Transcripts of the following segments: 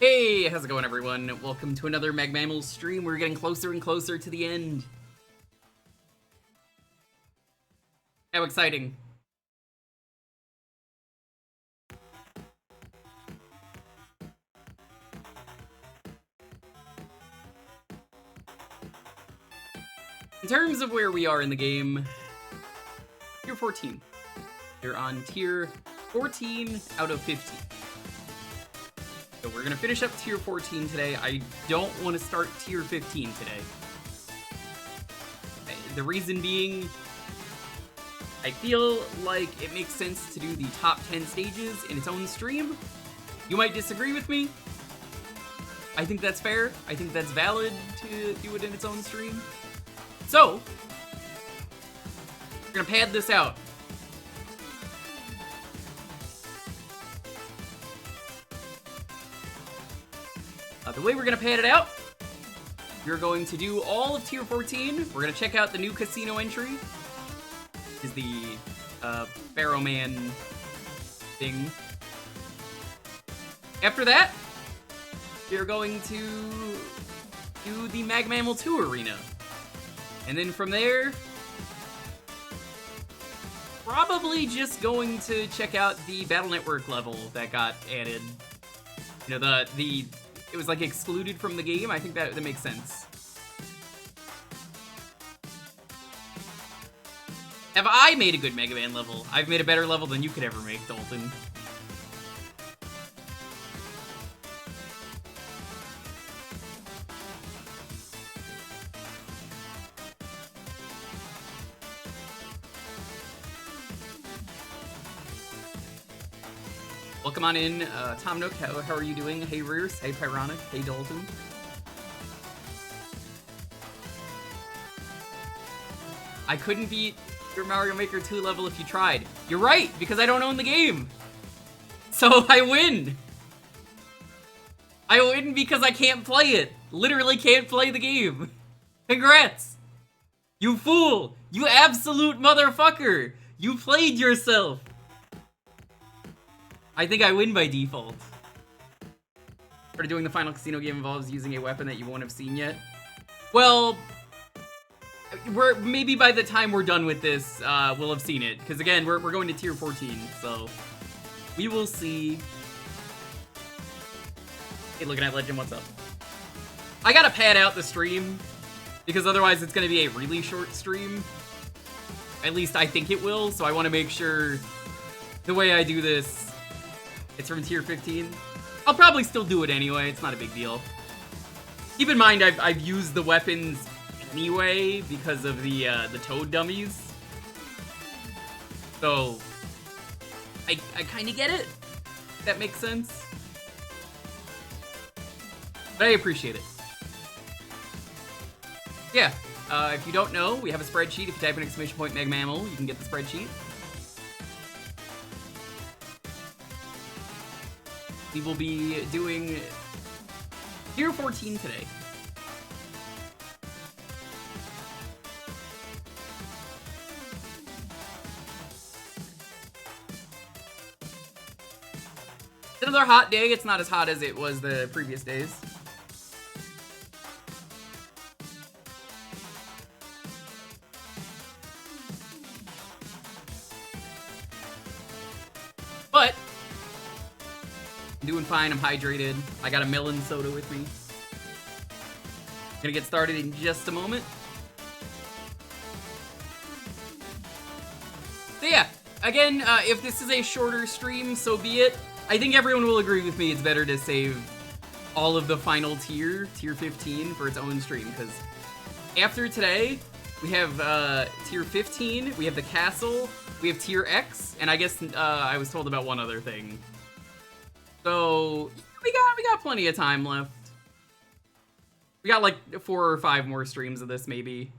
Hey, how's it going, everyone? Welcome to another Magmammal stream. We're getting closer and closer to the end. How exciting. In terms of where we are in the game, tier 14. You're on tier 14 out of 15. So we're gonna finish up tier 14 today. I don't want to start tier 15 today. The reason being, I feel like it makes sense to do the top 10 stages in its own stream. You might disagree with me. I think that's fair. I think that's valid to do it in its own stream. So, we're gonna pad this out. The way we're gonna pad it out, you're going to do all of tier 14. We're gonna check out the new casino entry. Is the Pharaoh Man thing. After that, you're going to do the Magmammal 2 arena. And then from there, probably just going to check out the Battle Network level that got added. You know, it was like excluded from the game. I think that makes sense. Have I made a good Mega Man level? I've made a better level than you could ever make, Dalton. Welcome on in, Tom Nook, how are you doing? Hey Rears, hey Pyronic, hey Dalton. I couldn't beat your Mario Maker 2 level if you tried. You're right, because I don't own the game. So I win. I win because I can't play it. Literally can't play the game. Congrats. You fool. You absolute motherfucker. You played yourself. I think I win by default. Part of doing the final casino game involves using a weapon that you won't have seen yet. Well, maybe by the time we're done with this, we'll have seen it. Because again, we're going to tier 14, so we will see. Hey, looking at Legend, what's up? I gotta pad out the stream, because otherwise it's gonna be a really short stream. At least I think it will, so I want to make sure the way I do this, it's from tier 15. I'll probably still do it anyway, it's not a big deal. Keep in mind, I've used the weapons anyway because of the Toad dummies. So, I kind of get it, if that makes sense. But I appreciate it. Yeah, if you don't know, we have a spreadsheet. If you type in !Magmammal, you can get the spreadsheet. We will be doing tier 14 today. It's another hot day. It's not as hot as it was the previous days. But I'm doing fine, I'm hydrated. I got a melon soda with me. Gonna get started in just a moment. So yeah, again, if this is a shorter stream, so be it. I think everyone will agree with me, it's better to save all of the final tier 15, for its own stream, because after today, we have tier 15, we have the castle, we have tier X, and I guess I was told about one other thing. So we got plenty of time left. We got like 4 or 5 more streams of this, maybe.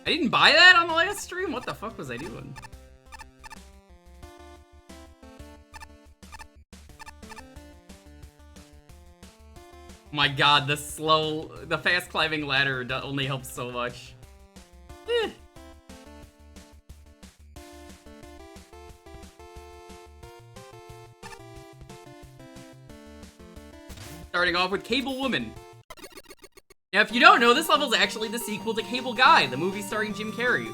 I didn't buy that on the last stream? What the fuck was I doing? My god, the fast climbing ladder only helps so much. Eh. Starting off with Cable Woman. Now, if you don't know, this level's actually the sequel to Cable Guy, the movie starring Jim Carrey.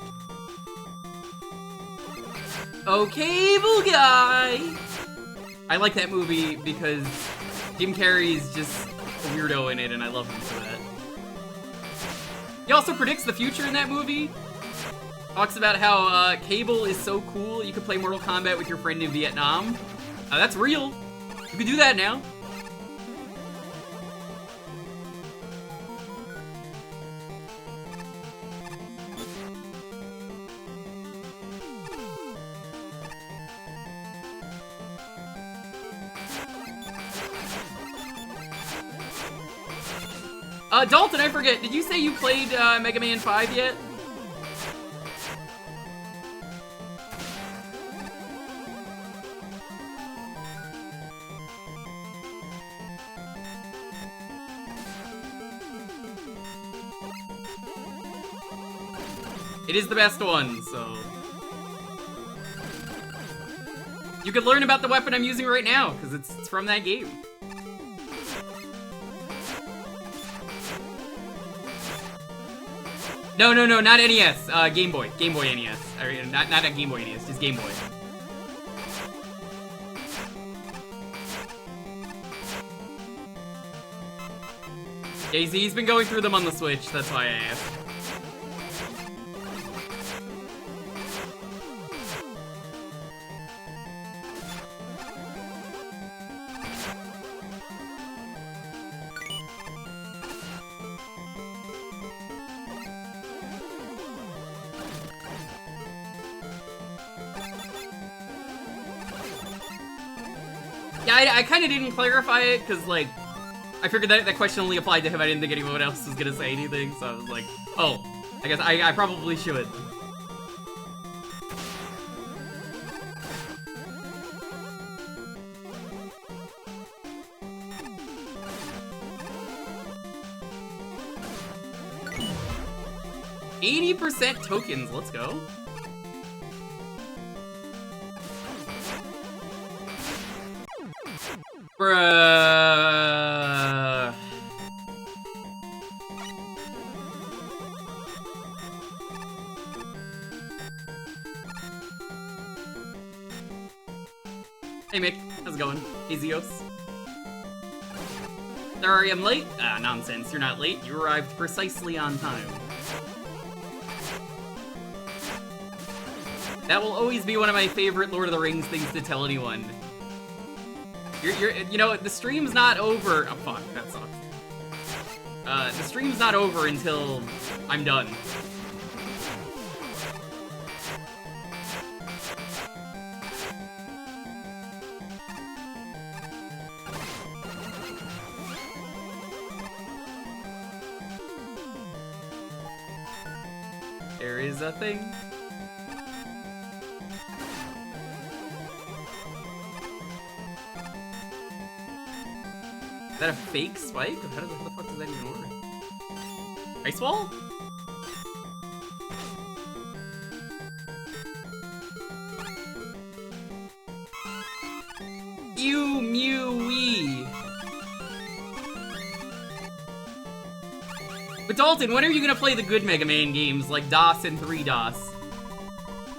Oh, Cable Guy! I like that movie because Jim Carrey's just a weirdo in it, and I love him for that. He also predicts the future in that movie. Talks about how Cable is so cool, you could play Mortal Kombat with your friend in Vietnam. That's real. You could do that now. Dalton, I forget, did you say you played Mega Man 5 yet? It is the best one, so... You could learn about the weapon I'm using right now, because it's from that game. No, not NES. Game Boy. Game Boy NES. Or, not a Game Boy NES, just Game Boy. Yeah, he's been going through them on the Switch, that's why I asked. Yeah, I kind of didn't clarify it, because, like, I figured that question only applied to him. I didn't think anyone else was gonna say anything, so I was like, oh, I guess I probably should. %, tokens, let's go. Bruh. Hey Mick, how's it going? Azios. Sorry I'm late? Ah, nonsense, you're not late. You arrived precisely on time. That will always be one of my favorite Lord of the Rings things to tell anyone. You know, the stream's not over. Oh, fuck, that sucks. The stream's not over until I'm done. There is a thing. Is that a fake spike? How the fuck does that even work? Ice wall? Ew, mew, wee. But Dalton, when are you gonna play the good Mega Man games like DOS and 3DOS?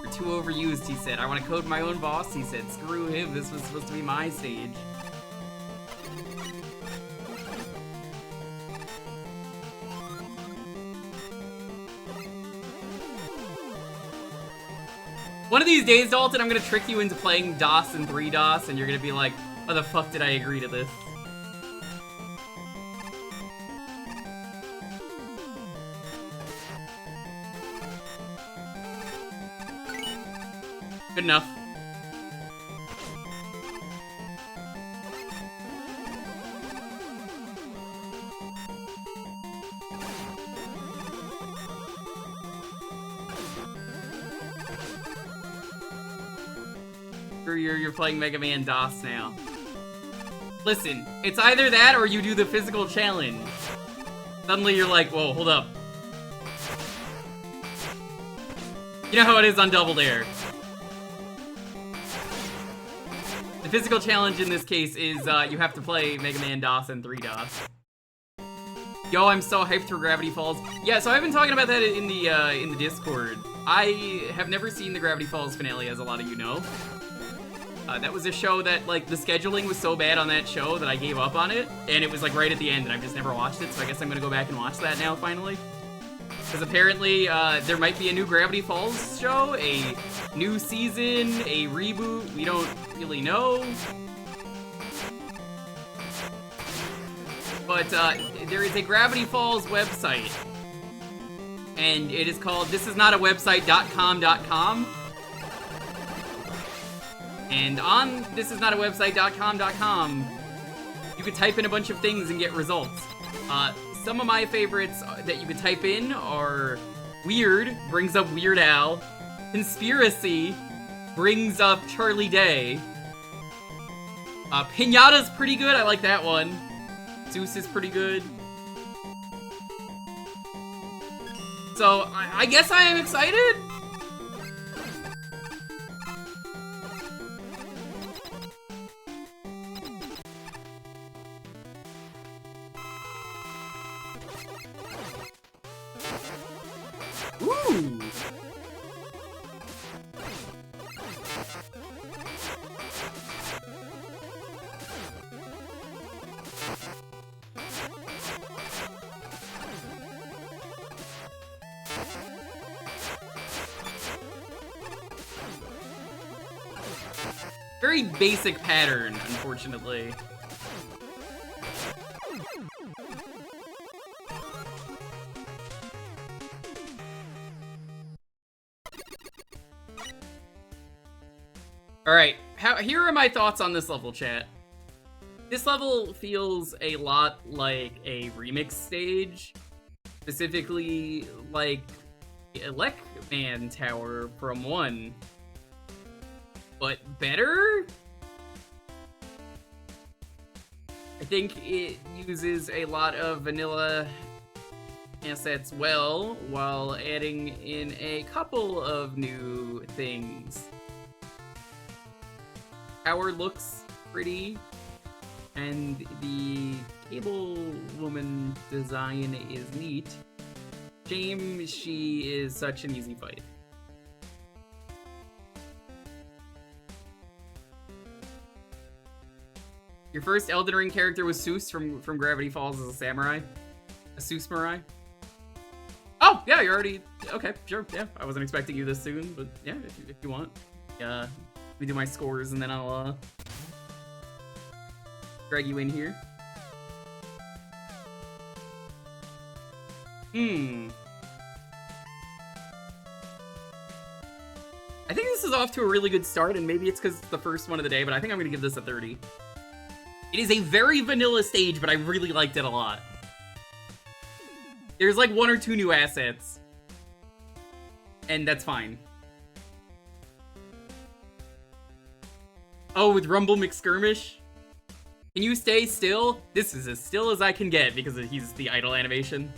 You're too overused, he said. I want to code my own boss, he said. Screw him, this was supposed to be my stage. One of these days, Dalton, I'm gonna trick you into playing DOS and 3DOS, and you're gonna be like, why the fuck did I agree to this? Good enough. You're playing Mega Man DOS now. Listen, it's either that or you do the physical challenge. Suddenly you're like, whoa, hold up. You know how it is on Double Dare. The physical challenge in this case is you have to play Mega Man DOS and 3DOS. Yo, I'm so hyped for Gravity Falls. Yeah, so I've been talking about that in the Discord. I have never seen the Gravity Falls finale, as a lot of you know. That was a show that, like, the scheduling was so bad on that show that I gave up on it, and it was, like, right at the end, and I've just never watched it, so I guess I'm gonna go back and watch that now, finally. Because apparently, there might be a new Gravity Falls show, a new season, a reboot, we don't really know. But, there is a Gravity Falls website, and it is called thisisnotawebsite.com.com. And on thisisnotawebsite.com.com, you could type in a bunch of things and get results. Some of my favorites that you could type in are Weird, brings up Weird Al. Conspiracy, brings up Charlie Day. Pinata's pretty good, I like that one. Zeus is pretty good. So, I guess I am excited? Ooh! Very basic pattern, unfortunately. Alright, here are my thoughts on this level, chat. This level feels a lot like a remix stage. Specifically, like Elecman Tower from 1. But better? I think it uses a lot of vanilla assets well, while adding in a couple of new things. Tower looks pretty, and the cable woman design is neat. Shame she is such an easy fight. Your first Elden Ring character was Zeus from Gravity Falls as a samurai? A Zeus Samurai? Oh, yeah, you're already... Okay, sure, yeah. I wasn't expecting you this soon, but yeah, if you want. Let me do my scores and then I'll, drag you in here. I think this is off to a really good start, and maybe it's because it's the first one of the day, but I think I'm gonna give this a 30. It is a very vanilla stage, but I really liked it a lot. There's like 1 or 2 new assets, and that's fine. Oh, with Rumble McSkirmish? Can you stay still? This is as still as I can get because he's the idle animation.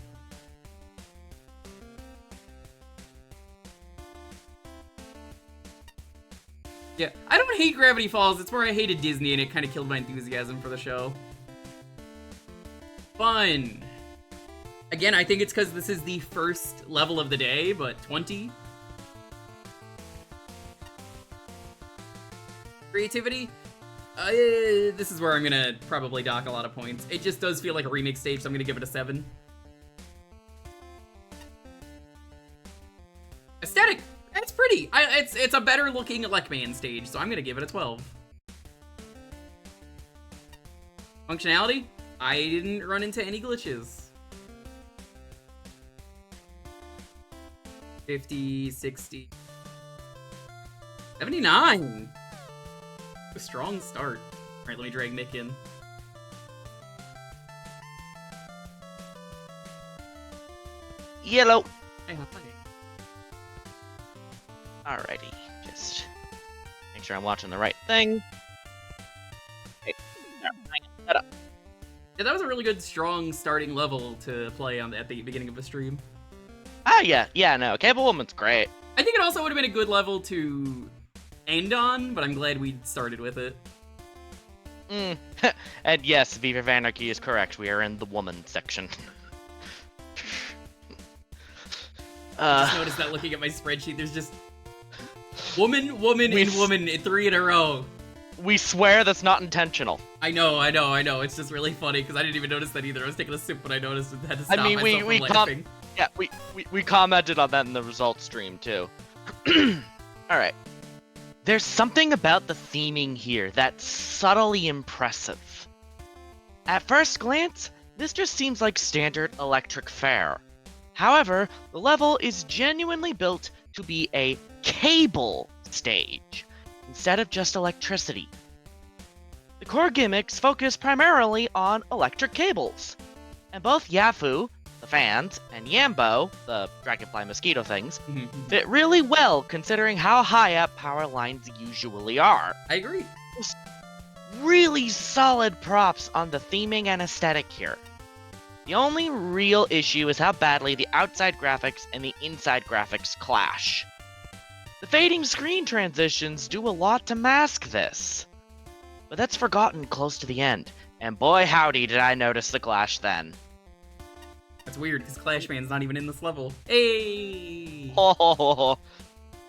Yeah, I don't hate Gravity Falls, it's more I hated Disney and it kind of killed my enthusiasm for the show. Fun! Again, I think it's because this is the first level of the day, but 20? Creativity? This is where I'm gonna probably dock a lot of points. It just does feel like a remix stage, so I'm gonna give it a 7. Aesthetic! It's pretty! It's a better looking Elecman stage, so I'm gonna give it a 12. Functionality? I didn't run into any glitches. 50, 60... 79! A strong start. Alright, let me drag Mick in. Yellow! Hey, hi. Alrighty, just make sure I'm watching the right thing. Okay. Yeah, that was a really good, strong starting level to play at the beginning of the stream. Ah, yeah, no, Cable Woman's great. I think it also would have been a good level to end on, but I'm glad we started with it. And yes, Viva of Anarchy is correct. We are in the woman section. I just noticed that looking at my spreadsheet, there's just woman, and woman 3 in a row. We swear that's not intentional. I know. It's just really funny because I didn't even notice that either. I was taking a sip when I noticed it. Had to stop myself from laughing. We commented on that in the results stream too. Alright. There's something about the theming here that's subtly impressive. At first glance, this just seems like standard electric fare. However, the level is genuinely built to be a cable stage, instead of just electricity. The core gimmicks focus primarily on electric cables, and both Yafu, the fans, and Yambo, the dragonfly mosquito things, fit really well considering how high up power lines usually are. I agree. Just really solid props on the theming and aesthetic here. The only real issue is how badly the outside graphics and the inside graphics clash. The fading screen transitions do a lot to mask this. But that's forgotten close to the end, and boy howdy did I notice the clash then. That's weird, because Clashman's not even in this level. Hey! Oh,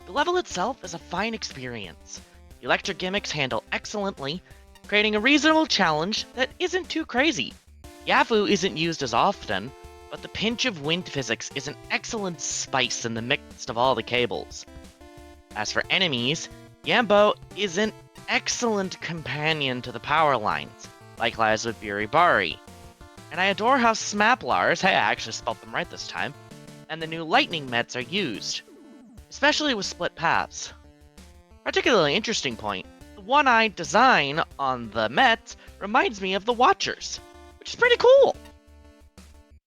the level itself is a fine experience. The electric gimmicks handle excellently, creating a reasonable challenge that isn't too crazy. Yafu isn't used as often, but the pinch of wind physics is an excellent spice in the midst of all the cables. As for enemies, Yambo is an excellent companion to the power lines, likewise with Biribari. And I adore how Smaplars, hey, I actually spelled them right this time, and the new lightning mets are used, especially with split paths. Particularly interesting point, the one-eyed design on the mets reminds me of the Watchers, which is pretty cool.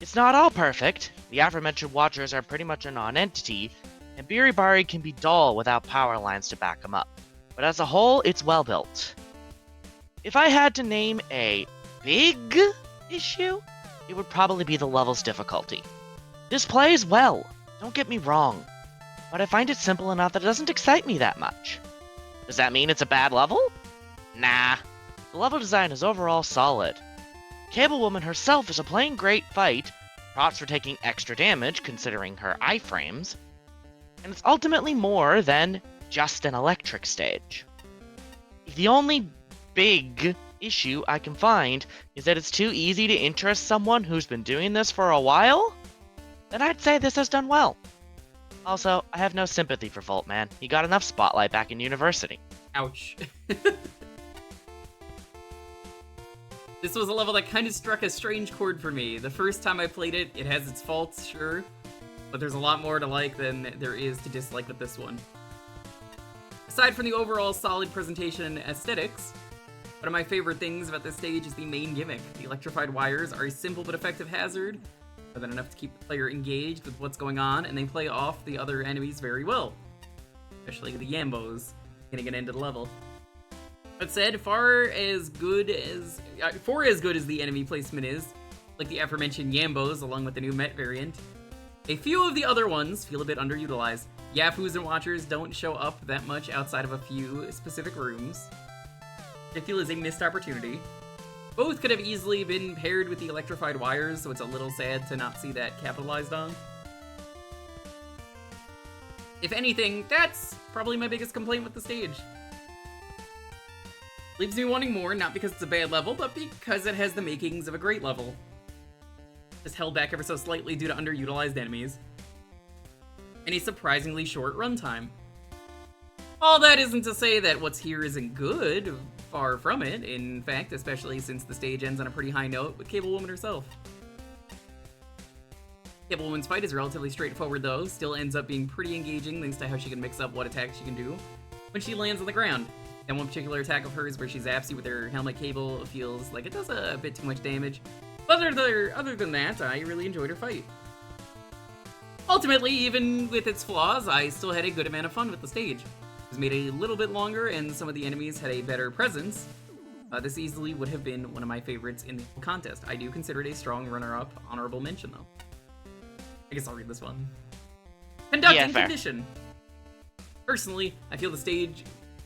It's not all perfect. The aforementioned Watchers are pretty much a non-entity, and Biribari can be dull without power lines to back them up. But as a whole, it's well built. If I had to name a big issue, it would probably be the level's difficulty. This plays well, don't get me wrong, but I find it simple enough that it doesn't excite me that much. Does that mean it's a bad level? Nah. The level design is overall solid. Cable Woman herself is a plain great fight, props for taking extra damage considering her iframes, and it's ultimately more than just an electric stage. If the only big issue I can find is that it's too easy to interest someone who's been doing this for a while, then I'd say this has done well. Also, I have no sympathy for Voltman. He got enough spotlight back in university. Ouch. This was a level that kind of struck a strange chord for me. The first time I played it, it has its faults, sure, but there's a lot more to like than there is to dislike with this one. Aside from the overall solid presentation and aesthetics, one of my favorite things about this stage is the main gimmick. The electrified wires are a simple but effective hazard, more than enough to keep the player engaged with what's going on, and they play off the other enemies very well. Especially the Yambos, getting an end to the level. That said, for as good as the enemy placement is, like the aforementioned Yambos along with the new Met variant, a few of the other ones feel a bit underutilized. Yafus and Watchers don't show up that much outside of a few specific rooms. I feel is a missed opportunity. Both could have easily been paired with the electrified wires, so it's a little sad to not see that capitalized on. If anything, that's probably my biggest complaint with the stage. Leaves me wanting more, not because it's a bad level, but because it has the makings of a great level. Just held back ever so slightly due to underutilized enemies. And a surprisingly short runtime. All that isn't to say that what's here isn't good, far from it, in fact, especially since the stage ends on a pretty high note with Cable Woman herself. Cable Woman's fight is relatively straightforward though, still ends up being pretty engaging thanks to how she can mix up what attacks she can do when she lands on the ground. And one particular attack of hers where she zaps you with her helmet cable feels like it does a bit too much damage. But other than that, I really enjoyed her fight. Ultimately, even with its flaws, I still had a good amount of fun with the stage. It was made a little bit longer, and some of the enemies had a better presence, This easily would have been one of my favorites in the contest. I do consider it a strong runner-up, honorable mention, though. I guess I'll read this one. Conducting condition. Personally, I feel the stage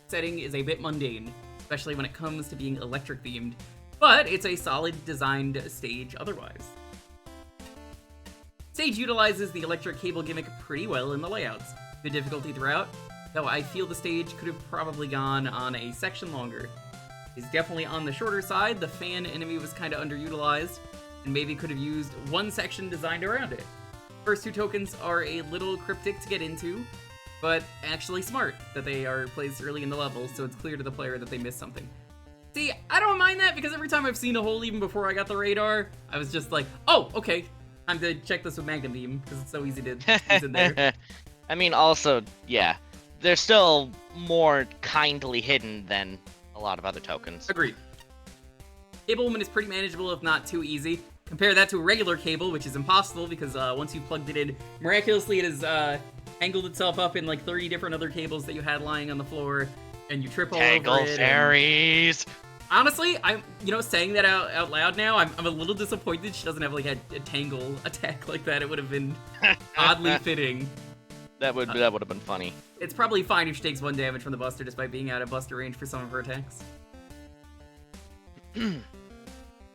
setting is a bit mundane, especially when it comes to being electric-themed, but it's a solid designed stage otherwise. Stage utilizes the electric cable gimmick pretty well in the layouts. The difficulty throughout, though I feel the stage could have probably gone on a section longer. It's definitely on the shorter side. The fan enemy was kind of underutilized, and maybe could have used one section designed around it. First two tokens are a little cryptic to get into, but actually smart that they are placed early in the level, so it's clear to the player that they missed something. See, I don't mind that, because every time I've seen a hole even before I got the radar, I was just like, oh, okay, time to check this with Magnum Beam, because it's so easy to use in there. I mean, also, yeah, they're still more kindly hidden than a lot of other tokens. Agreed. Cable Woman is pretty manageable, if not too easy. Compare that to a regular cable, which is impossible, because once you've plugged it in, miraculously it has angled itself up in like 30 different other cables that you had lying on the floor, and you trip all over it. Fairies! Honestly, I'm, saying that out loud now, I'm a little disappointed she doesn't have like a tangle attack like that. It would have been oddly fitting. That would have been funny. It's probably fine if she takes 1 damage from the Buster despite being out of Buster range for some of her attacks.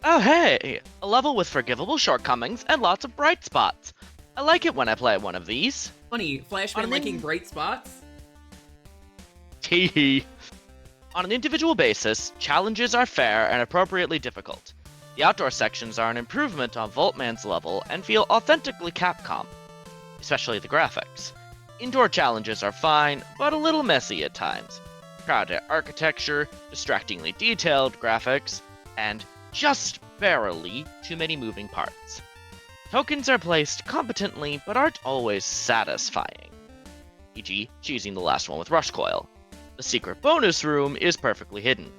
Oh hey! A level with forgivable shortcomings and lots of bright spots. I like it when I play one of these. Funny, Flashman liking bright spots? Teehee. On an individual basis, challenges are fair and appropriately difficult. The outdoor sections are an improvement on Voltman's level and feel authentically Capcom, especially the graphics. Indoor challenges are fine, but a little messy at times. Crowded architecture, distractingly detailed graphics, and just barely too many moving parts. Tokens are placed competently, but aren't always satisfying. E.g., choosing the last one with Rush Coil. The secret bonus room is perfectly hidden.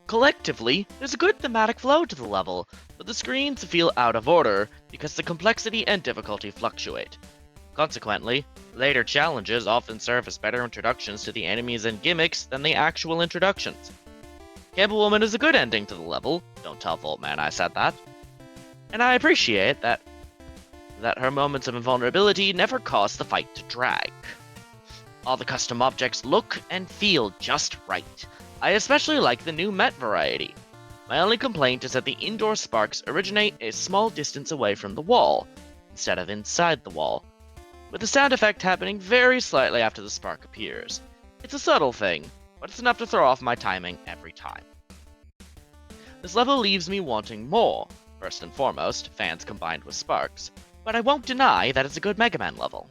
Collectively, there's a good thematic flow to the level, but the screens feel out of order because the complexity and difficulty fluctuate. Consequently, later challenges often serve as better introductions to the enemies and gimmicks than the actual introductions. Cable Woman is a good ending to the level, don't tell Voltman I said that. And I appreciate that her moments of invulnerability never cause the fight to drag. All the custom objects look and feel just right. I especially like the new Met variety. My only complaint is that the indoor sparks originate a small distance away from the wall, instead of inside the wall, with the sound effect happening very slightly after the spark appears. It's a subtle thing, but it's enough to throw off my timing every time. This level leaves me wanting more, first and foremost, fans combined with sparks, but I won't deny that it's a good Mega Man level.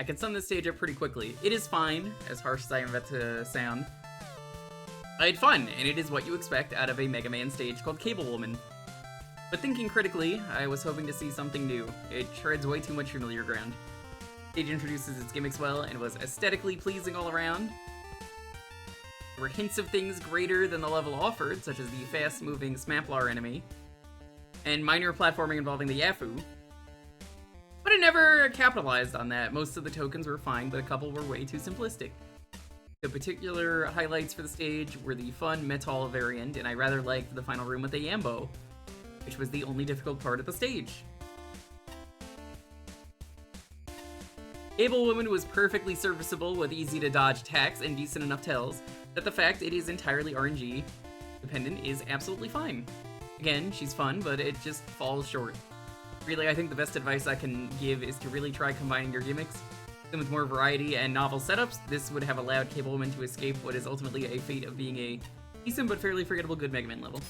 I can sum this stage up pretty quickly. It is fine, as harsh as I am about to sound. I had fun, and it is what you expect out of a Mega Man stage called Cable Woman. But thinking critically, I was hoping to see something new. It treads way too much familiar ground. The stage introduces its gimmicks well, and was aesthetically pleasing all around. There were hints of things greater than the level offered, such as the fast-moving Smamplar enemy, and minor platforming involving the Yafu. But it never capitalized on that. Most of the tokens were fine, but a couple were way too simplistic. The particular highlights for the stage were the fun Metal variant, and I rather liked the final room with the Yambo, which was the only difficult part of the stage. Cable Woman was perfectly serviceable with easy-to-dodge attacks and decent enough tells that the fact it is entirely RNG dependent is absolutely fine. Again, she's fun, but it just falls short. Really, I think the best advice I can give is to really try combining your gimmicks. And with more variety and novel setups, this would have allowed Cable Woman to escape what is ultimately a fate of being a decent but fairly forgettable good Mega Man level.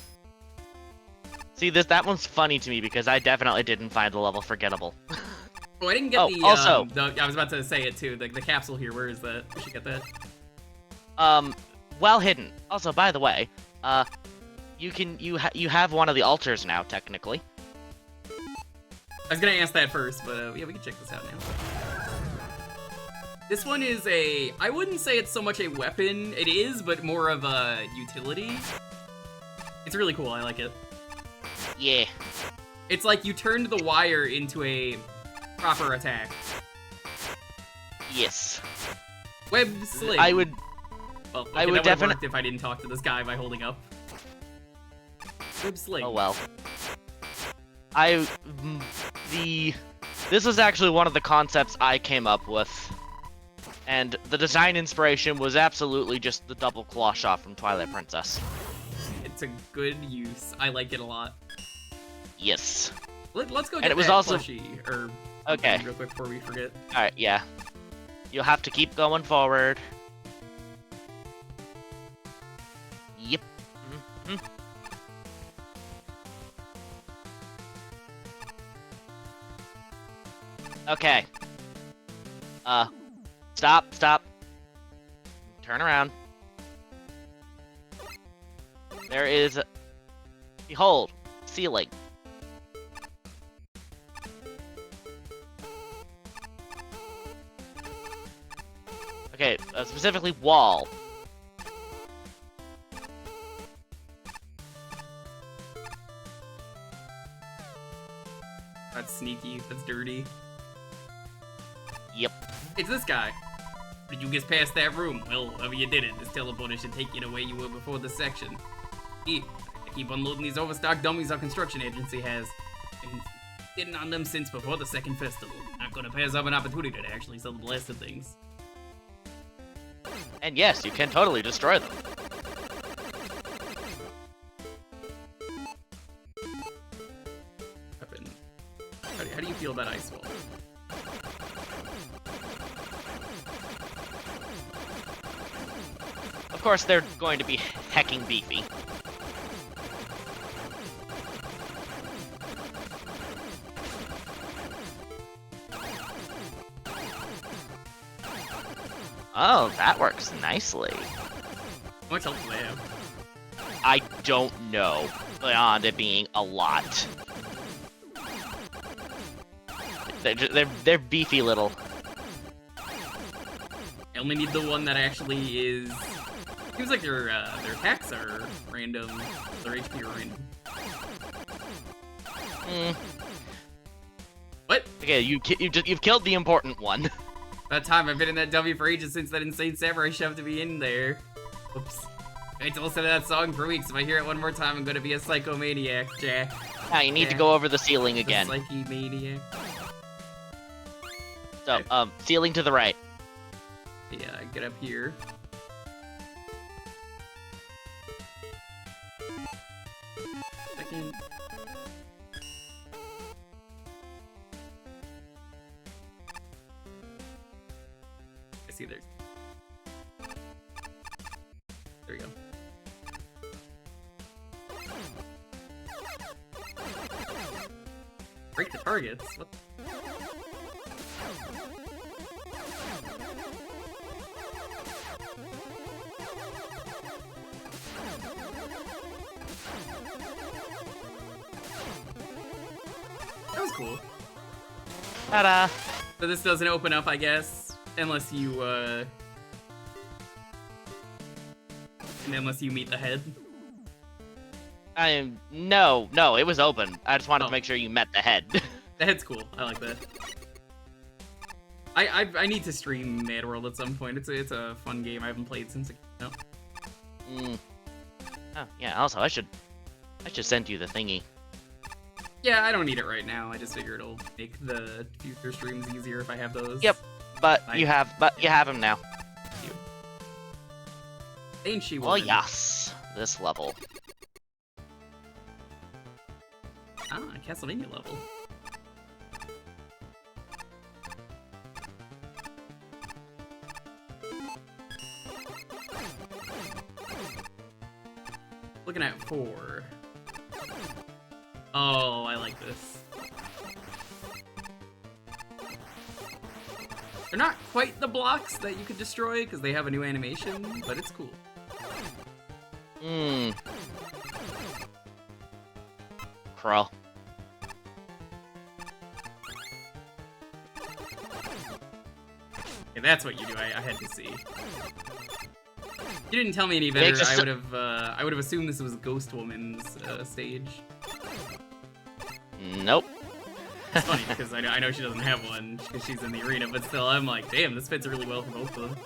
See, that one's funny to me because I definitely didn't find the level forgettable. Oh, I didn't get I was about to say it too. The capsule here. Where is that? We should get that. Well hidden. Also, by the way, you have one of the altars now, technically. I was gonna ask that first, but yeah, we can check this out now. This one is I wouldn't say it's so much a weapon. It is, but more of a utility. It's really cool. I like it. Yeah. It's like you turned the wire into a proper attack. Yes. Web sling. Well, okay, I would that would've definitely. worked if I didn't talk to this guy by holding up. Rib sling. Oh well. This was actually one of the concepts I came up with, and the design inspiration was absolutely just the double claw shot from Twilight Princess. It's a good use. I like it a lot. Yes. Let's go And get it was that also- plushie, or Okay. real quick before we forget. All right. Yeah. You'll have to keep going forward. Yep. Mhm. Okay. Stop. Turn around. There is... Behold, ceiling. Okay, specifically wall. That's sneaky. That's dirty. Yep. It's this guy. Did you get past that room? Well, whoever you did it, this teleporter should take you the way you were before this section. I keep unloading these overstocked dummies our construction agency has. Been sitting on them since before the second festival. Not gonna pass up an opportunity to actually sell the blasted things. And yes, you can totally destroy them. Weapon. How do you feel about Ice Wall? Of course, they're going to be hecking beefy. Oh, that works nicely. How much health do they have? I don't know, beyond it being a lot. They're beefy little. I only need the one that actually is... Seems like their attacks are random. Their HP are random. What? Okay, you've killed the important one. That time I've been in that dummy for ages since that insane samurai shoved me in there. Oops. I had to listen to that song for weeks. If I hear it one more time, I'm gonna be a psychomaniac, Jack. Now you need to go over the ceiling again. A psyche-maniac. So, ceiling to the right. Yeah, get up here. Second. I see there's... There we go. Break the targets? What? That was cool. Ta-da! So this doesn't open up, I guess, unless you, unless you meet the head. No, it was open. I just wanted Oh. to make sure you met the head. The head's cool. I like that. I need to stream Mad World at some point. It's a fun game I haven't played since it came out. Oh, yeah, also, I should send you the thingy. Yeah, I don't need it right now. I just figure it'll make the future streams easier if I have those. Yep, but Nice. you have him now. Ain't she Oh woman? yes, this level. Ah, Castlevania level. Looking at 4. Oh, I like this. They're not quite the blocks that you could destroy because they have a new animation, but it's cool. Crow. Yeah, that's what you do. I had to see. You didn't tell me any better. I would have assumed this was Ghost Woman's stage. Nope. It's funny because I know she doesn't have one because she's in the arena, but still, I'm like, damn, this fits really well for both of them.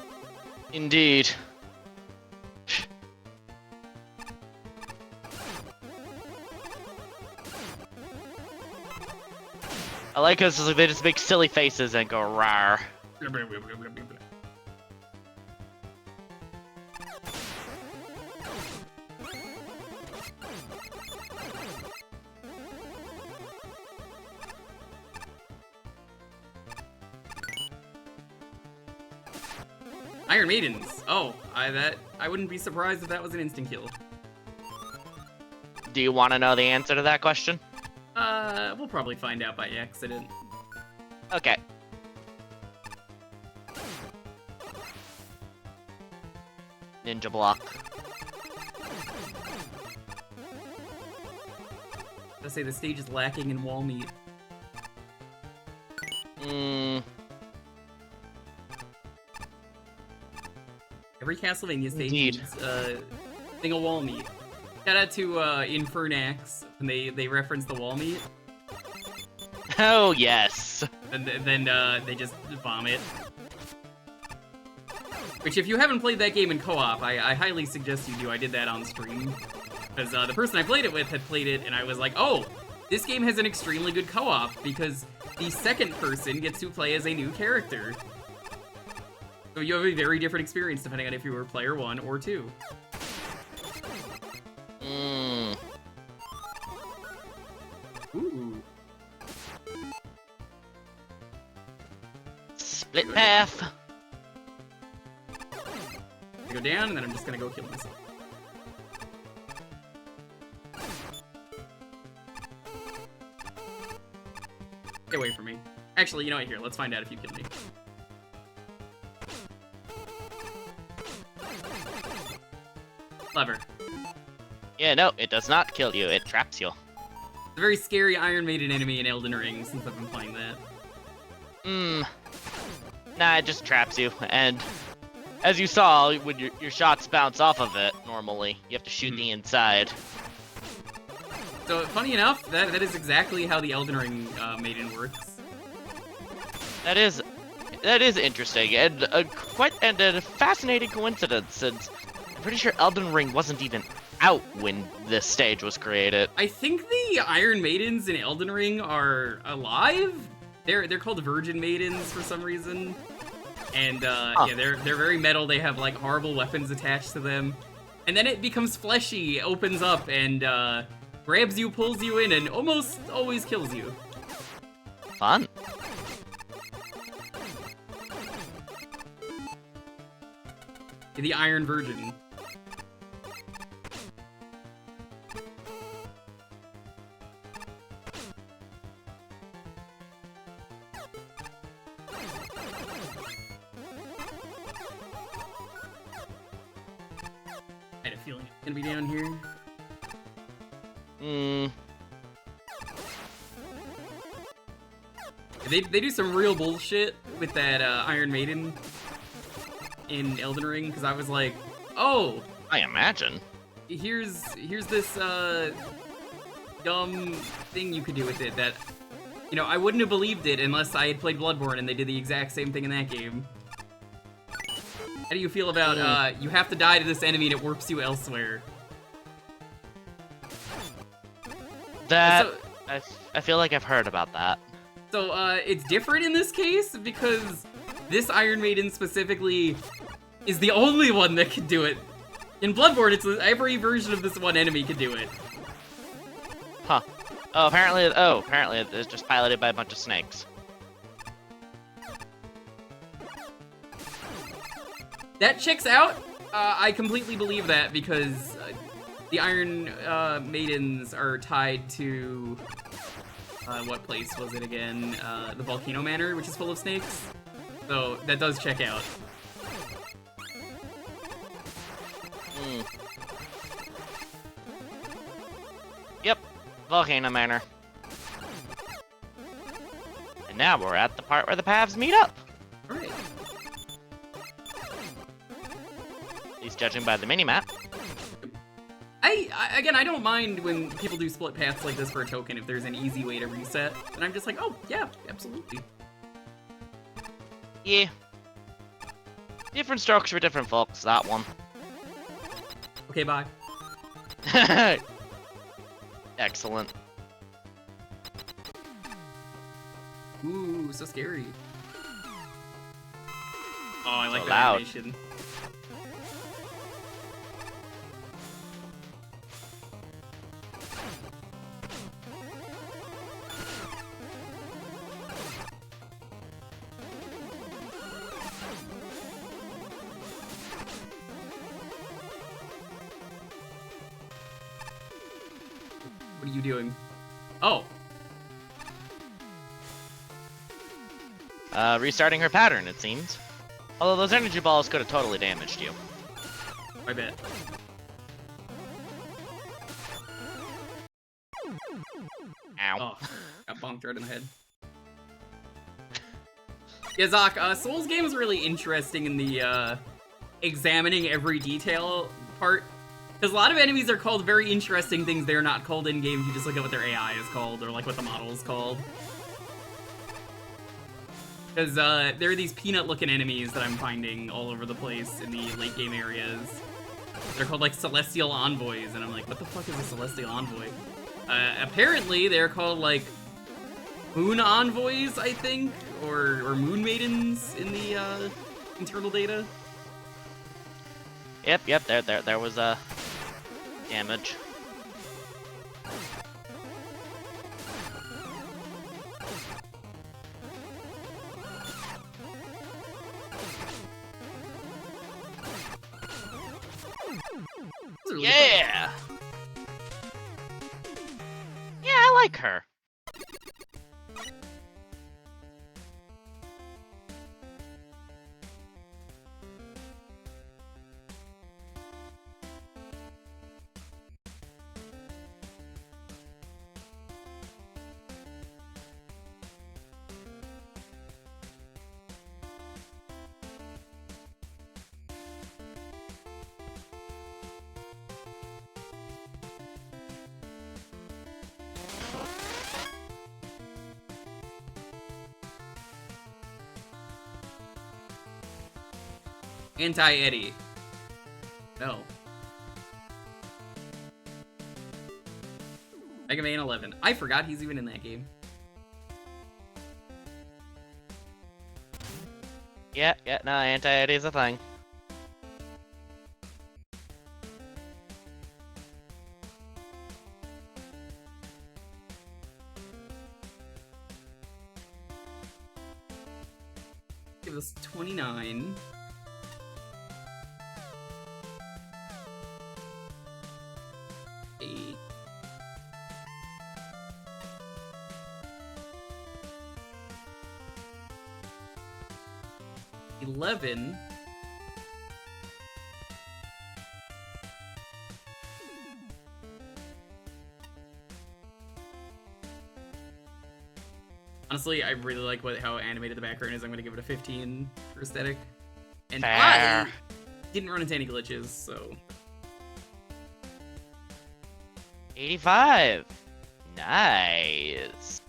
Indeed. I like how they just make silly faces and go rawr. Iron Maidens. Oh, I wouldn't be surprised if that was an instant kill. Do you want to know the answer to that question? We'll probably find out by accident. Okay. Ninja block. I say the stage is lacking in wall meat. Every Castlevania stage Indeed. needs thing of wall meat. Shout out to Infernax when they reference the wall meat, Oh yes. and then they just vomit. Which, if you haven't played that game in co-op, I highly suggest you do. I did that on stream. Because the person I played it with had played it, and I was like, oh, this game has an extremely good co-op, because the second person gets to play as a new character. So you have a very different experience depending on if you were player 1 or 2. Ooh. Split path. I go down, and then I'm just gonna go kill myself. Get away from me. Actually, you know what? Here, let's find out if you kill me. Clever. Yeah, no, it does not kill you. It traps you. It's a very scary Iron Maiden enemy in Elden Ring, since I've been playing that. Nah, it just traps you. And as you saw, when your shots bounce off of it, normally, you have to shoot the inside. So, funny enough, that is exactly how the Elden Ring Maiden works. That is interesting, and a fascinating coincidence, since I'm pretty sure Elden Ring wasn't even out when this stage was created. I think the Iron Maidens in Elden Ring are alive. They're called Virgin Maidens for some reason. And yeah, they're very metal. They have like horrible weapons attached to them. And then it becomes fleshy, opens up, and grabs you, pulls you in, and almost always kills you. Fun. The Iron Virgin. I had a feeling it's gonna be down here. They do some real bullshit with that Iron Maiden in Elden Ring, because I was like, oh, I imagine. here's this dumb thing you could do with it that, you know, I wouldn't have believed it unless I had played Bloodborne and they did the exact same thing in that game. How do you feel about you have to die to this enemy and it warps you elsewhere? That So- I feel like I've heard about that. So, it's different in this case because this Iron Maiden specifically is the only one that can do it. In Bloodborne, it's every version of this one enemy can do it. Huh. Apparently it's just piloted by a bunch of snakes. That checks out. I completely believe that because the Iron Maidens are tied to... what place was it again? The Volcano Manor, which is full of snakes. So that does check out. Yep, Volcano Manor. And now we're at the part where the paths meet up. Alright. At least judging by the minimap. Again, I don't mind when people do split paths like this for a token if there's an easy way to reset. And I'm just like, oh, yeah, absolutely. Yeah. Different strokes for different folks, that one. Okay, bye. Excellent. Ooh, so scary. Oh, I like So that loud. animation. What are you doing? Oh. Restarting her pattern, it seems. Although those energy balls could have totally damaged you. I bet. Ow. Oh, got bonked right in the head. Yeah, Zach, Souls games are really interesting in the, examining every detail part. Because a lot of enemies are called very interesting things they're not called in-game if you just look at what their AI is called, or, like, what the model is called. Because, there are these peanut-looking enemies that I'm finding all over the place in the late-game areas. They're called, like, Celestial Envoys, and I'm like, what the fuck is a Celestial Envoy? Apparently, they're called, like, Moon Envoys, I think? Or Moon Maidens in the, internal data. Yep, there was, damage. Really Yeah! Yeah, I like her. Anti-Eddie. No. Mega Man 11. I forgot he's even in that game. Yeah, no, anti-Eddie's a thing. Give us 29. Eight. 11. Honestly, I really like how animated the background is. I'm going to give it a 15 for aesthetic. And Fair. I didn't run into any glitches, so... 85. Nice.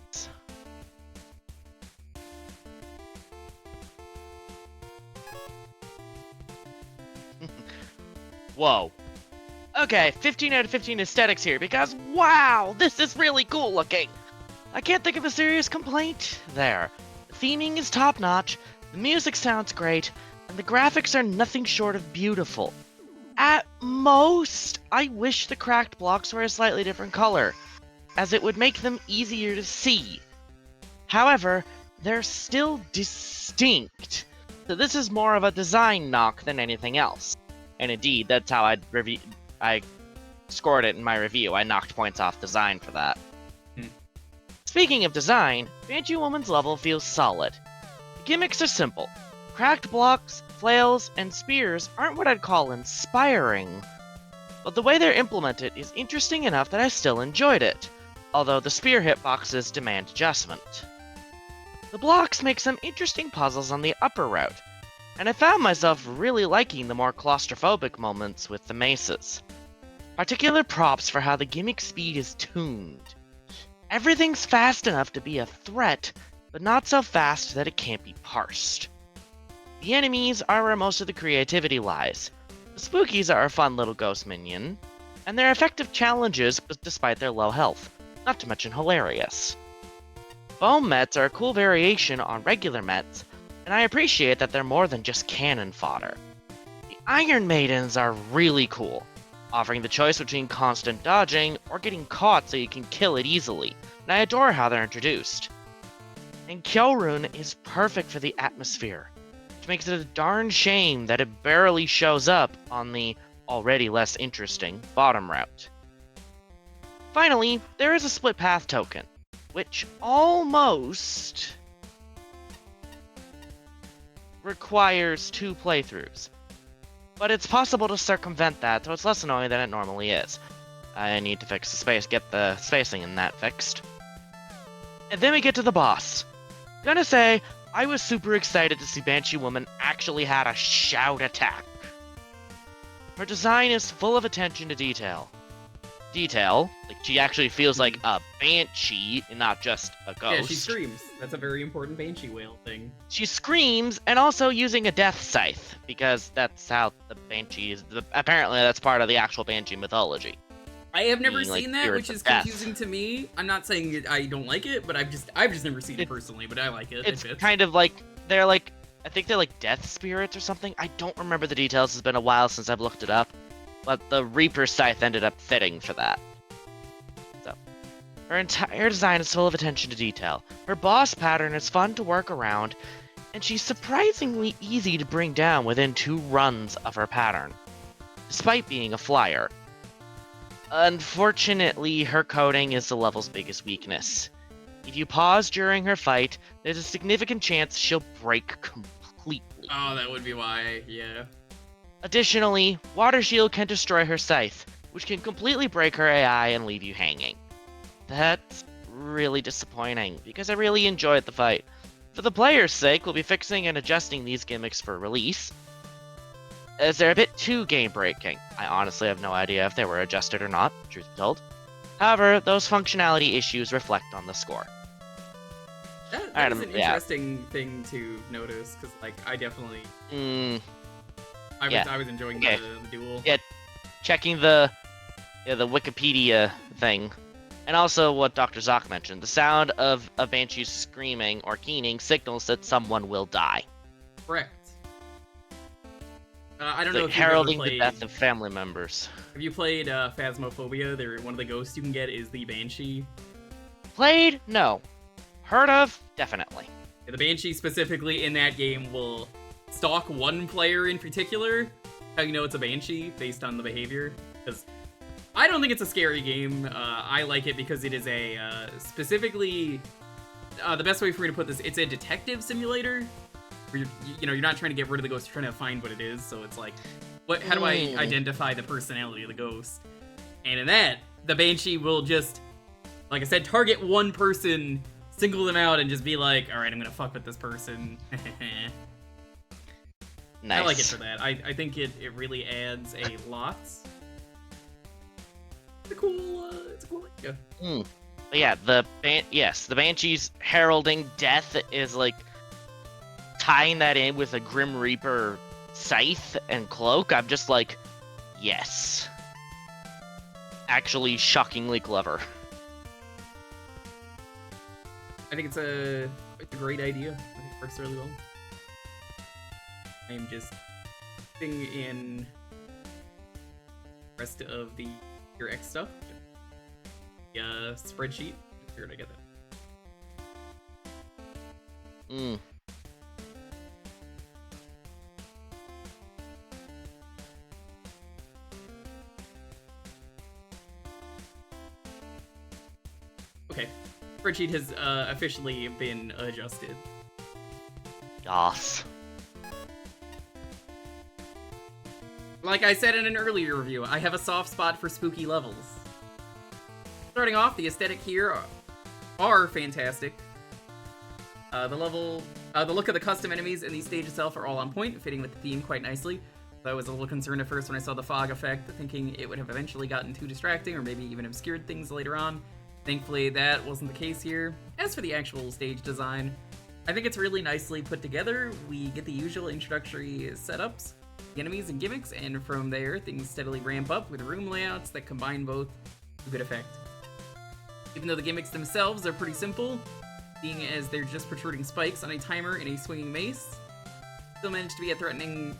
Whoa. Okay, 15 out of 15 aesthetics here because wow, this is really cool looking. I can't think of a serious complaint there. The theming is top notch, the music sounds great, and the graphics are nothing short of beautiful. At most, I wish the cracked blocks were a slightly different color, as it would make them easier to see. However, they're still distinct, so this is more of a design knock than anything else. And indeed, that's how I scored it in my review. I knocked points off design for that. Speaking of design, Banshee Woman's level feels solid. The gimmicks are simple. Cracked blocks, flails, and spears aren't what I'd call inspiring, but the way they're implemented is interesting enough that I still enjoyed it, although the spear hitboxes demand adjustment. The blocks make some interesting puzzles on the upper route, and I found myself really liking the more claustrophobic moments with the maces. Particular props for how the gimmick speed is tuned. Everything's fast enough to be a threat, but not so fast that it can't be parsed. The enemies are where most of the creativity lies. The Spookies are a fun little ghost minion, and they're effective challenges despite their low health, not to mention hilarious. Foam Mets are a cool variation on regular Mets, and I appreciate that they're more than just cannon fodder. The Iron Maidens are really cool, offering the choice between constant dodging or getting caught so you can kill it easily, and I adore how they're introduced. And Kyorun is perfect for the atmosphere, which makes it a darn shame that it barely shows up on the already less interesting bottom route. Finally, there is a split path token, which almost requires 2 playthroughs. But it's possible to circumvent that, so it's less annoying than it normally is. I need to get the spacing in that fixed. And then we get to the boss. Gonna say, I was super excited to see Banshee Woman actually had a shout attack. Her design is full of attention to detail. Like she actually feels like a banshee and not just a ghost. Yeah, she screams. That's a very important banshee wail thing. She screams, and also using a death scythe, because that's how the banshee is. Apparently, that's part of the actual banshee mythology. I have never Being, like, seen that, spirits which is of death. confusing to me. I'm not saying I don't like it, but I've just never seen it personally. But I like it. It's It fits. kind of like they're like I think they're like death spirits or something. I don't remember the details. It's been a while since I've looked it up, but the Reaper scythe ended up fitting for that. So her entire design is full of attention to detail. Her boss pattern is fun to work around, and she's surprisingly easy to bring down within 2 runs of her pattern, despite being a flyer. Unfortunately, her coding is the level's biggest weakness. If you pause during her fight, there's a significant chance she'll break completely. Oh, that would be why. Yeah. Additionally, Water Shield can destroy her scythe, which can completely break her AI and leave you hanging. That's really disappointing, because I really enjoyed the fight. For the player's sake, we'll be fixing and adjusting these gimmicks for release, as they're a bit too game-breaking. I honestly have no idea if they were adjusted or not, truth be told. However, those functionality issues reflect on the score. That is an interesting thing to notice, because, like, I definitely... I was enjoying the duel. Yeah, checking the Wikipedia thing. And also what Dr. Zoc mentioned, the sound of a banshee screaming or keening signals that someone will die. Correct. I don't Like know if heralding you've ever the played... death of family members. Have you played Phasmophobia? One of the ghosts you can get is the Banshee. Played? No. Heard of? Definitely. Yeah, the Banshee specifically in that game will stalk one player in particular. How you know it's a Banshee based on the behavior. Because I don't think it's a scary game. I like it because it is a specifically... the best way for me to put this, it's a detective simulator. Where you're not trying to get rid of the ghost, you're trying to find what it is. So it's like, how do I identify the personality of the ghost? And in that, the Banshee will just, like I said, target one person, single them out, and just be like, alright, I'm gonna fuck with this person. Nice. I like it for that. I think it really adds a lot. It's a cool idea. But yeah, the Banshee's heralding death is like tying that in with a Grim Reaper scythe and cloak. I'm just like, yes. Actually shockingly clever. I think it's a great idea. I think it works really well. I'm just sitting in the rest of the Tier X stuff. The spreadsheet. Where did I get that? Okay. Spreadsheet has officially been adjusted. Yas. Like I said in an earlier review, I have a soft spot for spooky levels. Starting off, the aesthetic here are fantastic. The look of the custom enemies in the stage itself are all on point, fitting with the theme quite nicely. I was a little concerned at first when I saw the fog effect, thinking it would have eventually gotten too distracting or maybe even obscured things later on. Thankfully, that wasn't the case here. As for the actual stage design, I think it's really nicely put together. We get the usual introductory setups, the enemies and gimmicks, and from there, things steadily ramp up with room layouts that combine both to good effect. Even though the gimmicks themselves are pretty simple, being as they're just protruding spikes on a timer and a swinging mace. Still managed to be threatening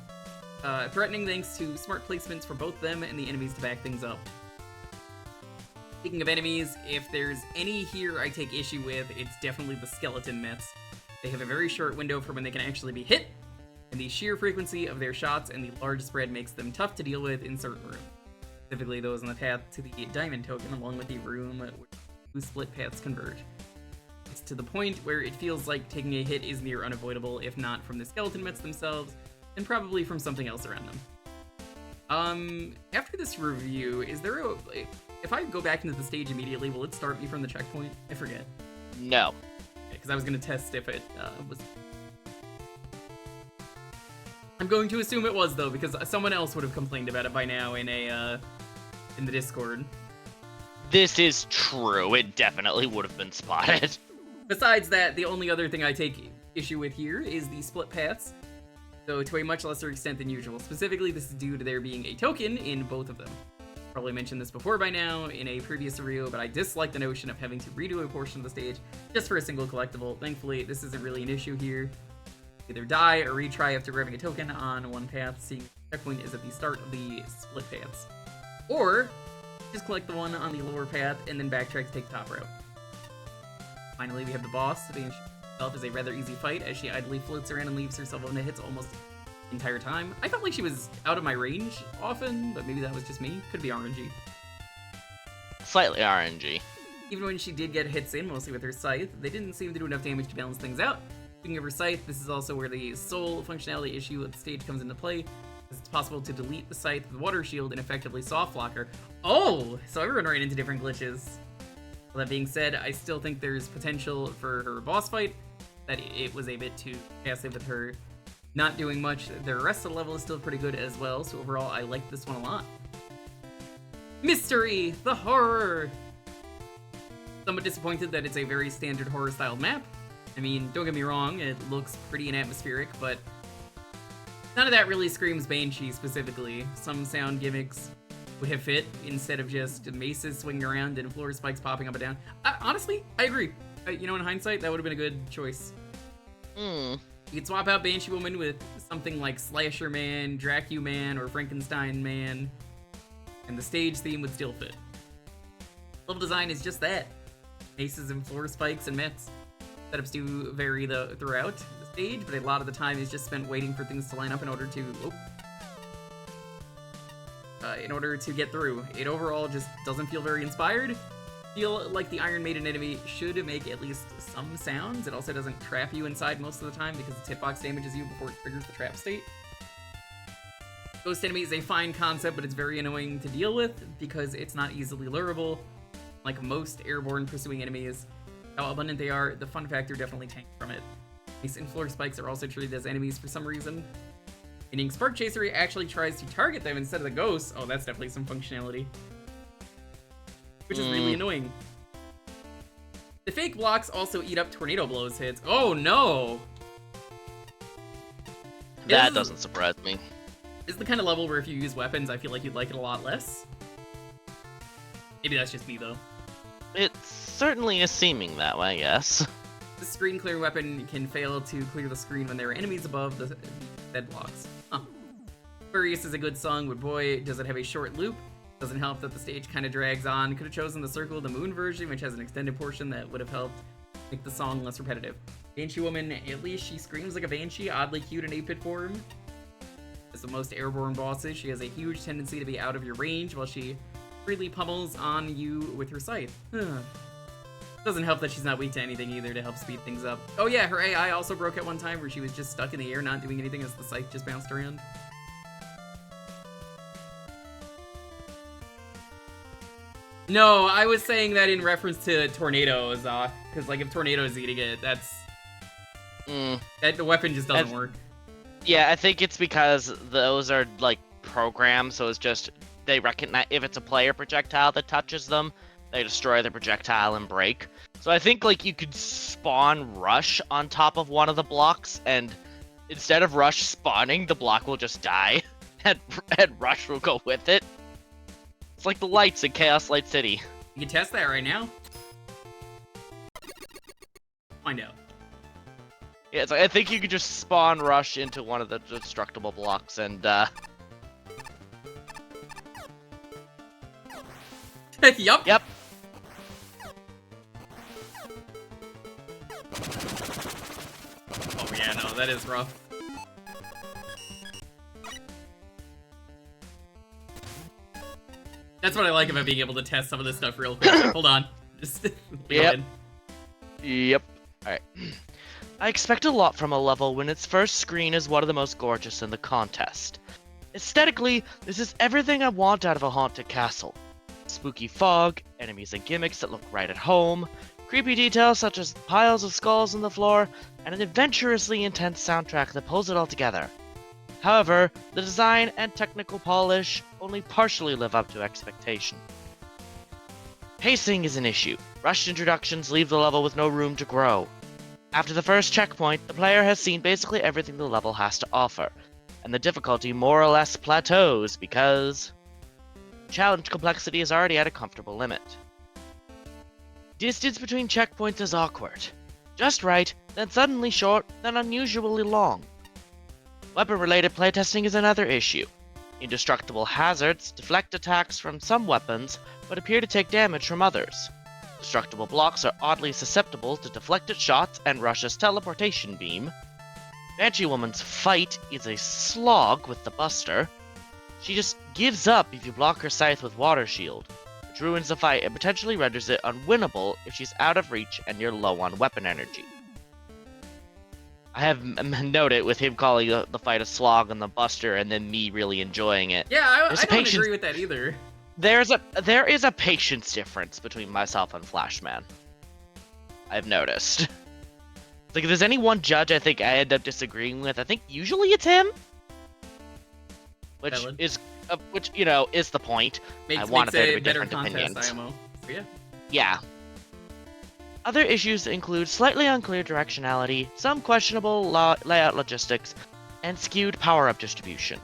thanks to smart placements for both them and the enemies to back things up. Speaking of enemies, if there's any here I take issue with, it's definitely the skeleton Mets. They have a very short window for when they can actually be hit, and the sheer frequency of their shots and the large spread makes them tough to deal with in certain rooms. Specifically those on the path to the diamond token, along with the room where two split paths converge. It's to the point where it feels like taking a hit is near unavoidable, if not from the skeleton Mets themselves, and probably from something else around them. After this review, is there a... If I go back into the stage immediately, will it start me from the checkpoint? I forget. No. Because I was going to test if it was... I'm going to assume it was, though, because someone else would have complained about it by now in the Discord. This is true. It definitely would have been spotted. Besides that, the only other thing I take issue with here is the split paths, though to a much lesser extent than usual. Specifically, this is due to there being a token in both of them. Probably mentioned this before by now in a previous review, but I dislike the notion of having to redo a portion of the stage just for a single collectible. Thankfully, this isn't really an issue here. Either die or retry after grabbing a token on one path, seeing the checkpoint is at the start of the split paths. Or, just collect the one on the lower path and then backtrack to take the top route. Finally, we have the boss. The Banshee itself is a rather easy fight as she idly floats around and leaves herself on the hits almost the entire time. I felt like she was out of my range often, but maybe that was just me. Could be RNG. Slightly RNG. Even when she did get hits in, mostly with her scythe, they didn't seem to do enough damage to balance things out. Speaking of her scythe, this is also where the soul functionality issue of the stage comes into play. It's possible to delete the scythe with water shield and effectively soft lock her. Oh! So everyone ran into different glitches. Well, that being said, I still think there's potential for her boss fight, that it was a bit too passive with her not doing much. The rest of the level is still pretty good as well, so overall I like this one a lot. Mystery! The horror! Somewhat disappointed that it's a very standard horror-styled map. I mean, don't get me wrong, it looks pretty and atmospheric, but none of that really screams Banshee specifically. Some sound gimmicks would have fit instead of just maces swinging around and floor spikes popping up and down. Honestly, I agree. You know, in hindsight, that would have been a good choice. You could swap out Banshee Woman with something like Slasher Man, Dracu Man, or Frankenstein Man, and the stage theme would still fit. Level design is just that. Maces and floor spikes and mets. Setups do vary throughout the stage, but a lot of the time is just spent waiting for things to line up in order to get through. It overall just doesn't feel very inspired. Feel like the Iron Maiden enemy should make at least some sounds. It also doesn't trap you inside most of the time because its hitbox damages you before it triggers the trap state. Ghost enemy is a fine concept, but it's very annoying to deal with because it's not easily lurable. Like most airborne pursuing enemies, how abundant they are, the fun factor definitely tanks from it. These in-floor spikes are also treated as enemies for some reason. Meaning Spark Chaser actually tries to target them instead of the ghosts. Oh, that's definitely some functionality. Which is really annoying. The fake blocks also eat up Tornado Blow's hits. Oh no! That doesn't surprise me. This is the kind of level where if you use weapons, I feel like you'd like it a lot less. Maybe that's just me though. It certainly is seeming that way, yes. The screen clearing weapon can fail to clear the screen when there are enemies above the dead blocks. Huh. Furious is a good song, but boy, does it have a short loop. Doesn't help that the stage kind of drags on. Could have chosen the Circle of the Moon version, which has an extended portion that would have helped make the song less repetitive. Banshee Woman, at least she screams like a banshee, oddly cute in 8-bit form. As the most airborne bosses, she has a huge tendency to be out of your range while she freely pummels on you with her scythe. Doesn't help that she's not weak to anything either to help speed things up. Oh yeah, her AI also broke at one time where she was just stuck in the air not doing anything as the scythe just bounced around. No, I was saying that in reference to tornadoes, because like if tornadoes eating it, that's... the weapon just doesn't work. Yeah, I think it's because those are like programmed, so it's just they recognize if it's a player projectile that touches them, they destroy the projectile and break. So I think like you could spawn Rush on top of one of the blocks, and instead of Rush spawning, the block will just die, and Rush will go with it. It's like the lights in Chaos Light City. You can test that right now. Find out. Yeah, it's like, I think you could just spawn rush into one of the destructible blocks and, Yup. Yep. Oh yeah, no, that is rough. That's what I like about being able to test some of this stuff real quick. Hold on. Just Yep. Yep. Alright. I expect a lot from a level when its first screen is one of the most gorgeous in the contest. Aesthetically, this is everything I want out of a haunted castle. Spooky fog, enemies and gimmicks that look right at home, creepy details such as piles of skulls on the floor, and an adventurously intense soundtrack that pulls it all together. However, the design and technical polish only partially live up to expectation. Pacing is an issue. Rushed introductions leave the level with no room to grow. After the first checkpoint, the player has seen basically everything the level has to offer, and the difficulty more or less plateaus because challenge complexity is already at a comfortable limit. Distance between checkpoints is awkward. Just right, then suddenly short, then unusually long. Weapon-related playtesting is another issue. Indestructible hazards deflect attacks from some weapons, but appear to take damage from others. Destructible blocks are oddly susceptible to deflected shots and Rush's teleportation beam. Banshee Woman's fight is a slog with the Buster. She just gives up if you block her scythe with Water Shield, which ruins the fight and potentially renders it unwinnable if she's out of reach and you're low on weapon energy. I have noted with him calling the fight a slog on the Buster and then me really enjoying it. Yeah, I don't agree with that either. There is a patience difference between myself and Flashman. I've noticed. Like, if there's any one judge I think I end up disagreeing with, I think usually it's him. Which Valid. is the point. Makes I wanted there to be better different contest, opinions. IMO. So yeah. Yeah. Other issues include slightly unclear directionality, some questionable layout logistics, and skewed power-up distribution.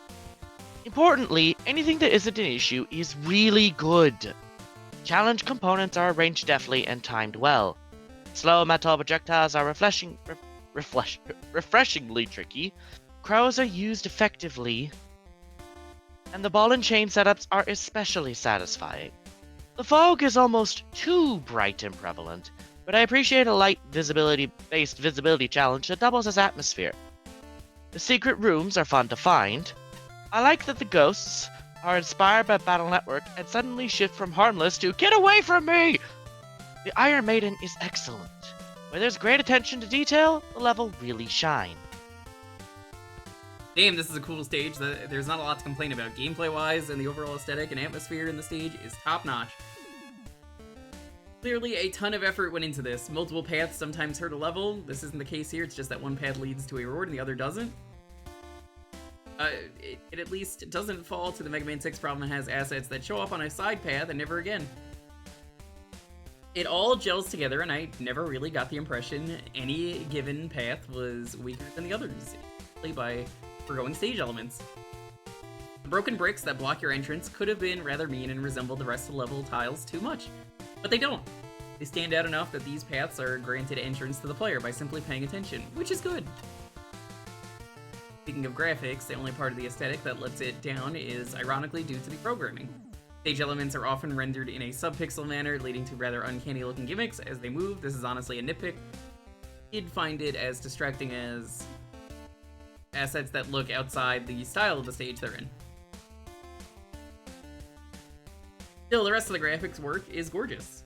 Importantly, anything that isn't an issue is really good. Challenge components are arranged deftly and timed well. Slow metal projectiles are refreshingly tricky, crows are used effectively, and the ball and chain setups are especially satisfying. The fog is almost too bright and prevalent, but I appreciate a light based visibility challenge that doubles as atmosphere. The secret rooms are fun to find. I like that the ghosts are inspired by Boundless Network and suddenly shift from harmless to get away from me! The Iron Maiden is excellent. Where there's great attention to detail, the level really shine. Damn, this is a cool stage. There's not a lot to complain about. Gameplay-wise, and the overall aesthetic and atmosphere in the stage is top-notch. Clearly, a ton of effort went into this. Multiple paths sometimes hurt a level. This isn't the case here. It's just that one path leads to a reward and the other doesn't. It at least doesn't fall to the Mega Man 6 problem that has assets that show up on a side path and never again. It all gels together, and I never really got the impression any given path was weaker than the others, simply by forgoing stage elements. The broken bricks that block your entrance could have been rather mean and resemble the rest of the level tiles too much, but they don't. They stand out enough that these paths are granted entrance to the player by simply paying attention, which is good. Speaking of graphics, the only part of the aesthetic that lets it down is ironically due to the programming. Stage elements are often rendered in a sub-pixel manner, leading to rather uncanny-looking gimmicks as they move. This is honestly a nitpick. I did find it as distracting as assets that look outside the style of the stage they're in. Still, the rest of the graphics work is gorgeous.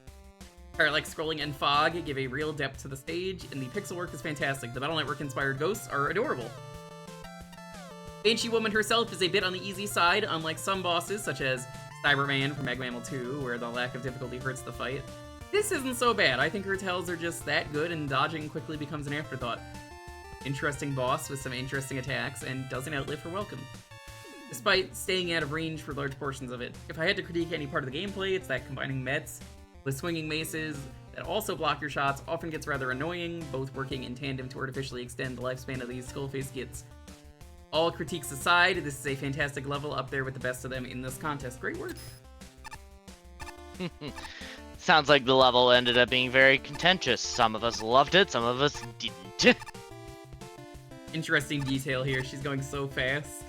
Like scrolling and fog give a real depth to the stage, and the pixel work is fantastic. The Battle Network-inspired ghosts are adorable. Banshee Woman herself is a bit on the easy side, unlike some bosses, such as Cyberman from Mega Man 2, where the lack of difficulty hurts the fight. This isn't so bad. I think her tells are just that good, and dodging quickly becomes an afterthought. Interesting boss with some interesting attacks, and doesn't outlive her welcome, despite staying out of range for large portions of it. If I had to critique any part of the gameplay, it's that combining Mets with swinging maces that also block your shots often gets rather annoying, both working in tandem to artificially extend the lifespan of these skull-faced gits. All critiques aside, this is a fantastic level up there with the best of them in this contest. Great work. Sounds like the level ended up being very contentious. Some of us loved it, some of us didn't. Interesting detail here. She's going so fast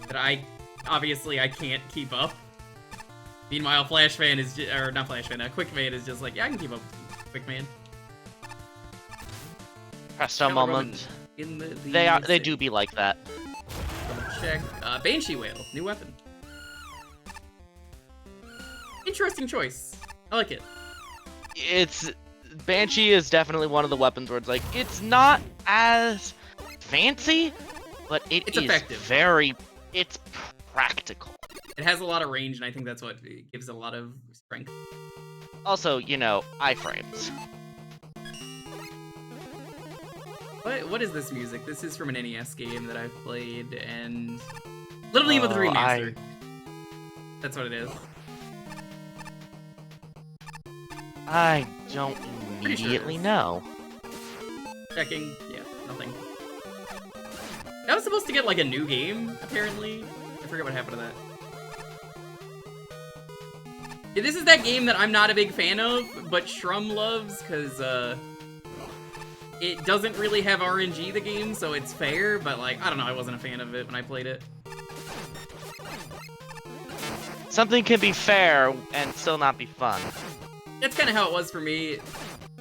that obviously I can't keep up. Meanwhile, Flash Fan is or not Flash Fan, Quick Fan is just like, yeah, I can keep up. Quick Man. Presto moment. In the They do be like that. Check. Banshee Whale, new weapon. Interesting choice. I like it. Banshee is definitely one of the weapons where it's like, it's not as fancy, but it's effective. It's practical. It has a lot of range, and I think that's what gives it a lot of strength. Also, iframes. What is this music? This is from an NES game that I've played, and Little Nemo the Remaster. That's what it is. I don't immediately know. Checking. Yeah, nothing. That was supposed to get like a new game, apparently. I forget what happened to that. Yeah, this is that game that I'm not a big fan of, but Shrum loves, because it doesn't really have RNG, the game, so it's fair, but like, I don't know, I wasn't a fan of it when I played it. Something can be fair and still not be fun. That's kind of how it was for me.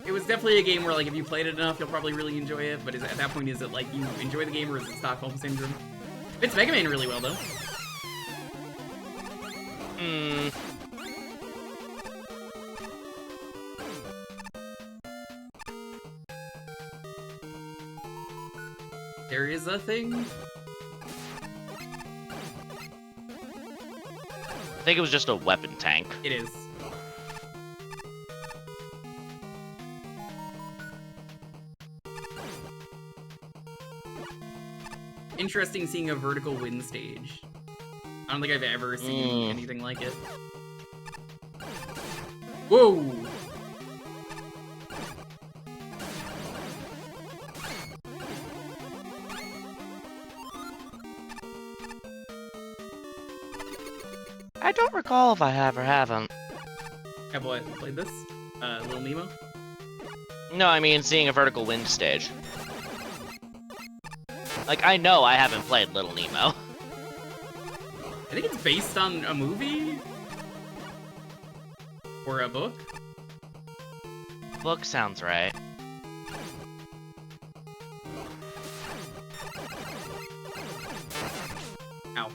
It was definitely a game where, like, if you played it enough, you'll probably really enjoy it, but at that point, is it, like, you enjoy the game, or is it Stockholm Syndrome? It's Mega Man really well, though. There is a thing? I think it was just a weapon tank. It is. Interesting seeing a vertical wind stage. I don't think I've ever seen anything like it. Whoa! I don't recall if I have or haven't. Have what? Played this? Little Nemo? No, I mean seeing a vertical wind stage. Like, I know I haven't played Little Nemo. I think it's based on a movie? Or a book? Book sounds right. Ow.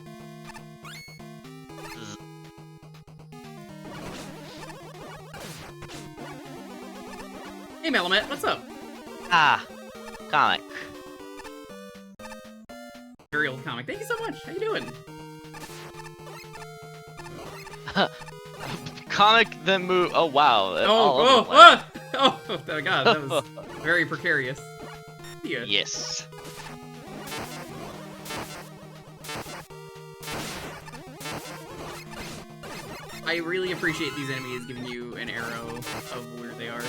Hey, Melamet, what's up? Ah, comic. Very old comic. Thank you so much. How you doing? Comic that move. Oh wow. Oh god, that was very precarious. Yeah. Yes. I really appreciate these enemies giving you an arrow of where they are.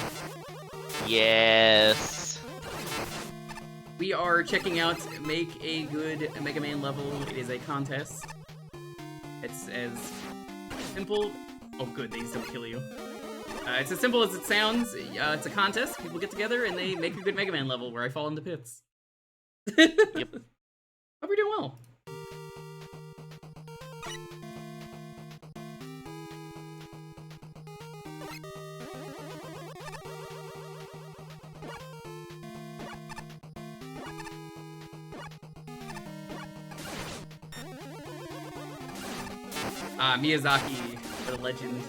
Yes. We are checking out Make a Good Mega Man Level. It is a contest. It's as simple. Oh, good, these don't kill you. It's as simple as it sounds. It's a contest. People get together and they make a good Mega Man level where I fall into pits. Yep. Hope you're doing well. Miyazaki, the legend.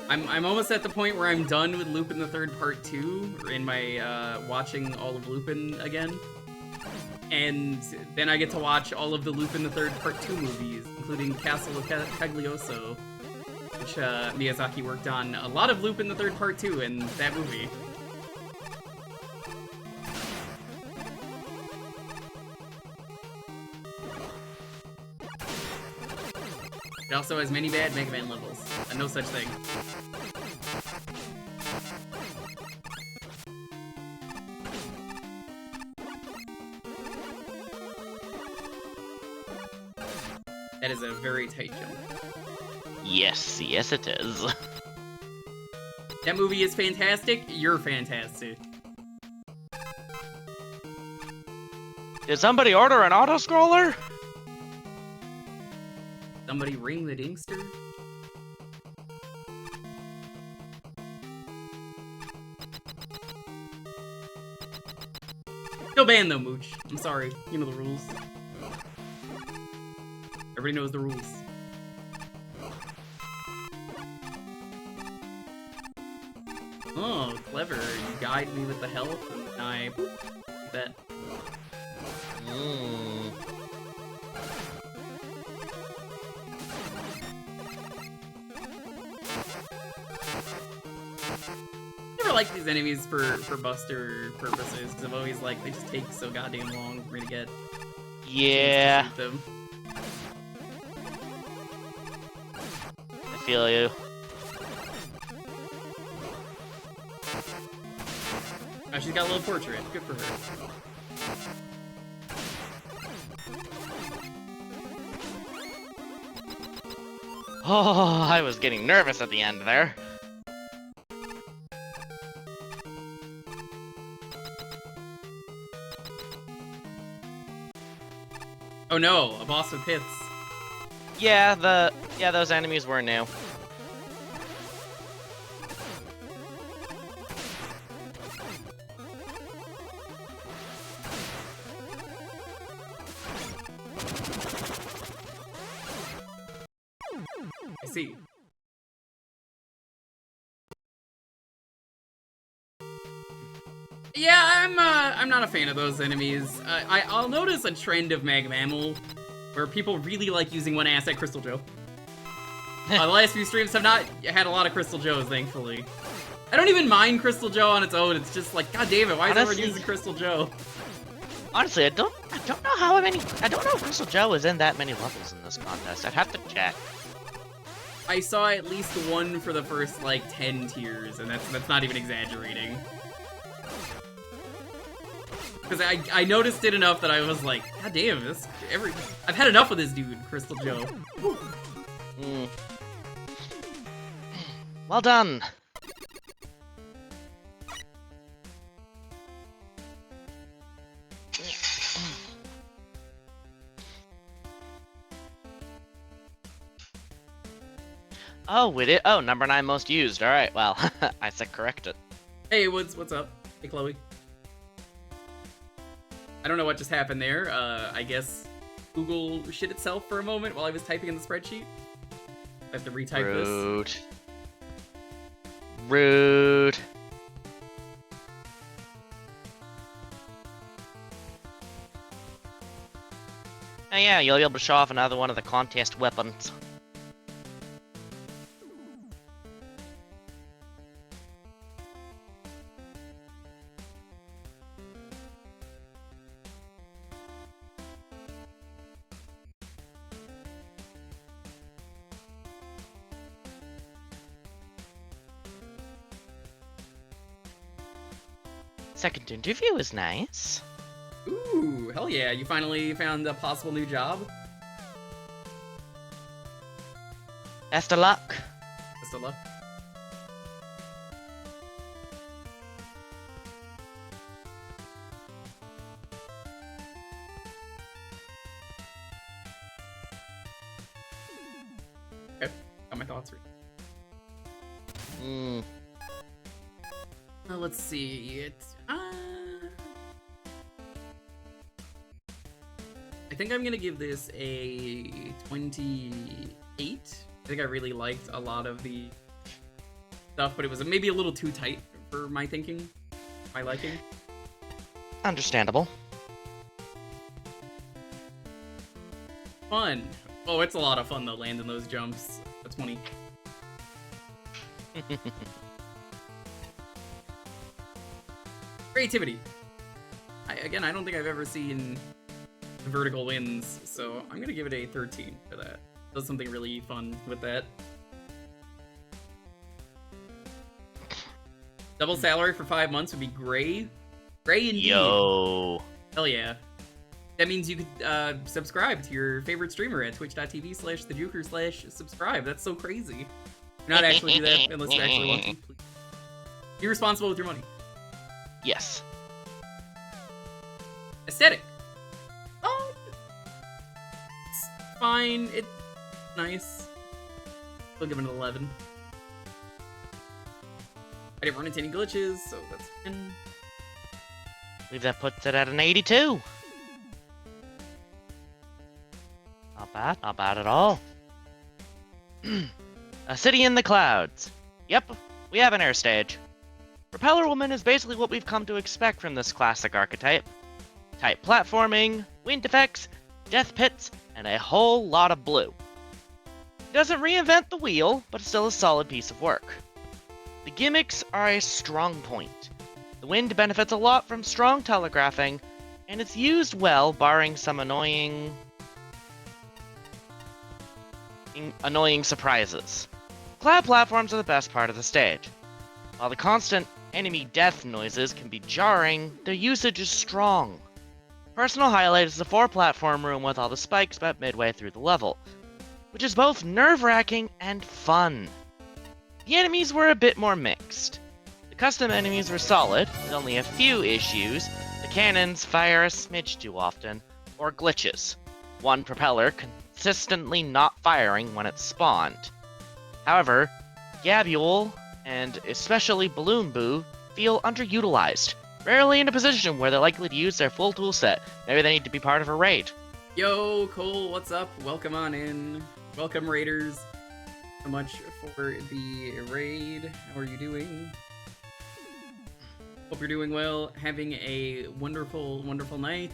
I'm almost at the point where I'm done with Lupin the Third Part 2, or in my watching all of Lupin again. And then I get to watch all of the Lupin the Third Part 2 movies, including Castle of Cagliostro, which Miyazaki worked on a lot of Lupin the Third Part 2 in that movie. It also has many bad Mega Man levels, and no such thing. That is a very tight jump. Yes, yes it is. That movie is fantastic. You're fantastic. Did somebody order an auto-scroller? Somebody ring the dingster? Still banned though, Mooch. I'm sorry. You know the rules. Everybody knows the rules. Oh, clever. You guide me with the health, and I bet. Never liked these enemies for Buster purposes, because I'm always like, they just take so goddamn long for me to get. Yeah. To them. I feel you. Oh, she's got a little portrait. Good for her. Oh, I was getting nervous at the end there. Oh no, a boss with pits. Yeah, those enemies were new. I see. Yeah, I'm not a fan of those enemies. I'll notice a trend of Magmammal where people really like using one asset Crystal Joe. The last few streams have not had a lot of Crystal Joes, thankfully. I don't even mind Crystal Joe on its own. It's just like, god damn it, why is everyone using Crystal Joe? Honestly, I don't know how many. I don't know if Crystal Joe is in that many levels in this contest. I'd have to check. I saw at least one for the first like 10 tiers, and that's not even exaggerating. Because I noticed it enough that I was like, god damn, I've had enough of this dude, Crystal Joe. Well done. Oh, we did. Oh, number 9 most used. All right. Well, I said correct it. Hey, what's up? Hey, Chloe. I don't know what just happened there. I guess Google shit itself for a moment while I was typing in the spreadsheet. I have to retype Rude. this. Rude. Oh yeah, you'll be able to show off another one of the contest weapons. Second interview is nice. Ooh, hell yeah, you finally found a possible new job? Best of luck. Best of luck. Okay, got my thoughts right. Let's see. I think I'm gonna give this a 28. I think I really liked a lot of the stuff, but it was maybe a little too tight for my thinking, my liking. Understandable. Fun. Oh, it's a lot of fun though, landing those jumps. A 20. Creativity. Again, I don't think I've ever seen vertical wins, so I'm gonna give it a 13 for that. Does something really fun with that. Double salary for 5 months would be gray. Gray indeed. Yo. Hell yeah. That means you could subscribe to your favorite streamer at twitch.tv/thejewker/subscribe. That's so crazy. Do not actually do that unless you actually want to. Please. Be responsible with your money. Yes. Aesthetic. Oh, it's fine. It's nice. I'll give it an 11. I didn't run into any glitches, so that's 10. I believe that puts it at an 82. Not bad at all. A city in the clouds. Yep, we have an air stage. Propeller Woman is basically what we've come to expect from this classic archetype. Tight platforming, wind effects, death pits, and a whole lot of blue. It doesn't reinvent the wheel, but it's still a solid piece of work. The gimmicks are a strong point. The wind benefits a lot from strong telegraphing, and it's used well barring some annoying surprises. Cloud platforms are the best part of the stage. While the constant enemy death noises can be jarring, their usage is strong. Personal highlight is the 4-platform room with all the spikes about midway through the level, which is both nerve-wracking and fun. The enemies were a bit more mixed. The custom enemies were solid, with only a few issues. The cannons fire a smidge too often, or glitches. One propeller consistently not firing when it spawned. However, Gabule and especially Balloon Boo feel underutilized, rarely in a position where they're likely to use their full toolset. Maybe they need to be part of a raid. Yo, Cole, what's up? Welcome on in. Welcome, Raiders. So much for the raid. How are you doing? Hope you're doing well. Having a wonderful, wonderful night.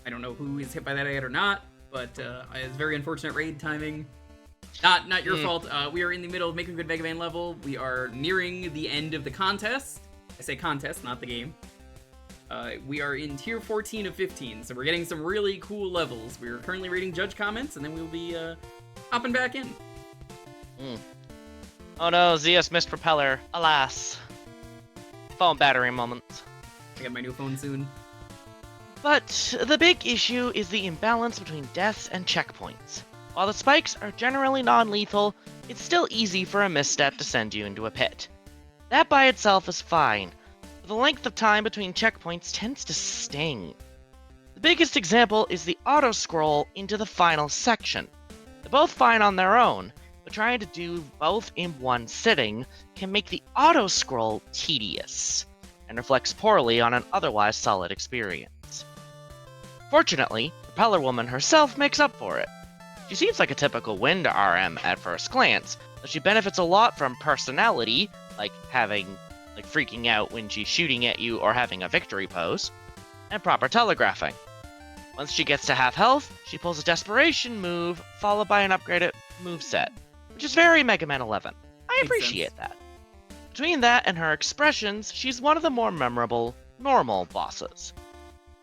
I don't know who is hit by that ad or not, but it's very unfortunate raid timing. Not your fault. We are in the middle of making a good Mega Man level. We are nearing the end of the contest. I say contest, not the game. We are in tier 14 of 15, so we're getting some really cool levels. We're currently reading judge comments, and then we'll be hopping back in. Oh no, Zeus missed propeller. Alas. Phone battery moment. I get my new phone soon. But the big issue is the imbalance between deaths and checkpoints. While the spikes are generally non-lethal, it's still easy for a misstep to send you into a pit. That by itself is fine, but the length of time between checkpoints tends to sting. The biggest example is the auto-scroll into the final section. They're both fine on their own, but trying to do both in one sitting can make the auto-scroll tedious, and reflects poorly on an otherwise solid experience. Fortunately, Propeller Woman herself makes up for it. She seems like a typical Wind RM at first glance, but she benefits a lot from personality, like freaking out when she's shooting at you or having a victory pose, and proper telegraphing. Once she gets to half health, she pulls a desperation move, followed by an upgraded moveset, which is very Mega Man 11. I appreciate that. Between that and her expressions, she's one of the more memorable, normal bosses.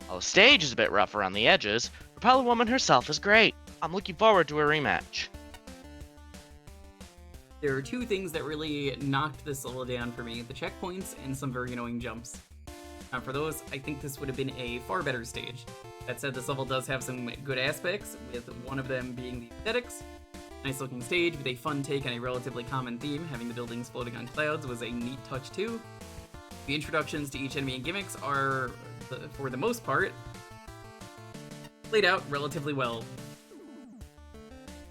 While the stage is a bit rough around the edges, Propeller Woman herself is great. I'm looking forward to a rematch. There are two things that really knocked this level down for me, the checkpoints and some very annoying jumps. For those, I think this would have been a far better stage. That said, this level does have some good aspects, with one of them being the aesthetics. Nice looking stage with a fun take on a relatively common theme. Having the buildings floating on clouds was a neat touch too. The introductions to each enemy and gimmicks are, for the most part, played out relatively well.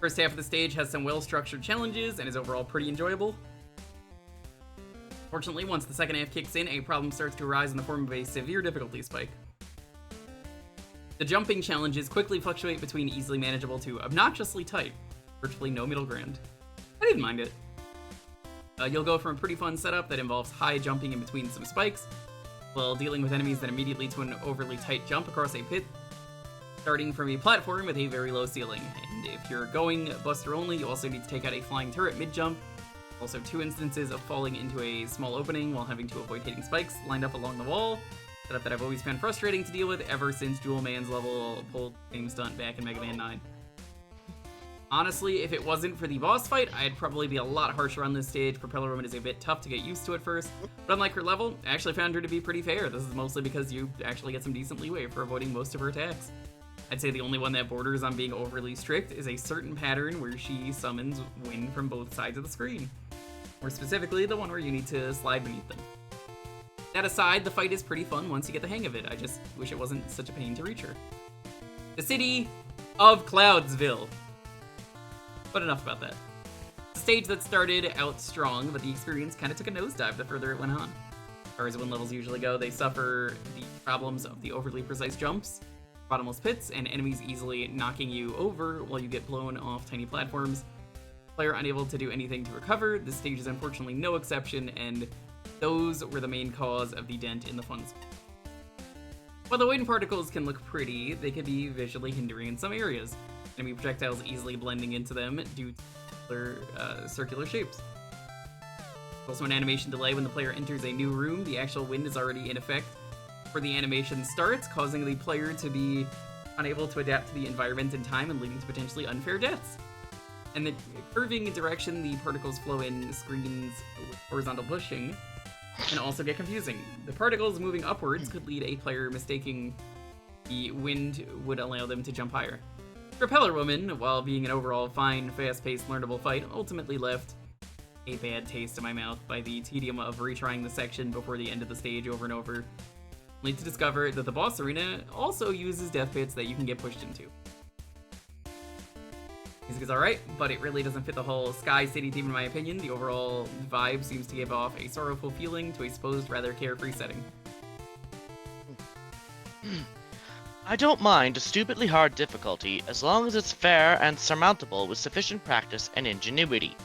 First half of the stage has some well-structured challenges and is overall pretty enjoyable. Fortunately, once the second half kicks in, a problem starts to arise in the form of a severe difficulty spike. The jumping challenges quickly fluctuate between easily manageable to obnoxiously tight, virtually no middle ground. I didn't mind it. You'll go from a pretty fun setup that involves high jumping in between some spikes, while dealing with enemies that immediately lead to an overly tight jump across a pit, starting from a platform with a very low ceiling. And if you're going Buster only, you also need to take out a flying turret mid-jump. Also 2 instances of falling into a small opening while having to avoid hitting spikes lined up along the wall. Setup that I've always found frustrating to deal with ever since Jewel Man's level pulled the same stunt back in Mega Man 9. Honestly, if it wasn't for the boss fight, I'd probably be a lot harsher on this stage. Propeller Woman is a bit tough to get used to at first, but unlike her level, I actually found her to be pretty fair. This is mostly because you actually get some decent leeway for avoiding most of her attacks. I'd say the only one that borders on being overly strict is a certain pattern where she summons wind from both sides of the screen. More specifically, the one where you need to slide beneath them. That aside, the fight is pretty fun once you get the hang of it. I just wish it wasn't such a pain to reach her. The city of Cloudsville. But enough about that. It's a stage that started out strong, but the experience kind of took a nosedive the further it went on. As far as wind levels usually go, they suffer the problems of the overly precise jumps, bottomless pits, and enemies easily knocking you over while you get blown off tiny platforms. Player unable to do anything to recover, this stage is unfortunately no exception, and those were the main cause of the dent in the fun zone. While the wind particles can look pretty, they can be visually hindering in some areas. Enemy projectiles easily blending into them due to their circular shapes. There's also an animation delay when the player enters a new room. The actual wind is already in effect before the animation starts, causing the player to be unable to adapt to the environment in time and leading to potentially unfair deaths. And the curving direction the particles flow in screens with horizontal pushing can also get confusing. The particles moving upwards could lead a player mistaking the wind would allow them to jump higher. Propeller Woman, while being an overall fine, fast-paced, learnable fight, ultimately left a bad taste in my mouth by the tedium of retrying the section before the end of the stage over and over, only to discover that the boss arena also uses death pits that you can get pushed into. Music is alright, but it really doesn't fit the whole Sky City theme in my opinion. The overall vibe seems to give off a sorrowful feeling to a supposed rather carefree setting. I don't mind a stupidly hard difficulty as long as it's fair and surmountable with sufficient practice and ingenuity.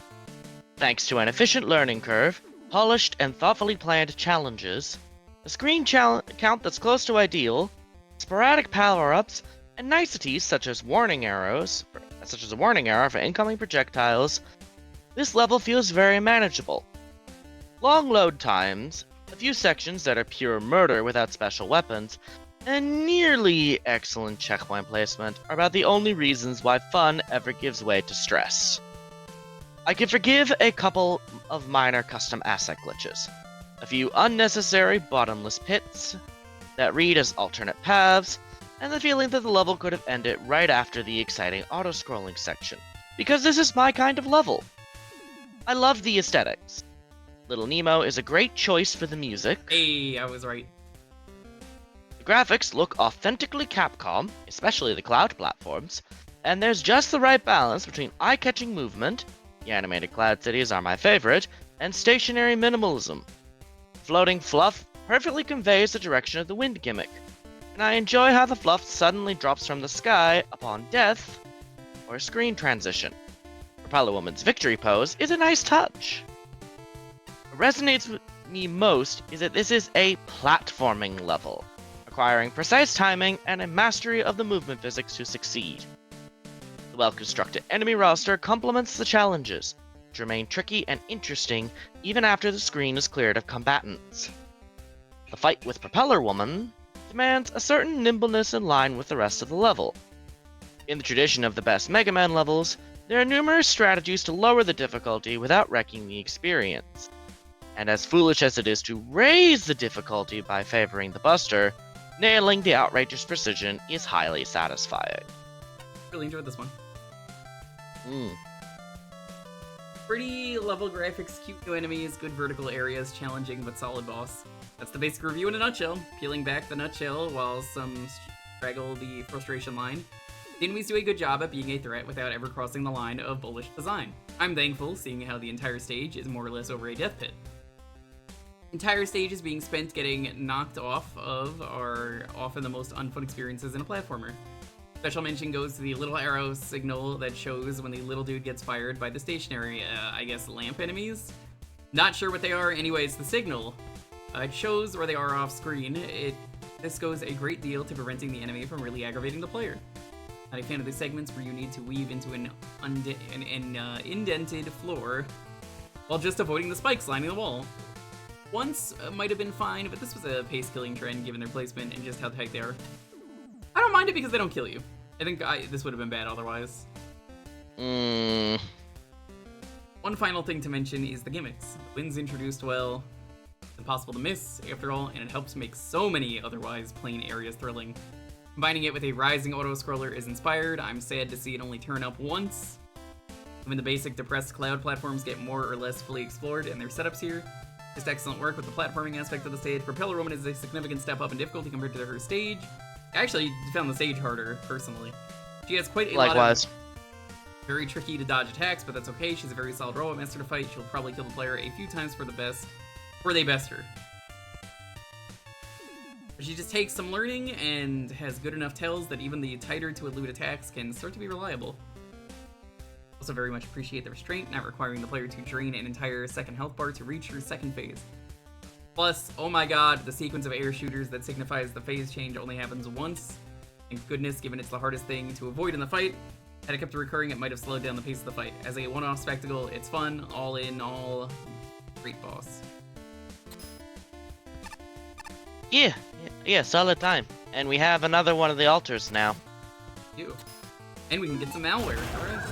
Thanks to an efficient learning curve, polished and thoughtfully planned challenges, a screen count that's close to ideal, sporadic power-ups, and niceties such as a warning arrow for incoming projectiles, this level feels very manageable. Long load times, a few sections that are pure murder without special weapons, and nearly excellent checkpoint placement are about the only reasons why fun ever gives way to stress. I can forgive a couple of minor custom asset glitches, a few unnecessary bottomless pits that read as alternate paths, and the feeling that the level could have ended right after the exciting auto-scrolling section, because this is my kind of level. I love the aesthetics. Little Nemo is a great choice for the music. Hey, I was right. The graphics look authentically Capcom, especially the cloud platforms, and there's just the right balance between eye-catching movement, the animated cloud cities are my favorite, and stationary minimalism. Floating fluff perfectly conveys the direction of the wind gimmick, and I enjoy how the fluff suddenly drops from the sky upon death or a screen transition. Propeller Woman's victory pose is a nice touch. What resonates with me most is that this is a platforming level, requiring precise timing and a mastery of the movement physics to succeed. The well-constructed enemy roster complements the challenges, which remain tricky and interesting even after the screen is cleared of combatants. The fight with Propeller Woman demands a certain nimbleness in line with the rest of the level. In the tradition of the best Mega Man levels, there are numerous strategies to lower the difficulty without wrecking the experience. And as foolish as it is to raise the difficulty by favoring the Buster, nailing the outrageous precision is highly satisfying. Really enjoyed this one. Pretty level graphics, cute new enemies, good vertical areas, challenging but solid boss. That's the basic review in a nutshell. Peeling back the nutshell while some straggle the frustration line. The enemies do a good job at being a threat without ever crossing the line of bullish design. I'm thankful, seeing how the entire stage is more or less over a death pit. Entire stage is being spent getting knocked off of are often the most unfun experiences in a platformer. Special mention goes to the little arrow signal that shows when the little dude gets fired by the stationary, I guess, lamp enemies? Not sure what they are, anyway, it's the signal. It shows where they are off screen. This goes a great deal to preventing the enemy from really aggravating the player. Not a fan of the segments where you need to weave into an indented floor while just avoiding the spikes lining the wall. Once might have been fine, but this was a pace-killing trend given their placement and just how tight they are. I don't mind it because they don't kill you. I think this would have been bad otherwise. Mm. One final thing to mention is the gimmicks. The wind's introduced well, it's impossible to miss, after all, and it helps make so many otherwise plain areas thrilling. Combining it with a rising auto-scroller is inspired. I'm sad to see it only turn up once. Even the basic depressed cloud platforms get more or less fully explored in their setups here. Just excellent work with the platforming aspect of the stage. Propeller Woman is a significant step up in difficulty compared to her stage. I actually found the stage harder, personally. She has quite a lot of very tricky to dodge attacks, but that's okay. She's a very solid robot master to fight. She'll probably kill the player a few times before they best her. But she just takes some learning and has good enough tells that even the tighter to elude attacks can start to be reliable. Also very much appreciate the restraint, not requiring the player to drain an entire second health bar to reach her second phase. Plus, oh my god, the sequence of air shooters that signifies the phase change only happens once. Thank goodness, given it's the hardest thing to avoid in the fight. Had it kept recurring, it might have slowed down the pace of the fight. As a one-off spectacle, it's fun, all in all, great boss. Yeah, solid time. And we have another one of the altars now. Ew. And we can get some malware, alright?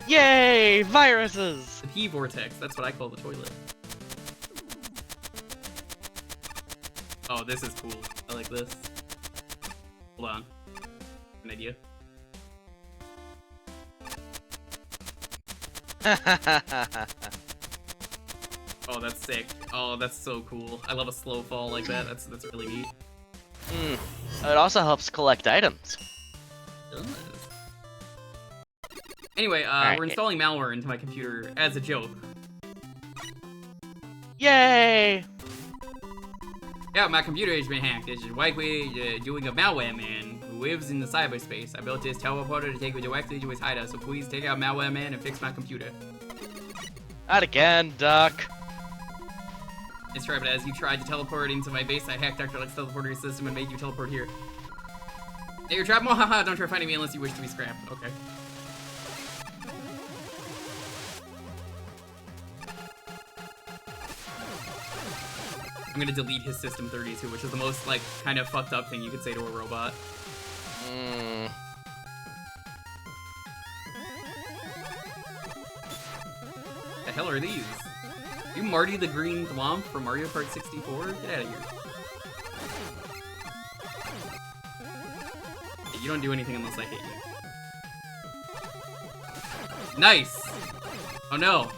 Yay! Viruses! The P-vortex, that's what I call the toilet. Oh, this is cool. I like this. Hold on. An idea. Oh, that's sick. Oh, that's so cool. I love a slow fall like that. That's really neat. It also helps collect items. It does. Anyway, Alright. we're installing malware into my computer as a joke. Yay! Yeah, my computer has been hacked. This is likely doing a malware man who lives in the cyberspace. I built this teleporter to take me directly to his hideout, so please take out malware man and fix my computer. Not again, Duck. It's right, but as you tried to teleport into my base, I hacked Dr. Luck's teleporter system and made you teleport here. Hey, you're trapped? Haha, don't try finding me unless you wish to be scrapped. Okay. I'm gonna delete his System 32, which is the most, like, kind of fucked up thing you could say to a robot. The hell are these? You Marty the Green Thwomp from Mario Kart 64? Get out of here. You don't do anything unless I hit you. Nice! Oh no.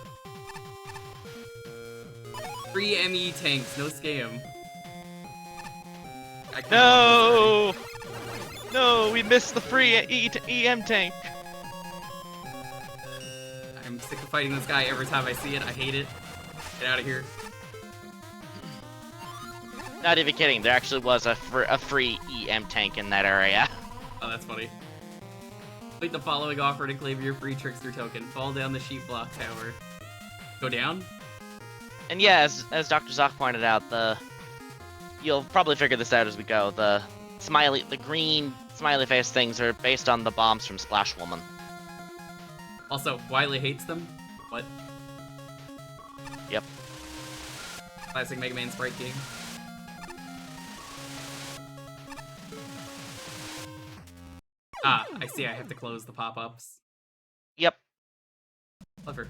Free ME tanks, no scam. No! No, we missed the free EM tank. I'm sick of fighting this guy every time I see it. I hate it. Get out of here. Not even kidding, there actually was a free EM tank in that area. Oh, that's funny. Complete the following offer to claim your free Trickster token. Fall down the sheep block tower. Go down? And yeah, as Dr. Zoc pointed out, you'll probably figure this out as we go. The green smiley face things are based on the bombs from Splash Woman. Also, Wily hates them? What? Yep. Classic Mega Man sprite game. Ah, I see I have to close the pop-ups. Yep. Clever.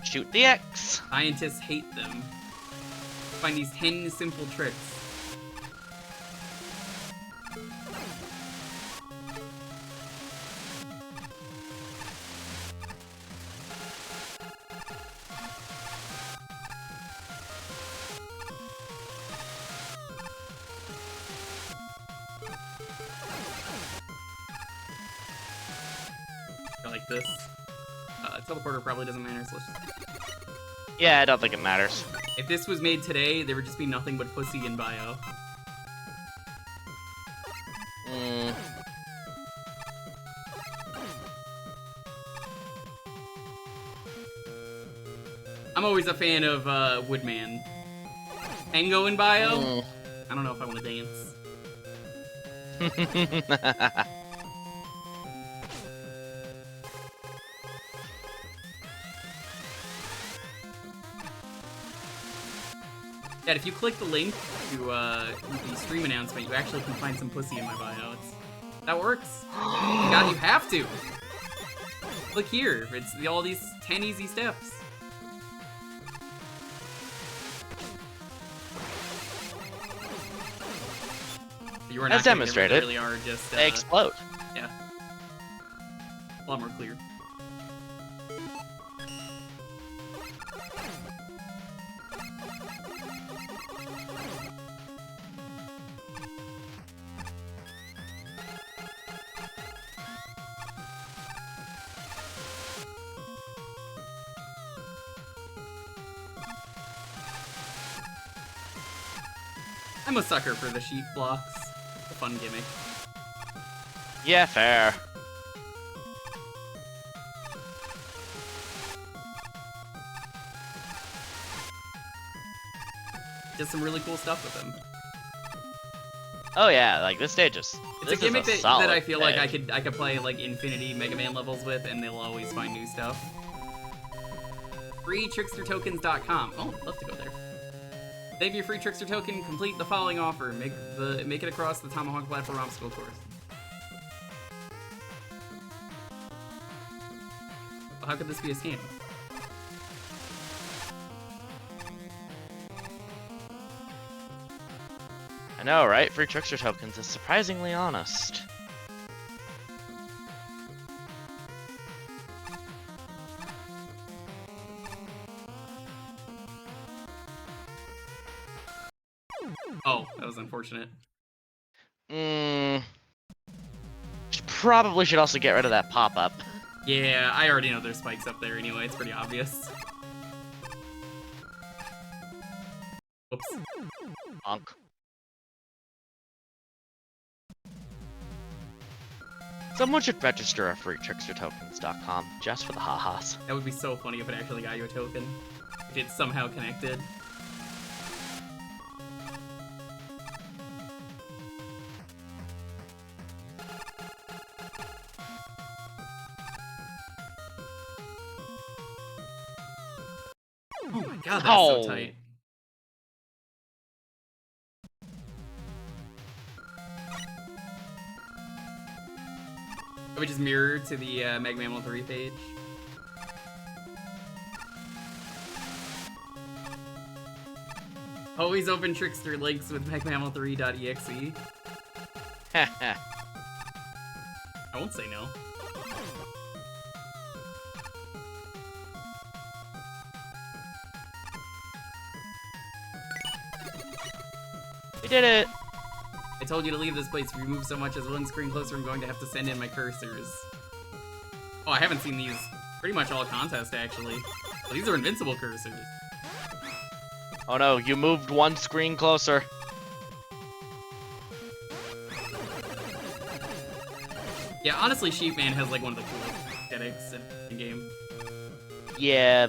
Shoot the X. Scientists hate them. Find these 10 simple tricks. I like this. Teleporter probably doesn't matter, so let's just... Yeah, I don't think it matters. If this was made today, there would just be nothing but pussy in bio. I'm always a fan of Woodman. Tango in bio? I don't know if I want to dance. Yeah, if you click the link to the stream announcement, you actually can find some pussy in my bio. It's That works. God, you have to. Look here, it's all these 10 easy steps. You are not As demonstrated, they really are just they explode. Yeah. A lot more clear. I'm a sucker for the sheep blocks. It's a fun gimmick. Yeah, fair. Did some really cool stuff with them. Oh yeah, like this stage is. It's a gimmick that I feel like I could play like Infinity Mega Man levels with, and they'll always find new stuff. FreeTricksterTokens.com. Oh, I'd love to go there. Save your free Trickster token, complete the following offer. Make it across the Tomahawk Platform obstacle course. Well, how could this be a scam? I know, right? Free Trickster tokens is surprisingly honest. Oh, that was unfortunate. Probably should also get rid of that pop-up. Yeah, I already know there's spikes up there anyway, it's pretty obvious. Whoops. Bonk. Someone should register at freetrickstertokens.com just for the ha-has. That would be so funny if it actually got you a token. If it's somehow connected. Oh my god, that's so tight. Can we just mirror to the Mega Man 3 page? Always open Trickster links with MegaMan3.exe. I won't say no. We did it! I told you to leave this place. If you move so much as one screen closer, I'm going to have to send in my cursors. Oh, I haven't seen these pretty much all contest, actually. Oh, these are invincible cursors. Oh no, you moved one screen closer. Yeah, honestly, Sheepman has like one of the coolest aesthetics in the game. Yeah.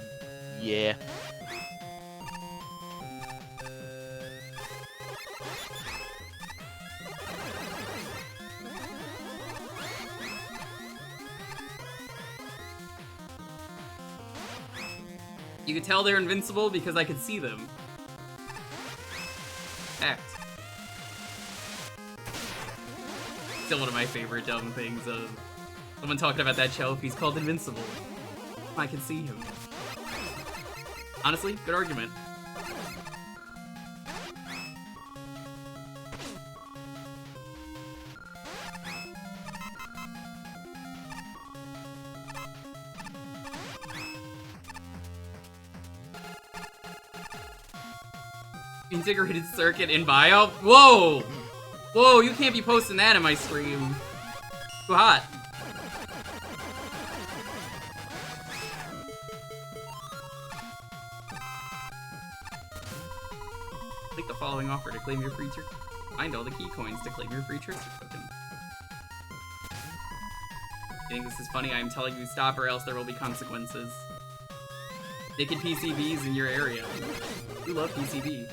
You could tell they're invincible because I could see them. Act. Still one of my favorite dumb things of someone talking about that shelf. He's called invincible. I can see him. Honestly, good argument. Integrated circuit in bio. Whoa! Whoa, you can't be posting that in my stream. Too hot. Click the following offer to claim your free trick. Find all the key coins to claim your free trickster token. You think this is funny? I am telling you stop or else there will be consequences. Naked PCBs in your area. You love PCB.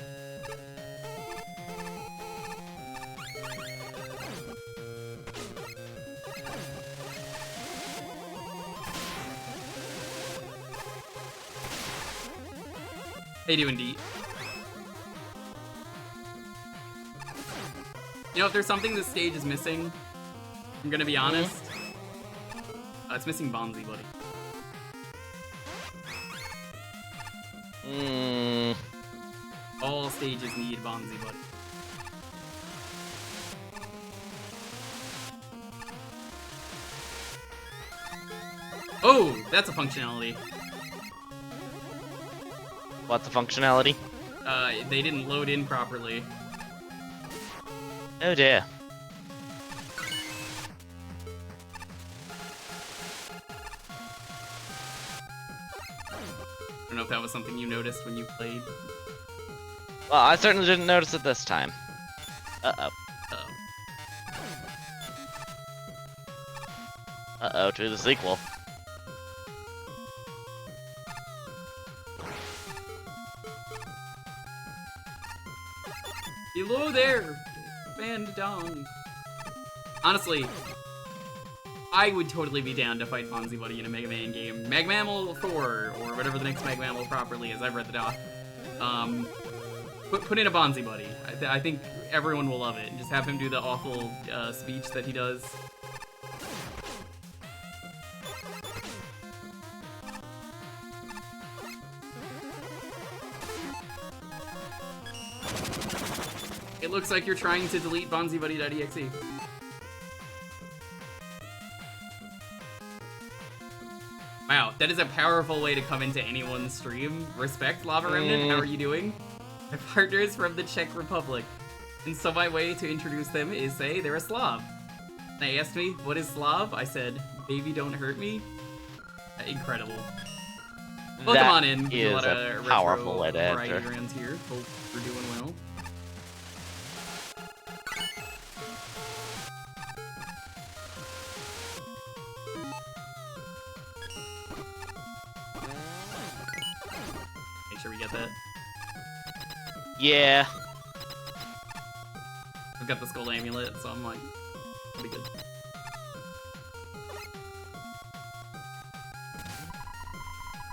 They do indeed. You know, if there's something this stage is missing, I'm gonna be honest. It's missing Bonzi, buddy. All stages need Bonzi, buddy. Oh, that's a functionality. What's the functionality? They didn't load in properly. Oh dear. I don't know if that was something you noticed when you played. Well, I certainly didn't notice it this time. Uh-oh. Uh-oh, to the sequel. Hello there, Bandong. Honestly, I would totally be down to fight Bonzi Buddy in a Mega Man game. Magmammal 4, or whatever the next Magmammal properly is. I've read the doc. Put in a Bonzi Buddy. I think everyone will love it. And just have him do the awful speech that he does. It looks like you're trying to delete bonzibuddy.exe. Wow, that is a powerful way to come into anyone's stream. Respect, Lava Remnant, how are you doing? My partner is from the Czech Republic, and so my way to introduce them is say they're a Slav. They asked me, what is Slav? I said, baby don't hurt me. Incredible. Welcome on in. Is a lot a of powerful way to variety enter. around here. Hope we're doing well. Make sure we get that. Yeah. I've got the skull amulet, so I'm like, it'll be good.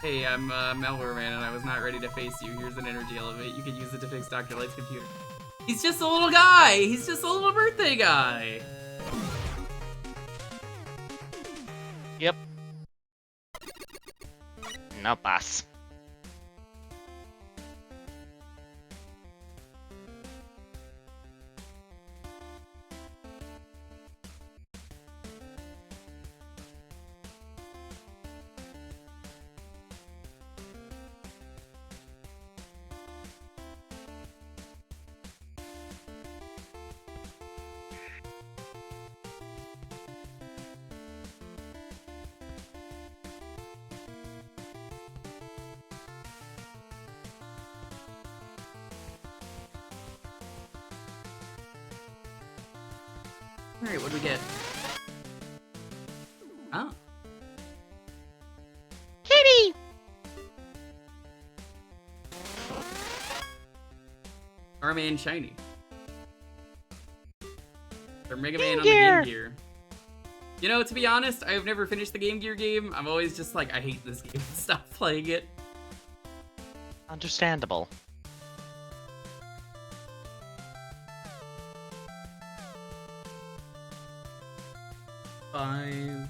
Hey, I'm Malware Man, and I was not ready to face you. Here's an energy elevate. You can use it to fix Dr. Light's computer. He's just a little guy! He's just a little birthday guy! Yep. No pass. Alright, what do we get? Oh. Kitty! Starman Shiny. Or Mega Man on Game the Gear. Game Gear. You know, to be honest, I've never finished the Game Gear game. I'm always just like, I hate this game. Stop playing it. Understandable. Five.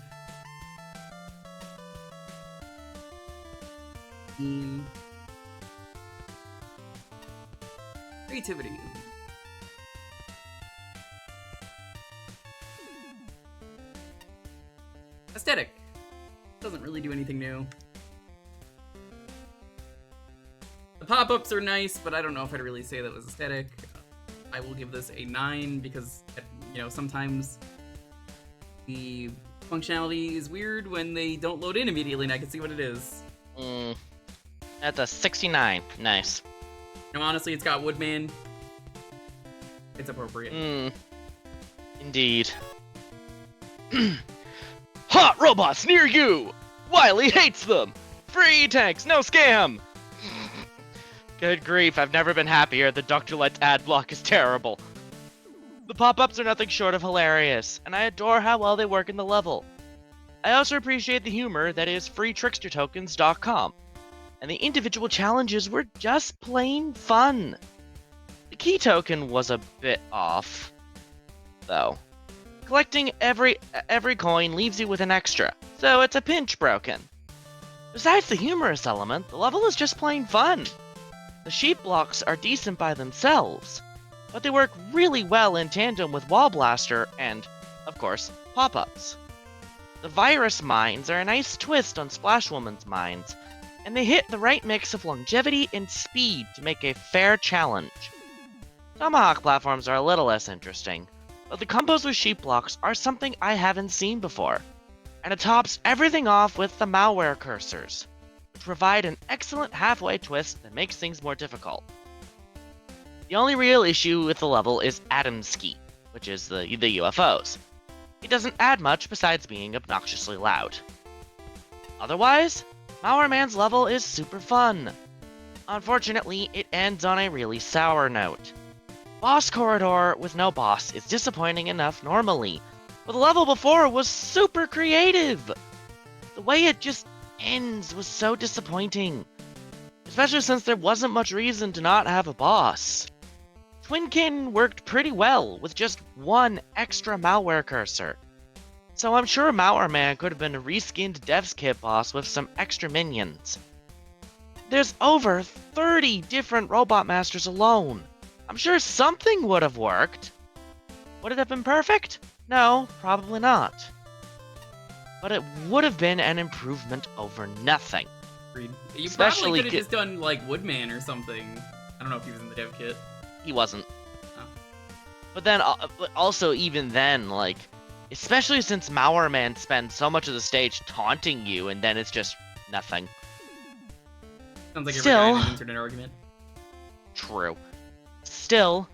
15. Creativity. Aesthetic. Doesn't really do anything new. The pop-ups are nice, but I don't know if I'd really say that was aesthetic. I will give this a 9 because, you know, sometimes the functionality is weird when they don't load in immediately, and I can see what it is. That's a 69. Nice. You know, honestly, it's got Woodman. It's appropriate. Indeed. Hot robots near you! Wily hates them! Free tanks, no scam! Good grief, I've never been happier. The Dr. Light's ad block is terrible. The pop-ups are nothing short of hilarious, and I adore how well they work in the level. I also appreciate the humor that is freetrickstertokens.com, and the individual challenges were just plain fun. The key token was a bit off, though. Collecting every coin leaves you with an extra, so it's a pinch broken. Besides the humorous element, the level is just plain fun. The sheep blocks are decent by themselves, but they work really well in tandem with Wall Blaster and, of course, pop-ups. The virus mines are a nice twist on Splash Woman's mines, and they hit the right mix of longevity and speed to make a fair challenge. Tomahawk platforms are a little less interesting, but the combos with sheep blocks are something I haven't seen before, and it tops everything off with the malware cursors, which provide an excellent halfway twist that makes things more difficult. The only real issue with the level is Atom Ski, which is the UFOs. It doesn't add much besides being obnoxiously loud. Otherwise, Malware Man's level is super fun. Unfortunately, it ends on a really sour note. Boss Corridor with no boss is disappointing enough normally, but the level before was super creative. The way it just ends was so disappointing, especially since there wasn't much reason to not have a boss. Twinkin worked pretty well with just one extra malware cursor, so I'm sure Malware Man could have been a reskinned Dev's Kit boss with some extra minions. There's over 30 different Robot Masters alone. I'm sure something would have worked. Would it have been perfect? No, probably not. But it would have been an improvement over nothing. Agreed. You Especially probably could have just done, like, Woodman or something. I don't know if he was in the dev kit. He wasn't. Oh. But then, also even then, like, especially since Malware Man spends so much of the stage taunting you, and then it's just nothing. Sounds like every guy in an internet argument. True. Still,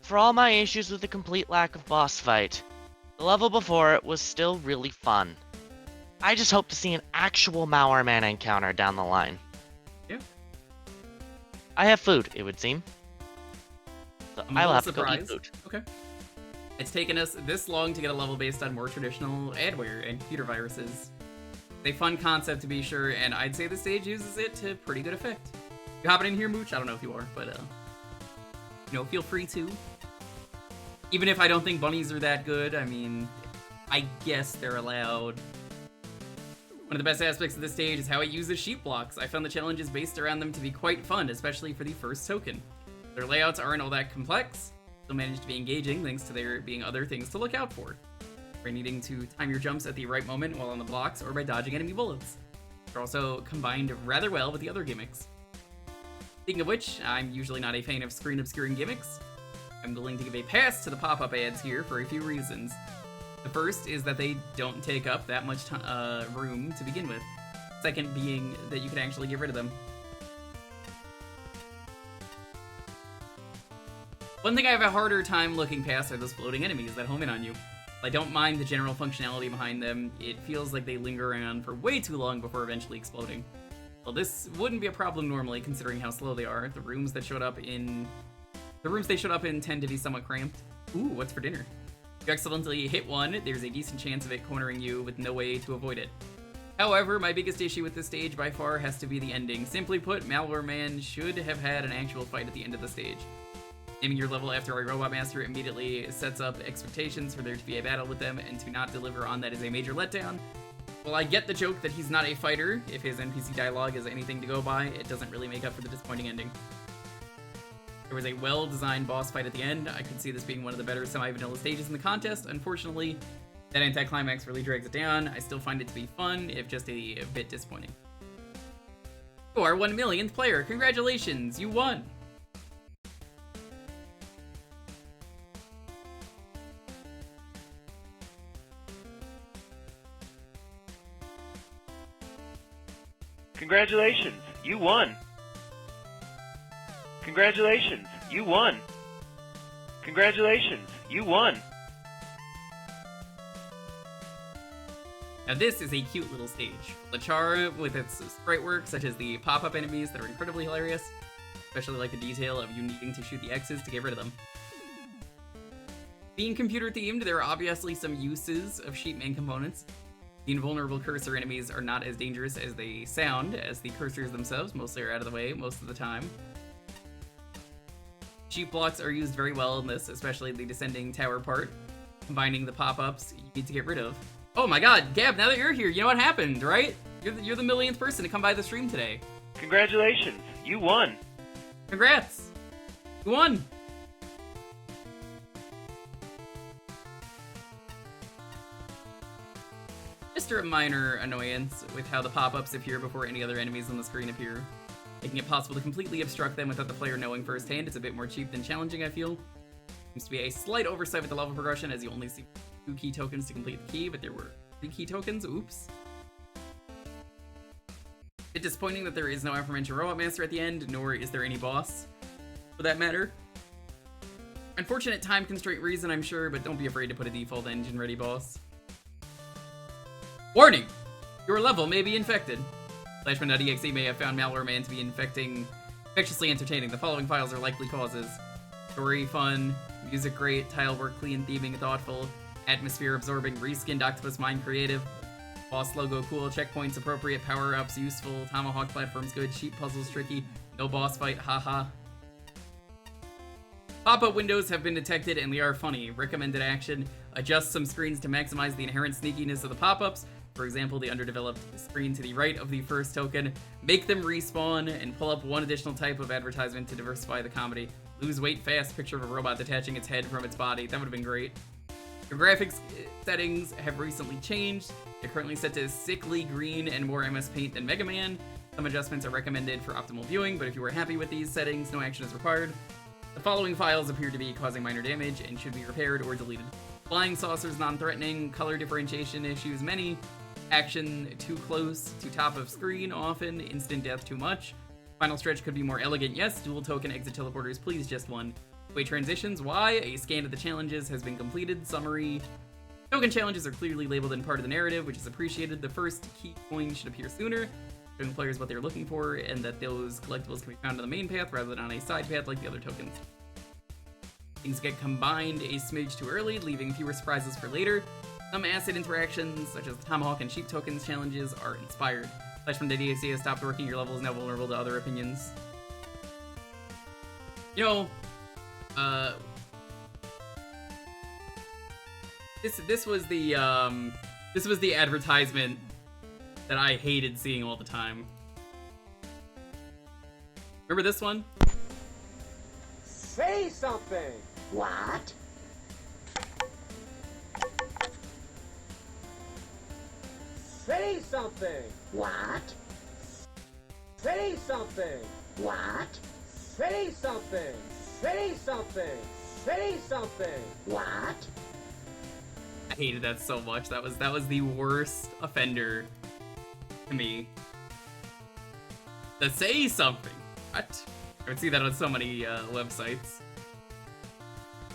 for all my issues with the complete lack of boss fight, the level before it was still really fun. I just hope to see an actual Malware Man encounter down the line. Yeah. I have food, it would seem. So I'll have to go eat food. Okay. It's taken us this long to get a level based on more traditional adware and computer viruses. It's a fun concept to be sure, and I'd say the stage uses it to pretty good effect. You hopping in here, Mooch? I don't know if you are, but you know, feel free to. Even if I don't think bunnies are that good, I mean, I guess they're allowed. One of the best aspects of this stage is how it uses sheep blocks. I found the challenges based around them to be quite fun, especially for the first token. Their layouts aren't all that complex, still manage to be engaging thanks to there being other things to look out for. By needing to time your jumps at the right moment while on the blocks, or by dodging enemy bullets. They're also combined rather well with the other gimmicks. Speaking of which, I'm usually not a fan of screen-obscuring gimmicks. I'm willing to give a pass to the pop-up ads here for a few reasons. The first is that they don't take up that much room to begin with. Second being that you can actually get rid of them. One thing I have a harder time looking past are those floating enemies that home in on you. I don't mind the general functionality behind them, it feels like they linger around for way too long before eventually exploding. Well, this wouldn't be a problem normally, considering how slow they are. The rooms they showed up in tend to be somewhat cramped. Ooh, what's for dinner? If you accidentally hit one, there's a decent chance of it cornering you with no way to avoid it. However, my biggest issue with this stage by far has to be the ending. Simply put, Malware Man should have had an actual fight at the end of the stage. Naming your level after a Robot Master immediately sets up expectations for there to be a battle with them, and to not deliver on that is a major letdown. While I get the joke that he's not a fighter, if his NPC dialogue is anything to go by, it doesn't really make up for the disappointing ending. There was a well-designed boss fight at the end. I could see this being one of the better semi-vanilla stages in the contest. Unfortunately, that anticlimax really drags it down. I still find it to be fun, if just a bit disappointing. You are 1 millionth player. Congratulations, you won! Congratulations, you won. Congratulations, you won. Congratulations, you won. Now this is a cute little stage. Lachar with its sprite work, such as the pop-up enemies that are incredibly hilarious, especially like the detail of you needing to shoot the X's to get rid of them. Being computer themed, there are obviously some uses of Sheepman components. The invulnerable cursor enemies are not as dangerous as they sound, as the cursors themselves mostly are out of the way most of the time. Sheep blocks are used very well in this, especially the descending tower part. combining the pop-ups you need to get rid of. Oh my god, Gab, now that you're here, you know what happened, right? You're the millionth person to come by the stream today. Congratulations, you won. Congrats! You won! Just a minor annoyance with how the pop-ups appear before any other enemies on the screen appear, making it possible to completely obstruct them without the player knowing firsthand. It's a bit more cheap than challenging, I feel. Seems to be a slight oversight with the level progression, as you only see 2 key tokens to complete the key, but there were 3 key tokens. Oops. It's disappointing that there is no aforementioned Robot Master at the end, nor is there any boss, for that matter. Unfortunate time constraint reason, I'm sure, but don't be afraid to put a default engine-ready boss. Warning! Your level may be infected. Flashman.exe may have found Malware Man to be infectiously entertaining. The following files are likely causes. Story fun, music great, tile work clean, theming thoughtful, atmosphere absorbing, reskinned octopus mind creative, boss logo cool, checkpoints appropriate, power-ups useful, tomahawk platforms good, sheep puzzles tricky, no boss fight, haha. Pop-up windows have been detected and they are funny. Recommended action, adjust some screens to maximize the inherent sneakiness of the pop-ups. For example, the underdeveloped screen to the right of the first token. Make them respawn and pull up one additional type of advertisement to diversify the comedy. Lose weight fast, picture of a robot detaching its head from its body. That would have been great. Your graphics settings have recently changed. They're currently set to sickly green and more MS Paint than Mega Man. Some adjustments are recommended for optimal viewing, but if you are happy with these settings, no action is required. The following files appear to be causing minor damage and should be repaired or deleted. Flying saucers non-threatening, color differentiation issues many, action too close to top of screen often, instant death too much. Final stretch could be more elegant, yes. Dual token exit teleporters, please, just one. Way transitions, why? A scan of the challenges has been completed. Summary. Token challenges are clearly labeled in part of the narrative, which is appreciated. The first key coin should appear sooner, showing players what they're looking for, and that those collectibles can be found on the main path rather than on a side path like the other tokens. Things get combined a smidge too early, leaving fewer surprises for later. Some acid interactions, such as the Tomahawk and Sheep tokens challenges, are inspired. Flash from the DAC has stopped working, your level is now vulnerable to other opinions. You know, this was the advertisement that I hated seeing all the time. Remember this one? Say something! What? Say something! What? Say something! What? Say something! Say something! Say something! What? I hated that so much. That was the worst offender to me. The say something. What? I would see that on so many websites.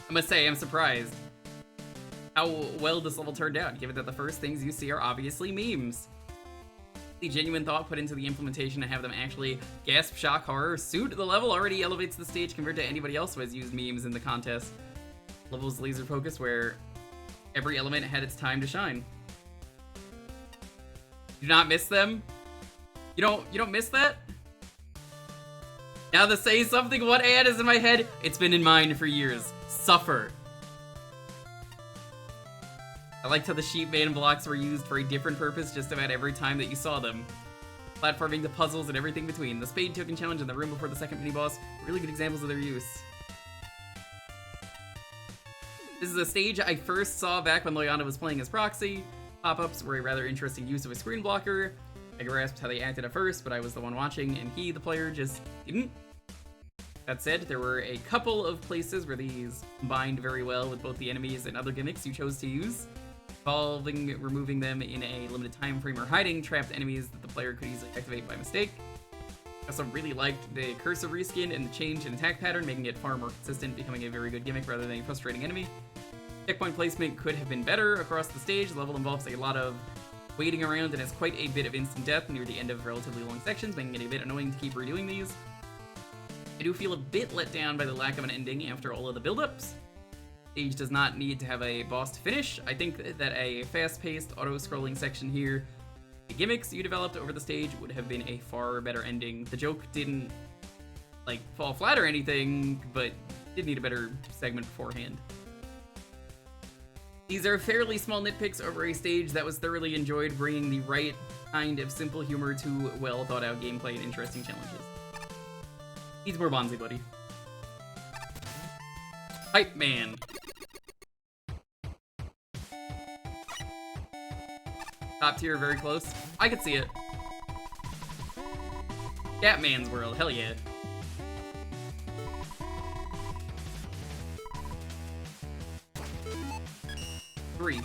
I must say, I'm surprised how well this level turned out, given that the first things you see are obviously memes. The genuine thought put into the implementation to have them actually gasp, shock, horror, suit the level already elevates the stage compared to anybody else who has used memes in the contest. Level's laser focus where every element had its time to shine. Do not miss them? You don't miss that? Now to say something, what ad is in my head? It's been in mine for years. Suffer. I liked how the sheep maiden blocks were used for a different purpose just about every time that you saw them. Platforming the puzzles and everything between. The spade token challenge and the room before the second mini-boss, really good examples of their use. This is a stage I first saw back when Loyana was playing as Proxy. Pop-ups were a rather interesting use of a screen blocker. I grasped how they acted at first, but I was the one watching, and he, the player, just didn't. That said, there were a couple of places where these combined very well with both the enemies and other gimmicks you chose to use, involving removing them in a limited time frame or hiding trapped enemies that the player could easily activate by mistake. I also really liked the cursor reskin and the change in attack pattern, making it far more consistent, becoming a very good gimmick rather than a frustrating enemy. Checkpoint placement could have been better across the stage. The level involves a lot of waiting around and has quite a bit of instant death near the end of relatively long sections, making it a bit annoying to keep redoing these. I do feel a bit let down by the lack of an ending after all of the build-ups. Stage does not need to have a boss to finish. I think that a fast-paced, auto-scrolling section here, the gimmicks you developed over the stage would have been a far better ending. The joke didn't, like, fall flat or anything, but did need a better segment beforehand. These are fairly small nitpicks over a stage that was thoroughly enjoyed, bringing the right kind of simple humor to well thought out gameplay and interesting challenges. Needs more Bonzi, buddy. Hype man. Top tier, very close. I could see it. Catman's World, hell yeah. Three.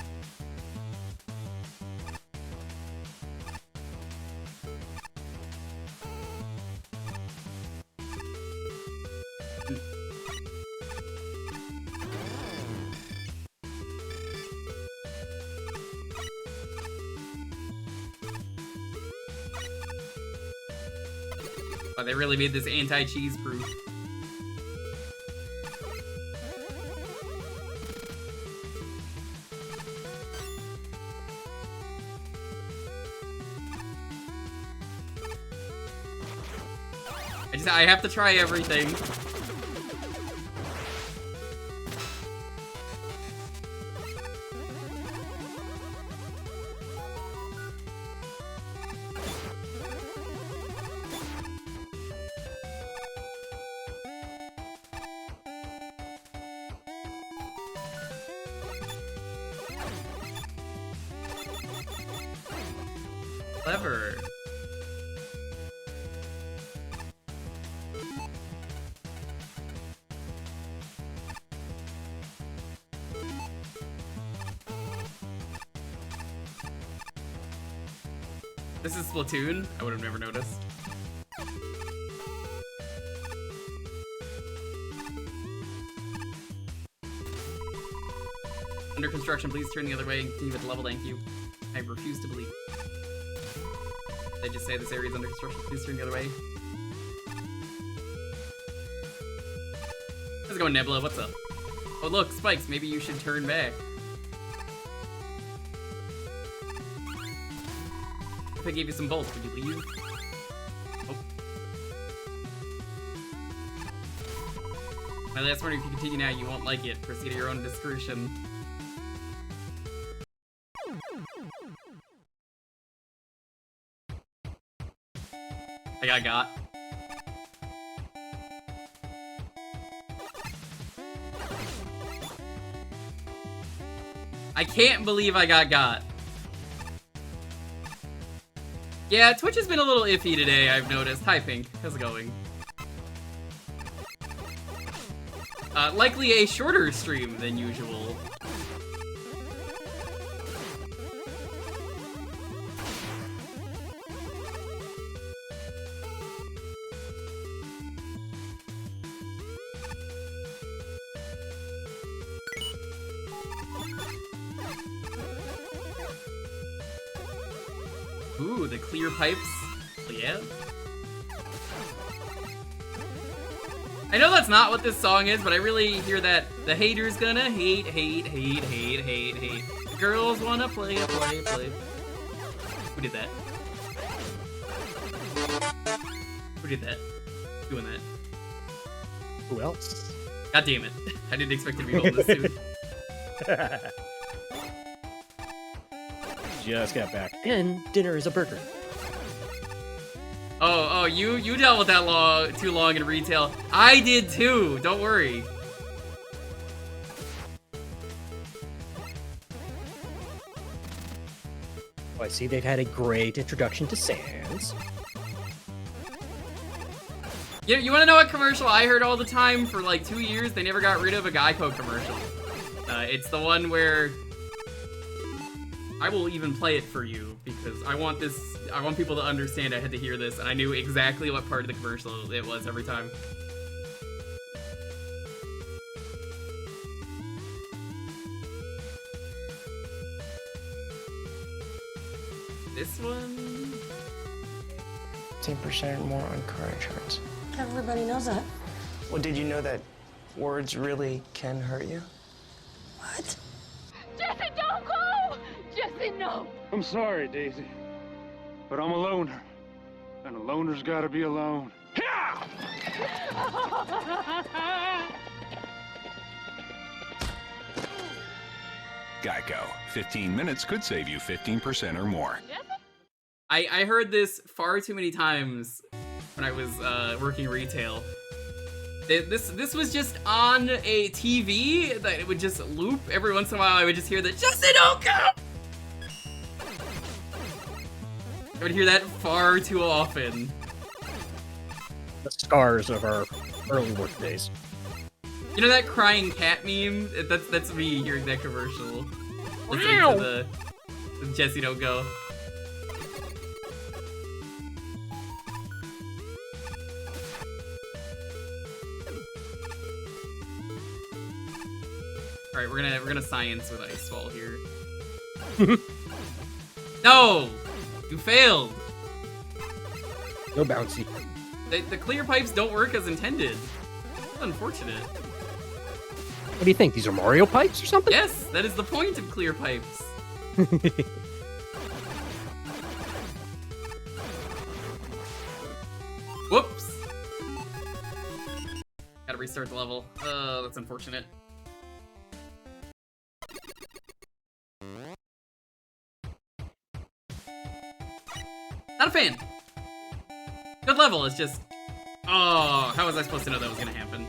Oh, they really made this anti-cheese proof. I have to try everything. Clever. This is Splatoon? I would have never noticed. Under construction, please turn the other way and continue with the level, thank you. I refuse to believe. They just say this area is under construction, please turn the other way. How's it going, Nebula? What's up? Oh look, Spikes, maybe you should turn back. If I gave you some bolts, would you leave? Oh. My last warning, if you continue now, you won't like it. Proceed at your own discretion. I got. I can't believe I got. Yeah, Twitch has been a little iffy today, I've noticed. Hi, Pink. How's it going? Likely a shorter stream than usual. Ooh, the clear pipes. Yeah. I know that's not what this song is, but I really hear that the haters gonna hate. The girls wanna play. Who did that? Who did that? Doing that? Who else? God damn it. I didn't expect it to be rolled this soon. Just got back. And dinner is a burger. Oh, you dealt with that too long in retail. I did too, don't worry. Oh, I see they've had a great introduction to Sans. You wanna know what commercial I heard all the time for like 2 years? They never got rid of a Geico commercial. It's the one where I will even play it for you because I want people to understand I had to hear this and I knew exactly what part of the commercial it was every time. This one? 10% more on car insurance. Everybody knows that. Well, did you know that words really can hurt you? What? Jesse, don't go! Jesse, no! I'm sorry, Daisy, but I'm a loner, and a loner's gotta be alone. Geico. 15 minutes could save you 15% or more. I heard this far too many times when I was working retail. This was just on a TV that it would just loop every once in a while. I would just hear the Jesse, don't go! I would hear that far too often. The scars of our early work days. You know that crying cat meme? That's me hearing that commercial. Listening to the Jesse don't go. All right, we're gonna science with Ice Wall here. No, you failed. No bouncy. The clear pipes don't work as intended. That's unfortunate. What do you think? These are Mario pipes or something? Yes, that is the point of clear pipes. Whoops. Gotta restart the level. That's unfortunate. Not a fan. Good level, it's just... Oh, how was I supposed to know that was gonna happen?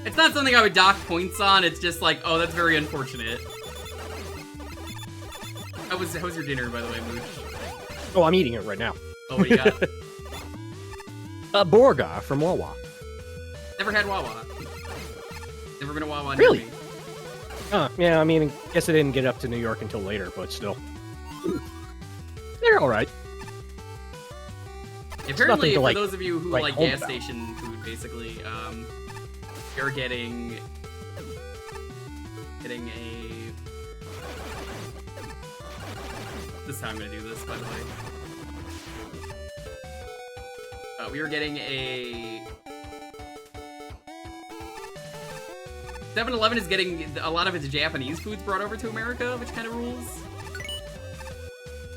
It's not something I would dock points on, it's just like, oh, that's very unfortunate. How was your dinner, by the way, Mooch? Oh, I'm eating it right now. Oh, what do you got? Borga from Wawa. Never had Wawa. Never been a Wawa. Really? Yeah, I mean, I guess I didn't get up to New York until later, but still. They're alright. Apparently, for like, those of you who like gas about. station food, basically, you're getting a... This is how I'm gonna do this, by the way. We are getting a... 7-Eleven is getting a lot of its Japanese foods brought over to America, which kind of rules.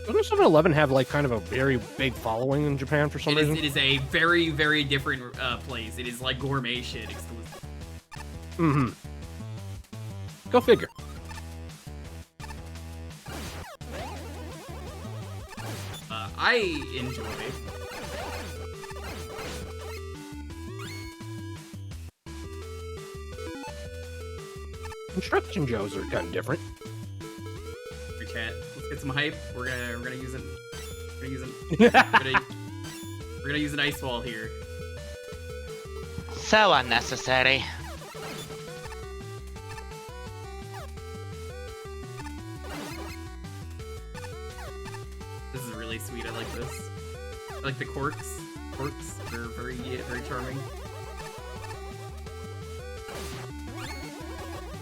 Doesn't 7-Eleven have, like, kind of a very big following in Japan for some reason? It is a very, very different place. It is like gourmet shit exclusive. Mm-hmm. Go figure. I enjoy. Construction Joes are kind of different. Hey, chat, let's get some hype. We're gonna use it. We're gonna use an ice wall here. So unnecessary. This is really sweet. I like this. I like the corks. Corks are very, very charming.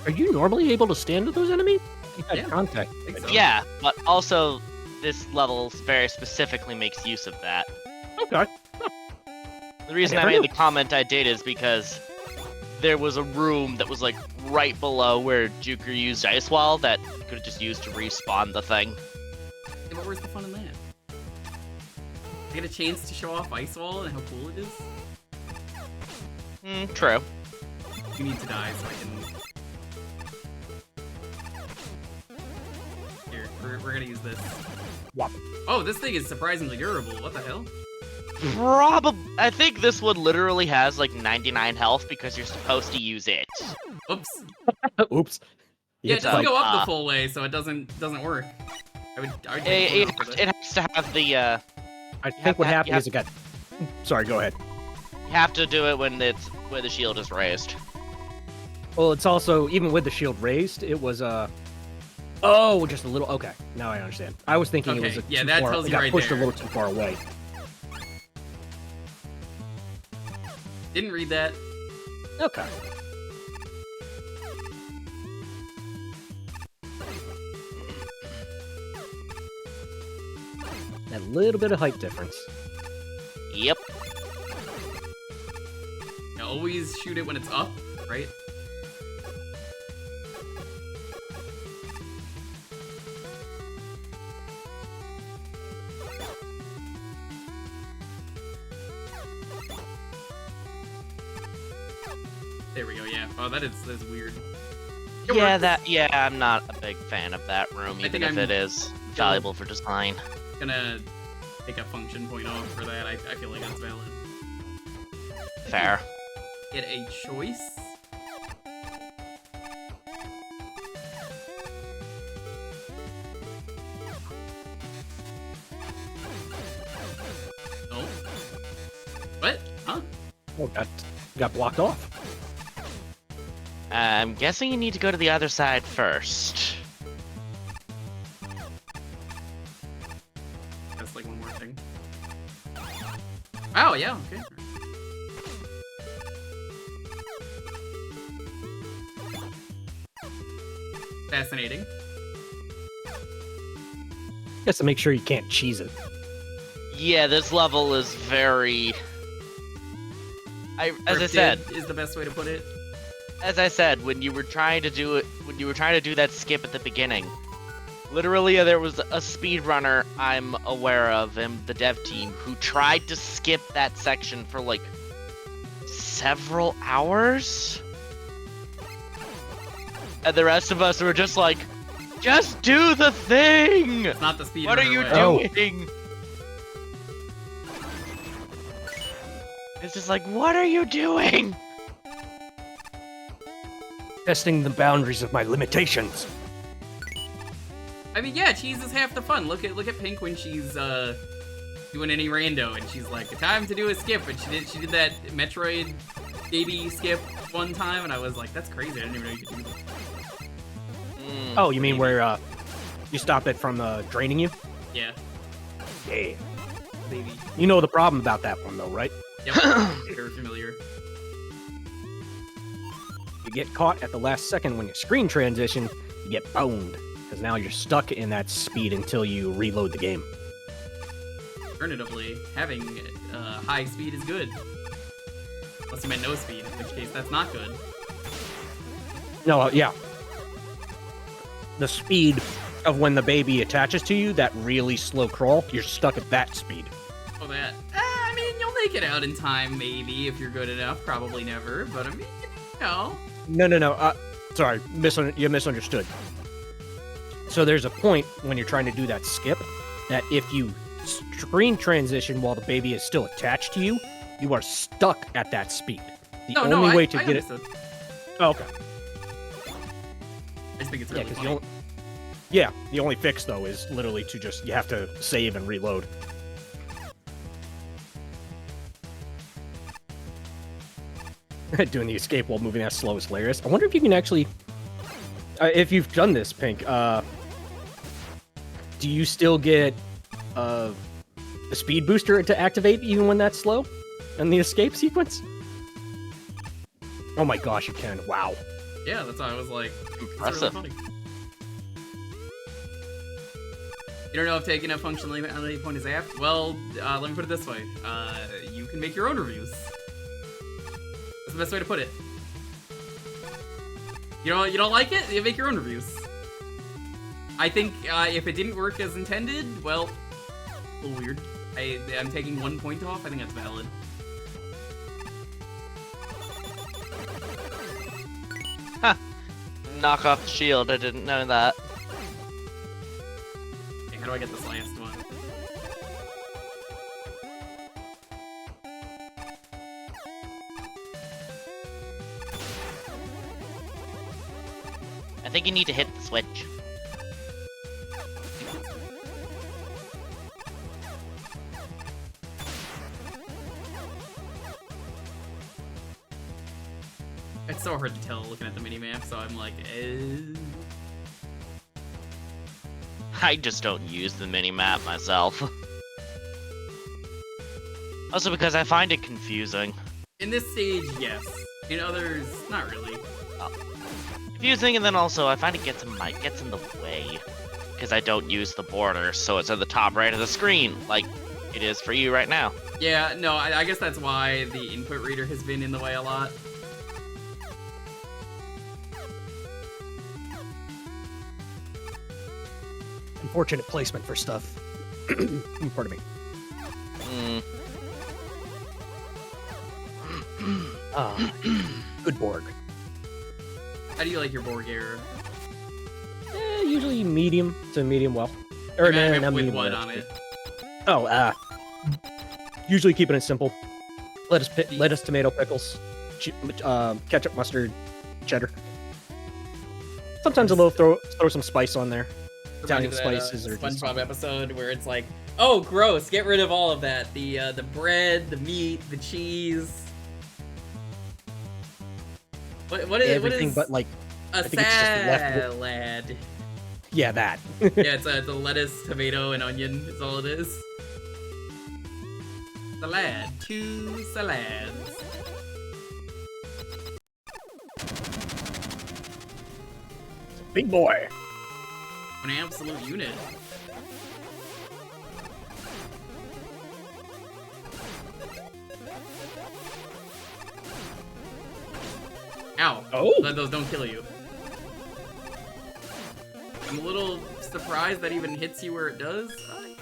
Are you normally able to stand with those enemies? You had Yeah, contact. I think so. Yeah, but also this level very specifically makes use of that. Okay. The reason I never made knew. the comment I did is because there was a room that was like right below where Jewker used Ice Wall that you could have just used to respawn the thing. Yeah, but where's the fun in that? I get a chance to show off Ice Wall and how cool it is. True. You need to die so I can... Here, we're gonna use this. Whop. Oh, this thing is surprisingly durable. What the hell? I think this one literally has like 99 health because you're supposed to use it. Oops. Oops. Yeah, it It's doesn't like, go up the full way, so it doesn't work. I would take It, one out for this. it has to have the I think what happened is it got... Sorry, go ahead. you have to do it when the shield is raised. Well, it's also, even with the shield raised, it was, Oh, just a little... Okay, now I understand. I was thinking it Okay, was yeah, too that far... tells it you got right pushed there. a little too far away. Didn't read that. Okay. That little bit of height difference. Yep. Yeah, always shoot it when it's up, right? There we go, yeah. Oh, that's weird. It works. Yeah, I'm not a big fan of that room, even if it is valuable for design. Gonna take a function point off for that. I feel like that's valid. Fair. Get a choice. Oh. What? Huh? Oh, got blocked off. I'm guessing you need to go to the other side first. That's like one more thing. Oh, yeah, okay. Fascinating. Just to make sure you can't cheese it. Yeah, this level is very... as I said, is the best way to put it. As I said, when you were trying to do that skip at the beginning, literally there was a speedrunner I'm aware of in the dev team who tried to skip that section for like several hours. And the rest of us were just like, just do the thing! It's not the speedrunner. What are you way. doing? It's just like, what are you doing? Testing the boundaries of my limitations. I mean, yeah, cheese is half the fun. Look at Pink when she's doing any rando, and she's like, time to do a skip, and she did that Metroid baby skip one time, and I was like, that's crazy. I didn't even know you could do that. Oh, you mean where you stop it from draining you? Yeah. Yeah. Baby. You know the problem about that one, though, right? Yep. Very familiar. You get caught at the last second when you screen transition, you get boned. Because now you're stuck in that speed until you reload the game. Alternatively, having high speed is good. Unless you meant no speed, in which case that's not good. No, yeah. The speed of when the baby attaches to you, that really slow crawl, you're stuck at that speed. Oh, that. I mean, you'll make it out in time, maybe, if you're good enough. Probably never, but I mean, you know. No. Sorry, you misunderstood. So there's a point when you're trying to do that skip that if you screen transition while the baby is still attached to you, you are stuck at that speed. The only way to get understood. it. Oh, okay. I just think it's really funny. The only fix though is literally to just you have to save and reload. Doing the escape while moving that slow is hilarious. I wonder if you can actually, if you've done this, Pink. Do you still get the speed booster to activate even when that's slow in the escape sequence? Oh my gosh, you can! Wow. Yeah, that's why I was like, impressive. Really you don't know if taking a functionality point is apt? Well, let me put it this way. You can make your own reviews. That's the best way to put it. You don't like it? You make your own reviews. I think if it didn't work as intended, well, a little weird. I'm taking 1 point off. I think that's valid. Huh. Knock off the shield. I didn't know that. Okay, how do I get this last one? I think you need to hit the switch. It's so hard to tell looking at the minimap, so I'm like, I just don't use the mini-map myself. Also because I find it confusing. In this stage, yes. In others, not really. Confusing, and then also I find it gets in the way. Because I don't use the border, so it's at the top right of the screen. Like, It is for you right now. Yeah, no, I guess that's why the input reader has been in the way a lot. Unfortunate placement for stuff. Pardon me. Good Borg. How do you like your Borg era? Usually medium to medium well. Or no, not with medium what well. on it? Oh, usually keeping it simple. Lettuce, tomato, pickles, ketchup, mustard, cheddar. Sometimes a little throw some spice on there. Italian spices or SpongeBob episode where it's like, oh, gross! Get rid of all of that. The bread, the meat, the cheese. What is everything but like a salad? Yeah, that. Yeah, it's a lettuce, tomato, and onion. Is all it is. Salad. 2 salads. Big boy. An absolute unit. Ow. Oh. Those don't kill you. I'm a little surprised that even hits you where it does.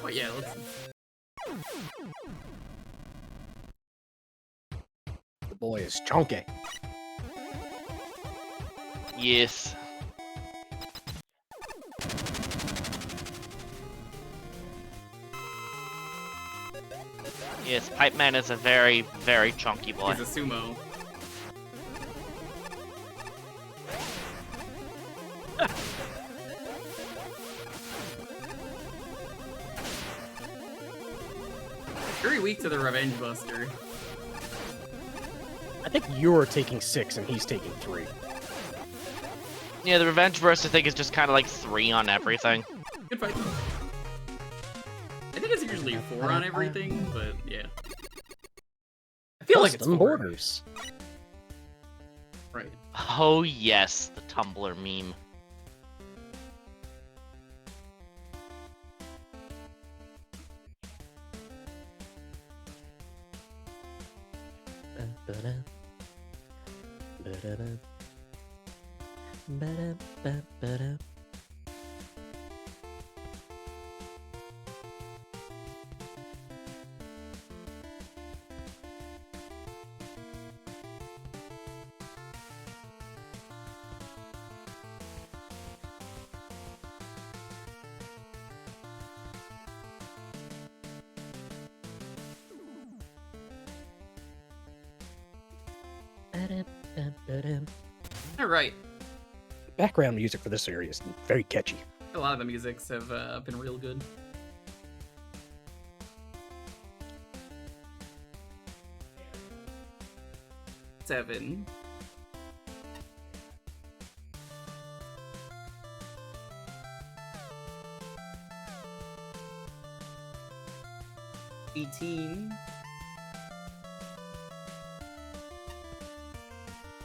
But yeah, let's... The boy is chunky. Yes. Yes, Pipe Man is a very, very chunky boy. He's a sumo. Very weak to the Revenge Buster. I think you're taking 6 and he's taking 3. Yeah, the Revenge Burst I think is just kind of like 3 on everything. Good fight. I think it's usually 4 on everything, but yeah. I feel like it's 4. Borders. Right. Oh yes, the Tumblr meme. All right. Background music for this area is very catchy. A lot of the musics have been real good. Seven. $18.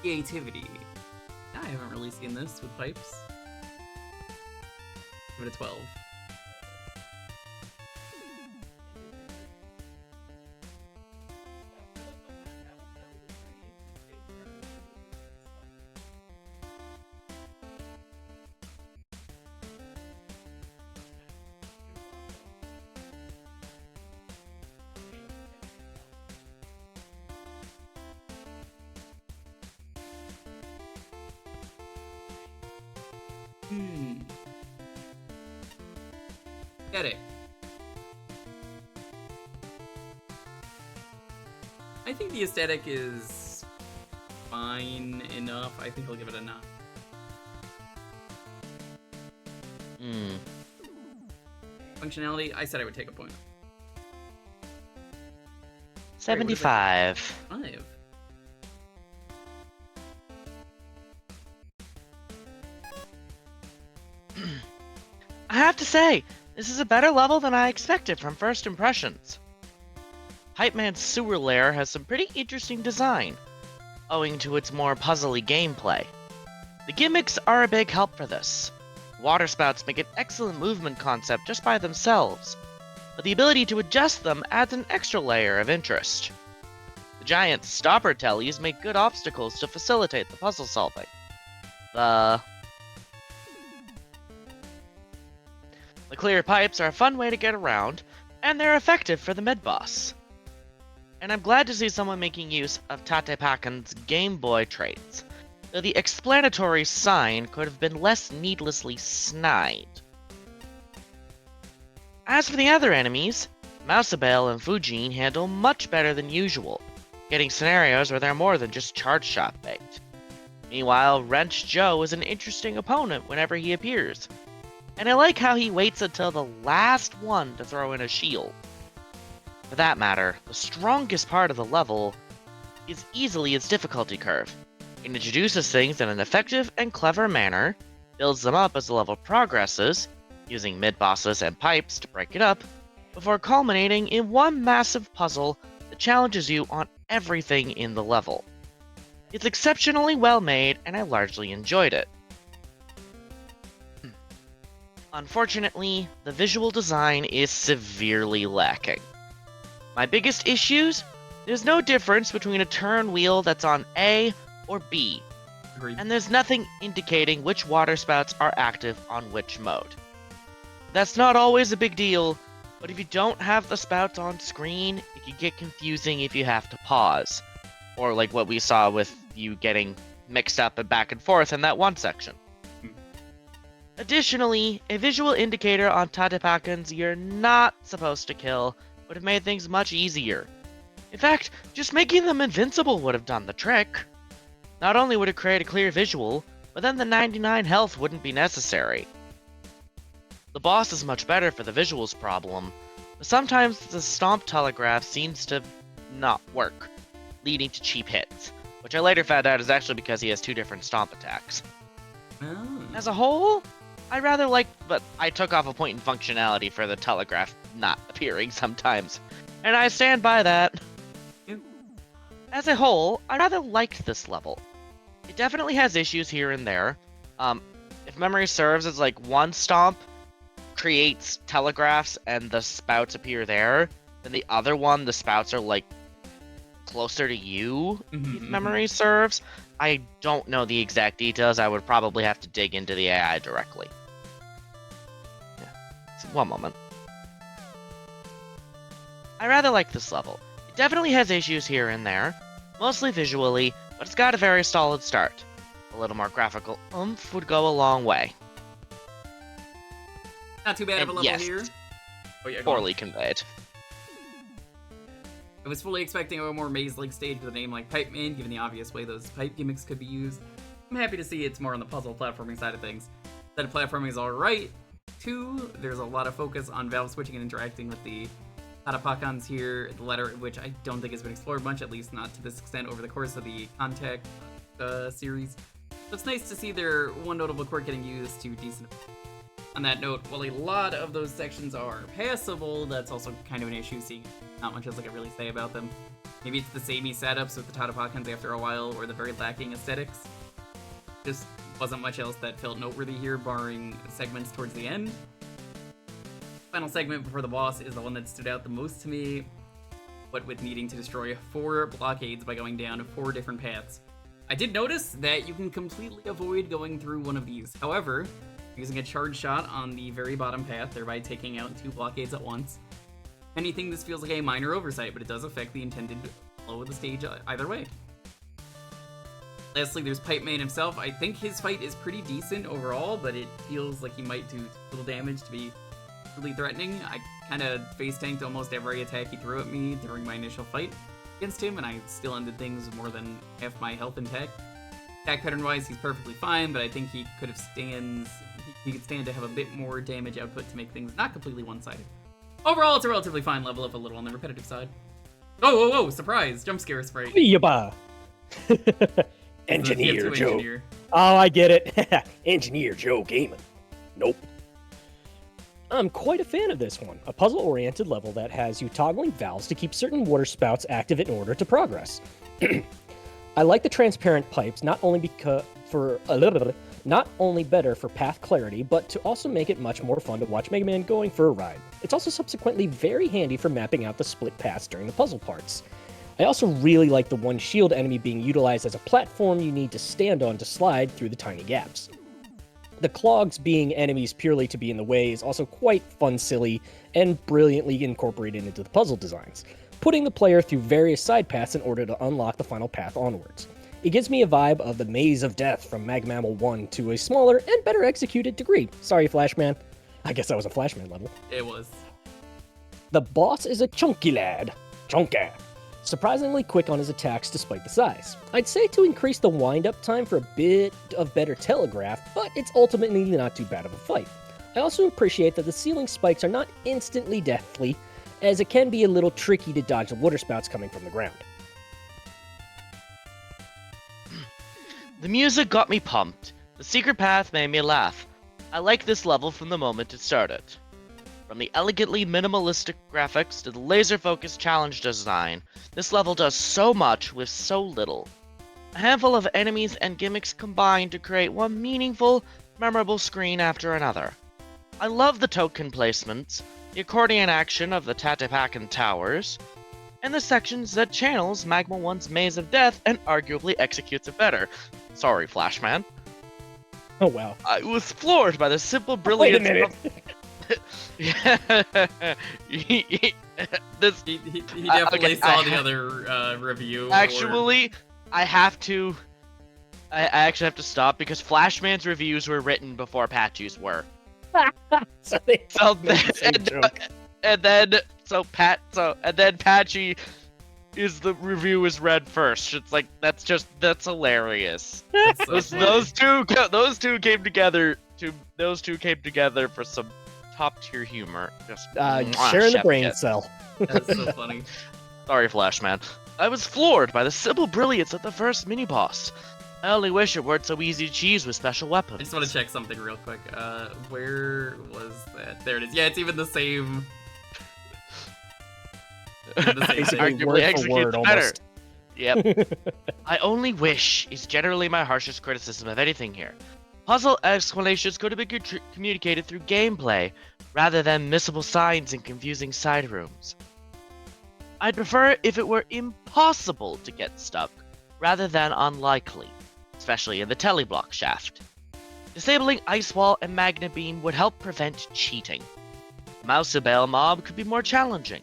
Creativity. I haven't really seen this with pipes. Give it a 12. Aesthetic. I think the aesthetic is fine enough. I think I'll give it a 9. Functionality, I said I would take a point. 75. 5. I have to say, this is a better level than I expected from first impressions. Hype Man's sewer lair has some pretty interesting design, owing to its more puzzly gameplay. The gimmicks are a big help for this. Water spouts make an excellent movement concept just by themselves. but the ability to adjust them adds an extra layer of interest. The giant stopper tellies make good obstacles to facilitate the puzzle solving. The clear pipes are a fun way to get around, and they're effective for the mid-boss. And I'm glad to see someone making use of Tatepakan's Game Boy traits, though the explanatory sign could have been less needlessly snide. As for the other enemies, Mousabelle and Fujin handle much better than usual, getting scenarios where they're more than just charge shot bait. Meanwhile, Wrench Joe is an interesting opponent whenever he appears, and I like how he waits until the last one to throw in a shield. For that matter, the strongest part of the level is easily its difficulty curve. It introduces things in an effective and clever manner, builds them up as the level progresses, using mid-bosses and pipes to break it up, before culminating in one massive puzzle that challenges you on everything in the level. It's exceptionally well made, and I largely enjoyed it. Unfortunately, the visual design is severely lacking. My biggest issues? There's no difference between a turn wheel that's on A or B, and there's nothing indicating which water spouts are active on which mode. That's not always a big deal, but if you don't have the spouts on screen, it can get confusing if you have to pause, or like what we saw with you getting mixed up and back and forth in that one section. Additionally, a visual indicator on Tatepakans you're not supposed to kill would have made things much easier. In fact, just making them invincible would have done the trick. Not only would it create a clear visual, but then the 99 health wouldn't be necessary. The boss is much better for the visuals problem, but sometimes the stomp telegraph seems to not work, leading to cheap hits, which I later found out is actually because he has two different stomp attacks. Oh. As a whole, I rather liked, but I took off a point in functionality for the telegraph not appearing sometimes, and I stand by that. As a whole, I rather liked this level. It definitely has issues here and there. If memory serves, it's like one stomp creates telegraphs and the spouts appear there, then the other one, the spouts are like closer to you, if memory serves. I don't know the exact details. I would probably have to dig into the AI directly. Yeah. So, one moment. I rather like this level. It definitely has issues here and there, mostly visually, but it's got a very solid start. A little more graphical oomph would go a long way. Not too bad of a level yes, here. Oh, yeah, poorly conveyed. I was fully expecting a more maze-like stage with a name like Pipe Man, given the obvious way those pipe gimmicks could be used. I'm happy to see it's more on the puzzle platforming side of things. That platforming is alright, too. There's a lot of focus on valve switching and interacting with the Tatepakans here, the latter of which I don't think has been explored much, at least not to this extent over the course of the Contact series. So it's nice to see their one notable quirk getting used to decent. On that note, while a lot of those sections are passable, that's also kind of an issue, seeing not much else I can really say about them. Maybe it's the samey setups with the Tatepakans after a while, or the very lacking aesthetics. Just wasn't much else that felt noteworthy here, barring segments towards the end. Final segment before the boss is the one that stood out the most to me, what with needing to destroy 4 blockades by going down 4 different paths. I did notice that you can completely avoid going through one of these. However, using a charge shot on the very bottom path, thereby taking out 2 blockades at once. Anything, this feels like a minor oversight, but it does affect the intended flow of the stage either way. Lastly, there's Pipe Man himself. I think his fight is pretty decent overall, but it feels like he might do little damage to be really threatening. I kind of face tanked almost every attack he threw at me during my initial fight against him, and I still ended things with more than half my health intact. Attack pattern wise, he's perfectly fine, but I think he could stand to have a bit more damage output to make things not completely one-sided. Overall, it's a relatively fine level, if a little on the repetitive side. Oh, whoa, whoa, surprise! Jump scare sprite. Yabba. Engineer Joe. Engineer. Oh, I get it. Engineer Joe Gaming. Nope. I'm quite a fan of this one. A puzzle-oriented level that has you toggling valves to keep certain water spouts active in order to progress. I like the transparent pipes, not only because Not only better for path clarity, but to also make it much more fun to watch Mega Man going for a ride. It's also subsequently very handy for mapping out the split paths during the puzzle parts. I also really like the one shield enemy being utilized as a platform you need to stand on to slide through the tiny gaps. The clogs being enemies purely to be in the way is also quite fun, silly, and brilliantly incorporated into the puzzle designs, putting the player through various side paths in order to unlock the final path onwards. It gives me a vibe of the Maze of Death from Mag Mammal 1 to a smaller and better executed degree. Sorry, Flashman. I guess that was a Flashman level. It was. The boss is a chunky lad. Chunky. Surprisingly quick on his attacks despite the size. I'd say to increase the wind-up time for a bit of better telegraph, but it's ultimately not too bad of a fight. I also appreciate that the ceiling spikes are not instantly deathly, as it can be a little tricky to dodge the water spouts coming from the ground. The music got me pumped. The secret path made me laugh. I like this level from the moment it started. From the elegantly minimalistic graphics to the laser-focused challenge design, this level does so much with so little. A handful of enemies and gimmicks combine to create one meaningful, memorable screen after another. I love the token placements, the accordion action of the Tatapakan Towers, and the sections that channels Magma 1's Maze of Death and arguably executes it better. Sorry, Flashman. Oh, wow. I was floored by the simple brilliance Wait a minute. He definitely saw the other review. Actually, I actually have to stop because Flashman's reviews were written before Patchy's were. And then Patchy is the review is read first. It's like that's hilarious. Those two came together for some top tier humor. Just sharing the brain cell. That's so funny. Sorry, Flashman. I was floored by the simple brilliance of the first mini boss. I only wish it weren't so easy to cheese with special weapons. I just want to check something real quick. Where was that? There it is. Yeah, it's even the same. Arguably executes better. Yep. I only wish is generally my harshest criticism of anything here. Puzzle explanations could have been communicated through gameplay, rather than missable signs and confusing side rooms. I'd prefer if it were impossible to get stuck, rather than unlikely, especially in the teleblock shaft. Disabling Ice Wall and Magna Beam would help prevent cheating. Mousabale Mob could be more challenging.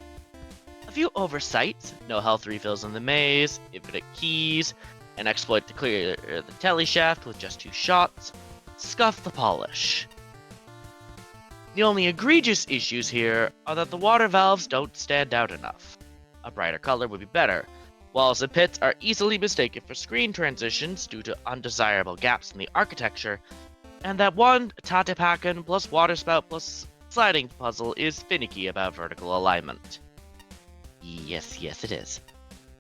A few oversights, no health refills in the maze, infinite keys, an exploit to clear the telly shaft with just 2 shots, scuff the polish. The only egregious issues here are that the water valves don't stand out enough. A brighter color would be better. Walls and pits are easily mistaken for screen transitions due to undesirable gaps in the architecture, and that one Tatapakan plus water spout plus sliding puzzle is finicky about vertical alignment. Yes, it is.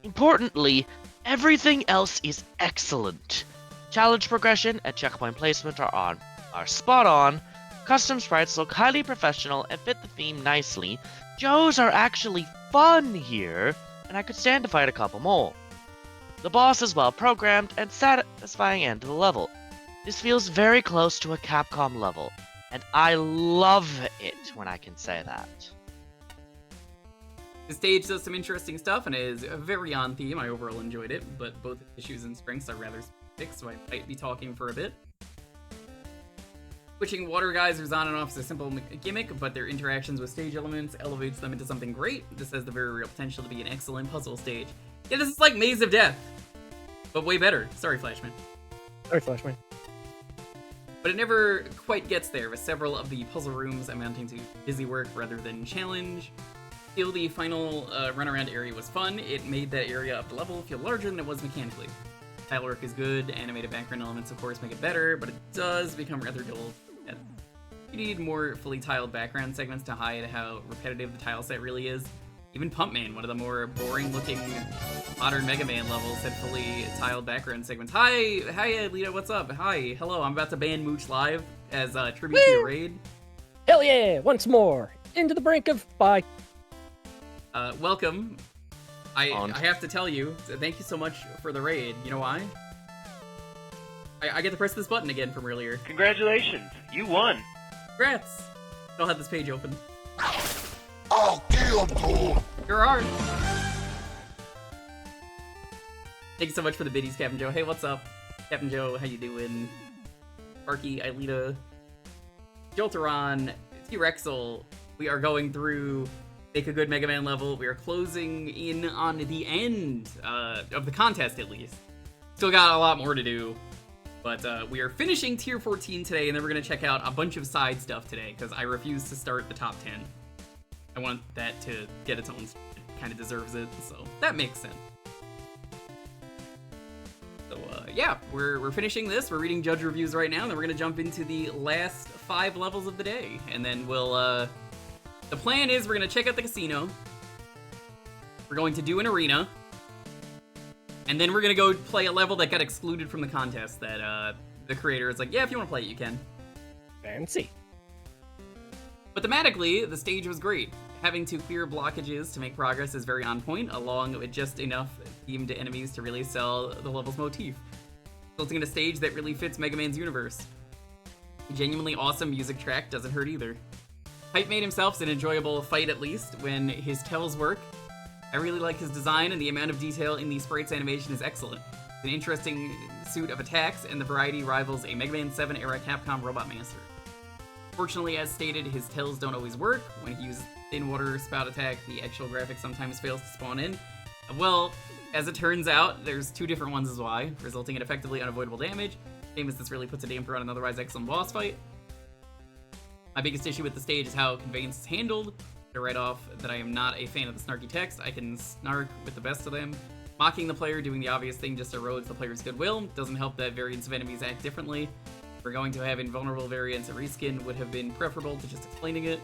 Importantly, everything else is excellent. Challenge progression and checkpoint placement are spot on. Custom sprites look highly professional and fit the theme nicely. Joes are actually fun here, and I could stand to fight a couple more. The boss is well programmed and satisfying end to the level. This feels very close to a Capcom level, and I love it when I can say that. The stage does some interesting stuff and is very on theme. I overall enjoyed it, but both issues and strengths are rather specific, so I might be talking for a bit. Switching water geysers on and off is a simple gimmick, but their interactions with stage elements elevates them into something great. This has the very real potential to be an excellent puzzle stage. Yeah, this is like Maze of Death, but way better. Sorry, Flashman. Sorry, Flashman. But it never quite gets there, with several of the puzzle rooms amounting to busy work rather than challenge. Still, the final runaround area was fun. It made that area of the level feel larger than it was mechanically. Tile work is good, animated background elements of course make it better, but it does become rather dull. You need more fully tiled background segments to hide how repetitive the tile set really is. Even Pumpman, one of the more boring looking modern Mega Man levels, had fully tiled background segments. Hi Lita, what's up? Hi, hello, I'm about to ban Mooch live as a tribute to your raid. Hell yeah, once more, into the brink of bye. Welcome. I have to tell you, thank you so much for the raid. You know why? I get to press this button again from earlier. Congratulations, you won. Congrats! I'll have this page open. I'll kill him. You're hard. Thank you so much for the biddies, Captain Joe. Hey, what's up? Captain Joe, how you doing? Sparky, Ilita, Jolteron, T-Rexel. We are going through Make a Good Mega Man level. We are closing in on the end of the contest, at least. Still got a lot more to do. But we are finishing Tier 14 today, and then we're going to check out a bunch of side stuff today, because I refuse to start the top 10. I want that to get its own... It kind of deserves it, so that makes sense. So, yeah, we're finishing this. We're reading judge reviews right now, and then we're going to jump into the last 5 levels of the day. And then we'll, the plan is we're going to check out the casino. We're going to do an arena. And then we're going to go play a level that got excluded from the contest that, the creator is like, yeah, if you want to play it, you can. Fancy. But thematically, the stage was great. Having to clear blockages to make progress is very on point, along with just enough themed enemies to really sell the level's motif, resulting in a stage that really fits Mega Man's universe. A genuinely awesome music track doesn't hurt either. Hype made himself an enjoyable fight, at least, when his tells work. I really like his design, and the amount of detail in the sprite's animation is excellent. It's an interesting suit of attacks, and the variety rivals a Mega Man 7 era Capcom Robot Master. Fortunately, as stated, his tells don't always work. When he uses thin water spout attack, the actual graphic sometimes fails to spawn in. Well, as it turns out, there's 2 different ones as why, resulting in effectively unavoidable damage. Same as this really puts a damper on an otherwise excellent boss fight. My biggest issue with the stage is how Conveyance is handled. To write off that I am not a fan of the snarky text. I can snark with the best of them. Mocking the player doing the obvious thing just erodes the player's goodwill. Doesn't help that variants of enemies act differently. If we're going to have invulnerable variants, a reskin would have been preferable to just explaining it.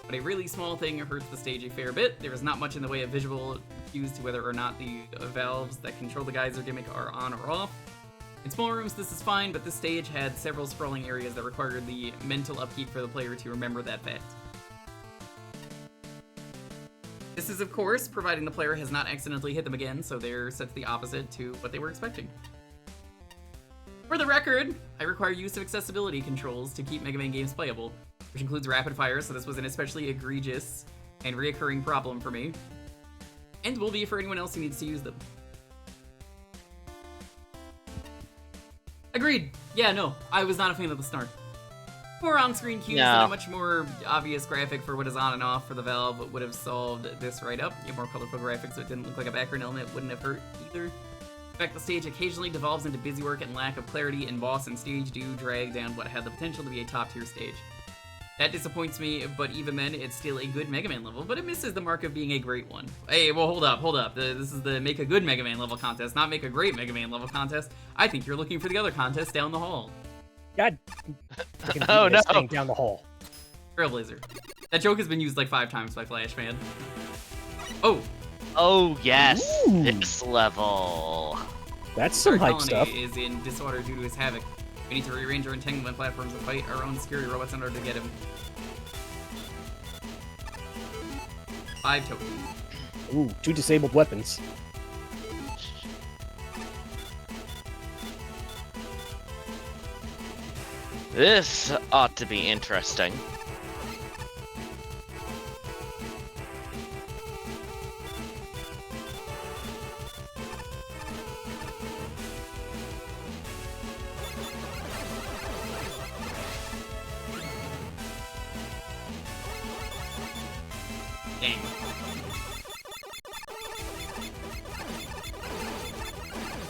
But a really small thing hurts the stage a fair bit. There is not much in the way of visual cues to whether or not the valves that control the geyser gimmick are on or off. In small rooms, this is fine, but this stage had several sprawling areas that required the mental upkeep for the player to remember that fact. This is, of course, providing the player has not accidentally hit them again, so they're set to the opposite to what they were expecting. For the record, I require use of accessibility controls to keep Mega Man games playable, which includes rapid fire, so this was an especially egregious and reoccurring problem for me, and will be for anyone else who needs to use them. Agreed. Yeah, no, I was not a fan of the snark. More on-screen cues and a much more obvious graphic for what is on and off for the valve would have solved this right up. You have more colorful graphics so it didn't look like a background element wouldn't have hurt either. In fact, the stage occasionally devolves into busy work and lack of clarity, and boss and stage do drag down what had the potential to be a top-tier stage. That disappoints me, but even then, it's still a good Mega Man level, but it misses the mark of being a great one. Hey, well, hold up. This is the Make a Good Mega Man level contest, not Make a Great Mega Man level contest. I think you're looking for the other contest down the hall. God. Oh no! Down the hall. Trailblazer. That joke has been used like 5 times by Flash, man. Oh. Oh yes, Ooh. this level. That's some hype stuff. Is in disorder due to his havoc. We need to rearrange our entanglement platforms and fight our own scary robots in order to get him. 5 tokens. Ooh, 2 disabled weapons. This ought to be interesting. Dang.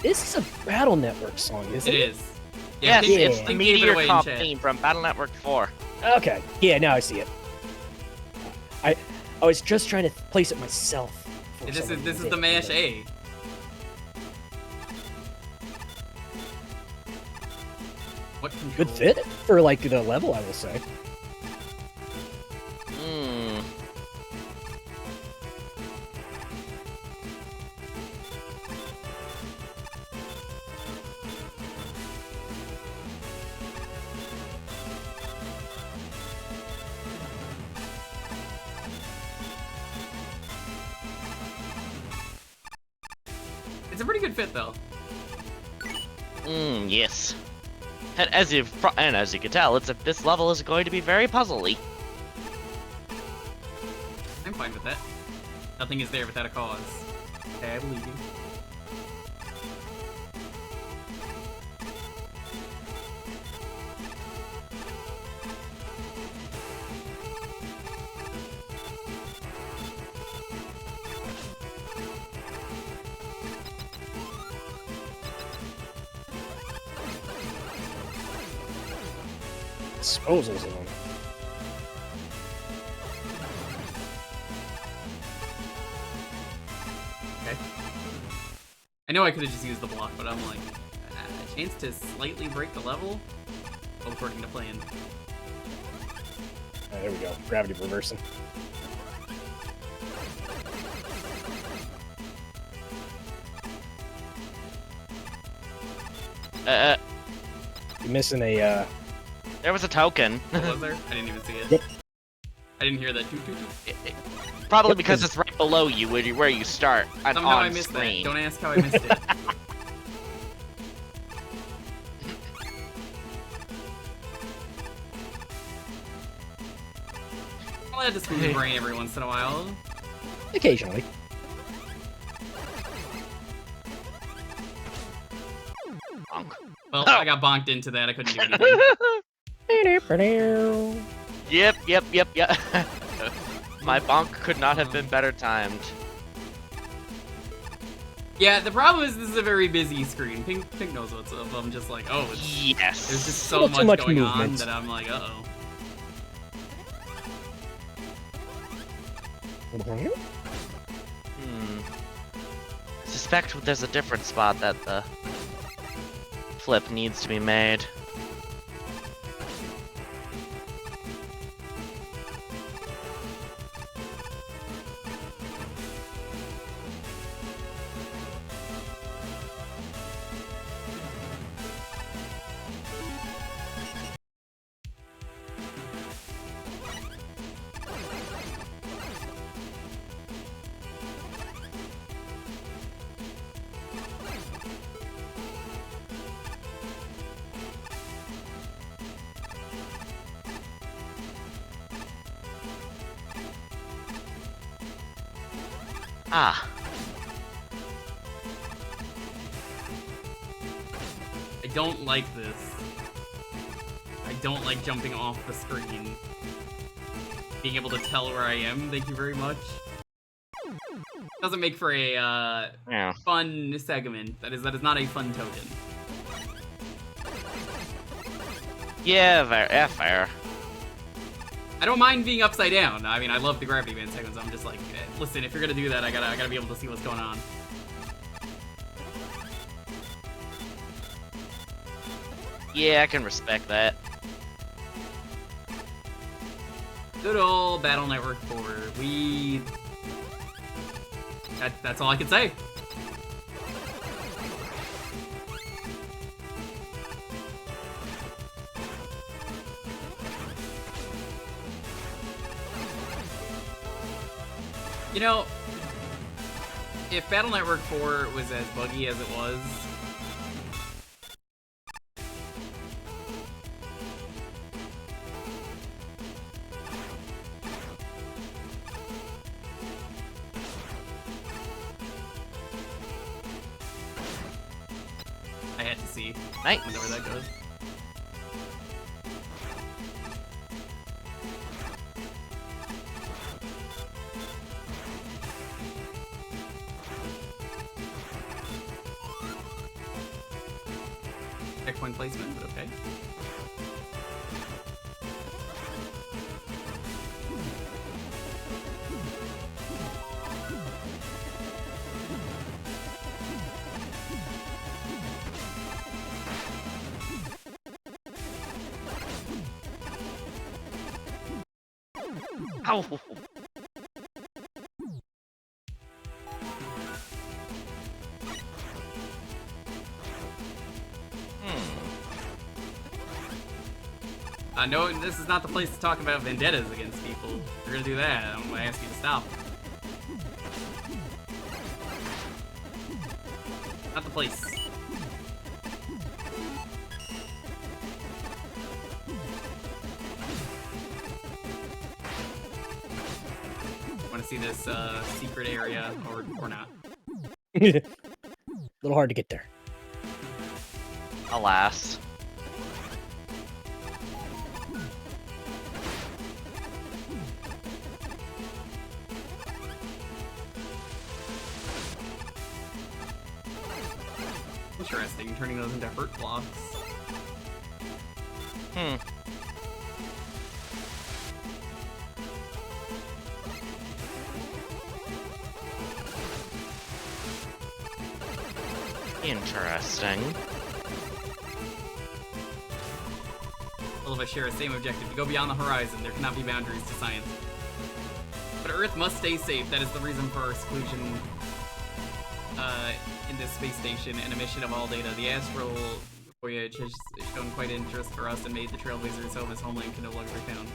This is a Battle Network song, isn't it? It is. Yes, Pink- it's the Pink gave it Meteor away in Comp chat. theme from Battle Network 4. Okay. Yeah, now I see it. I was just trying to place it myself. This is the MASH A. What control? Good fit for like the level, I will say. It's a pretty good fit, though. Yes. And as you can tell, this level is going to be very puzzly. I'm fine with that. Nothing is there without a cause. Okay, I believe you. Disposal zone. Okay. I know I could have just used the block, but I'm like, a chance to slightly break the level? According to plan. There we go. Gravity reversing. You're missing a, There was a token. What was there? I didn't even see it. Yep. I didn't hear that. Probably Yep, because it's right below you where you start Somehow on I missed screen. that. Don't ask how I missed it. I'll have to smooth the brain every once in a while. occasionally. Bonk. Well, I got bonked into that. I couldn't do anything. Yep. My bonk could not have been better timed. Yeah, the problem is this is a very busy screen. Pink knows what's up. I'm just like, oh, Yes. there's just so Little too much much going movement. on that I'm like, uh-oh. Suspect there's a different spot that the flip needs to be made. Ah. I don't like this. I don't like jumping off the screen. Being able to tell where I am, thank you very much. Doesn't make for a Yeah. fun segment. That is not a fun token. Yeah, fair. I don't mind being upside down. I mean, I love the gravity band segments. I'm just like, listen, if you're gonna do that, I gotta be able to see what's going on. Yeah, I can respect that. Good old Battle Network 4. That's all I can say. You know, if Battle Network 4 was as buggy as it was, I had to see. Nice. I wonder where that goes. Checkpoint placement, but okay. Ow. No, this is not the place to talk about vendettas against people. If you're gonna do that, I'm gonna ask you to stop. Not the place. want to see this secret area or not. A little hard to get there. Alas. Interesting, turning those into hurt blocks. Interesting. All of us share the same objective, to go beyond the horizon. There cannot be boundaries to science. But Earth must stay safe. That is the reason for our exclusion in this space station and emission of all data. The astral voyage has shown quite interest for us and made the Trailblazer itself his homeland can no longer be found.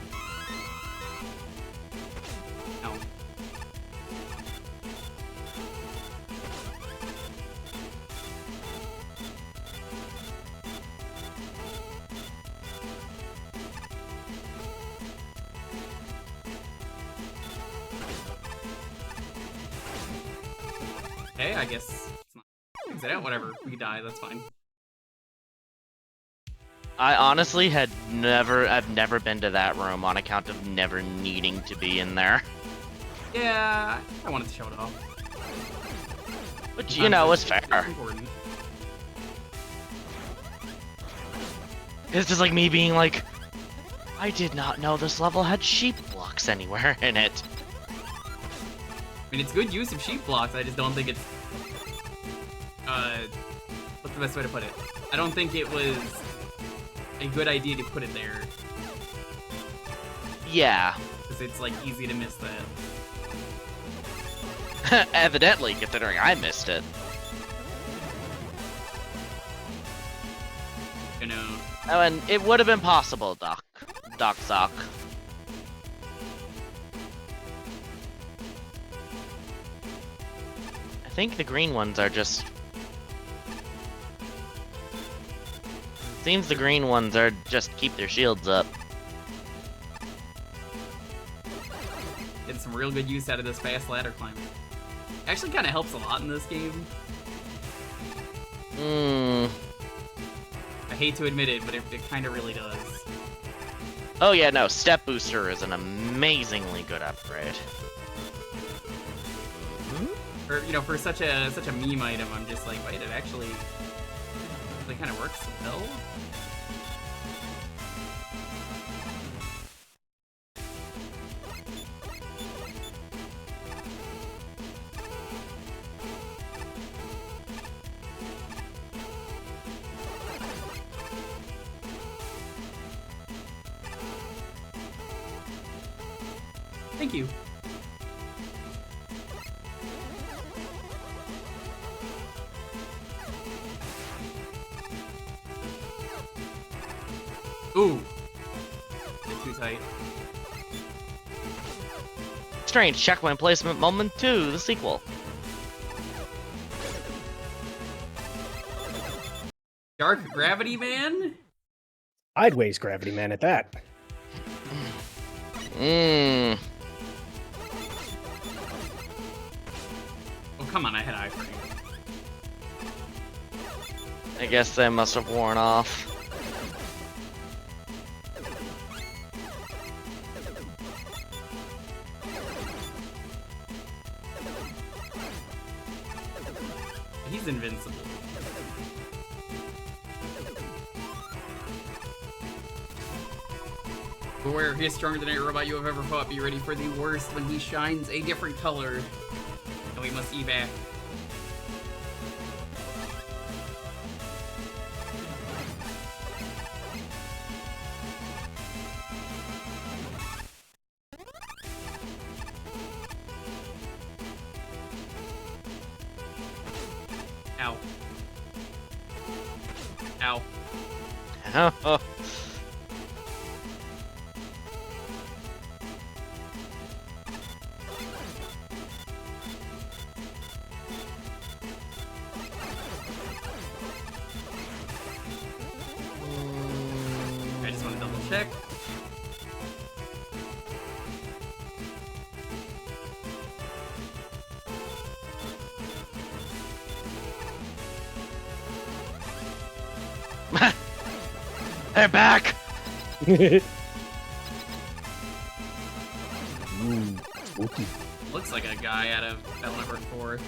No. Okay, I guess it's not. Exit out, whatever. We die, that's fine. I honestly I've never been to that room on account of never needing to be in there. Yeah, I wanted to show it off. But you know, it's fair. Important. It's just like me being like, I did not know this level had sheep blocks anywhere in it. I mean, it's good use of sheep blocks, I just don't think it's... what's the best way to put it? I don't think it was a good idea to put it there. Yeah. Because it's, like, easy to miss that. Evidently, considering I missed it. You know... Oh, and it would have been possible, Doc Sock. I think the green ones are just... Seems the green ones are just keep their shields up. Getting some real good use out of this fast ladder climb. Actually kind of helps a lot in this game. I hate to admit it, but it kind of really does. Oh yeah, no, Step Booster is an amazingly good upgrade. For, you know, for such a meme item, I'm just like, wait, it actually kind of works well. Thank you. Ooh. Bit too tight. Strange checkpoint placement moment 2, the sequel. Dark Gravity Man? Sideways Gravity Man at that. Oh, come on, I had iframe. I guess they must have worn off. He's invincible. Beware, he is stronger than any robot you have ever fought. Be ready for the worst when he shines a different color. And we must evac. Ow. Ow. I just want to double check. They're back! Ooh, spooky. Looks like a guy out of Battle Network 4.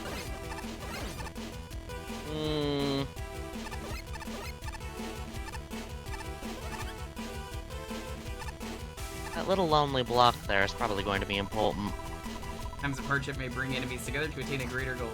That little lonely block there is probably going to be important. Times of hardship may bring enemies together to attain a greater goal.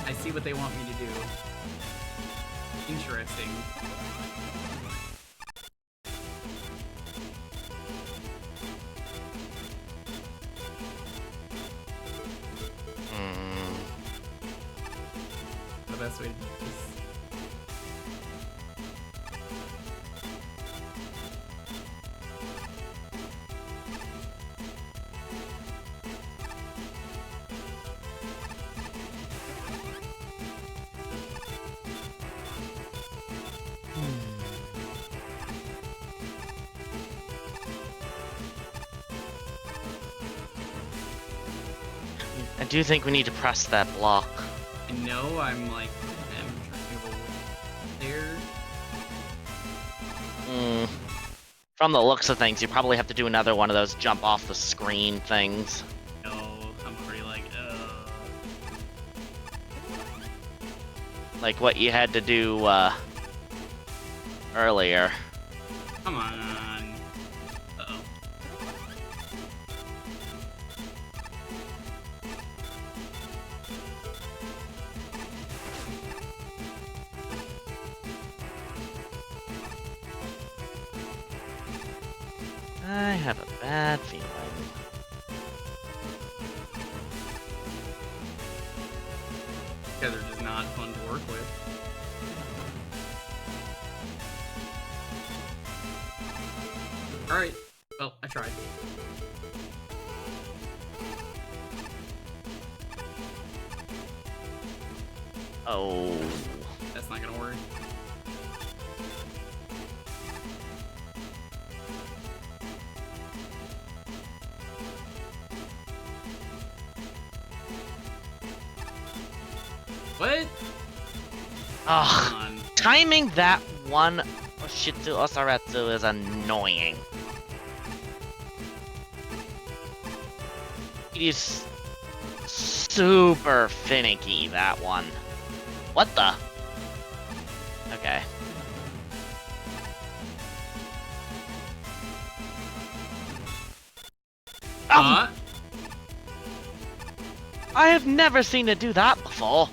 I see what they want me to do. Interesting. The best way to do this. I do think we need to press that block. I know I'm like, I'm trying to go there. From the looks of things, you probably have to do another one of those jump off the screen things. No, I'm already like, Like what you had to do, earlier. come on. Uh-oh. I have a bad feeling. You guys are just not fun to work with. Alright, well, I tried. Oh. That's not gonna work. What? Ugh. Come on. Timing that one Oshitsu Osaretsu is annoying. It is super finicky, that one. What the? Okay. I have never seen it do that before.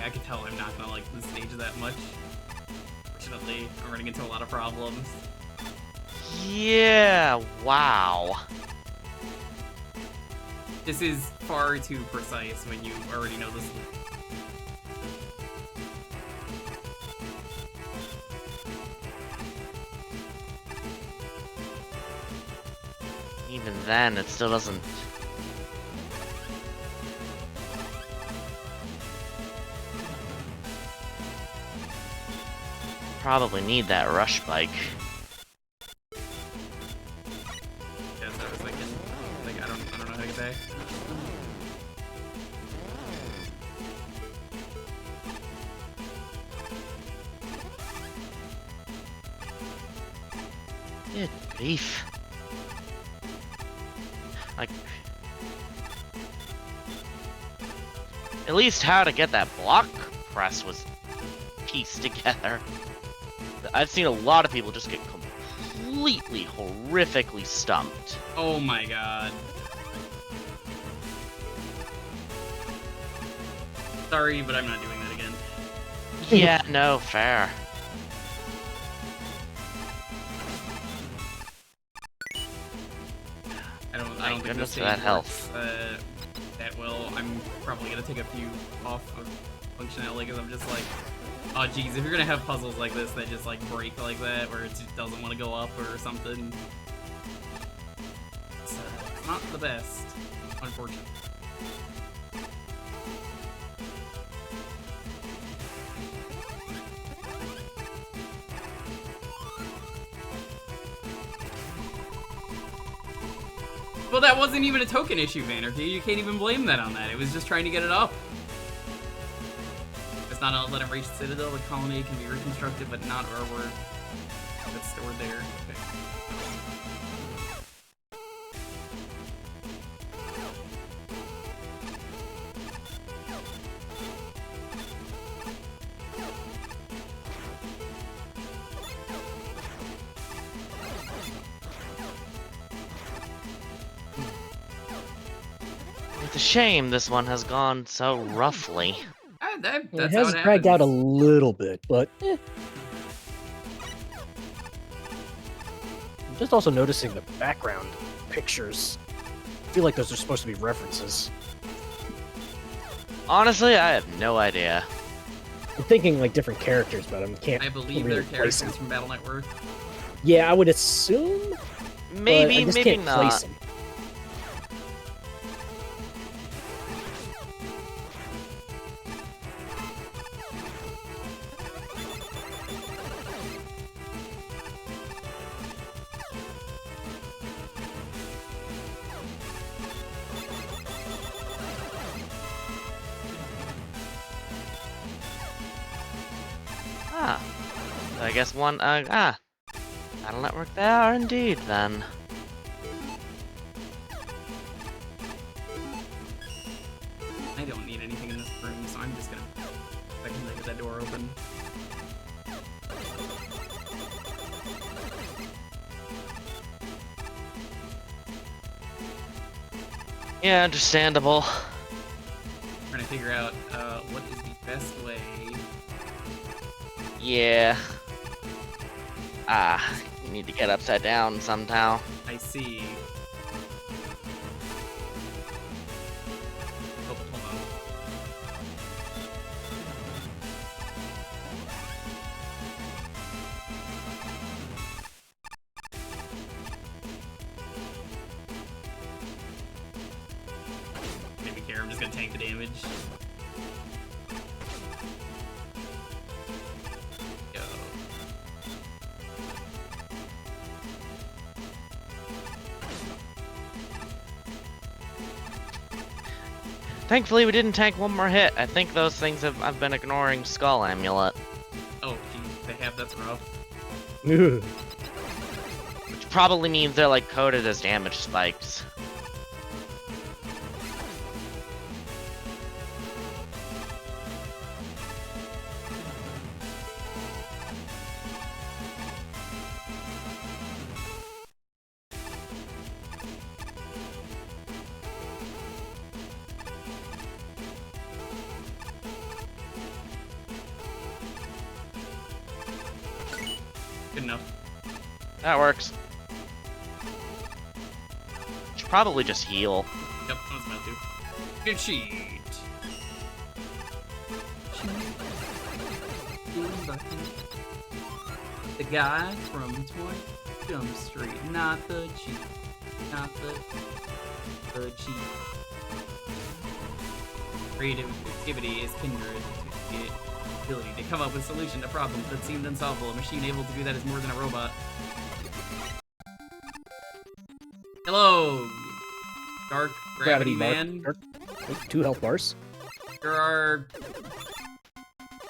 I can tell I'm not gonna like this stage that much. Fortunately, I'm running into a lot of problems. Yeah, wow. This is far too precise when you already know this. Even then, it still doesn't... Probably need that rush bike. Yes, I was thinking. Like, I don't know how to get back. Good grief. Like... At least how to get that block press was pieced together. I've seen a lot of people just get completely, horrifically stumped. Oh my god. Sorry, but I'm not doing that again. Yeah, no, fair. I don't think goodness this for stage that health. works, that well. I'm probably gonna take a few off of functionality because I'm just like, oh geez, if you're gonna have puzzles like this that just like break like that, where it just doesn't want to go up or something, It's not the best, unfortunately. Well, that wasn't even a token issue, Vanarchy. You can't even blame that on that. It was just trying to get it up. It's not gonna let him reach the Citadel. The colony can be reconstructed, but not artwork that's stored there. Okay. It's a shame this one has gone so roughly. That's It how has it dragged out a happens. little bit, but I'm just also noticing the background pictures. I feel like those are supposed to be references. Honestly, I have no idea. I'm thinking like different characters, but I can't. I believe really they're place characters them. from Battle Network. Yeah, I would assume. but I Maybe, just maybe can't place not. them. Ah. So I guess one, Battle Network they are indeed, then. I don't need anything in this room, so I'm just gonna get that door open. Yeah, understandable. Trying to figure out what is the best way. Yeah. You need to get upside down somehow. I see. Oh, hold on. Maybe care. I'm just gonna tank the damage. Go. Thankfully, we didn't tank one more hit. I think those things I've been ignoring Skull Amulet. Oh, geez, they have. That's rough. Ugh. Which probably means they're like coded as damage spikes. Good enough. That works. Should probably just heal. Yep, I was about to. Good sheet. The guy from 20 Jump Street, not the cheat, not the cheat. Creativity is kindred to the ability to come up with solution to problems that seemed unsolvable. A machine able to do that is more than a robot. Hello, Dark Gravity Man. Dark. 2 health bars. There are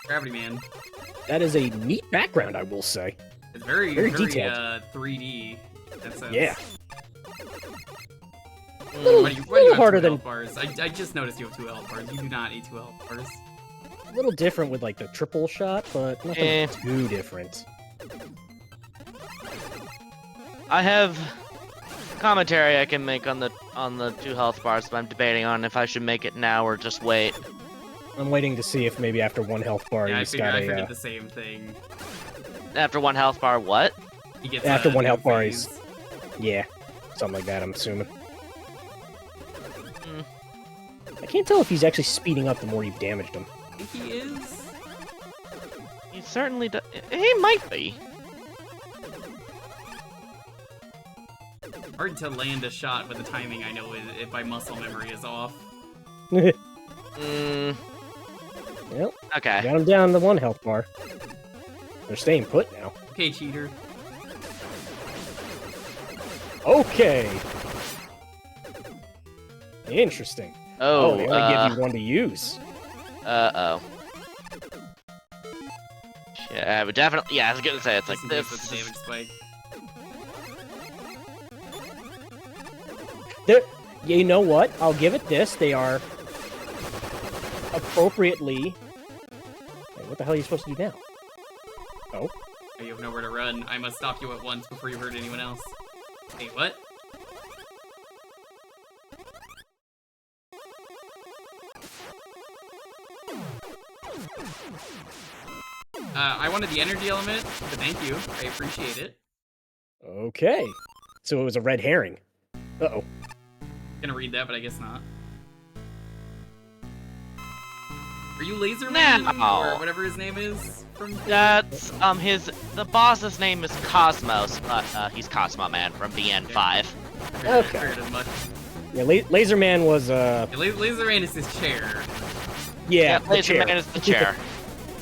Gravity Man. That is a neat background, I will say. It's very detailed. 3D. That sense. Yeah. What do you have harder 2 than health bars? I just noticed you have 2 health bars. You do not need 2 health bars. a little different with like the triple shot, but nothing too different. I have commentary I can make on the 2 health bars, but I'm debating on if I should make it now or just wait. I'm waiting to see if maybe after 1 health bar Yeah, I he's got figured a. the same thing. After 1 health bar, what? He gets After a 1 new health bar, phase. he's. Yeah, something like that, I'm assuming. I can't tell if he's actually speeding up the more you've damaged him. I think he is. He certainly does. He might be. Hard to land a shot with the timing, I know, if my muscle memory is off. Yep. Okay. Got him down to 1 health bar. They're staying put now. Okay, cheater. Okay. Interesting. Oh, they only give you 1 to use. Uh-oh. Yeah, I would definitely... Yeah, I was gonna say, it's like This this. is the damage spike. You know what? I'll give it this. They are appropriately... Wait, what the hell are you supposed to do now? Oh. You have nowhere to run. I must stop you at once before you hurt anyone else. Wait, what? I wanted the energy element, but thank you. I appreciate it. Okay. So it was a red herring. Uh-oh. Gonna read that, but I guess not. Are you Laser Man? No. Or whatever his name is? That's, the boss's name is Cosmos, but, he's Cosmo Man from BN5. Okay. Figured as much. Yeah, Laser Man was, Yeah, Laser Man is his chair. Yeah, Laser chair. Man is the chair.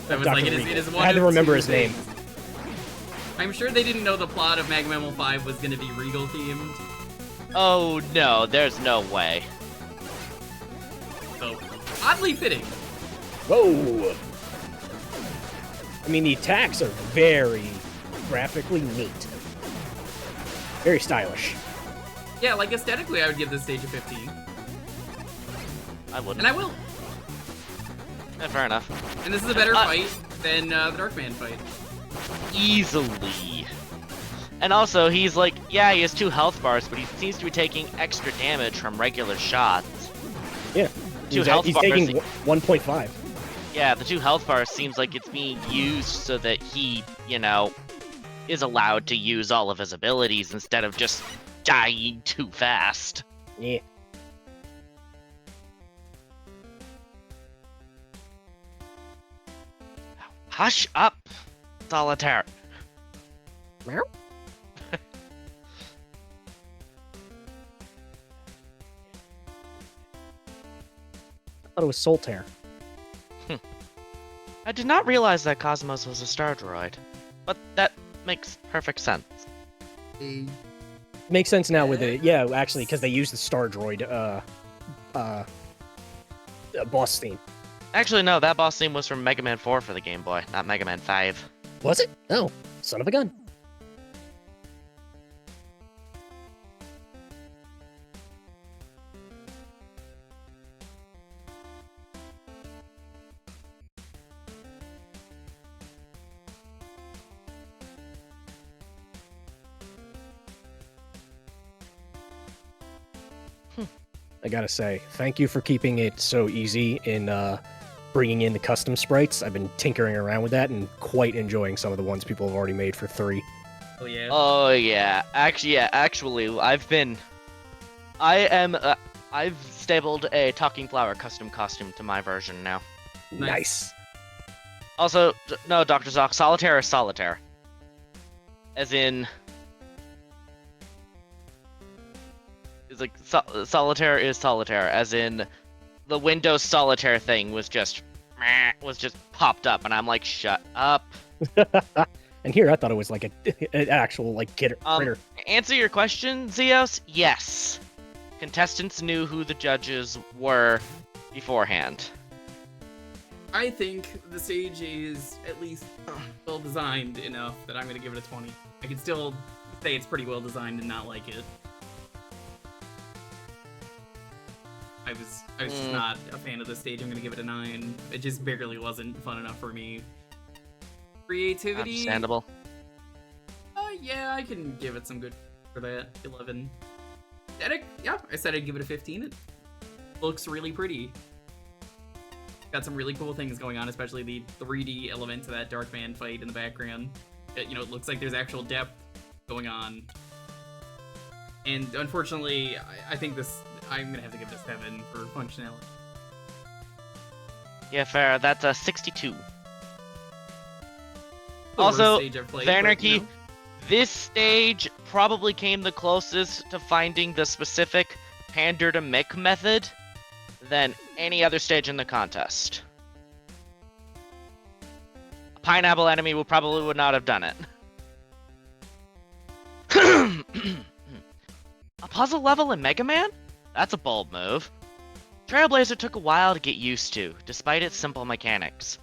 That was Dr. like, it is Regal. one I had to of remember two his name. things. I'm sure they didn't know the plot of Mega Man 5 was gonna be Regal themed. Oh, no, there's no way. So, oddly fitting. Whoa! I mean, the attacks are very graphically neat. Very stylish. Yeah, like aesthetically, I would give this stage a 15. I wouldn't. And I will. Yeah, fair enough. And this is a better fight than the Darkman fight. Easily. And also, he's like, yeah, he has 2 health bars, but he seems to be taking extra damage from regular shots. Yeah. 2 health he's bars. taking 1.5. Yeah, the 2 health bars seems like it's being used so that he, you know, is allowed to use all of his abilities instead of just dying too fast. Yeah. Hush up, Solitaire. Meow. I thought it was Solitaire. I did not realize that Cosmos was a star droid, but that makes perfect sense. Makes sense now with it. Yeah, actually, because they used the Star Droid boss theme. Actually, no, that boss theme was from Mega Man 4 for the Game Boy, not Mega Man 5. Was it? Oh, son of a gun. I gotta say, thank you for keeping it so easy in bringing in the custom sprites. I've been tinkering around with that and quite enjoying some of the ones people have already made for 3. Oh yeah. Oh yeah, actually, I've stabled a Talking Flower custom costume to my version now. Nice. Also, no, Dr. Zoc, Solitaire is Solitaire. As in... It's like, Solitaire is Solitaire, as in... The Windows Solitaire thing was just popped up, and I'm like, shut up. And here I thought it was like an actual like critter. Answer your question, Zeos? Yes. Contestants knew who the judges were beforehand. I think the stage is at least well designed enough that I'm gonna give it a 20. I can still say it's pretty well designed and not like it. I was just not a fan of the stage. I'm gonna give it a 9. It just barely wasn't fun enough for me. Creativity. Understandable. Yeah, I can give it some good for that. 11. Aesthetic, yeah, I said I'd give it a 15. It looks really pretty. Got some really cool things going on, especially the 3D element to that Darkman fight in the background. It looks like there's actual depth going on. And unfortunately, I think I'm gonna have to give it a 7 for functionality. Yeah, fair. That's a 62. The Also, worst stage I've played, Vanarchy, but, this stage probably came the closest to finding the specific pander to Mick method than any other stage in the contest. A pineapple enemy would not have done it. A puzzle level in Mega Man? That's a bold move. Trailblazer took a while to get used to, despite its simple mechanics.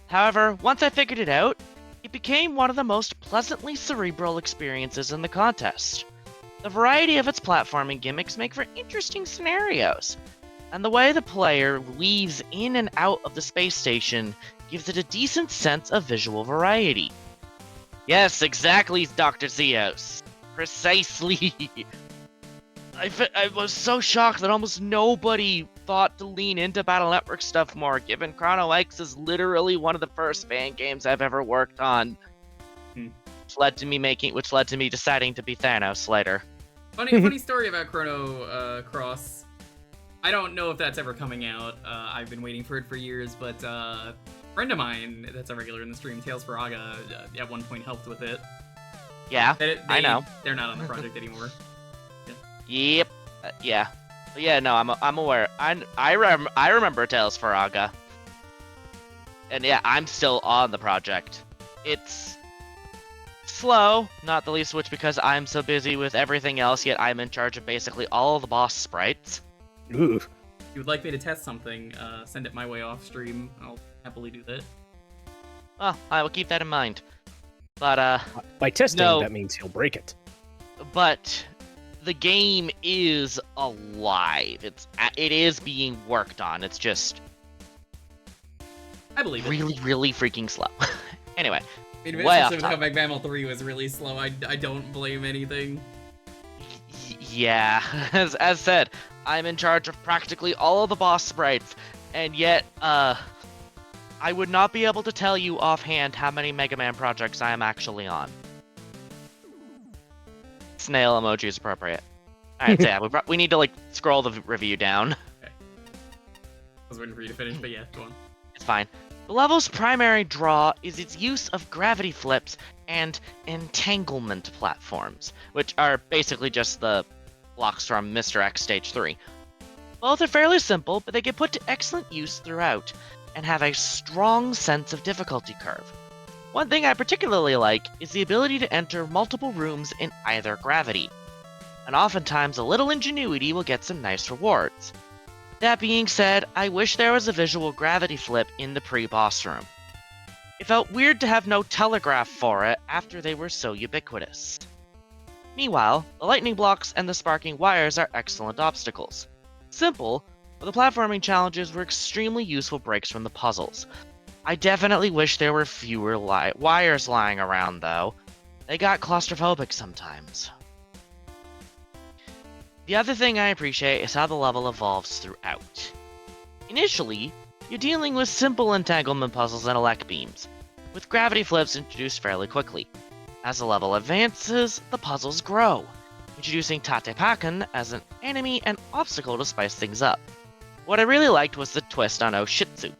However, once I figured it out, it became one of the most pleasantly cerebral experiences in the contest. The variety of its platforming gimmicks make for interesting scenarios, and the way the player weaves in and out of the space station gives it a decent sense of visual variety. Yes, exactly, Dr. Zeos. Precisely. I was so shocked that almost nobody thought to lean into Battle Network stuff more, given Chrono X is literally one of the first fan games I've ever worked on. Which led to me deciding to be Thanos later. Funny story about Chrono Cross. I don't know if that's ever coming out. I've been waiting for it for years, but a friend of mine that's a regular in the stream, Tales for Aga, at one point helped with it. Yeah, I know. They're not on the project anymore. Yep. Yeah. But yeah, no, I'm aware. I remember Tales for Aga. And yeah, I'm still on the project. It's slow, not the least of which because I'm so busy with everything else, yet I'm in charge of basically all of the boss sprites. Ooh. If you would like me to test something, send it my way off stream. I'll happily do that. Well, I will keep that in mind. But, by testing, no, that means he'll break it. But the game is alive. It is being worked on. It's just... I believe it. Really, really freaking slow. Anyway, way off topic. Comeback Mammal 3 was really slow. I don't blame anything. Yeah, as said, I'm in charge of practically all of the boss sprites, and yet, I would not be able to tell you offhand how many Mega Man projects I am actually on. Snail emoji is appropriate. Alright, so yeah, we need to, like, scroll the review down. Okay. I was waiting for you to finish, but yeah, go on. It's fine. The level's primary draw is its use of gravity flips and entanglement platforms, which are basically just the blocks from Mr. X Stage 3. Both are fairly simple, but they get put to excellent use throughout, and have a strong sense of difficulty curve. One thing I particularly like is the ability to enter multiple rooms in either gravity, and oftentimes a little ingenuity will get some nice rewards. That being said, I wish there was a visual gravity flip in the pre-boss room. It felt weird to have no telegraph for it after they were so ubiquitous. Meanwhile, the lightning blocks and the sparking wires are excellent obstacles. Simple, but the platforming challenges were extremely useful breaks from the puzzles. I definitely wish there were fewer wires lying around, though. They got claustrophobic sometimes. The other thing I appreciate is how the level evolves throughout. Initially, you're dealing with simple entanglement puzzles and elect beams, with gravity flips introduced fairly quickly. As the level advances, the puzzles grow, introducing Tate Pakan as an enemy and obstacle to spice things up. What I really liked was the twist on Oshitsu,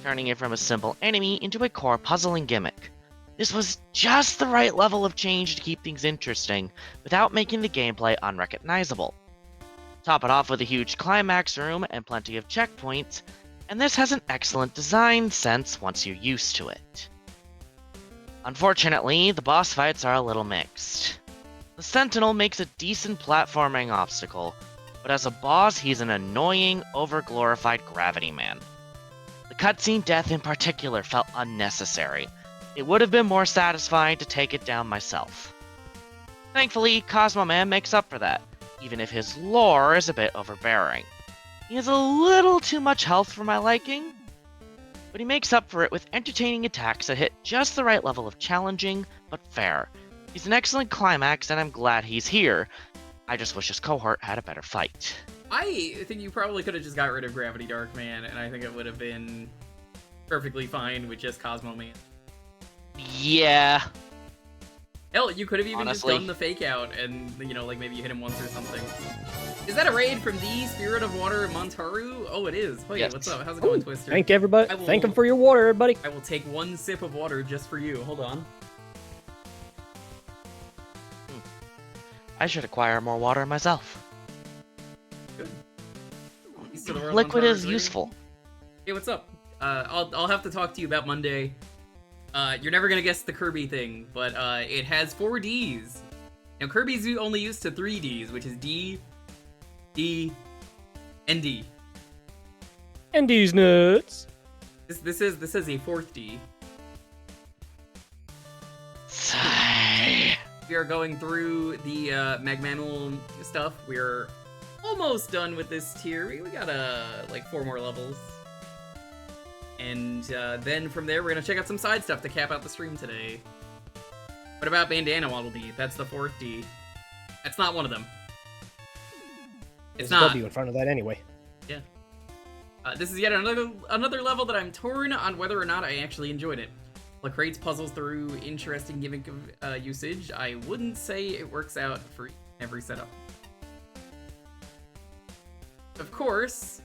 turning it from a simple enemy into a core puzzling gimmick. This was just the right level of change to keep things interesting, without making the gameplay unrecognizable. Top it off with a huge climax room and plenty of checkpoints, and this has an excellent design sense once you're used to it. Unfortunately, the boss fights are a little mixed. The Sentinel makes a decent platforming obstacle, but as a boss he's an annoying, over-glorified gravity man. The cutscene death in particular felt unnecessary. It would have been more satisfying to take it down myself. Thankfully, Cosmo Man makes up for that, even if his lore is a bit overbearing. He has a little too much health for my liking, but he makes up for it with entertaining attacks that hit just the right level of challenging, but fair. He's an excellent climax, and I'm glad he's here. I just wish his cohort had a better fight. I think you probably could have just got rid of Gravity Dark Man, and I think it would have been perfectly fine with just Cosmo Man. Yeah. Hell, you could have even Honestly, just done the fake out and, you know, like maybe you hit him once or something. Is that a raid from the Spirit of Water Montaru? Oh, it is. Wait, yes. What's up? How's it going, Twister? Thank everybody. Thank him for your water, everybody. I will take one sip of water just for you. Hold on. I should acquire more water myself. Good. Peace to the world, Liquid One is Power useful. Hey, what's up? I'll have to talk to you about Monday. You're never gonna guess the Kirby thing, but it has 4 Ds. Now Kirby's only used to 3 Ds, which is D, D, and D. And these nuts. This is a 4th D. Sigh. We are going through the Magmanual stuff. We're almost done with this tier. We got like 4 more levels. And then from there, we're gonna check out some side stuff to cap out the stream today. What about Bandana Waddle Dee? That's the 4th D. That's not one of them. It's There's a not. W in front of that anyway. Yeah. This is yet another level that I'm torn on whether or not I actually enjoyed it. Lecrate's puzzles through interesting gimmick of usage. I wouldn't say it works out for every setup. Of course,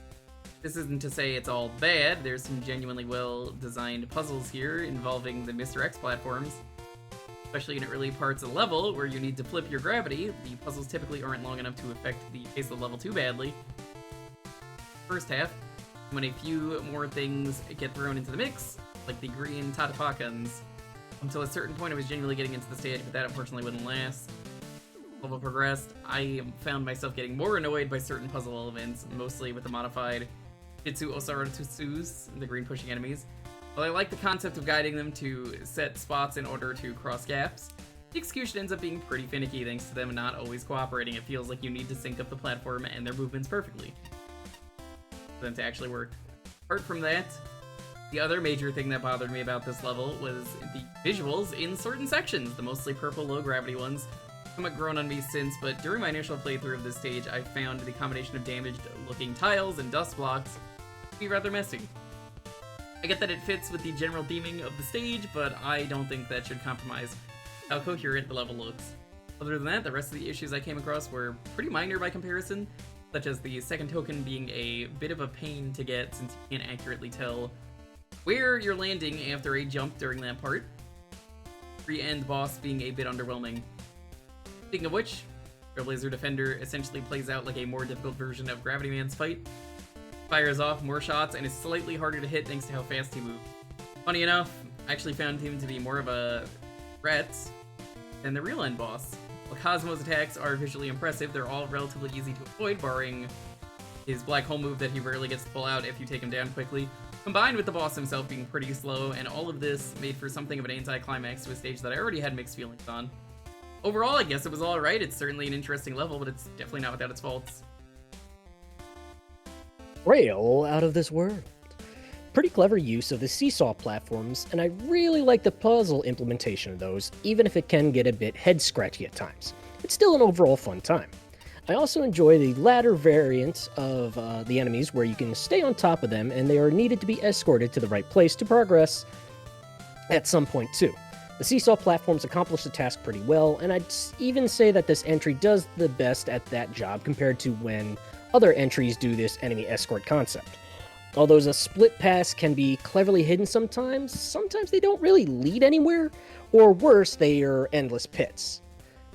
this isn't to say it's all bad. There's some genuinely well-designed puzzles here involving the Mr. X platforms. Especially in early parts of the level where you need to flip your gravity, the puzzles typically aren't long enough to affect the pace of the level too badly. First half, when a few more things get thrown into the mix, like the green Tatapakans. Until a certain point I was genuinely getting into the stage, but that unfortunately wouldn't last. Level progressed, I found myself getting more annoyed by certain puzzle elements, mostly with the modified Jitsu Osaratsusus, the green pushing enemies. While I like the concept of guiding them to set spots in order to cross gaps, the execution ends up being pretty finicky thanks to them not always cooperating. It feels like you need to sync up the platform and their movements perfectly for them to actually work. Apart from that, the other major thing that bothered me about this level was the visuals in certain sections, the mostly purple low-gravity ones. Somewhat grown on me since, but during my initial playthrough of this stage, I found the combination of damaged-looking tiles and dust blocks to be rather messy. I get that it fits with the general theming of the stage, but I don't think that should compromise how coherent the level looks. Other than that, the rest of the issues I came across were pretty minor by comparison, such as the second token being a bit of a pain to get since you can't accurately tell where you're landing after a jump during that part. Free-end boss being a bit underwhelming. Speaking of which, Trailblazer Defender essentially plays out like a more difficult version of Gravity Man's fight. Fires off more shots and is slightly harder to hit thanks to how fast he moves. Funny enough, I actually found him to be more of a threat than the real end boss. While Cosmo's attacks are visually impressive, they're all relatively easy to avoid, barring his black hole move that he rarely gets to pull out if you take him down quickly, combined with the boss himself being pretty slow, and all of this made for something of an anticlimax to a stage that I already had mixed feelings on. Overall, I guess it was alright. It's certainly an interesting level, but it's definitely not without its faults. Rail out of this world. Pretty clever use of the seesaw platforms, and I really like the puzzle implementation of those, even if it can get a bit head-scratchy at times. It's still an overall fun time. I also enjoy the latter variant of the enemies where you can stay on top of them and they are needed to be escorted to the right place to progress at some point too. The seesaw platforms accomplish the task pretty well, and I'd even say that this entry does the best at that job compared to when other entries do this enemy escort concept. Although the split paths can be cleverly hidden sometimes they don't really lead anywhere, or worse, they are endless pits.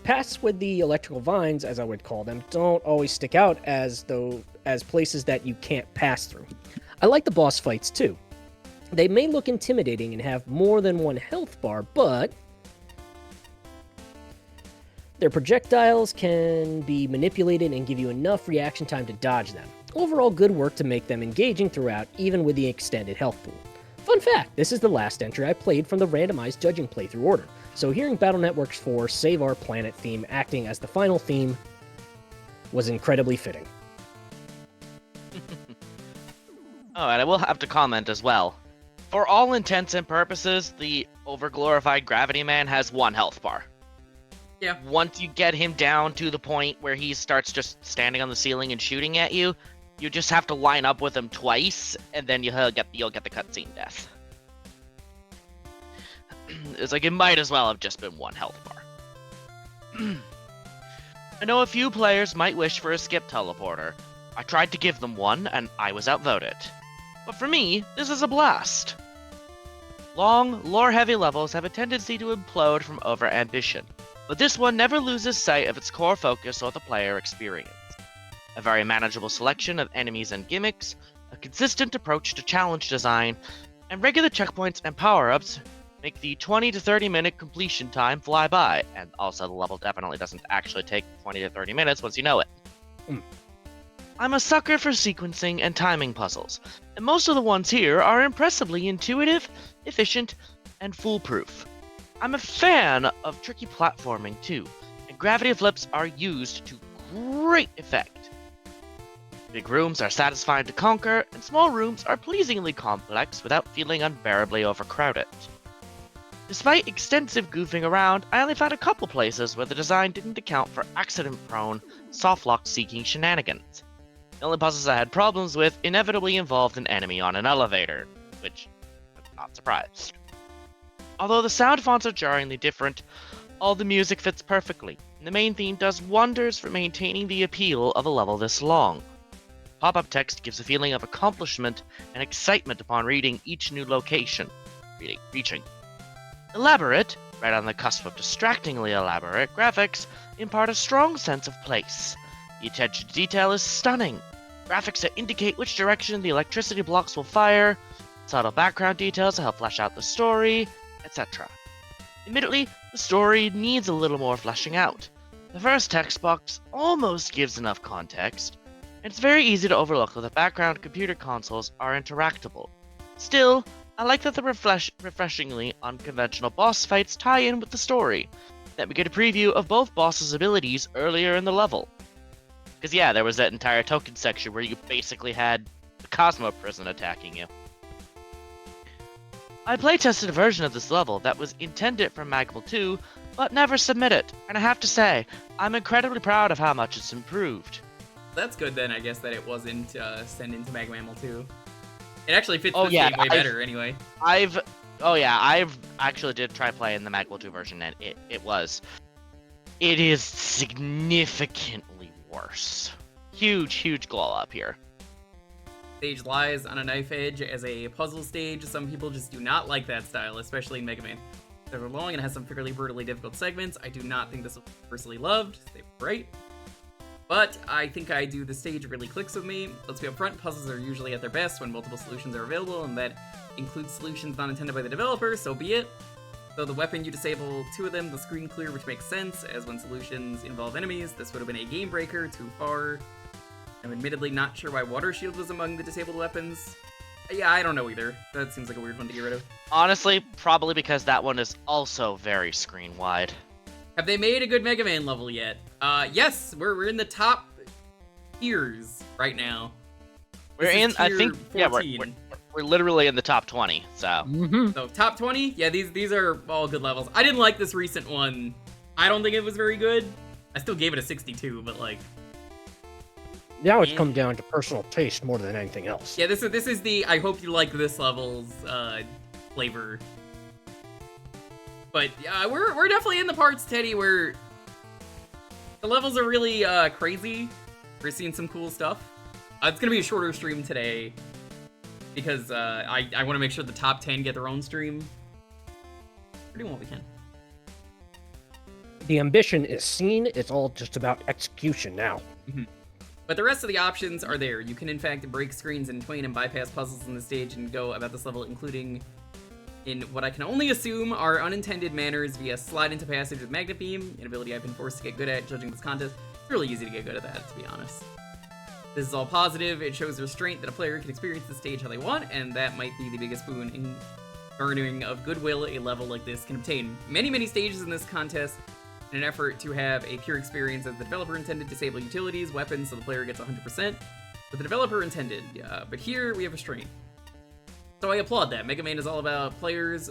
Paths with the electrical vines, as I would call them, don't always stick out as places that you can't pass through. I like the boss fights too. They may look intimidating and have more than one health bar, but their projectiles can be manipulated and give you enough reaction time to dodge them. Overall, good work to make them engaging throughout, even with the extended health pool. Fun fact, this is the last entry I played from the randomized judging playthrough order, so hearing Battle Network's 4 Save Our Planet theme acting as the final theme was incredibly fitting. Oh, and I will have to comment as well. For all intents and purposes, the overglorified Gravity Man has 1 health bar. Yeah. Once you get him down to the point where he starts just standing on the ceiling and shooting at you, you just have to line up with him twice, and then you'll get the cutscene death. It's like it might as well have just been 1 health bar. I know a few players might wish for a skip teleporter. I tried to give them one, and I was outvoted. But for me, this is a blast. Long, lore-heavy levels have a tendency to implode from over-ambition, but this one never loses sight of its core focus or the player experience. A very manageable selection of enemies and gimmicks, a consistent approach to challenge design, and regular checkpoints and power-ups make the 20 to 30 minute completion time fly by, and also the level definitely doesn't actually take 20 to 30 minutes once you know it. I'm a sucker for sequencing and timing puzzles, and most of the ones here are impressively intuitive, efficient, and foolproof. I'm a fan of tricky platforming too, and gravity flips are used to great effect. Big rooms are satisfying to conquer, and small rooms are pleasingly complex without feeling unbearably overcrowded. Despite extensive goofing around, I only found a couple places where the design didn't account for accident-prone, softlock-seeking shenanigans. The only puzzles I had problems with inevitably involved an enemy on an elevator, which I'm not surprised. Although the sound fonts are jarringly different, all the music fits perfectly, and the main theme does wonders for maintaining the appeal of a level this long. Pop-up text gives a feeling of accomplishment and excitement upon reading each new location. Reaching. Elaborate, right on the cusp of distractingly elaborate, graphics impart a strong sense of place. The attention to detail is stunning. Graphics that indicate which direction the electricity blocks will fire, subtle background details to help flesh out the story, etc. Admittedly, the story needs a little more fleshing out. The first text box almost gives enough context, and it's very easy to overlook that the background computer consoles are interactable. Still, I like that the refreshingly unconventional boss fights tie in with the story, that we get a preview of both bosses' abilities earlier in the level. Because yeah, there was that entire token section where you basically had the Cosmo Prison attacking you. I playtested a version of this level that was intended for Magable 2, but never submitted, and I have to say, I'm incredibly proud of how much it's improved. That's good then, I guess, that it wasn't sent into Magmammal 2. It actually fits this game way better anyway. I've actually did try playing the Magmammal 2 version, and it is significantly worse. Huge glow up here. Stage lies on a knife edge as a puzzle stage. Some people just do not like that style, especially in Mega Man. They're long and has some fairly brutally difficult segments. I do not think this was personally loved. They were great. But I think the stage really clicks with me. Let's be upfront, puzzles are usually at their best when multiple solutions are available, and that includes solutions not intended by the developer, so be it. Though the weapon you disable 2 of them, the screen clear, which makes sense, as when solutions involve enemies, this would have been a game breaker too far. I'm admittedly not sure why Water Shield was among the disabled weapons. Yeah, I don't know either. That seems like a weird one to get rid of. Honestly, probably because that one is also very screen wide. Have they made a good Mega Man level yet? Yes, we're in the top tiers right now. We're in, I think, 14. yeah, we're literally in the top 20, so. So, top 20? Yeah, these are all good levels. I didn't like this recent one. I don't think it was very good. I still gave it a 62, but like... Now it's come down to personal taste more than anything else. Yeah, this is the I hope you like this level's flavor. But we're definitely in the parts, Teddy, where the levels are really crazy. We're seeing some cool stuff. It's gonna be a shorter stream today because I want to make sure the top 10 get their own stream. We're doing what we can. The ambition is seen. It's all just about execution now. But the rest of the options are there. You can, in fact, break screens in twain and bypass puzzles in the stage and go about this level, including in what I can only assume are unintended manners via slide into passage with Magnet Beam, an ability I've been forced to get good at judging this contest. It's really easy to get good at that, to be honest. This is all positive. It shows restraint that a player can experience the stage how they want, and that might be the biggest boon in garnering of goodwill a level like this can obtain. Many stages in this contest in an effort to have a pure experience as the developer intended, disable utilities, weapons, so the player gets 100%. But the developer intended, but here we have restraint. So I applaud that. Mega Man is all about players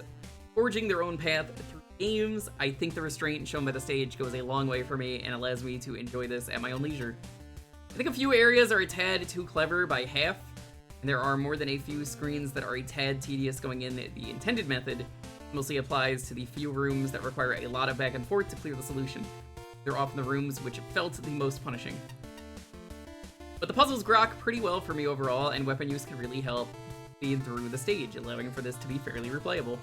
forging their own path through games. I think the restraint shown by the stage goes a long way for me and allows me to enjoy this at my own leisure. I think a few areas are a tad too clever by half, and there are more than a few screens that are a tad tedious going in the intended method. Mostly applies to the few rooms that require a lot of back and forth to clear the solution. They're often the rooms which felt the most punishing. But the puzzles grok pretty well for me overall, and weapon use can really help speed through the stage, allowing for this to be fairly replayable.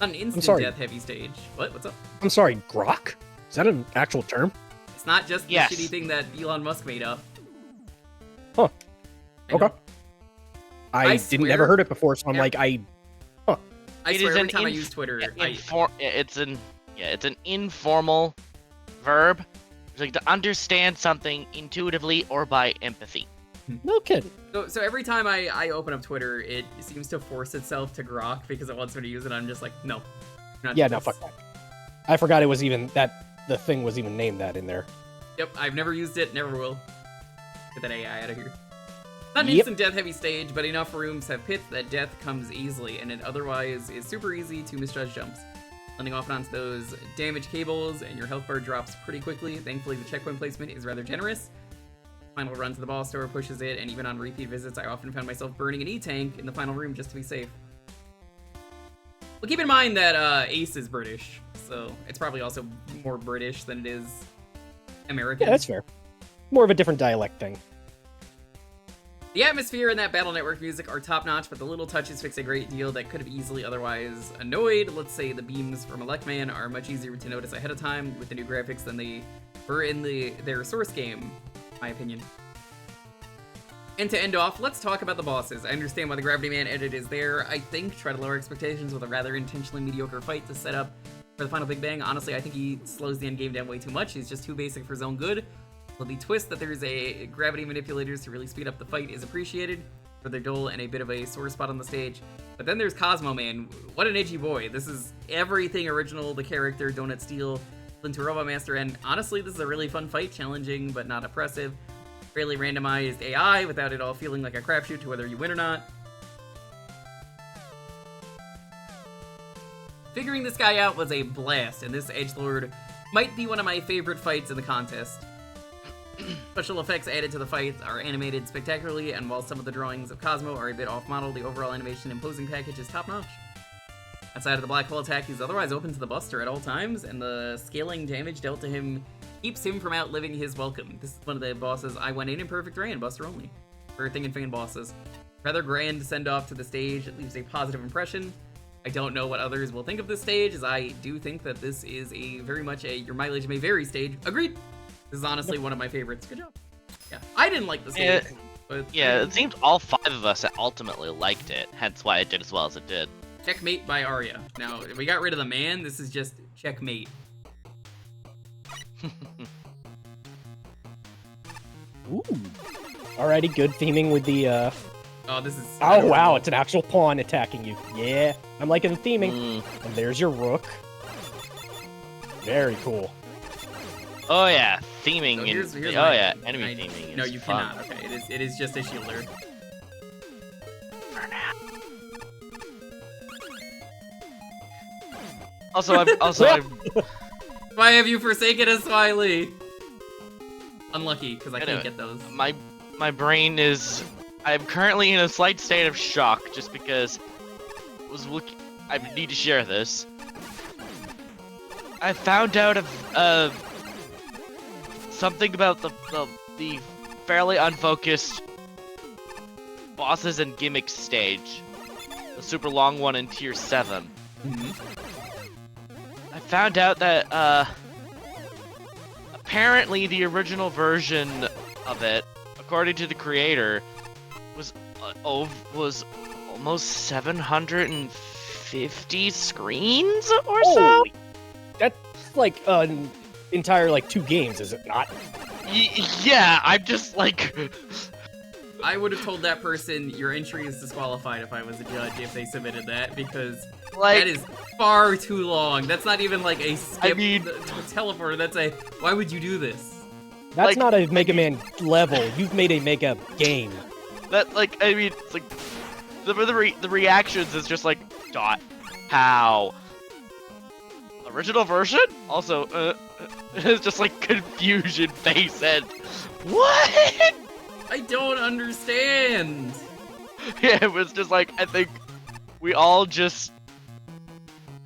Not an instant death heavy stage. What's up? I'm sorry, grok? Is that an actual term? It's not just Yes. the shitty thing that Elon Musk made up. Huh. I know. Okay. I didn't ever swear- heard it before, so I'm like, I It swear is every an time I inf- use Twitter, it's an informal verb. It's like to understand something intuitively or by empathy. no kidding. So every time I open up Twitter, it seems to force itself to grok because it wants me to use it. I'm just like, no. not Yeah, doing no, this. fuck that. I forgot it was even that the thing was even named that in there. Yep, I've never used it, never will. Get that AI out of here. Not an Yep. instant death heavy stage, but enough rooms have pits that death comes easily, and it otherwise is super easy to misjudge jumps. Landing off and onto those damaged cables, and your health bar drops pretty quickly. Thankfully, the checkpoint placement is rather generous. Final run to the boss door pushes it, and even on repeat visits, I often found myself burning an E-tank in the final room just to be safe. Well, keep in mind that Ace is British, so it's probably also more British than it is American. Yeah, that's fair. More of a different dialect thing. The atmosphere and that Battle Network music are top-notch, but the little touches fix a great deal that could have easily otherwise annoyed. Let's say the beams from Electman are much easier to notice ahead of time with the new graphics than they were in their source game, in my opinion. And to end off, let's talk about the bosses. I understand why the Gravity Man edit is there. I think try to lower expectations with a rather intentionally mediocre fight to set up for the final Big Bang. Honestly, I think he slows the endgame down way too much. He's just too basic for his own good. So the twist that there's a gravity manipulators to really speed up the fight is appreciated for their dull and a bit of a sore spot on the stage. But then there's Cosmo Man. What an edgy boy. This is everything original, the character, Donut Steel, Into Robot Master, and honestly, this is a really fun fight, challenging but not oppressive. Fairly randomized AI without it all feeling like a crapshoot to whether you win or not. Figuring this guy out was a blast, and this edgelord might be one of my favorite fights in the contest. Special effects added to the fights are animated spectacularly, and while some of the drawings of Cosmo are a bit off-model, the overall animation and posing package is top-notch. Outside of the black hole attack, he's otherwise open to the Buster at all times, and the scaling damage dealt to him keeps him from outliving his welcome. This is one of the bosses I went in perfect Ray and Buster only. For Thing and Fan bosses. Rather grand send-off to the stage, it leaves a positive impression. I don't know what others will think of this stage, as I do think that this is a very much a your mileage may vary stage. Agreed! This is honestly one of my favorites. Good job. Yeah, I didn't like the stage, but... Yeah, it seems all 5 of us ultimately liked it, hence why it did as well as it did. Checkmate by Arya. Now, if we got rid of the man, this is just checkmate. Ooh. Alrighty, good theming with the, Oh, this is... Oh, wow, it's an actual pawn attacking you. Yeah, I'm liking the theming. And there's your rook. Very cool. Oh yeah, theming. So here's oh my- yeah, enemy theming. Is No, you fun. cannot. Okay, it is just a shielder. Why have you forsaken us, Wiley? Unlucky, because I can't get those. My brain is. I'm currently in a slight state of shock just because I need to share this. I found out of something about the fairly unfocused bosses and gimmicks stage, the super long one in tier 7. I found out that apparently the original version of it, according to the creator, was almost 750 screens or so. Holy, that's like an entire 2 games, is it not? Yeah, I'm just like. I would have told that person your entry is disqualified if I was a judge if they submitted that, because that is far too long. That's not even like a skip teleporter. That's a why would you do this? That's not a Mega Man level. You've made a Mega game. That it's like the reactions is just like how original version also it's just like confusion face and what. I don't understand. Yeah, it was just like, I think we all just...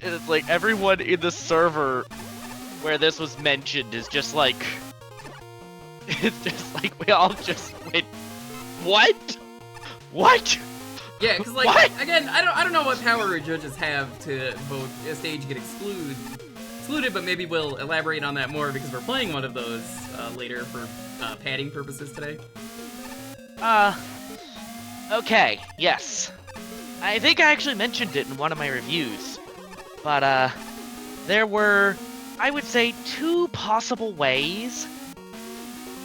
It's like everyone in the server where this was mentioned is just like... It's just like we all just went, what? What? Yeah, because again, I don't know what power judges have to vote a stage get excluded. excluded, but maybe we'll elaborate on that more because we're playing one of those later for padding purposes today. Okay, yes. I think I actually mentioned it in one of my reviews. But, there were, I would say, 2 possible ways.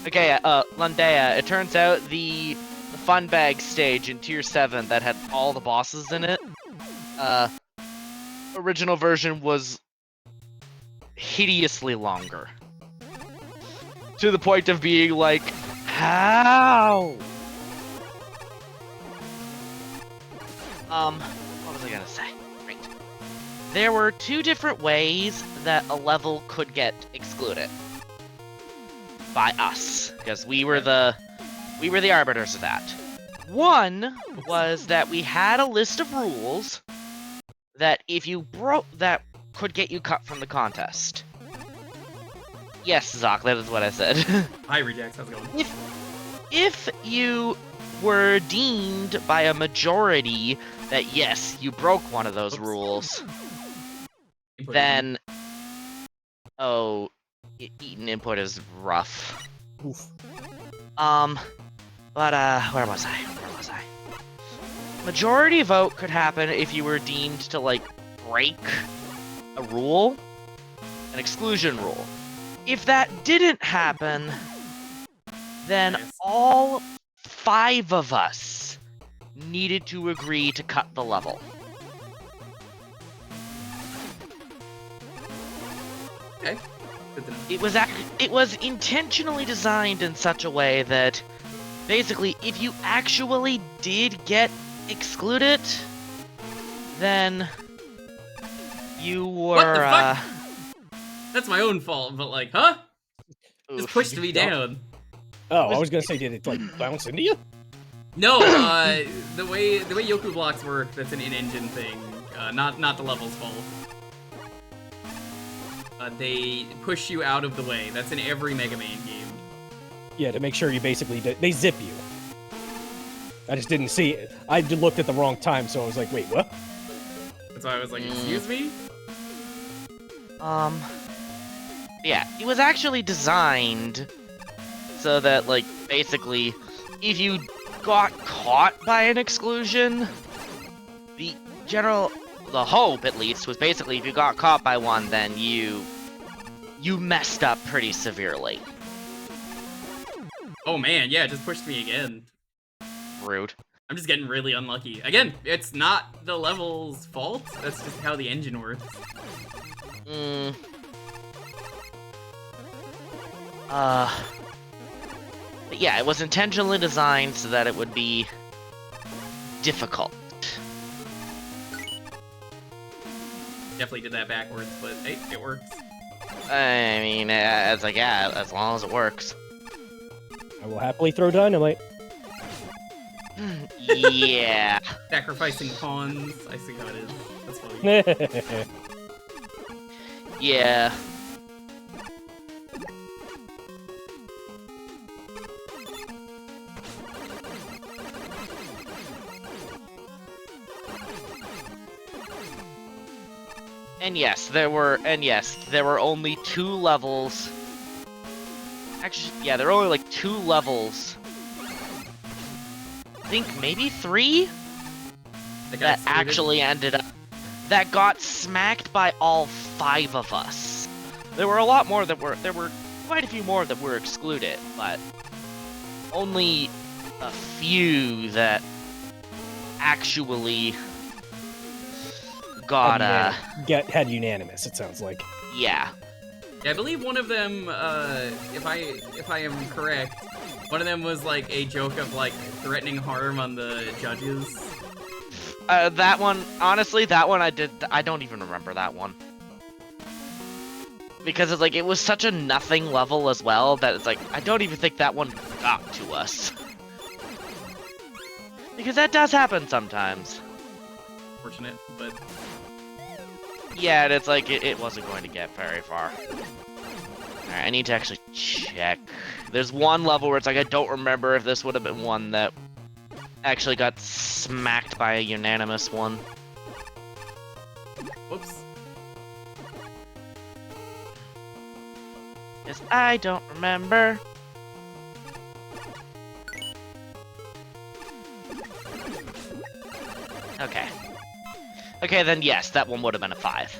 Okay, Lundea, it turns out the fun bag stage in Tier 7 that had all the bosses in it, original version was hideously longer. To the point of being like, how? What was I gonna say? Right. There were 2 different ways that a level could get excluded. By us. Because we were the arbiters of that. One was that we had a list of rules that if you broke that could get you cut from the contest. Yes, Zoc, that is what I said. Hi, Rejects, how's it going? If you were deemed by a majority that yes, you broke one of those rules, then eating input is rough. Oof. But where was I? Majority vote could happen if you were deemed to like break a rule, an exclusion rule. If that didn't happen, then all 5 of us needed to agree to cut the level. Okay. It was intentionally designed in such a way that basically if you actually did get excluded, then you were What the fuck? That's my own fault, but like, huh? Just pushed me down. Oh, I was gonna say, did it like bounce into you? No, the way Yoku blocks work, that's an in-engine thing. Not the level's fault. They push you out of the way. That's in every Mega Man game. Yeah, to make sure you basically they zip you. I just didn't see it. I looked at the wrong time, so I was like, wait, what? That's why I was like, excuse me? Yeah, it was actually designed so that, like, basically, if you got caught by an exclusion, the hope, at least, was basically if you got caught by one, then you messed up pretty severely. Oh man, yeah, it just pushed me again. Rude. I'm just getting really unlucky. Again, it's not the level's fault, that's just how the engine works. But yeah, it was intentionally designed so that it would be difficult. Definitely did that backwards, but hey, it works. I mean, it's like, yeah, as long as it works. I will happily throw dynamite. Yeah. Sacrificing pawns, I see how it is. That's funny. Yeah. And yes, there were only 2 levels. Actually, yeah, there were only like 2 levels. I think maybe 3 that actually ended up that got smacked by all 5 of us. There were a lot more there were quite a few more that were excluded, but only a few that actually got had unanimous, it sounds like. Yeah. Yeah, I believe one of them, if I am correct, one of them was like a joke of like threatening harm on the judges. That one, honestly, I don't even remember that one. Because it's like, it was such a nothing level as well, that it's like, I don't even think that one got to us. Because that does happen sometimes. Fortunate, but... Yeah, and it's like, it wasn't going to get very far. Alright, I need to actually check. There's one level where it's like, I don't remember if this would have been one that actually got smacked by a unanimous one. Whoops. 'cause I don't remember. Okay. Okay, then yes, that one would have been a 5.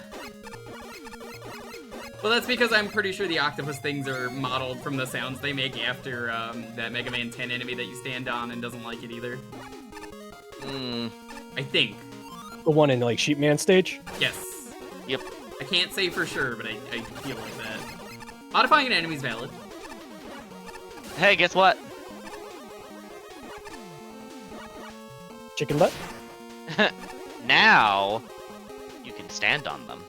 Well, that's because I'm pretty sure the octopus things are modeled from the sounds they make after that Mega Man 10 enemy that you stand on and doesn't like it either. I think. The one in, like, Sheepman stage? Yes. Yep. I can't say for sure, but I feel like that. Modifying an enemy is valid. Hey, guess what? Chicken butt? Now, you can stand on them.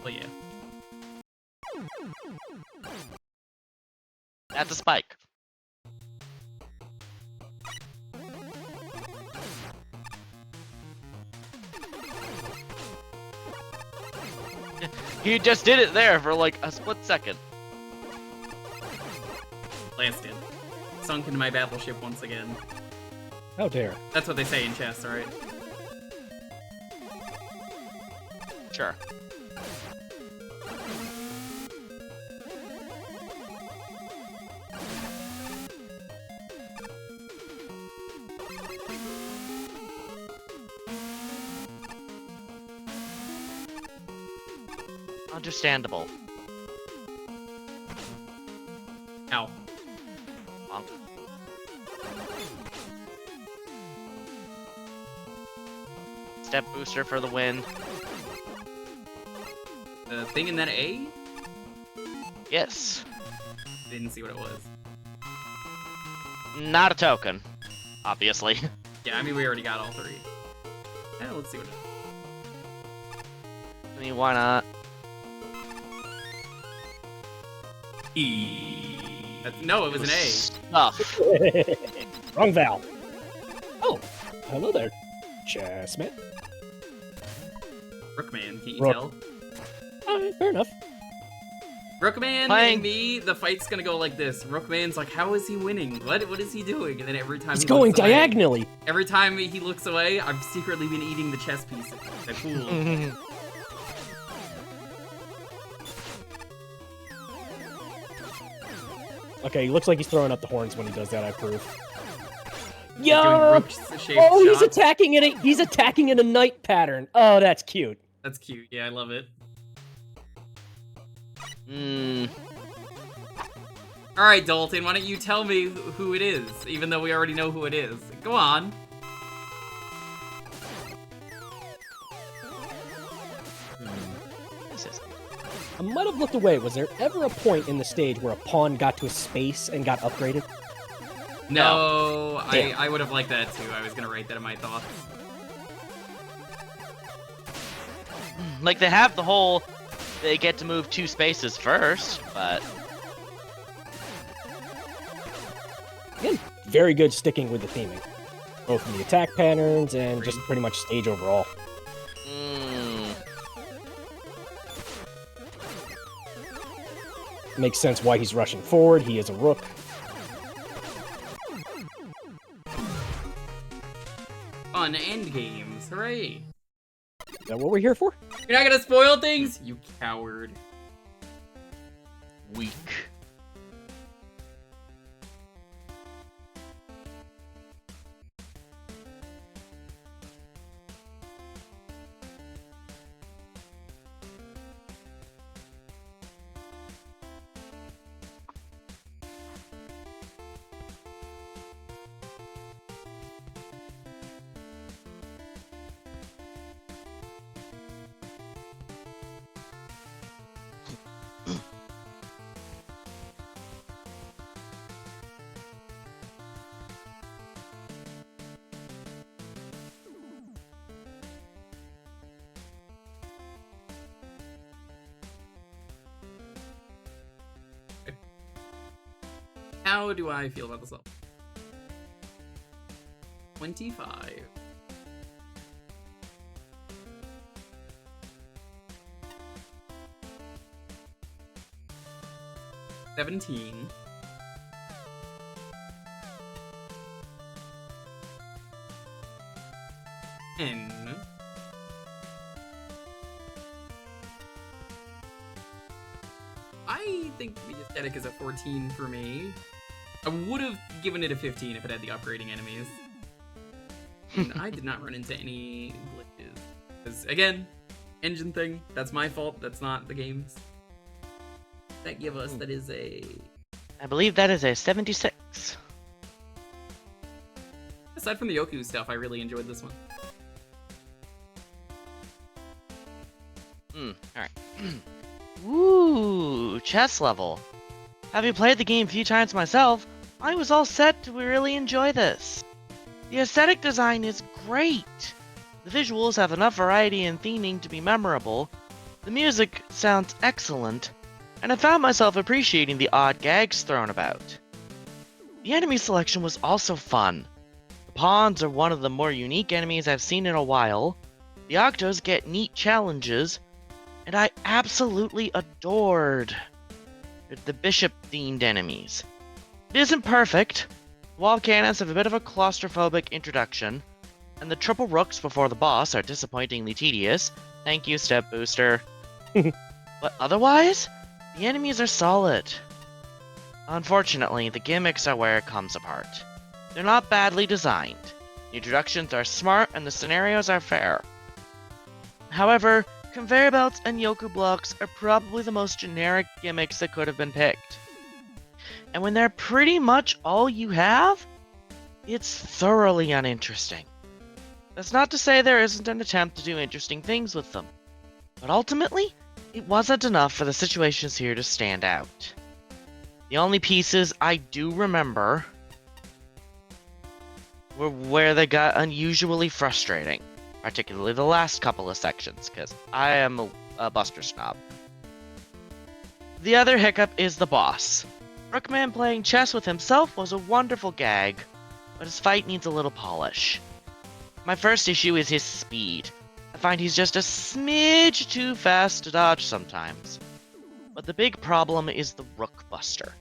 Well, yeah. That's a spike. You just did it there for like a split second. Blasted. Sunk into my battleship once again. How dare. That's what they say in chess, alright? Sure. Understandable. Ow. Bonk. Step booster for the win. The thing in that A? Yes. Didn't see what it was. Not a token, obviously. Yeah, I mean, we already got all 3. Let's see what it is. I mean, why not? E. No, it was an A. Stuff. Wrong Val. Oh, hello there, Chessman. Rookman, can't you Rook. tell? Fair enough. Rookman Playing. and me, the fight's gonna go like this. Rookman's like, how is he winning? What is he doing? And then every time He's he going looks away- diagonally. Every time he looks away, I've secretly been eating the chess pieces. They're cool. Okay, he looks like he's throwing up the horns when he does that. I approve. Doing Yo! rook-shaped Oh, he's shots. attacking in a knight pattern. Oh, that's cute. That's cute. Yeah, I love it. All right, Dalton, why don't you tell me who it is, even though we already know who it is? Go on. I might have looked away. Was there ever a point in the stage where a pawn got to a space and got upgraded? No, Damn. I would have liked that too. I was gonna write that in my thoughts. Like, they have the whole, they get to move 2 spaces first, but... Again, very good sticking with the theming. Both in the attack patterns and just pretty much stage overall. Makes sense why he's rushing forward. He is a rook. Fun end games, hooray! Is that what we're here for? You're not gonna spoil things, you coward. Weak. How do I feel about this level? 25. $17. $10. I think the aesthetic is a 14 for me. I would have given it a 15 if it had the upgrading enemies. And I did not run into any glitches. Because, again, engine thing, that's my fault, that's not the game's. That give us, that is a... I believe that is a 76. Aside from the Yoku stuff, I really enjoyed this one. Alright. Ooh, chess level. Having played the game a few times myself, I was all set to really enjoy this. The aesthetic design is great. The visuals have enough variety and theming to be memorable. The music sounds excellent, and I found myself appreciating the odd gags thrown about. The enemy selection was also fun. The pawns are one of the more unique enemies I've seen in a while. The Octos get neat challenges, and I absolutely adored the bishop-themed enemies. It isn't perfect. The wall cannons have a bit of a claustrophobic introduction, and the triple rooks before the boss are disappointingly tedious. Thank you, Step Booster. But otherwise, the enemies are solid. Unfortunately, the gimmicks are where it comes apart. They're not badly designed. The introductions are smart and the scenarios are fair. However, conveyor belts and Yoku blocks are probably the most generic gimmicks that could have been picked. And when they're pretty much all you have, it's thoroughly uninteresting. That's not to say there isn't an attempt to do interesting things with them, but ultimately, it wasn't enough for the situations here to stand out. The only pieces I do remember were where they got unusually frustrating, particularly the last couple of sections, because I am a Buster snob. The other hiccup is the boss. Rookman playing chess with himself was a wonderful gag, but his fight needs a little polish. My first issue is his speed. I find he's just a smidge too fast to dodge sometimes. But the big problem is the Rook Buster.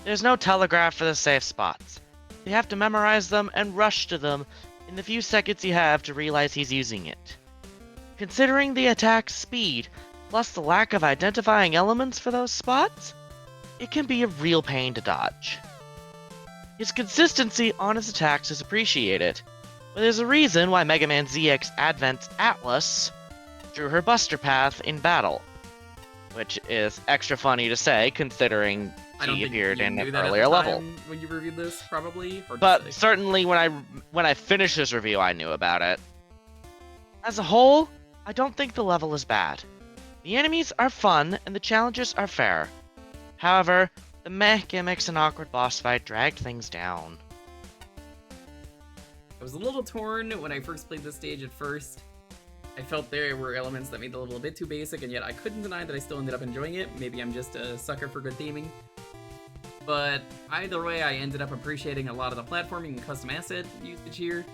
There's no telegraph for the safe spots. You have to memorize them and rush to them in the few seconds you have to realize he's using it. Considering the attack's speed, plus the lack of identifying elements for those spots, it can be a real pain to dodge. His consistency on his attacks is appreciated, but there's a reason why Mega Man ZX Advent's Atlas drew her Buster Path in battle, which is extra funny to say considering she appeared in an earlier level. When you reviewed this, probably. But certainly when I finished this review, I knew about it. As a whole, I don't think the level is bad. The enemies are fun and the challenges are fair. However, the meh gimmicks and awkward boss fight dragged things down. I was a little torn when I first played this stage at first. I felt there were elements that made the level a bit too basic, and yet I couldn't deny that I still ended up enjoying it. Maybe I'm just a sucker for good theming. But either way, I ended up appreciating a lot of the platforming and custom asset usage here.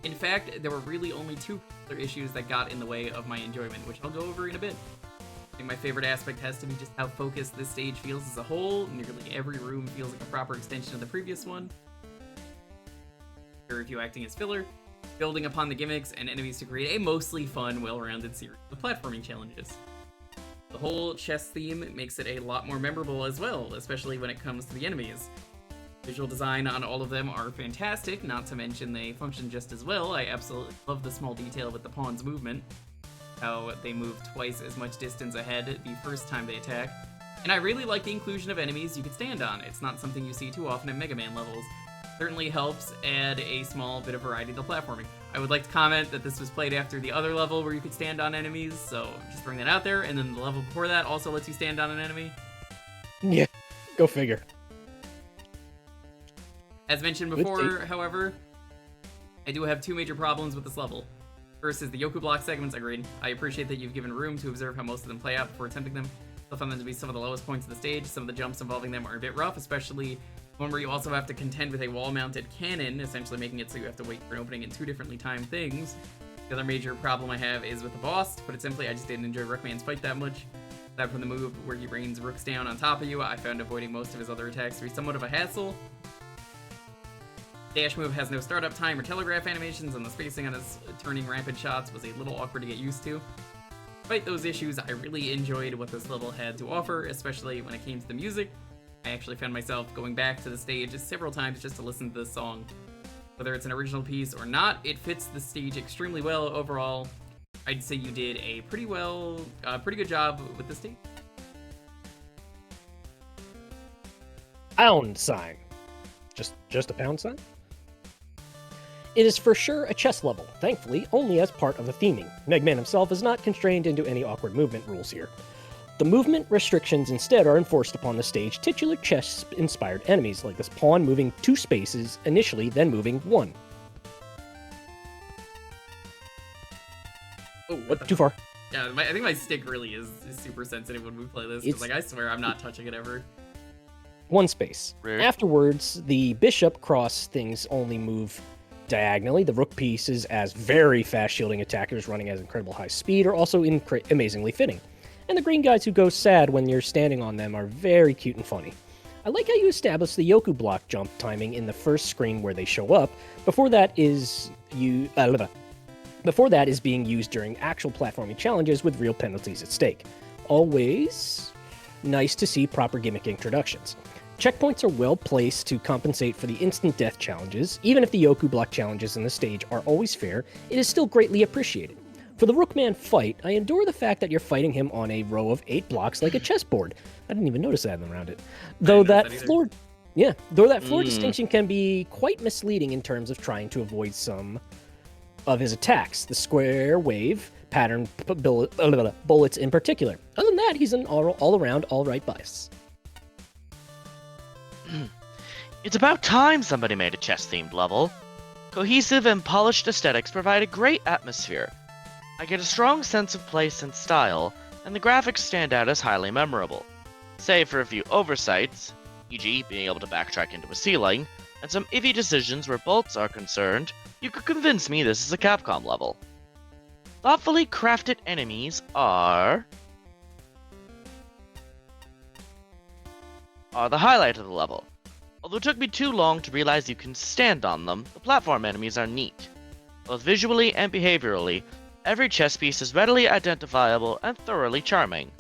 In fact, there were really only two other issues that got in the way of my enjoyment, which I'll go over in a bit. I think my favorite aspect has to be just how focused this stage feels as a whole. Nearly every room feels like a proper extension of the previous one. Very few acting as filler, building upon the gimmicks and enemies to create a mostly fun, well-rounded series of platforming challenges. The whole chess theme makes it a lot more memorable as well, especially when it comes to the enemies. Visual design on all of them are fantastic, not to mention they function just as well. I absolutely love the small detail with the pawn's movement. How they move twice as much distance ahead the first time they attack. And I really like the inclusion of enemies you can stand on. It's not something you see too often in Mega Man levels. Certainly helps add a small bit of variety to the platforming. I would like to comment that this was played after the other level where you could stand on enemies, so just throwing that out there, and then the level before that also lets you stand on an enemy. Yeah, go figure. As mentioned before, however, I do have two major problems with this level. First is the Yoku block segments, agreed. I appreciate that you've given room to observe how most of them play out before attempting them. I found them to be some of the lowest points of the stage. Some of the jumps involving them are a bit rough, especially one where you also have to contend with a wall-mounted cannon, essentially making it so you have to wait for an opening in two differently timed things. The other major problem I have is with the boss. To put it simply, I just didn't enjoy Rookman's fight that much. Aside from the move where he rains rooks down on top of you, I found avoiding most of his other attacks to be somewhat of a hassle. Dash move has no startup time or telegraph animations, and the spacing on his turning rapid shots was a little awkward to get used to. Despite those issues, I really enjoyed what this level had to offer, especially when it came to the music. I actually found myself going back to the stage several times just to listen to this song. Whether it's an original piece or not, it fits the stage extremely well overall. I'd say you did a pretty good job with the stage. Pound sign. Just a pound sign? It is for sure a chess level, thankfully only as part of the theming. Megman himself is not constrained into any awkward movement rules here. The movement restrictions instead are enforced upon the stage titular chess-inspired enemies, like this pawn moving 2 spaces initially, then moving 1. Oh, what too far. Yeah, I think my stick really is super sensitive when we play this, because like, I swear I'm not touching it ever. 1 space. Rude. Afterwards, the bishop cross things only move diagonally. The rook pieces, as very fast shielding attackers running at incredible high speed, are also amazingly fitting. And the green guys who go sad when you're standing on them are very cute and funny. I like how you establish the Yoku block jump timing in the first screen where they show up. Before that is being used during actual platforming challenges with real penalties at stake. Always nice to see proper gimmick introductions. Checkpoints are well placed to compensate for the instant death challenges. Even if the Yoku block challenges in the stage are always fair, it is still greatly appreciated. For the Rookman fight, I endure the fact that you're fighting him on a row of 8 blocks like a chessboard. I didn't even notice that around it. Though that floor distinction can be quite misleading in terms of trying to avoid some of his attacks, the square wave pattern bullets in particular. Other than that, he's an all-around all-right boss. It's about time somebody made a chess-themed level. Cohesive and polished aesthetics provide a great atmosphere. I get a strong sense of place and style, and the graphics stand out as highly memorable. Save for a few oversights, e.g. being able to backtrack into a ceiling, and some iffy decisions where bolts are concerned, you could convince me this is a Capcom level. Thoughtfully crafted enemies are the highlight of the level. Although it took me too long to realize you can stand on them, the platform enemies are neat. Both visually and behaviorally, every chess piece is readily identifiable and thoroughly charming.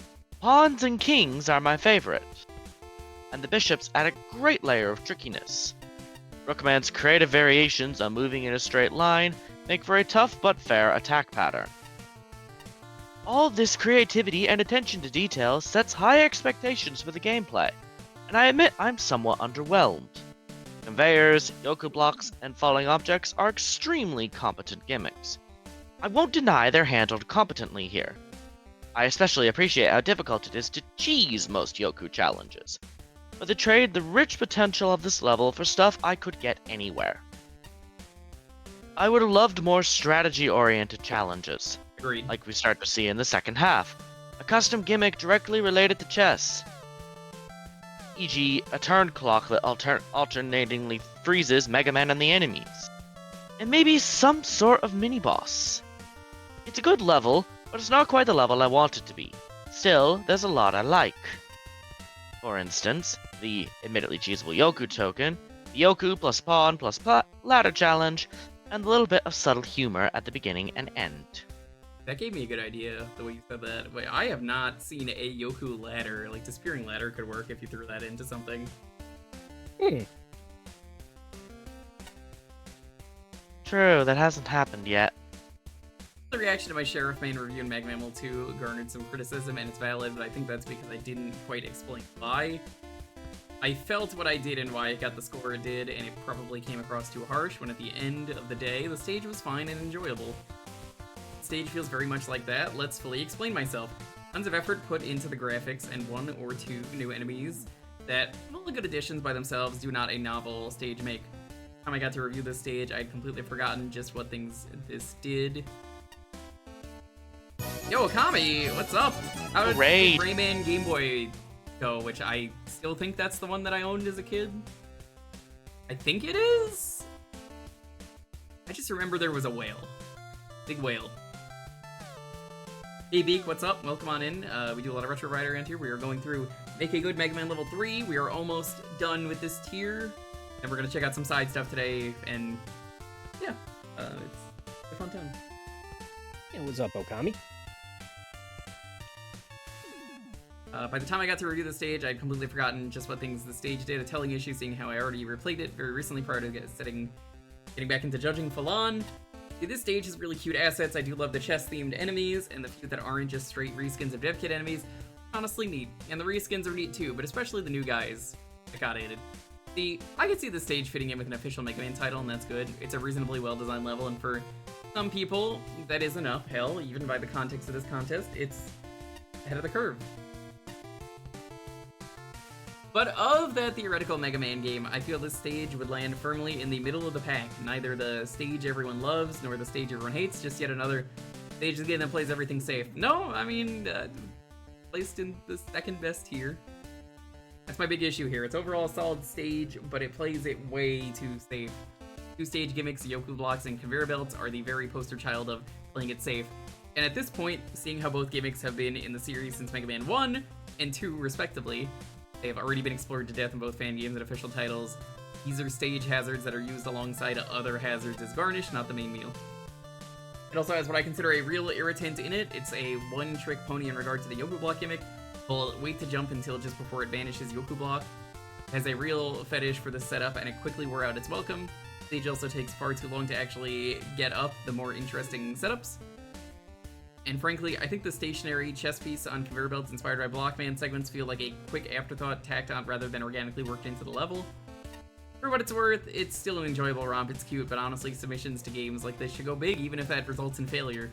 Pawns and kings are my favorite, and the bishops add a great layer of trickiness. Rookman's creative variations on moving in a straight line make for a tough but fair attack pattern. All this creativity and attention to detail sets high expectations for the gameplay, and I admit I'm somewhat underwhelmed. Conveyors, Yoku blocks, and falling objects are extremely competent gimmicks. I won't deny they're handled competently here. I especially appreciate how difficult it is to cheese most Yoku challenges, but they trade the rich potential of this level for stuff I could get anywhere. I would have loved more strategy-oriented challenges, Agreed. like we start to see in the second half. A custom gimmick directly related to chess, e.g. a turn clock that alternatingly freezes Mega Man and the enemies, and maybe some sort of mini-boss. It's a good level, but it's not quite the level I want it to be. Still, there's a lot I like. For instance, the admittedly cheesable Yoku token, the Yoku plus pawn plus ladder challenge, and a little bit of subtle humor at the beginning and end. That gave me a good idea, the way you said that. Wait, I have not seen a Yoku ladder. Like, disappearing ladder could work if you threw that into something. True, that hasn't happened yet. The reaction to my Sheriff Main review in Mega Man 2 garnered some criticism, and it's valid, but I think that's because I didn't quite explain why. I felt what I did and why it got the score it did, and it probably came across too harsh, when at the end of the day, the stage was fine and enjoyable. The stage feels very much like that. Let's fully explain myself. Tons of effort put into the graphics, and 1 or 2 new enemies that, while good additions by themselves, do not a novel stage make. By the time I got to review this stage, I'd completely forgotten just what things this did. Yo, Akami, what's up? How did Rayman Game Boy go? Which I still think that's the one that I owned as a kid. I think it is? I just remember there was a whale. Big whale. Hey Beak, what's up? Welcome on in. We do a lot of retro rider around here. We are going through Make a Good Mega Man Level 3. We are almost done with this tier. And we're gonna check out some side stuff today, and yeah, it's a fun time. Yeah, what's up, Okami? By the time I got to review the stage, I'd completely forgotten just what things the stage did, a telling issue seeing how I already replayed it very recently prior to getting back into judging Falan. See, this stage has really cute assets. I do love the chess-themed enemies, and the few that aren't just straight reskins of dev kit enemies. Honestly neat. And the reskins are neat too, but especially the new guys that got added. See, I could see the stage fitting in with an official Mega Man title, and that's good. It's a reasonably well-designed level, and for some people, that is enough. Hell, even by the context of this contest, it's ahead of the curve. But of that theoretical Mega Man game, I feel this stage would land firmly in the middle of the pack. Neither the stage everyone loves, nor the stage everyone hates, just yet another stage of the game that plays everything safe. No, I mean, placed in the second best tier. That's my big issue here. It's overall a solid stage, but it plays it way too safe. Two stage gimmicks, Yoku blocks, and conveyor belts are the very poster child of playing it safe. And at this point, seeing how both gimmicks have been in the series since Mega Man 1 and 2 respectively, they have already been explored to death in both fan games and official titles. These are stage hazards that are used alongside other hazards as garnish, not the main meal. It also has what I consider a real irritant in it. It's a one-trick pony in regard to the Yoku block gimmick. Will wait to jump until just before it vanishes Yoku block. It has a real fetish for the setup, and it quickly wore out its welcome. The stage also takes far too long to actually get up the more interesting setups. And frankly, I think the stationary chess piece on conveyor belts inspired by Blockman segments feel like a quick afterthought tacked on rather than organically worked into the level. For what it's worth, it's still an enjoyable romp, it's cute, but honestly, submissions to games like this should go big, even if that results in failure.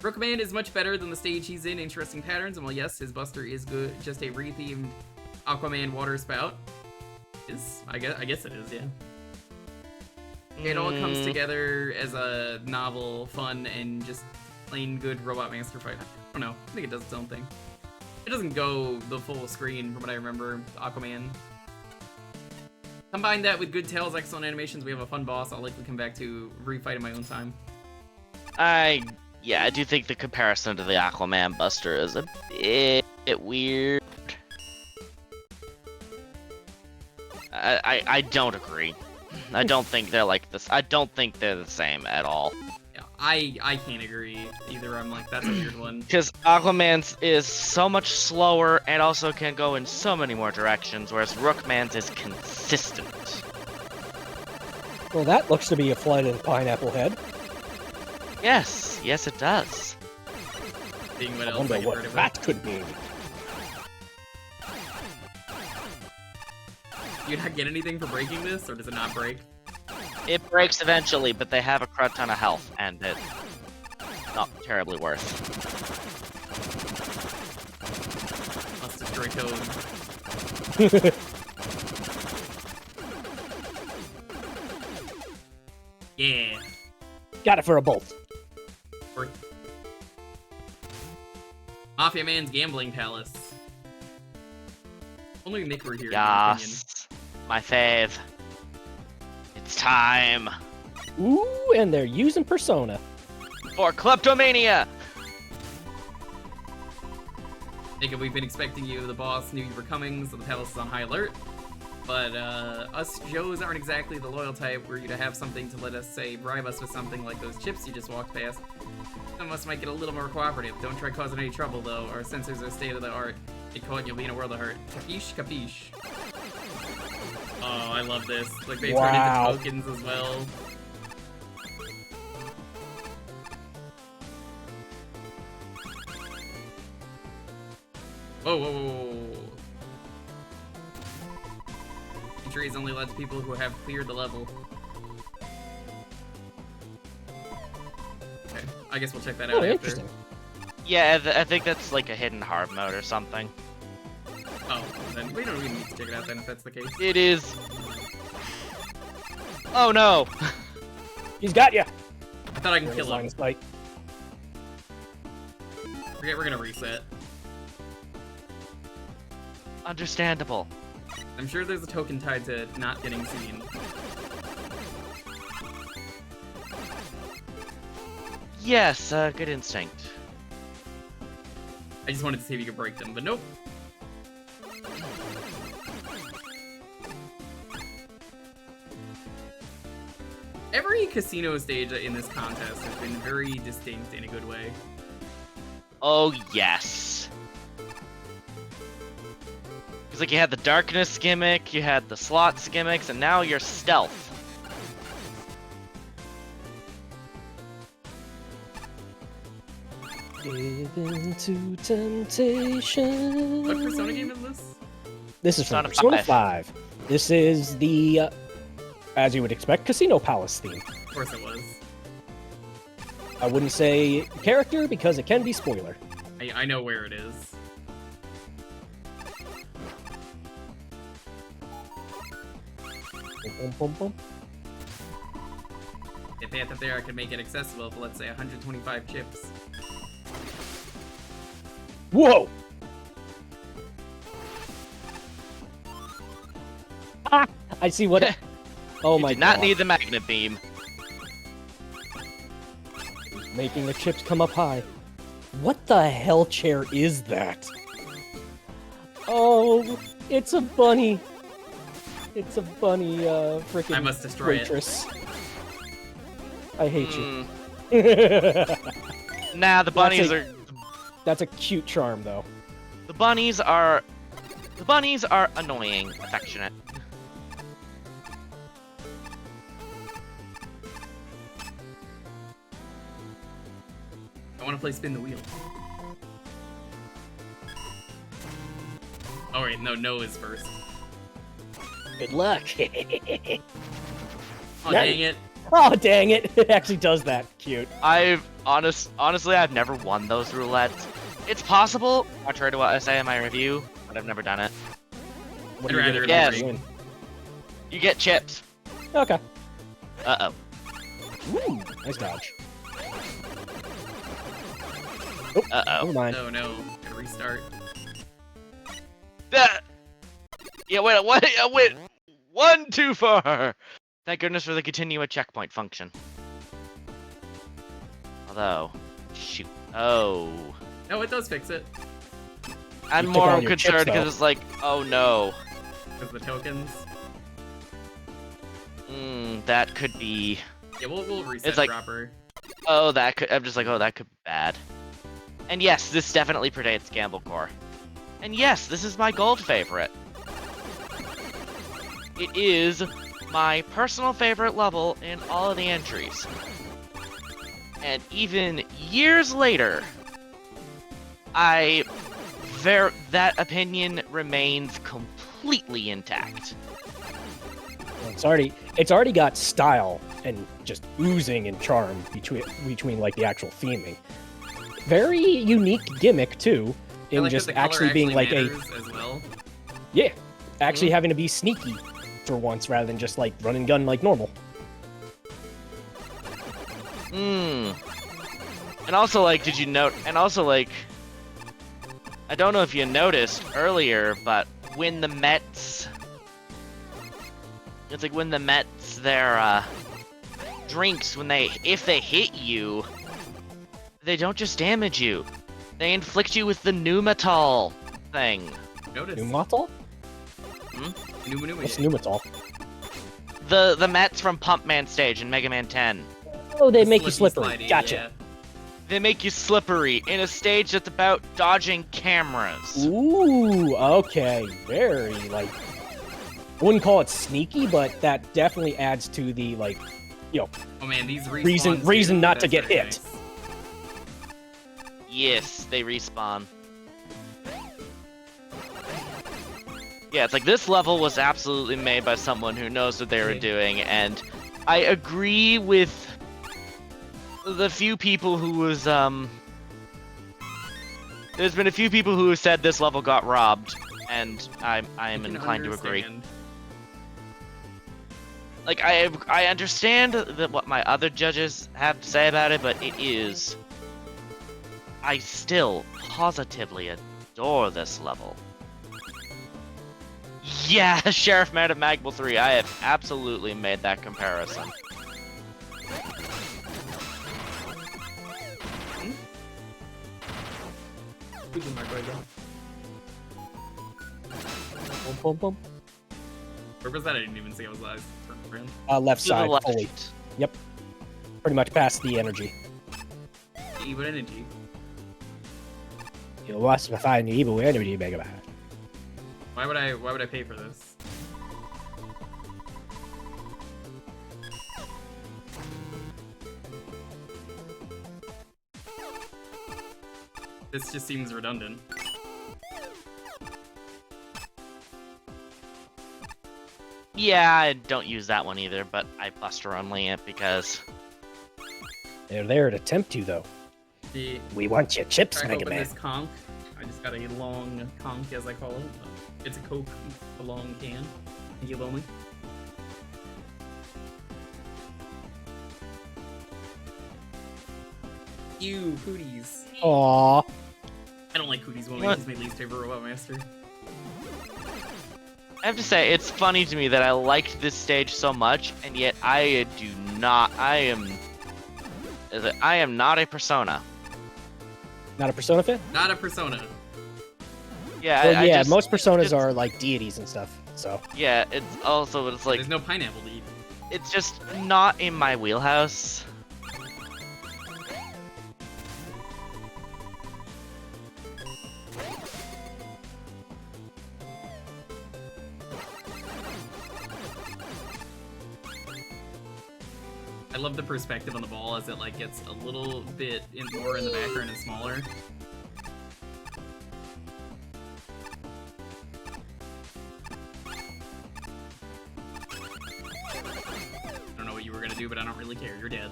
Rookman is much better than the stage he's in, interesting patterns, and while yes, his buster is good, just a re-themed Aquaman water spout. I guess it is, yeah. It all comes together as a novel, fun, and just plain good Robot Master fight. I don't know. I think it does its own thing. It doesn't go the full screen from what I remember, Aquaman. Combine that with good Tails, excellent animations, we have a fun boss I'll likely come back to refight in my own time. Yeah, I do think the comparison to the Aquaman Buster is a bit weird. I don't agree. I don't think they're like this. I don't think they're the same at all. Yeah, I can't agree either. I'm like, that's a weird one. Because Aquaman's is so much slower and also can go in so many more directions, whereas Rookman's is consistent. Well, that looks to be a flight of the Pineapple Head. Yes, it does. Being what I else wonder you've what heard of that it. could mean. You not get anything for breaking this, or does it not break? It breaks eventually, but they have a crud ton of health, and it's not terribly worse. Let's destroy Toad. Yeah. Got it for a bolt. Mafia Man's Gambling Palace. Only Nick were here, in my opinion. Yes, my fave. It's time Ooh, and they're using Persona. for Kleptomania! Jacob, we've been expecting you. The boss knew you were coming, so the palace is on high alert. But us Joes aren't exactly the loyal type where you to have something to let us say bribe us with something like those chips you just walked past. Some of us might get a little more cooperative. Don't try causing any trouble though. Our sensors are state of the art. Get caught and you'll be in a world of hurt. Capiche? Capiche. Oh, I love this. Like they turn into tokens as well. Whoa, whoa, whoa, whoa. Entry is only allowed to people who have cleared the level. Okay, I guess we'll check that out after. Interesting. Yeah, I think that's like a hidden hard mode or something. Oh, then we don't even need to check it out then if that's the case. It is. Oh no! He's got you. I thought I can kill him. Fight. Forget we're gonna reset. Understandable. I'm sure there's a token tied to not getting seen. Yes, good instinct. I just wanted to see if you could break them, but nope. Every casino stage in this contest has been very distinct in a good way. Oh, yes. Because, like, you had the darkness gimmick, you had the slots gimmicks, and now you're stealth. Give into temptation. What Persona game is this? This is from Persona Persona 5. This is the, as you would expect, Casino Palace theme. Of course it was. I wouldn't say character because it can be spoiler. I know where it is. Boom, boom, boom. If they had that there, I could make it accessible for, let's say, 125 chips. Whoa! Ah! I see what. Oh my god. Did not need the magnet beam. Making the chips come up high. What the hell chair is that? Oh, it's a bunny. It's a bunny, freaking I must destroy waitress. I hate you. Nah, the bunnies are. That's a cute charm, though. The bunnies are annoying, affectionate. I want to play Spin the Wheel. Oh wait, no is first. Good luck. Oh dang it. Oh dang it! It actually does that. Cute. Honestly, I've never won those roulettes. It's possible, contrary to what I say in my review, but I've never done it. What I'd are you rather gonna not win? You get chips. Okay. Uh-oh. Ooh, nice dodge. Oh, Uh-oh. never mind. No. Gotta restart. Yeah, wait, I went one too far! Thank goodness for the continue a checkpoint function. Although, shoot. Oh. No, it does fix it. I'm You took all more your chips, concerned though. because it's like, oh no. Because the tokens. That could be... Yeah, we'll reset It's like- proper. Oh, that could... I'm just like, oh, that could be bad. And yes, this definitely predates Gamble Core. And yes, this is my gold favorite. It is my personal favorite level in all of the entries. And even years later, that opinion remains completely intact. It's already got style and just oozing and charm between like the actual theming. Very unique gimmick too, I in like just that the color actually being like a matters as well. yeah, actually having to be sneaky for once rather than just like run and gun like normal. And also, like, did you note? And also, like, I don't know if you noticed earlier, but when the Mets, it's like when the Mets, their drinks, if they hit you, they don't just damage you, they inflict you with the Numatol thing. Notice. Numatol? What's Numatol? The Mets from Pump Man stage in Mega Man 10. Oh, they make you Slippy slippery. slidey, Gotcha. yeah. They make you slippery in a stage that's about dodging cameras. Ooh, okay. Very, like... I wouldn't call it sneaky, but that definitely adds to the, like, you know... Oh man, these reason respawns, not to that's get very hit. nice. Yes, they respawn. Yeah, it's like this level was absolutely made by someone who knows what they were doing, and I agree with the few people who was, there's been a few people who have said this level got robbed, and I'm inclined to agree. Like, I understand what my other judges have to say about it, but it is... I still positively adore this level. Yeah, Sheriff Man of Magmal 3, I have absolutely made that comparison. Boom, boom, boom. Where was that? I didn't even see. I was last. Left To the side, left. fully. Yep. Pretty much past the energy. Evil energy. You must find the evil energy, Mega Man. Why would I pay for this? This just seems redundant. Yeah, I don't use that one either, but I Buster only it because They're there to tempt you, though. The We want your chips, crack Mega open Man. this conch. I just got a long conch, as I call it. It's a Coke, a long can. Thank you, Lonely. Ew, cooties. Aww. I don't like cooties. Lonely What? is my least favorite robot master. I have to say it's funny to me that I liked this stage so much, and yet I do not. I am not a Persona. Not a Persona fan? Not a Persona. Yeah, Well, I yeah, just- most Personas it's- are like deities and stuff, so. Yeah, it's also it's like There's no pineapple to eat. it's just not in my wheelhouse. I love the perspective on the ball as it like gets a little bit more in the background and smaller. I don't know what you were gonna do, but I don't really care. You're dead.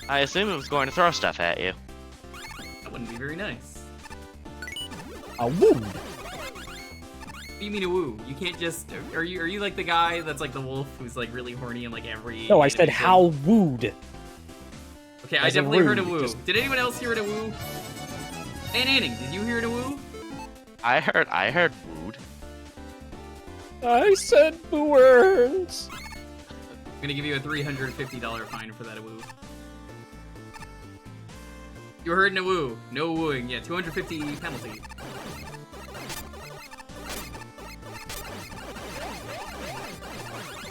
I assume it was going to throw stuff at you. That wouldn't be very nice. A woo! What do you mean a woo? You can't just. Are you like the guy that's like the wolf who's like really horny and like every. No, I said animation? how wooed. Okay, I as in definitely heard a rude, woo. just- Did anyone else hear it a woo? Anning, did you hear it a woo? I heard wooed. I said words. I'm gonna give you a $350 fine for that a woo. You heard no woo. No wooing. Yeah, 250 penalty.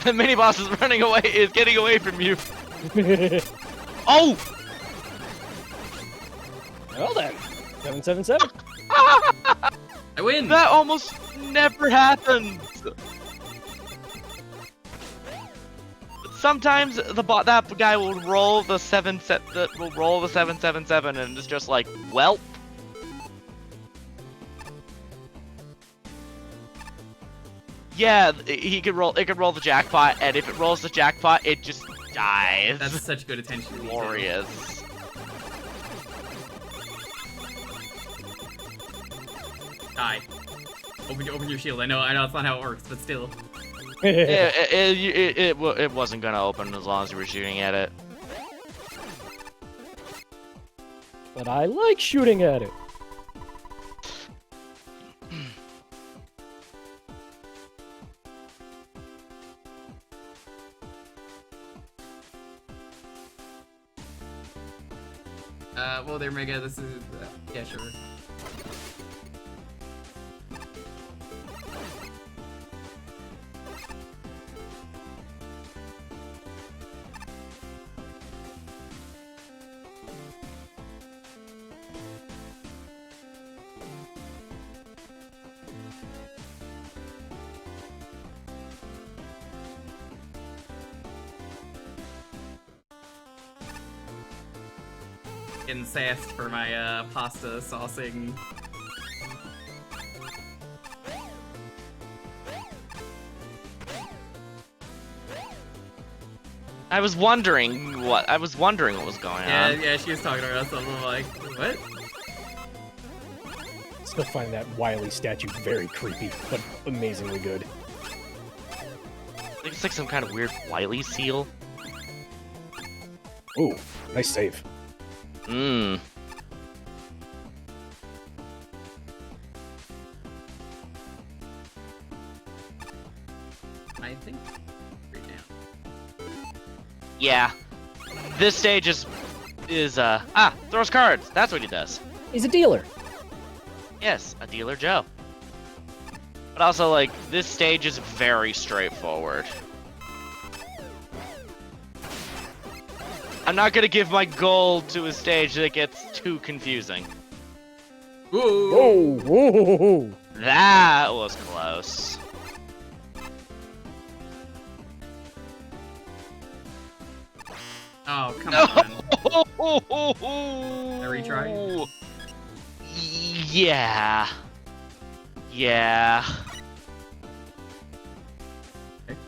The mini boss is running away. Is getting away from you. Oh! Well then, 777. I win. That almost never happens. Sometimes that guy will roll the 777 and it's just like, welp. Yeah, he could roll. It could roll the jackpot, and if it rolls the jackpot, it just dies. That's such good attention to detail. Glorious. Die. Open your shield. I know it's not how it works, but still. It wasn't gonna open as long as you were shooting at it. But I like shooting at it. Well there, Mega, this is, yeah, sure. Getting sassed for my, pasta saucing. I was wondering what was going on. Yeah, she was talking about something I'm like, what? Still find that Wily statue very creepy, but amazingly good. I think it's like some kind of weird Wily seal. Ooh, nice save. Mmm. I think right now. Yeah. This stage is throws cards. That's what he does. He's a dealer. Yes, a dealer Joe. But also, like, this stage is very straightforward. I'm not gonna give my goal to a stage that gets too confusing. Ooh. Whoa! That was close. Oh, come on. A retry? Yeah. Yeah. Okay.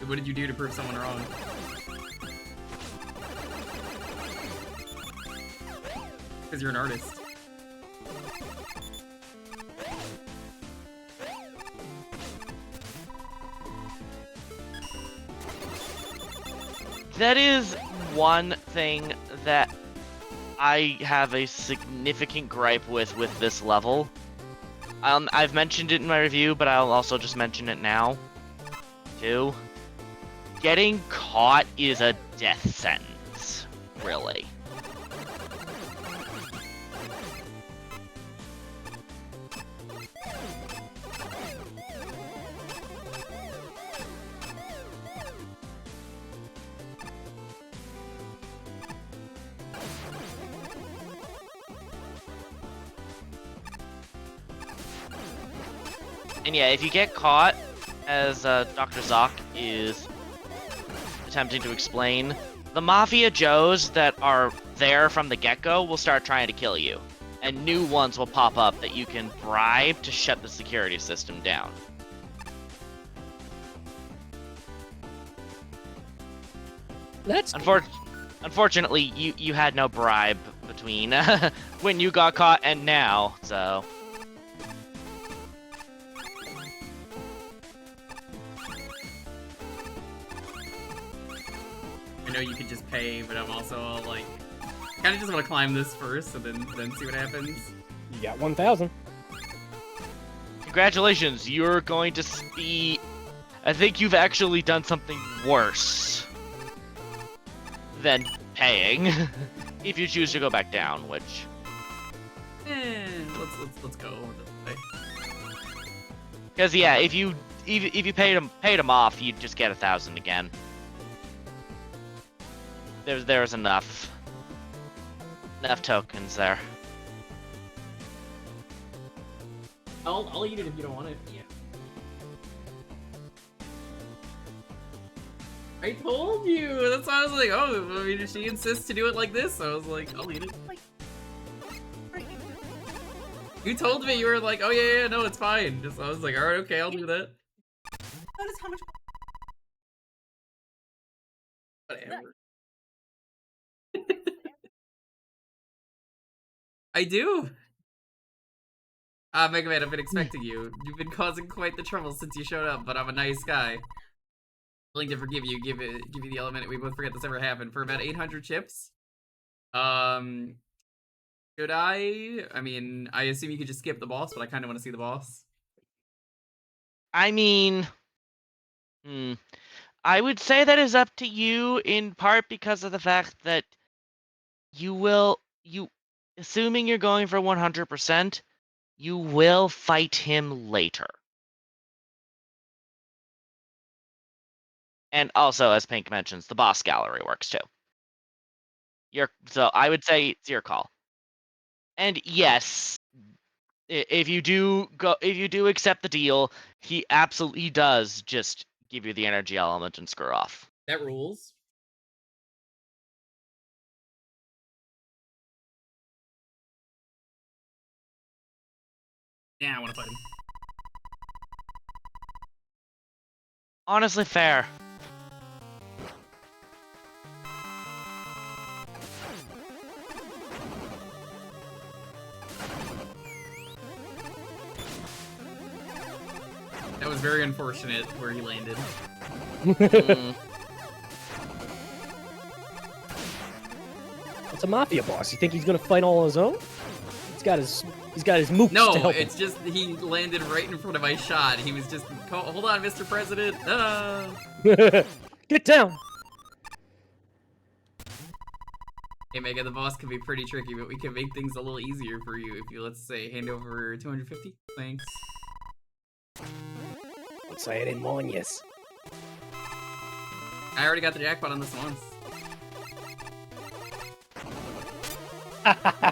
What did you do to prove someone wrong? Because you're an artist. That is one thing that I have a significant gripe with this level. I've mentioned it in my review, but I'll also just mention it now, too. Getting caught is a death sentence, really. And yeah, if you get caught, as Dr. Zoc is attempting to explain, the Mafia Joes that are there from the get-go will start trying to kill you. And new ones will pop up that you can bribe to shut the security system down. That's Unfortunately, you had no bribe between when you got caught and now, so... I know you could just pay, but I'm also like, kind of just want to climb this first, and then see what happens. You got 1,000. Congratulations, you're going to be... I think you've actually done something worse than paying, if you choose to go back down, which... Let's go. Because yeah, if you paid him off, you'd just get 1,000 again. There's enough tokens there. I'll eat it if you don't want it. Yeah. I told you. That's why I was like, oh, I mean, if she insists to do it like this, I was like, I'll eat it. You told me, you were like, oh yeah, no, it's fine. Just I was like, all right, okay, I'll do that. Notice how much. Whatever. I do. Mega Man, I've been expecting you. You've been causing quite the trouble since you showed up, but I'm a nice guy. Willing to forgive you, give you the element. We both forget this ever happened. For about 800 chips. Should I? I mean, I assume you could just skip the boss, but I kind of want to see the boss. I mean, I would say that is up to you in part because of the fact that assuming you're going for 100%, you will fight him later. And also, as Pink mentions, the boss gallery works too. So I would say it's your call. And yes, if you do accept the deal, he absolutely does just give you the energy element and screw off. That rules. Yeah, I want to fight him. Honestly, fair. That was very unfortunate where he landed. It's a mafia boss. You think he's gonna fight all on his own? He's got his mooks to No, help it's just he landed right in front of my shot. He was just, hold on, Mr. President. Get down. Hey, Mega, the boss can be pretty tricky, but we can make things a little easier for you if you, let's say, hand over 250. Thanks. Let's say it in demonios. I already got the jackpot on this once.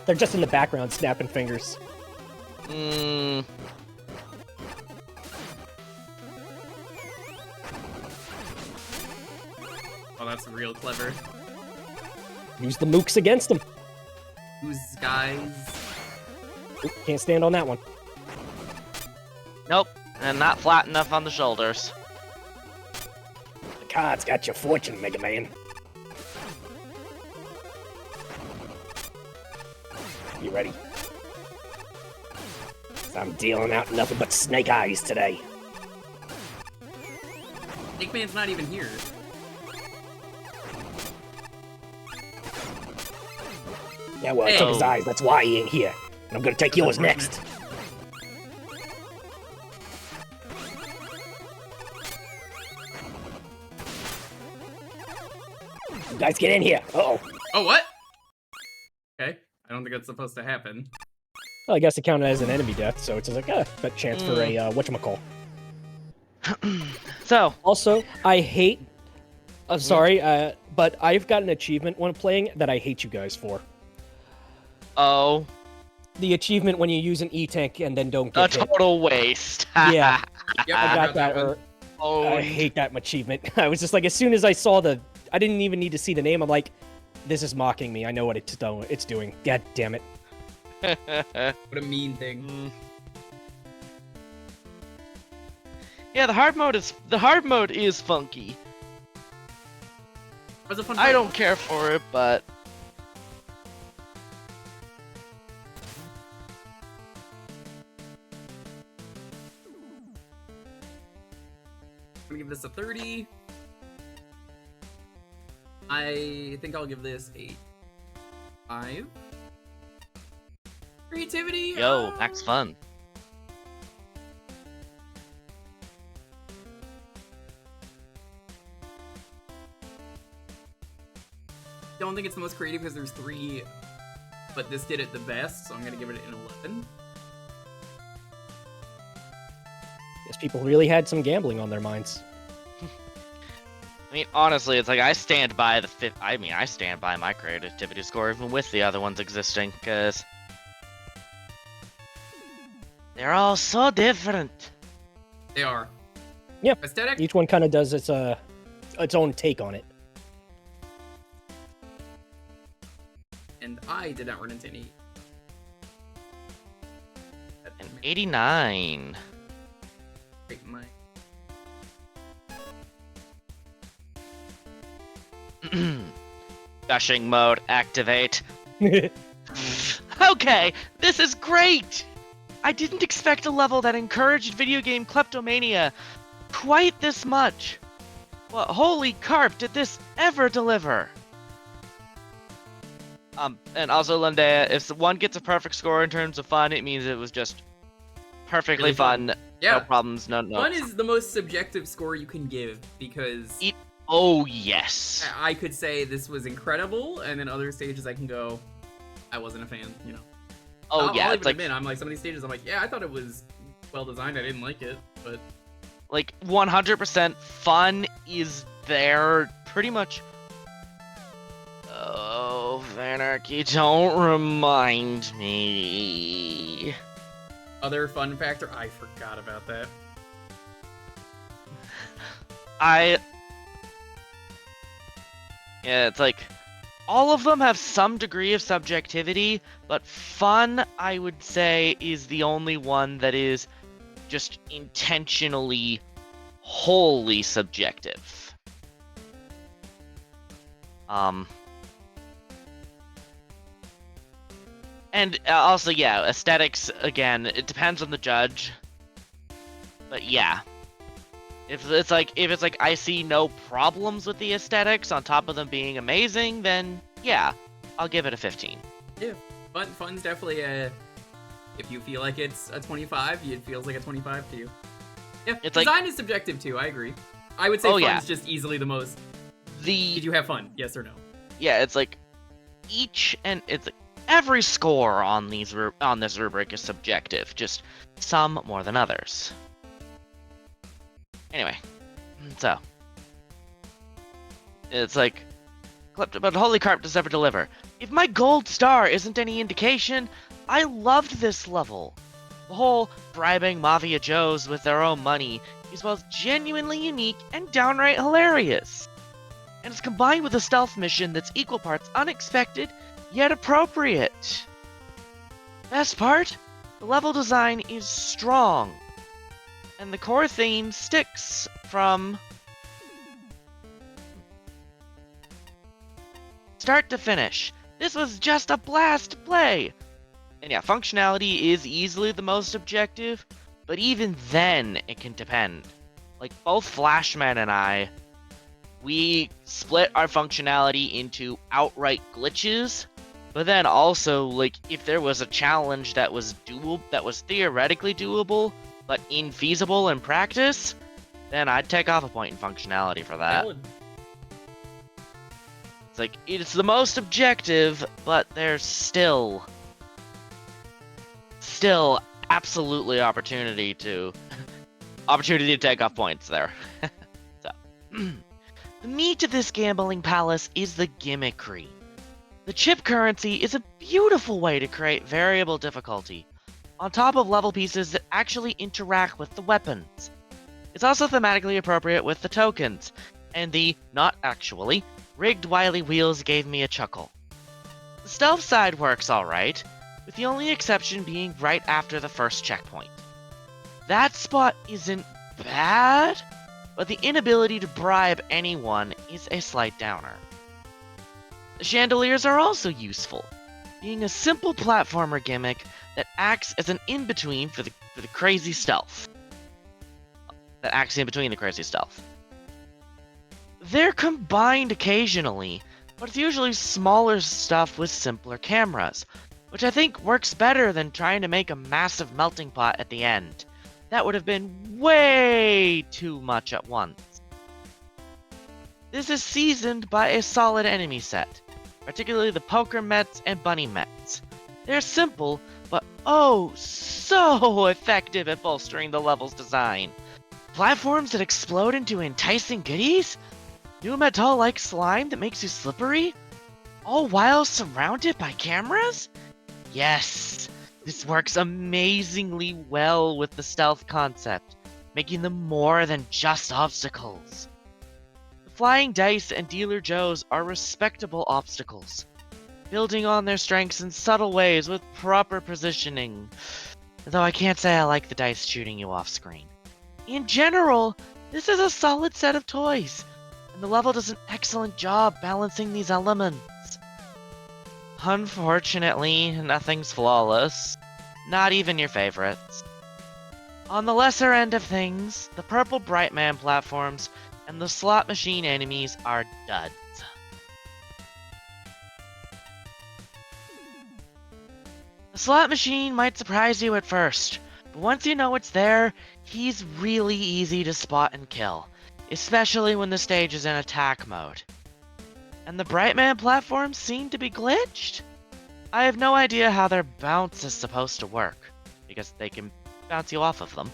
They're just in the background snapping fingers. Mm. Oh, that's real clever. Use the mooks against them. Who's guys? Oop, can't stand on that one. Nope, and not flat enough on the shoulders. The card's got your fortune, Mega Man. You ready? I'm dealing out nothing but snake eyes today. Snake Man's not even here. Yeah, well, I took his eyes, that's why he ain't here. And I'm gonna take yours next. You guys get in here. Uh-oh. Oh, what? Okay. I don't think that's supposed to happen. Well, I guess it counted as an enemy death, so it's just like, a chance for a, whatchamacall. So. Also, I hate... I'm sorry, but I've got an achievement when playing that I hate you guys for. Oh. The achievement when you use an E-tank and then don't get a total waste. Yeah. Yep, I got that. I hate that achievement. I was just like, as soon as I saw I didn't even need to see the name. I'm like, this is mocking me. I know what it's doing. God damn it. What a mean thing. Yeah, the hard mode is funky. It was a fun I don't care for it, but I'm gonna give this a 30. I think I'll give this a 5. Creativity? Yo, max fun. Don't think it's the most creative because there's 3, but this did it the best, so I'm gonna give it an 11. Guess people really had some gambling on their minds. I mean, honestly, it's like I stand by I stand by my creativity score even with the other ones existing, because they're all so different. They are. Yep. Aesthetic? Each one kind of does its own take on it. And I did not run into any. An 89. Great mind. Gushing mode activate. Okay, this is great! I didn't expect a level that encouraged video game kleptomania quite this much. Well, holy carp, did this ever deliver? And also, Lundea, if one gets a perfect score in terms of fun, it means it was just perfectly Really fun. Yeah. No problems, no. Fun is the most subjective score you can give, because... Oh, yes. I could say this was incredible, and then other stages I can go, I wasn't a fan, you know. Oh, yeah, I'll it's even like... admit, I'm like, some of these stages, I'm like, yeah, I thought it was well designed, I didn't like it, but... Like, 100% fun is there pretty much... Oh, Vanarchy, don't remind me. Other fun factor, I forgot about that. Yeah, it's like, all of them have some degree of subjectivity, but fun, I would say, is the only one that is just intentionally wholly subjective. And also, yeah, aesthetics, again, it depends on the judge. But yeah. If it's like I see no problems with the aesthetics on top of them being amazing, then yeah, I'll give it a 15. Yeah, fun's definitely a... If you feel like it's a 25, it feels like a 25 to you. Yeah, it's design is subjective too, I agree. I would say fun's just easily the most... Did you have fun? Yes or no? Yeah, it's like every score on this rubric is subjective, just some more than others. Anyway, so it's like, but Holy Carp does ever deliver. If my gold star isn't any indication, I loved this level. The whole bribing Mafia Joes with their own money is both genuinely unique and downright hilarious. And it's combined with a stealth mission that's equal parts unexpected, yet appropriate. Best part? The level design is strong, and the core theme sticks from start to finish. This was just a blast to play! And yeah, functionality is easily the most objective, but even then, it can depend. Like, both Flashman and I, we split our functionality into outright glitches, but then also, like, if there was a challenge that was theoretically doable, but infeasible in practice, then I'd take off a point in functionality for that. Valid. It's like, it's the most objective, but there's still absolutely opportunity to take off points there. So, the meat of this gambling palace is the gimmickry. The chip currency is a beautiful way to create variable difficulty, on top of level pieces that actually interact with the weapons. It's also thematically appropriate with the tokens, and the, not actually, rigged wily wheels gave me a chuckle. The stealth side works alright, with the only exception being right after the first checkpoint. That spot isn't bad, but the inability to bribe anyone is a slight downer. The chandeliers are also useful, being a simple platformer gimmick that acts as an in-between for the crazy stealth. They're combined occasionally, but it's usually smaller stuff with simpler cameras, which I think works better than trying to make a massive melting pot at the end. That would have been way too much at once. This is seasoned by a solid enemy set, particularly the poker mets and bunny mets. They're simple, but oh so effective at bolstering the level's design. Platforms that explode into enticing goodies? New metal-like slime that makes you slippery? All while surrounded by cameras? Yes, this works amazingly well with the stealth concept, making them more than just obstacles. The flying dice and dealer Joes are respectable obstacles, building on their strengths in subtle ways with proper positioning, though I can't say I like the dice shooting you off screen. In general, this is a solid set of toys, and the level does an excellent job balancing these elements. Unfortunately, nothing's flawless, not even your favorites. On the lesser end of things, the purple Brightman platforms and the slot machine enemies are duds. The slot machine might surprise you at first, but once you know it's there, he's really easy to spot and kill, especially when the stage is in attack mode. And the Brightman platforms seem to be glitched? I have no idea how their bounce is supposed to work, because they can bounce you off of them.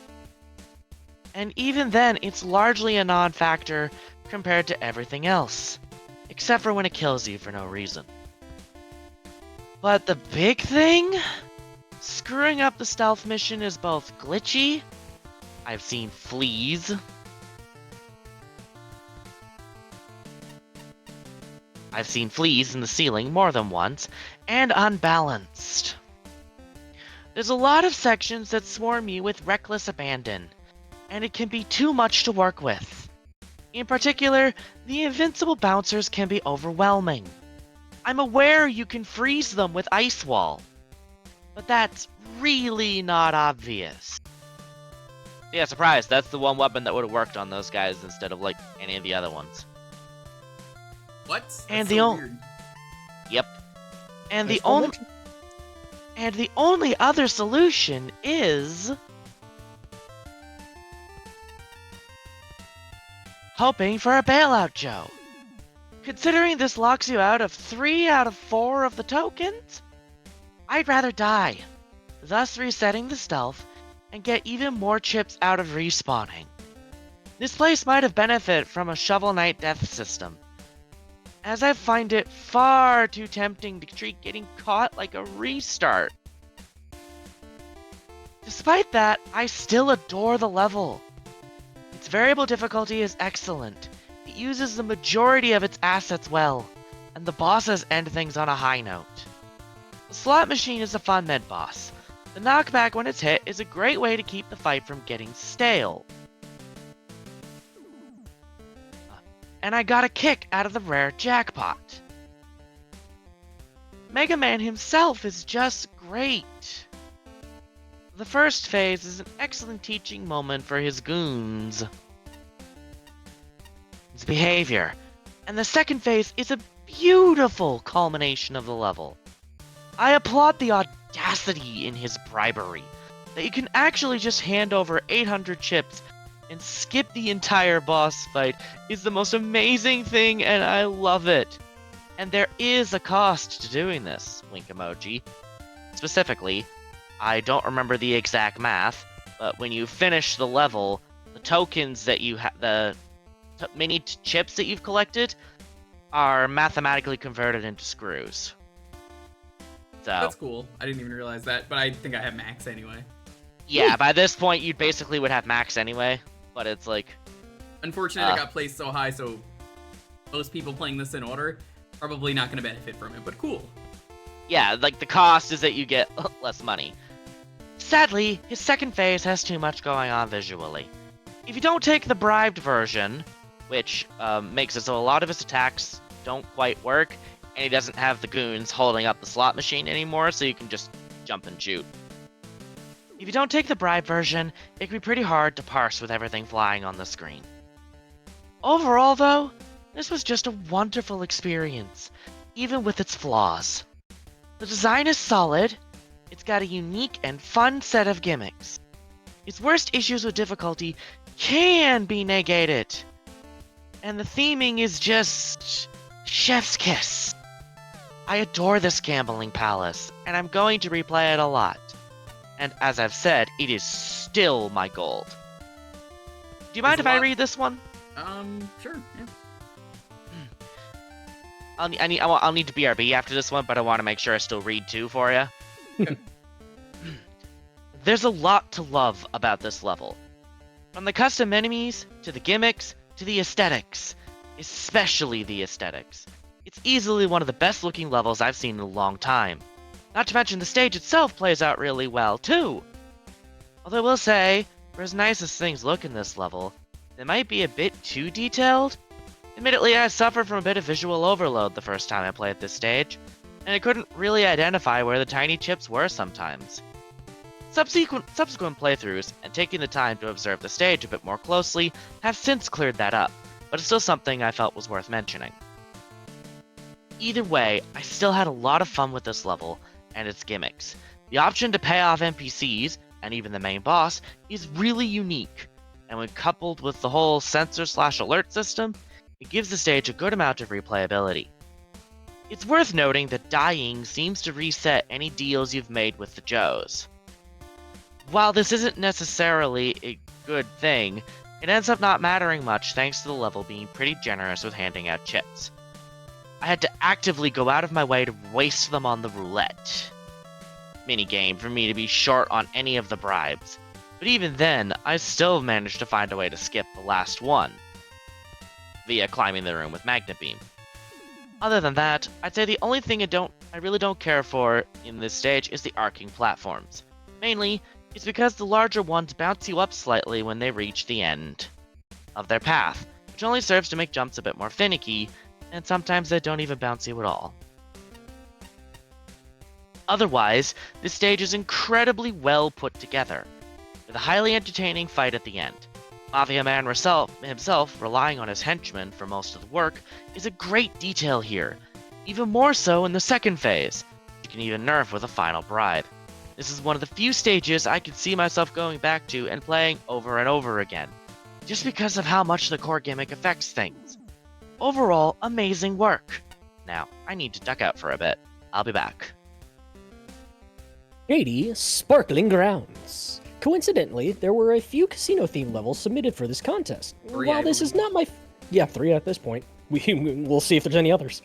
And even then, it's largely a non-factor compared to everything else, except for when it kills you for no reason. But the big thing? Screwing up the stealth mission is both glitchy, I've seen fleas, in the ceiling more than once, and unbalanced. There's a lot of sections that swarm you with reckless abandon, and it can be too much to work with. In particular, the invincible bouncers can be overwhelming. I'm aware you can freeze them with Ice Wall, but that's really not obvious. Yeah, surprise, that's the one weapon that would have worked on those guys instead of, like, any of the other ones. What? That's And so weird. Yep. And the only other solution is hoping for a bailout Joe. Considering this locks you out of 3 out of 4 of the tokens, I'd rather die, thus resetting the stealth and get even more chips out of respawning. This place might have benefited from a Shovel Knight death system, as I find it far too tempting to treat getting caught like a restart. Despite that, I still adore the level. Its variable difficulty is excellent. It uses the majority of its assets well, and the bosses end things on a high note. The slot machine is a fun mid-boss. The knockback when it's hit is a great way to keep the fight from getting stale. And I got a kick out of the rare jackpot. Mega Man himself is just great. The first phase is an excellent teaching moment for his goons. His behavior. And the second phase is a beautiful culmination of the level. I applaud the audacity in his bribery, that you can actually just hand over 800 chips and skip the entire boss fight is the most amazing thing, and I love it. And there is a cost to doing this, wink emoji. Specifically, I don't remember the exact math, but when you finish the level, the tokens that you have, the mini chips that you've collected, are mathematically converted into screws. So That's cool. I didn't even realize that, but I think I have max anyway. Yeah, by this point, you basically would have max anyway, but it's like... Unfortunately, it got placed so high, so most people playing this in order probably not going to benefit from it, but cool. Yeah, like the cost is that you get less money. Sadly, his second phase has too much going on visually. If you don't take the bribed version, which makes it so a lot of his attacks don't quite work, and he doesn't have the goons holding up the slot machine anymore, so you can just jump and shoot. If you don't take the bribe version, it can be pretty hard to parse with everything flying on the screen. Overall, though, this was just a wonderful experience, even with its flaws. The design is solid, it's got a unique and fun set of gimmicks. Its worst issues with difficulty can be negated, and the theming is just... chef's kiss. I adore this gambling palace, and I'm going to replay it a lot. And as I've said, it is still my gold. Do you mind if I read this one? Sure, yeah. I'll need to BRB after this one, but I want to make sure I still read two for you. There's a lot to love about this level. From the custom enemies, to the gimmicks, to the aesthetics. Especially the aesthetics. It's easily one of the best looking levels I've seen in a long time. Not to mention the stage itself plays out really well, too. Although I will say, for as nice as things look in this level, they might be a bit too detailed. Admittedly, I suffered from a bit of visual overload the first time I played this stage, and I couldn't really identify where the tiny chips were sometimes. Subsequent playthroughs, and taking the time to observe the stage a bit more closely, have since cleared that up, but it's still something I felt was worth mentioning. Either way, I still had a lot of fun with this level, and its gimmicks. The option to pay off NPCs, and even the main boss, is really unique, and when coupled with the whole sensor/alert system, it gives the stage a good amount of replayability. It's worth noting that dying seems to reset any deals you've made with the Joes. While this isn't necessarily a good thing, it ends up not mattering much thanks to the level being pretty generous with handing out chips. I had to actively go out of my way to waste them on the roulette minigame for me to be short on any of the bribes, but even then, I still managed to find a way to skip the last one, via climbing the room with Magnet Beam. Other than that, I'd say the only thing I really don't care for in this stage is the arcing platforms. Mainly, it's because the larger ones bounce you up slightly when they reach the end of their path, which only serves to make jumps a bit more finicky, and sometimes they don't even bounce you at all. Otherwise, this stage is incredibly well put together, with a highly entertaining fight at the end. Mafia Man himself, relying on his henchmen for most of the work, is a great detail here, even more so in the second phase, which you can even nerf with a final bribe. This is one of the few stages I could see myself going back to and playing over and over again, just because of how much the core gimmick affects things. Overall, amazing work. Now, I need to duck out for a bit. I'll be back. Shady Sparkling Grounds. Coincidentally, there were a few casino-themed levels submitted for this contest. Three, While I this is believe. not my... Yeah, 3 at this point. We'll see if there's any others.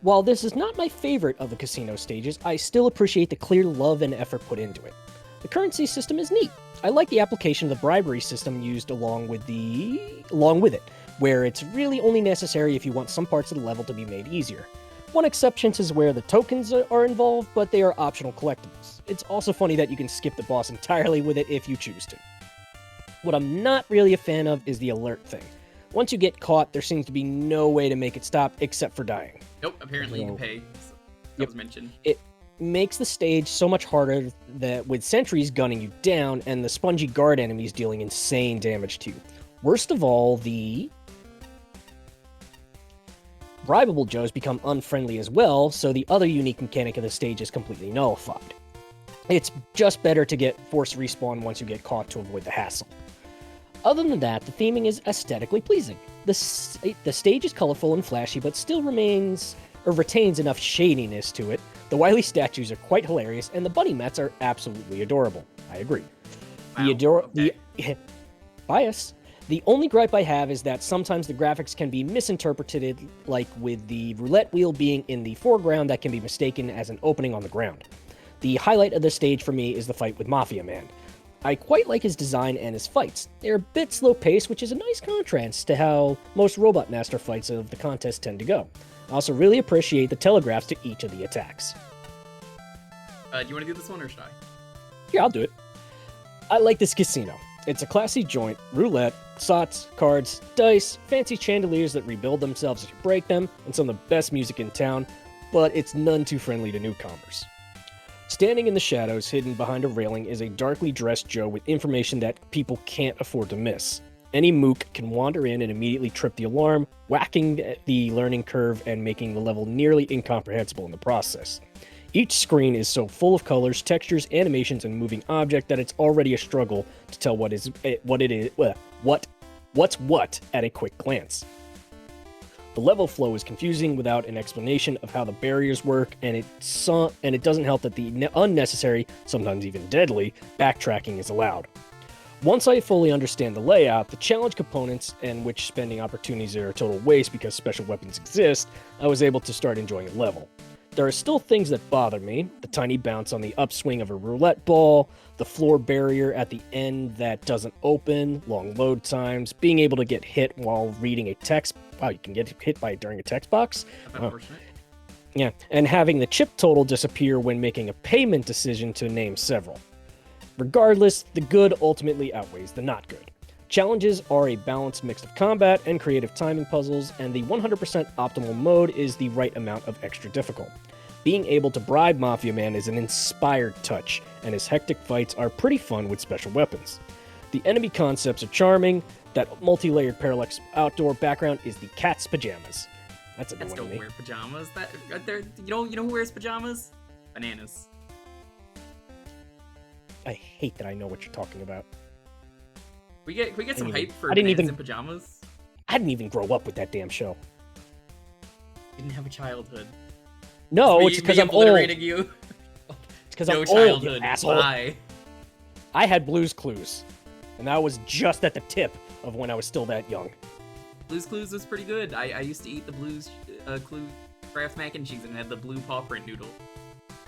While this is not my favorite of the casino stages, I still appreciate the clear love and effort put into it. The currency system is neat. I like the application of the bribery system used along with it, where it's really only necessary if you want some parts of the level to be made easier. One exception is where the tokens are involved, but they are optional collectibles. It's also funny that you can skip the boss entirely with it if you choose to. What I'm not really a fan of is the alert thing. Once you get caught, there seems to be no way to make it stop except for dying. Nope, apparently you can pay. So that was mentioned. It makes the stage so much harder that with sentries gunning you down and the spongy guard enemies dealing insane damage to you. Worst of all, the bribable Joes become unfriendly as well, so the other unique mechanic of the stage is completely nullified. It's just better to get forced respawn once you get caught to avoid the hassle. Other than that, the theming is aesthetically pleasing. The stage is colorful and flashy, but still retains enough shadiness to it. The Wily statues are quite hilarious, and the bunny mats are absolutely adorable. I agree. Wow, Bias. The only gripe I have is that sometimes the graphics can be misinterpreted, like with the roulette wheel being in the foreground that can be mistaken as an opening on the ground. The highlight of the stage for me is the fight with Mafia Man. I quite like his design and his fights. They're a bit slow-paced, which is a nice contrast to how most Robot Master fights of the contest tend to go. I also really appreciate the telegraphs to each of the attacks. Do you want to do this one or should I? Yeah, I'll do it. I like this casino. It's a classy joint, roulette, slots, cards, dice, fancy chandeliers that rebuild themselves as you break them, and some of the best music in town, but it's none too friendly to newcomers. Standing in the shadows, hidden behind a railing, is a darkly dressed Joe with information that people can't afford to miss. Any mook can wander in and immediately trip the alarm, whacking the learning curve and making the level nearly incomprehensible in the process. Each screen is so full of colors, textures, animations, and moving object that it's already a struggle to tell what's what at a quick glance. The level flow is confusing without an explanation of how the barriers work, and it doesn't help that the unnecessary, sometimes even deadly, backtracking is allowed. Once I fully understand the layout, the challenge components, and which spending opportunities are a total waste because special weapons exist, I was able to start enjoying the level. There are still things that bother me, the tiny bounce on the upswing of a roulette ball, the floor barrier at the end that doesn't open, long load times, being able to get hit while reading a text. Wow, you can get hit by it during a text box? Unfortunate. Yeah, and having the chip total disappear when making a payment decision to name several. Regardless, the good ultimately outweighs the not good. Challenges are a balanced mix of combat and creative timing puzzles, and the 100% optimal mode is the right amount of extra difficult. Being able to bribe Mafia Man is an inspired touch, and his hectic fights are pretty fun with special weapons. The enemy concepts are charming. That multi-layered parallax outdoor background is the cat's pajamas. That's a good Cats one to don't me. wear pajamas. You know who wears pajamas? Bananas. I hate that I know what you're talking about. We get some hype for I didn't bananas even- in pajamas. I didn't even grow up with that damn show. Didn't have a childhood. No, it's because I'm old. Obliterating you. It's because No I'm old, you childhood. asshole. Why? I had Blue's Clues, and that was just at the tip of when I was still that young. Blue's Clues was pretty good. I used to eat the Blue's Clues Kraft mac and cheese and had the blue paw print noodle.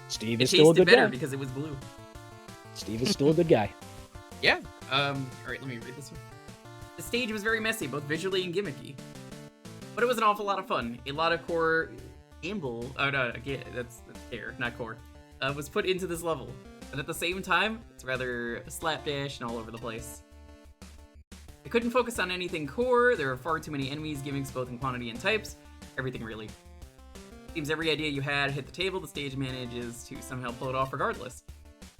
Steve It is still a tasted good better guy. because it was blue. Steve is still a good guy. Yeah. Alright, let me read this one. The stage was very messy, both visually and gimmicky. But it was an awful lot of fun. A lot of core gamble, that's care, not core, was put into this level. But at the same time, it's rather slapdash and all over the place. I couldn't focus on anything core, there were far too many enemies, gimmicks both in quantity and types, everything really. Seems every idea you had hit the table, the stage manages to somehow pull it off regardless.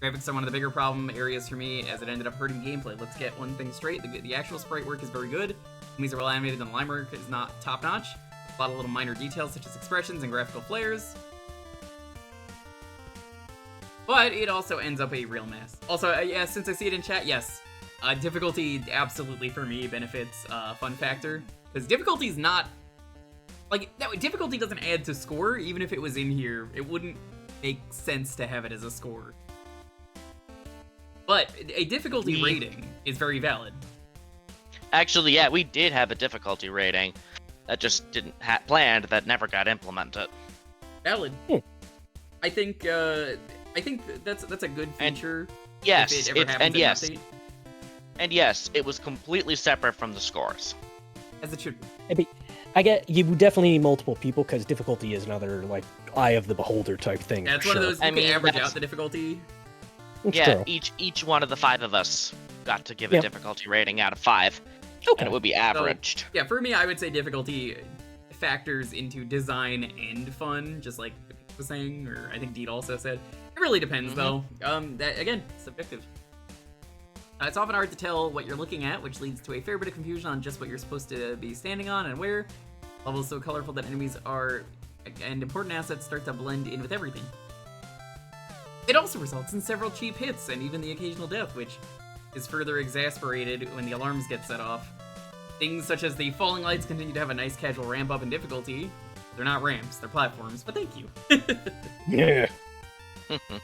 Graphics are one of the bigger problem areas for me, as it ended up hurting gameplay. Let's get one thing straight, the actual sprite work is very good, enemies are well animated and the line work is not top-notch. A lot of little minor details such as expressions and graphical flares. But it also ends up a real mess. Also, yeah, since I see it in chat, yes. Difficulty absolutely for me benefits fun factor. Because difficulty is not... difficulty doesn't add to score. Even if it was in here, it wouldn't make sense to have it as a score. But a difficulty rating is very valid. Actually, yeah, we did have a difficulty rating. that just didn't planned that never got implemented. Valid. I think that's a good feature. Yes, if it ever happens in an update. And yes, it was completely separate from the scores. As it should be. I get you definitely need multiple people because difficulty is another like eye of the beholder type thing. Yeah, it's one of those you can average out the difficulty. Yeah, each one of the 5 of us got to give a difficulty rating out of 5, and it would be averaged. So, yeah, for me, I would say difficulty factors into design and fun, just like Pete was saying, or I think Deed also said. It really depends, though. That again, subjective. It's often hard to tell what you're looking at, which leads to a fair bit of confusion on just what you're supposed to be standing on and where. Levels so colorful that enemies and important assets start to blend in with everything. It also results in several cheap hits and even the occasional death, which is further exasperated when the alarms get set off. Things such as the falling lights continue to have a nice casual ramp up in difficulty. They're not ramps, they're platforms, but thank you. Yeah.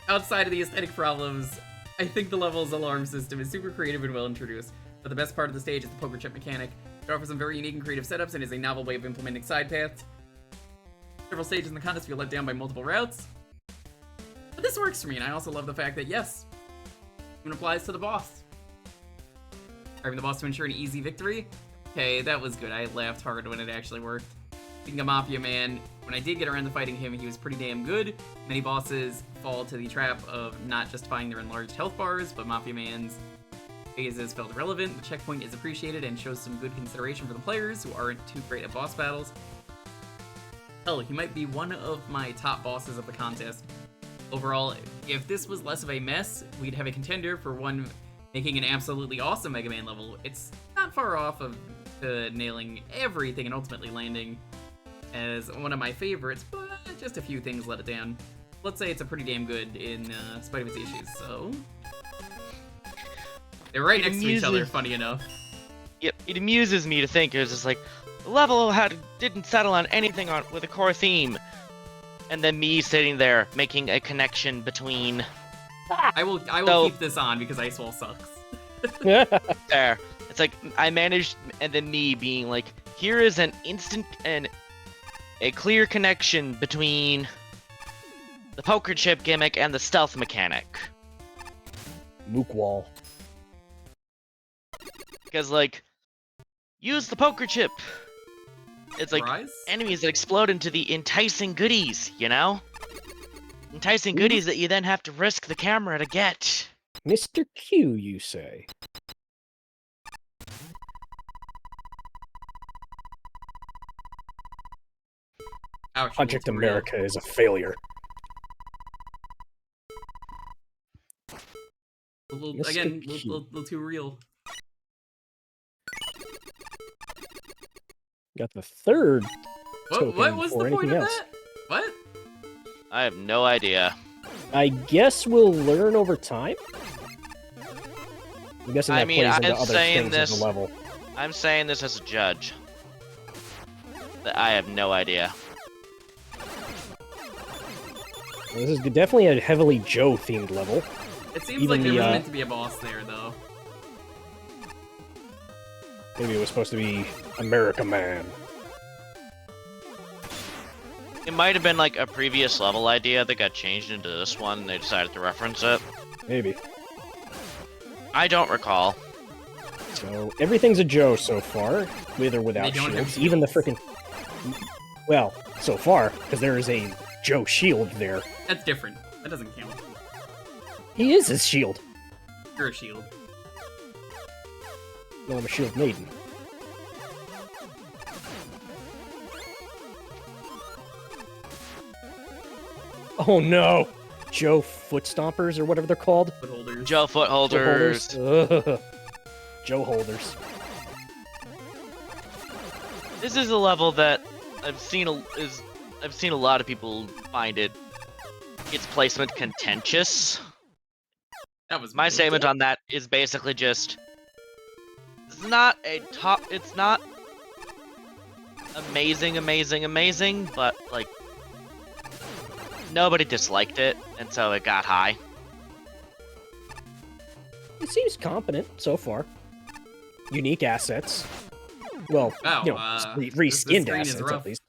Outside of the aesthetic problems, I think the level's alarm system is super creative and well introduced. But the best part of the stage is the poker chip mechanic. It offers some very unique and creative setups and is a novel way of implementing side paths. Several stages in the contest feel let down by multiple routes. But this works for me, and I also love the fact that, yes, it even applies to the boss. Driving the boss to ensure an easy victory? Okay, that was good. I laughed hard when it actually worked. Speaking of Mafia Man, when I did get around to fighting him, he was pretty damn good. Many bosses fall to the trap of not justifying their enlarged health bars, but Mafia Man's phases felt irrelevant. The checkpoint is appreciated and shows some good consideration for the players who aren't too great at boss battles. Hell, he might be one of my top bosses of the contest. Overall, if this was less of a mess, we'd have a contender for one making an absolutely awesome Mega Man level. It's not far off of nailing everything and ultimately landing as one of my favorites, but just a few things let it down. Let's say it's a pretty damn good in spite of its issues, so... They're right next to each other, funny enough. Yep, it amuses me to think it was just like, the level didn't settle on anything with a core theme. And then me sitting there making a connection between... I will keep this on because Icewall sucks. There. It's like, I managed, and then me being like, here is an instant and a clear connection between the poker chip gimmick and the stealth mechanic. Mook wall. Because, like, use the poker chip. It's like enemies that explode into the enticing goodies, you know? Enticing goodies that you then have to risk the camera to get. Mr. Q, you say? Ouch, Project America is a failure. Again, a little too real. Got the third. What was the point of that? What? I have no idea. I guess we'll learn over time. I'm guessing that plays into other things of the level. I'm saying this as a judge. I have no idea. This is definitely a heavily Joe-themed level. It seems like there was meant to be a boss there, though. Maybe it was supposed to be America Man. It might have been like a previous level idea that got changed into this one, and they decided to reference it. Maybe. I don't recall. So, everything's a Joe so far, with or without shields. Even the frickin'... Well, so far, because there is a Joe shield there. That's different. That doesn't count. He is his shield. You're a shield. No, I'm a shield maiden. Oh no! Joe Foot Stompers, or whatever they're called? Footholders. Joe Footholders. Joe Holders. This is a level that I've seen a lot of people find its placement contentious. That was my statement on that is basically just it's not amazing, but like nobody disliked it, and so it got high. It seems competent so far. Unique assets. Well, Wow, this reskinned screen is assets rough. at least.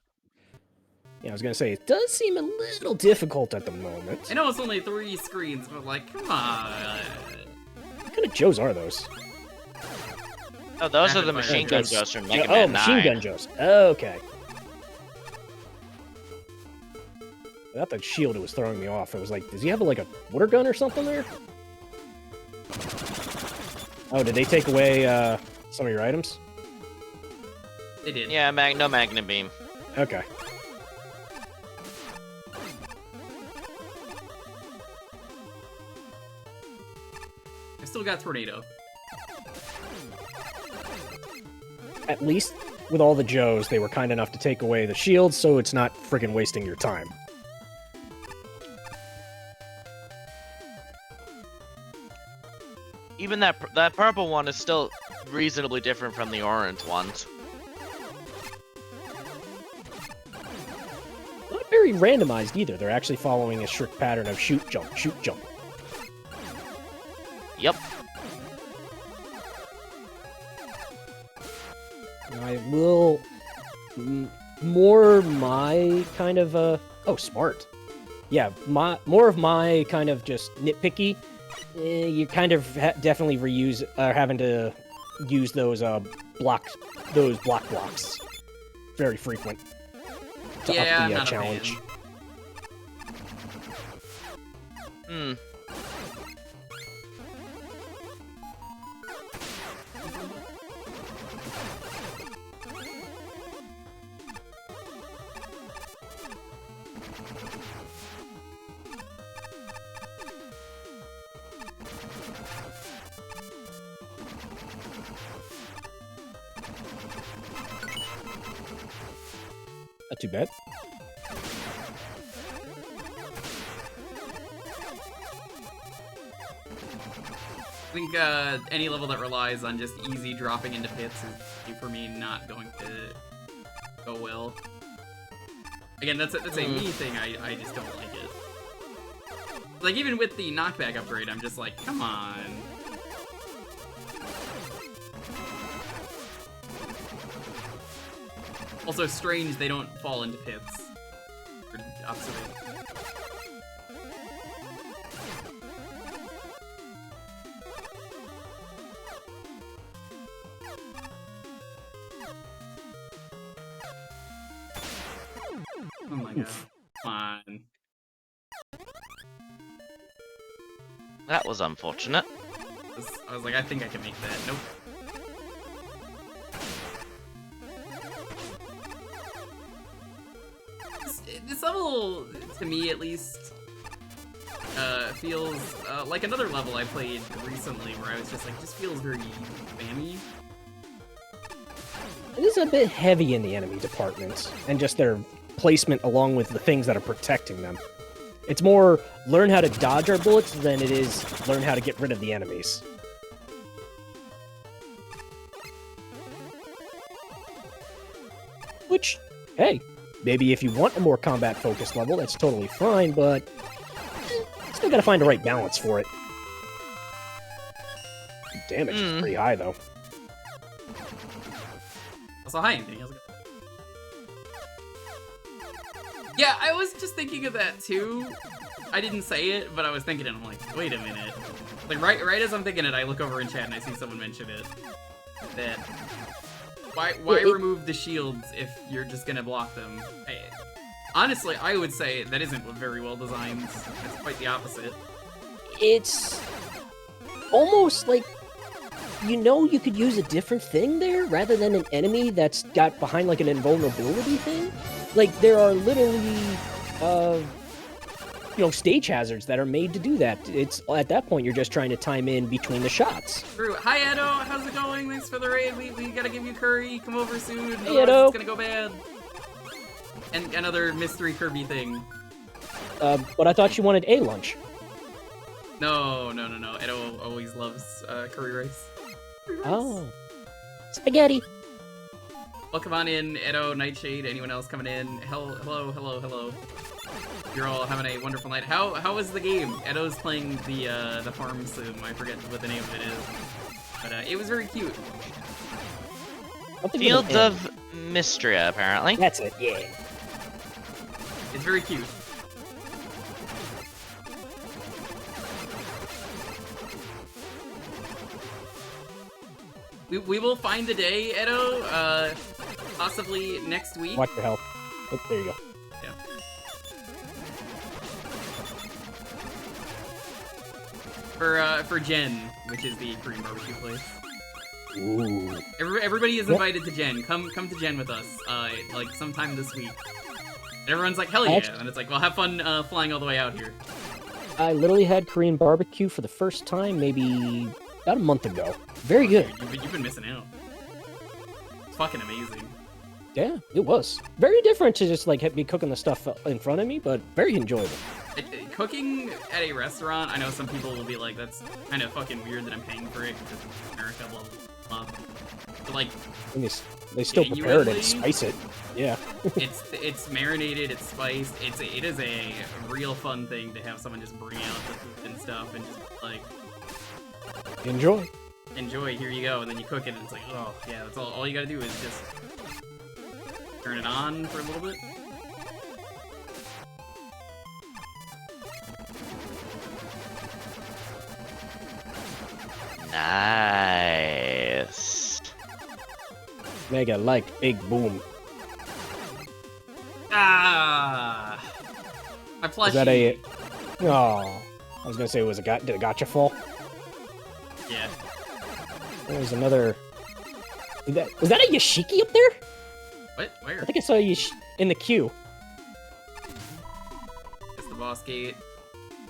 Yeah, I was gonna say, it does seem a little difficult at the moment. I know it's only 3 screens, but like, come on. What kind of Joes are those? Oh, those are the Rapid machine fire gun Joes from Mega Oh, Man machine 9. gun Joes. Okay. I thought that shield was throwing me off. It was like, does he have like a water gun or something there? Oh, did they take away some of your items? They did. Yeah, no Magnet Beam. Okay. I still got Tornado. At least with all the Joes, they were kind enough to take away the shields, so it's not friggin' wasting your time. Even that purple one is still reasonably different from the orange ones. Not very randomized either. They're actually following a strict pattern of shoot, jump, shoot, jump. Yep. I will... more my kind of, oh, smart. Yeah, more of my kind of just nitpicky. You kind of definitely having to use those blocks. Very frequent. To Yeah, up I'm the not a challenge. Hmm. Not too bad. I think any level that relies on just easy dropping into pits is, for me, not going to go well. Again, that's a me thing, I just don't like it. Like, even with the knockback upgrade, I'm just like, come on. Also, strange, they don't fall into pits. Or opposite. Oh my god. Come on. That was unfortunate. I was like, I think I can make that. Nope. This level, to me at least, feels like another level I played recently where I was just like, just feels very spammy. It is a bit heavy in the enemy department, and just their placement along with the things that are protecting them. It's more learn how to dodge our bullets than it is learn how to get rid of the enemies. Which, hey, maybe if you want a more combat-focused level, that's totally fine, but still gotta find the right balance for it. Damage is pretty high, though. Also, hi, Anthony. How's it going? Yeah, I was just thinking of that too. I didn't say it, but I was thinking it. I'm like, wait a minute. Like right as I'm thinking it, I look over in chat and I see someone mention it. That why remove the shields if you're just gonna block them? Honestly, I would say that isn't very well designed. It's quite the opposite. It's almost like, you know, you could use a different thing there rather than an enemy that's got behind like an invulnerability thing. Like, there are literally, you know, stage hazards that are made to do that. It's, at that point, you're just trying to time in between the shots. True. Hi, Edo. How's it going? Thanks for the raid. We gotta give you Curry. Come over soon. Hey, Edo. It's gonna go bad. And another mystery Kirby thing. But I thought you wanted a lunch. No. Edo always loves curry rice. Oh. Spaghetti. Welcome on in, Edo, Nightshade, anyone else coming in? Hello. You're all having a wonderful night. How was the game? Edo's playing the farm sim. I forget what the name of it is. But it was very cute. Something with Fields an M. of Mystria, apparently. That's it, yeah. It's very cute. We will find the day, Edo, possibly next week. Watch your health. Oh, there you go. Yeah. For Jen, which is the Korean barbecue place. Ooh. Everybody is invited to Jen. Come to Jen with us, like sometime this week. And everyone's like, hell yeah, and it's like, well, have fun flying all the way out here. I literally had Korean barbecue for the first time maybe about a month ago. Very good. You've been missing out. It's fucking amazing. Yeah, it was. Very different to just like be cooking the stuff in front of me, but very enjoyable. Cooking at a restaurant, I know some people will be like, that's kind of fucking weird that I'm paying for it because America, blah, blah, blah. But like, And they still prepare it and spice it. Yeah. it's marinated, it's spiced. It is a real fun thing to have someone just bring out the food and stuff and just like Enjoy. Here you go, and then you cook it and it's like, oh yeah, that's all you gotta do is just turn it on for a little bit. Nice. Mega like big boom. Ah, my plushie. Is that a? Oh, I was gonna say, did a gotcha fall? Yeah. There's another. Was that a Yashiki up there? What? Where? I think I saw you in the queue. It's the boss gate.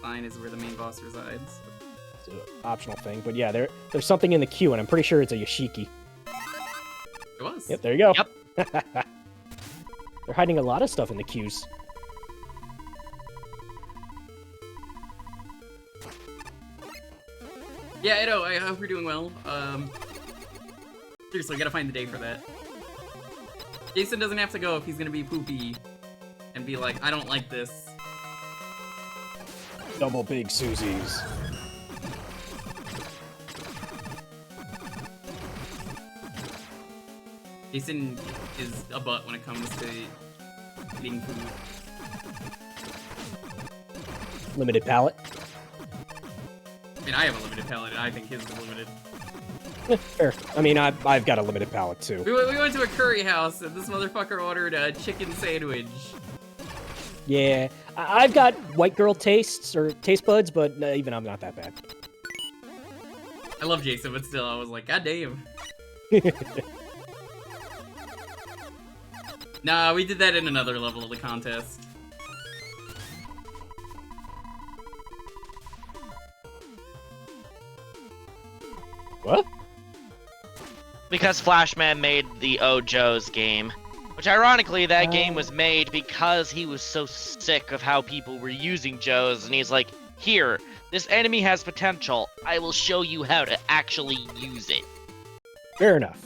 Fine is where the main boss resides. It's an optional thing, but yeah, there's something in the queue, and I'm pretty sure it's a Yashiki. It was. Yep, there you go. Yep. They're hiding a lot of stuff in the queues. Yeah, Edo, I hope you're doing well. Seriously, gotta find the day for that. Jason doesn't have to go if he's gonna be poopy and be like, I don't like this. Double big Susies. Jason is a butt when it comes to eating food. Limited palate. I mean, I have a limited palate, and I think his is limited. Fair. I mean, I've got a limited palate too. We went to a curry house, and this motherfucker ordered a chicken sandwich. Yeah, I've got white girl tastes or taste buds, but even I'm not that bad. I love Jason, but still, I was like, God damn. Nah, we did that in another level of the contest. What? Because Flashman made the Ojo's game. Which, ironically, that game was made because he was so sick of how people were using Joes, and he's like, here, this enemy has potential. I will show you how to actually use it. Fair enough.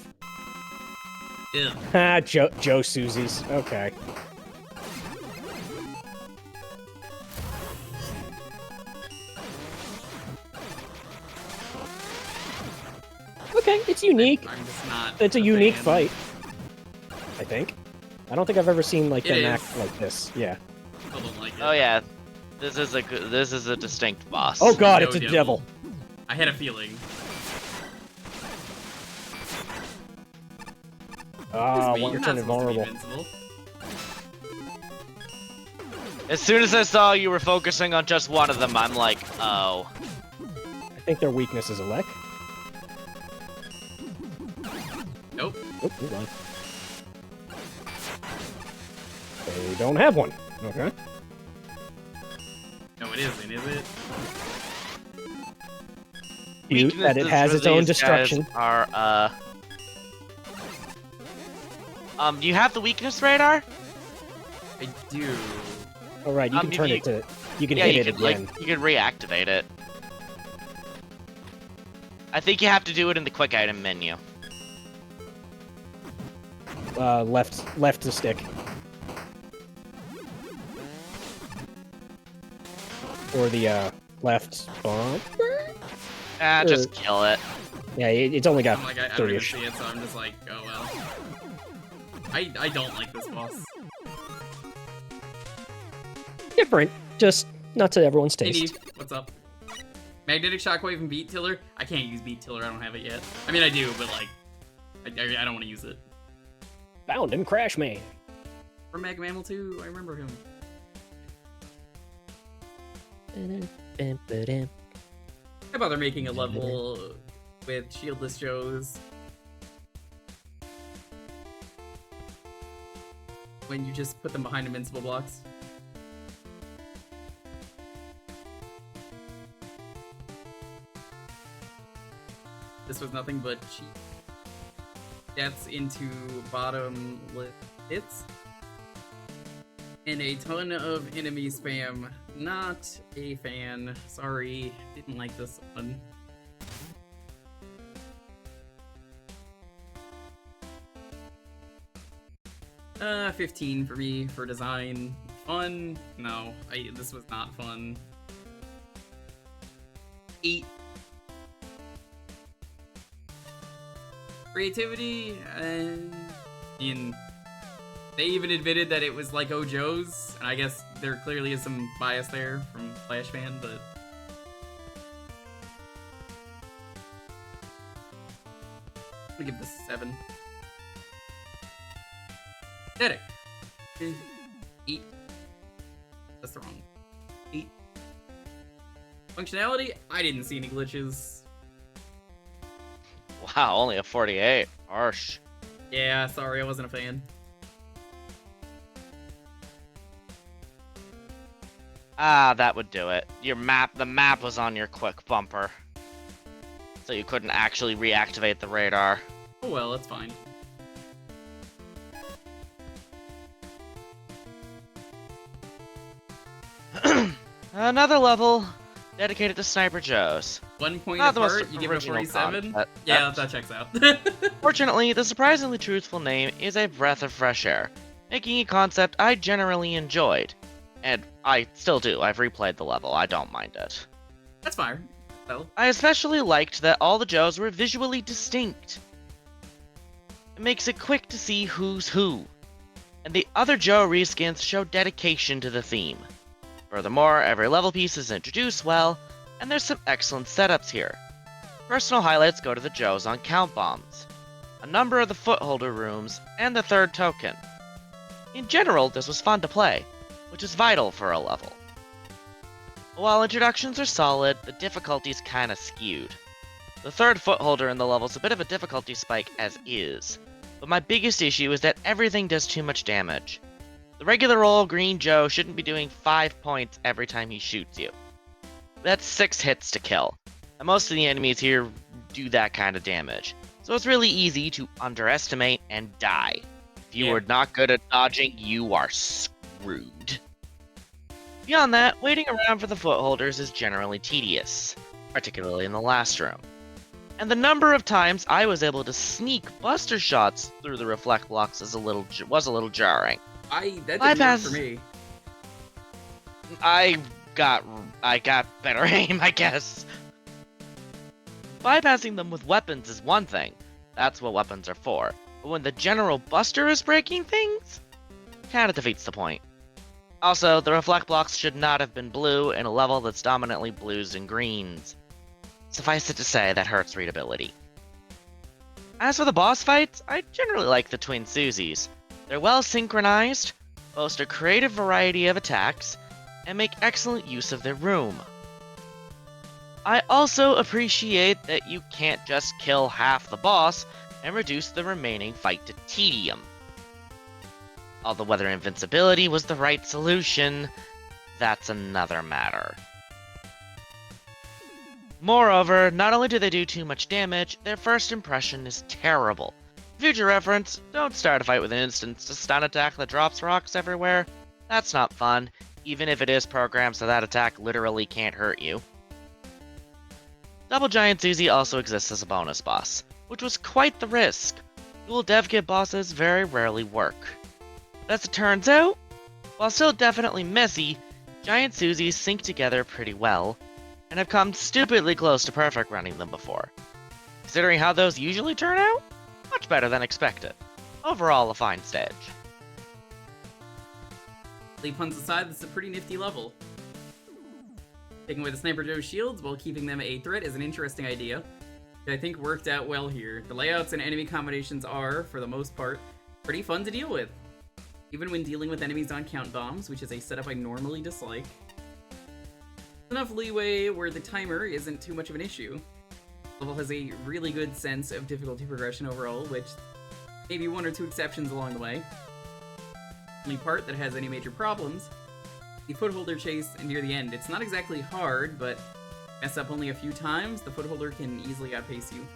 Ew. Ah, Joe Susie's. Okay. Okay, it's unique. I'm just not. It's a unique fan. fight. I think. I don't think I've ever seen like It them is. act like this. Yeah. Still don't like it. Oh yeah, this is a distinct boss. Oh god, No it's a devil. devil. I had a feeling. Ah, It's me, one you're turn not supposed to be invulnerable. invincible. As soon as I saw you were focusing on just one of them, I'm like, oh. I think their weakness is elect. Nope. Oh, hold on. They don't have one. Okay. Oh, No, it isn't, is it? Cute that it Weaknesses has for its own these guys destruction. Are do you have the weakness radar? I do. All right, you can turn it to. You can hit you it can, again. like, you can reactivate it. I think you have to do it in the quick item menu. Left to stick. Or the left bumper. Just kill it. Yeah, it's only got I'm like, I don't even 30-ish. see it, so I'm just like, oh well. I don't like this boss. Different, just not to everyone's Hey, taste. Neve, what's up? Magnetic Shockwave and Beat Tiller? I can't use Beat Tiller, I don't have it yet. I mean, I do, but like, I don't want to use it. Bound and Crash Man. From Mag Mammal 2, I remember him. How about they're making a level with shieldless Joes? When you just put them behind invincible blocks. This was nothing but cheap deaths into bottom hits. And a ton of enemy spam. Not a fan. Sorry, didn't like this one. Uh, 15 for me for design. Fun? No, this was not fun. 8. Creativity, and they even admitted that it was like Ojo's, and I guess there clearly is some bias there from Flash Fan, but I'm gonna give this a 7. Aesthetic. 8. That's the wrong. 8. Functionality, I didn't see any glitches. Wow, only a 48. Harsh. Yeah, sorry, I wasn't a fan. Ah, that would do it. The map was on your quick bumper. So you couldn't actually reactivate the radar. Oh well, that's fine. Another level dedicated to Sniper Joes. 1 point Not the most apart, you give it a original 47? concept. Yeah, that checks out. Fortunately, the surprisingly truthful name is a breath of fresh air, making a concept I generally enjoyed. And I still do. I've replayed the level. I don't mind it. That's fine. Well, I especially liked that all the Joes were visually distinct. It makes it quick to see who's who. And the other Joe reskins show dedication to the theme. Furthermore, every level piece is introduced well, and there's some excellent setups here. Personal highlights go to the Joes on count bombs, a number of the footholder rooms, and the third token. In general, this was fun to play, which is vital for a level. While introductions are solid, the difficulty's kinda skewed. The third footholder in the level's a bit of a difficulty spike as is, but my biggest issue is that everything does too much damage. The regular old green Joe shouldn't be doing 5 points every time he shoots you. That's 6 hits to kill, and most of the enemies here do that kind of damage, so it's really easy to underestimate and die. If you are not good at dodging, you are screwed. Beyond that, waiting around for the footholders is generally tedious, particularly in the last room. And the number of times I was able to sneak buster shots through the reflect blocks was a little jarring. that didn't work for me. I got better aim, I guess. Bypassing them with weapons is one thing. That's what weapons are for. But when the general buster is breaking things, kinda defeats the point. Also, the reflect blocks should not have been blue in a level that's dominantly blues and greens. Suffice it to say, that hurts readability. As for the boss fights, I generally like the Twin Susies. They're well synchronized, boast a creative variety of attacks, and make excellent use of their room. I also appreciate that you can't just kill half the boss and reduce the remaining fight to tedium. Although whether invincibility was the right solution, that's another matter. Moreover, not only do they do too much damage, their first impression is terrible. For future reference, don't start a fight with an instant stun attack that drops rocks everywhere. That's not fun, even if it is programmed so that attack literally can't hurt you. Double Giant Susie also exists as a bonus boss, which was quite the risk. Dual dev kit bosses very rarely work. As it turns out, while still definitely messy, Giant Susies sync together pretty well, and have come stupidly close to perfect running them before. Considering how those usually turn out, much better than expected. Overall, a fine stage. Leave puns aside, this is a pretty nifty level. Taking away the Sniper Joe's shields while keeping them a threat is an interesting idea, which I think worked out well here. The layouts and enemy combinations are, for the most part, pretty fun to deal with, even when dealing with enemies on count bombs, which is a setup I normally dislike. Enough leeway where the timer isn't too much of an issue. The level has a really good sense of difficulty progression overall, which maybe one or two exceptions along the way. The only part that has any major problems, the footholder chase near the end. It's not exactly hard, but mess up only a few times, the footholder can easily outpace you.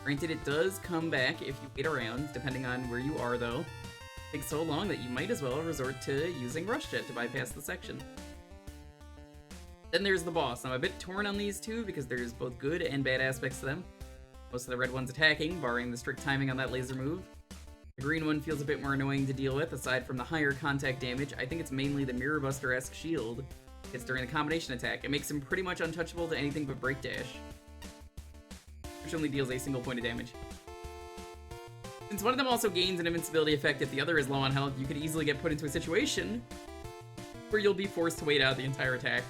Granted, it does come back if you wait around, depending on where you are though. It takes so long that you might as well resort to using Rush Jet to bypass the section. Then there's the boss. I'm a bit torn on these two because there's both good and bad aspects to them. Most of the red one's attacking, barring the strict timing on that laser move. The green one feels a bit more annoying to deal with, aside from the higher contact damage. I think it's mainly the Mirror Buster-esque shield hits during the combination attack. It makes him pretty much untouchable to anything but Break Dash, which only deals a single point of damage. Since one of them also gains an invincibility effect if the other is low on health, you could easily get put into a situation where you'll be forced to wait out the entire attack,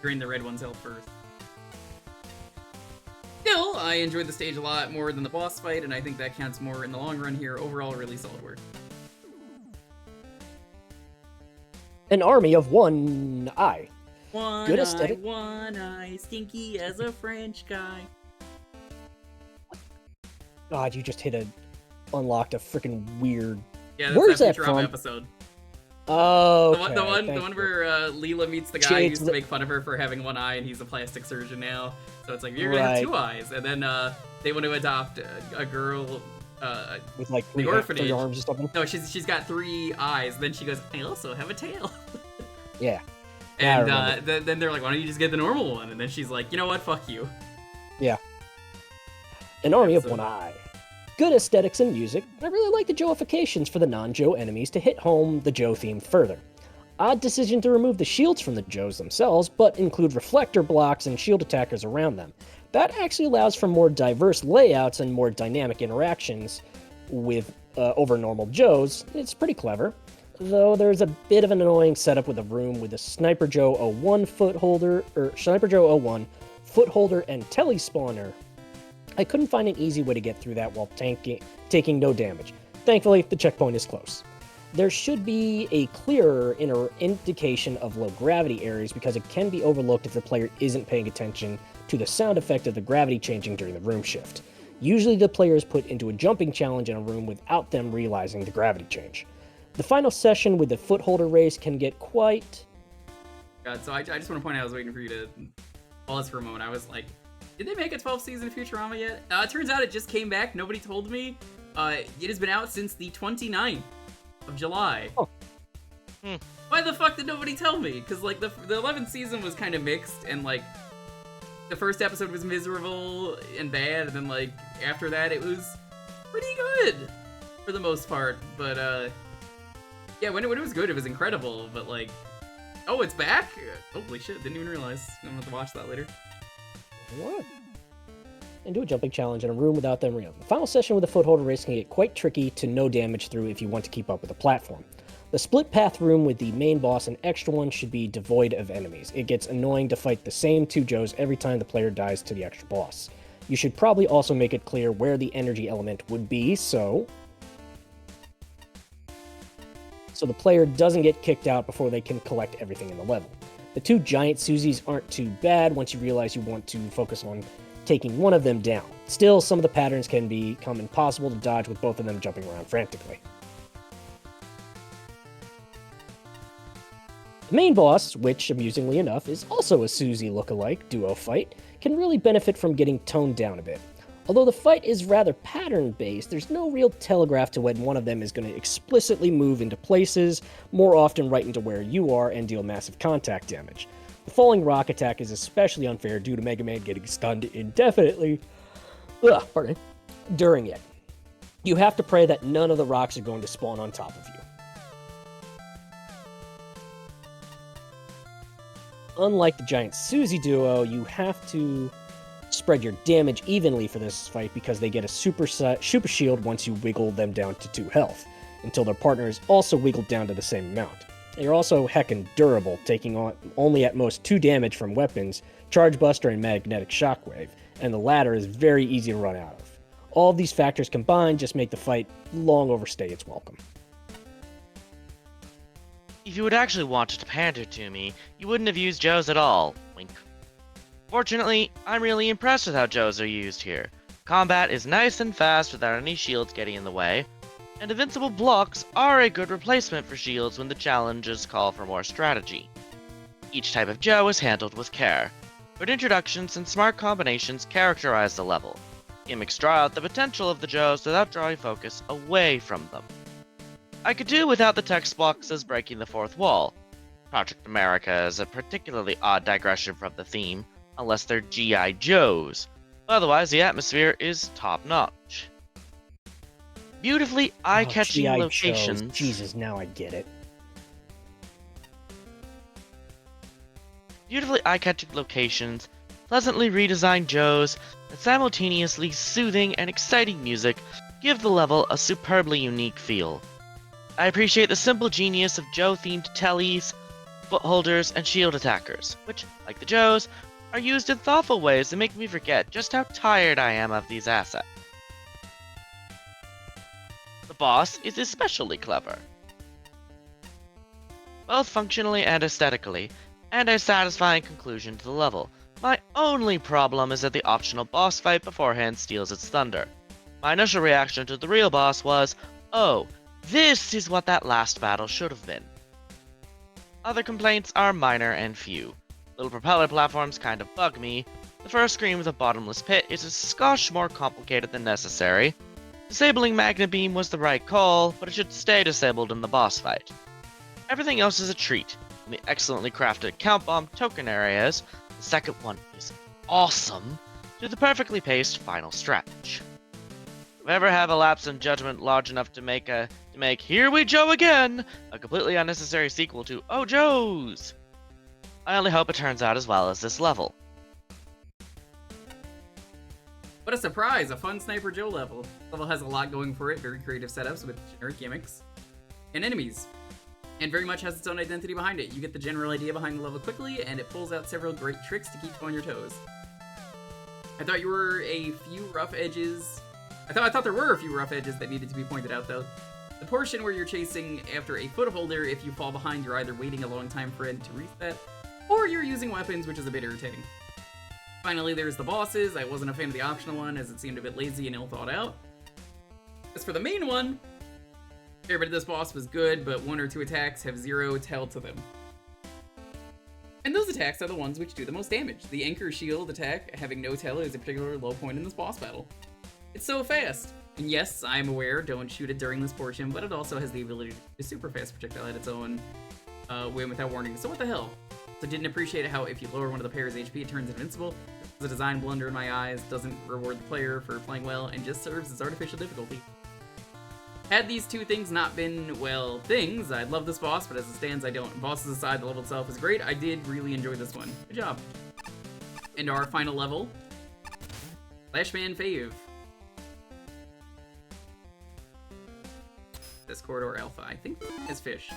drain the red one's health first. Still, I enjoyed the stage a lot more than the boss fight, and I think that counts more in the long run here. Overall, really solid work. An army of one eye. Good aesthetic. One eye, stinky as a French guy. God, you just unlocked a freaking weird. Yeah, that's Where's that that Futurama from? episode. Oh, The one where Leela meets the guy who used to make fun of her for having one eye, and he's a plastic surgeon now. So it's like, you're gonna have two eyes, and then they want to adopt a girl with like the orphanage. 3 arms or something. No, she's got 3 eyes. Then she goes, I also have a tail. Yeah. And then they're like, why don't you just get the normal one? And then she's like, you know what? Fuck you. Yeah. An army of one eye. Good aesthetics and music. I really like the Joeifications for the non-Joe enemies to hit home the Joe theme further. Odd decision to remove the shields from the Joes themselves, but include reflector blocks and shield attackers around them. That actually allows for more diverse layouts and more dynamic interactions with over normal Joes. It's pretty clever. Though there's a bit of an annoying setup with a room with a Sniper Joe 01 footholder, or Sniper Joe 01 footholder and telespawner. I couldn't find an easy way to get through that while taking no damage. Thankfully, the checkpoint is close. There should be a clearer indication of low gravity areas because it can be overlooked if the player isn't paying attention to the sound effect of the gravity changing during the room shift. Usually the player is put into a jumping challenge in a room without them realizing the gravity change. The final session with the footholder race can get quite... God, so I just want to point out, I was waiting for you to pause for a moment. I was like, did they make a 12th season of Futurama yet? It turns out it just came back. Nobody told me. It has been out since the 29th of July. Oh. Why the fuck did nobody tell me? Because, like, the 11th season was kind of mixed, and, like, the first episode was miserable and bad, and then, like, after that it was pretty good for the most part. But, yeah, when it was good, it was incredible, but, like, oh, it's back? Holy shit, didn't even realize. I'm gonna have to watch that later. What? And do a jumping challenge in a room without them real. The final session with the footholder race can get quite tricky to no damage through if you want to keep up with the platform. The split path room with the main boss and extra one should be devoid of enemies. It gets annoying to fight the same 2 Joes every time the player dies to the extra boss. You should probably also make it clear where the energy element would be, so the player doesn't get kicked out before they can collect everything in the level. The 2 giant Susies aren't too bad once you realize you want to focus on taking one of them down. Still, some of the patterns can become impossible to dodge with both of them jumping around frantically. The main boss, which, amusingly enough, is also a Susie lookalike duo fight, can really benefit from getting toned down a bit. Although the fight is rather pattern-based, there's no real telegraph to when one of them is going to explicitly move into places, more often right into where you are, and deal massive contact damage. The falling rock attack is especially unfair due to Mega Man getting stunned indefinitely during it. You have to pray that none of the rocks are going to spawn on top of you. Unlike the giant Susie duo, you have to Spread your damage evenly for this fight because they get a super shield once you wiggle them down to 2 health, until their partner is also wiggled down to the same amount. You're also heckin' durable, taking on only at most 2 damage from weapons, Charge Buster and Magnetic Shockwave, and the latter is very easy to run out of. All of these factors combined just make the fight long overstay its welcome. If you had actually wanted to pander to me, you wouldn't have used Joes at all. Wink. Fortunately, I'm really impressed with how Joes are used here. Combat is nice and fast without any shields getting in the way, and invincible blocks are a good replacement for shields when the challenges call for more strategy. Each type of Joe is handled with care. Good introductions and smart combinations characterize the level. Gimmicks draw out the potential of the Joes without drawing focus away from them. I could do without the text boxes breaking the fourth wall. Project America is a particularly odd digression from the theme, unless they're G.I. Joes. Otherwise, the atmosphere is top-notch. Beautifully eye-catching G.I. locations. Joes. Jesus, now I get it. Beautifully eye-catching locations, pleasantly redesigned Joes, and simultaneously soothing and exciting music give the level a superbly unique feel. I appreciate the simple genius of Joe-themed tellies, footholders, and shield attackers, which, like the Joes, are used in thoughtful ways that make me forget just how tired I am of these assets. The boss is especially clever, both functionally and aesthetically, and a satisfying conclusion to the level. My only problem is that the optional boss fight beforehand steals its thunder. My initial reaction to the real boss was, oh, this is what that last battle should have been. Other complaints are minor and few. Little propeller platforms kind of bug me. The first screen with a bottomless pit is a skosh more complicated than necessary. Disabling Magna Beam was the right call, but it should stay disabled in the boss fight. Everything else is a treat. From the excellently crafted Count Bomb token areas, the second one is awesome, to the perfectly paced final stretch. If I ever have a lapse in judgment large enough to make Here We Joe Again a completely unnecessary sequel to Oh Joes, I only hope it turns out as well as this level. What a surprise! A fun Sniper Joe level. The level has a lot going for it, very creative setups with generic gimmicks and enemies, and very much has its own identity behind it. You get the general idea behind the level quickly, and it pulls out several great tricks to keep you on your toes. I thought there were a few rough edges that needed to be pointed out, though. The portion where you're chasing after a footholder, if you fall behind, you're either waiting a long time for it to reset, or you're using weapons, which is a bit irritating. Finally, there's the bosses. I wasn't a fan of the optional one, as it seemed a bit lazy and ill thought out. As for the main one, every bit of this boss was good, but 1 or 2 attacks have 0 tail to them. And those attacks are the ones which do the most damage. The Anchor Shield attack, having no tail, is a particular low point in this boss battle. It's so fast. And yes, I'm aware, don't shoot it during this portion, but it also has the ability to do a super fast projectile at its own whim without warning. So what the hell? So didn't appreciate how if you lower one of the player's HP, it turns invincible. It's a design blunder in my eyes, doesn't reward the player for playing well, and just serves as artificial difficulty. Had these two things not been, well, things, I'd love this boss, but as it stands, I don't. Bosses aside, the level itself is great. I did really enjoy this one. Good job. And our final level, Flashman Fave. This Corridor Alpha, I think, has fish.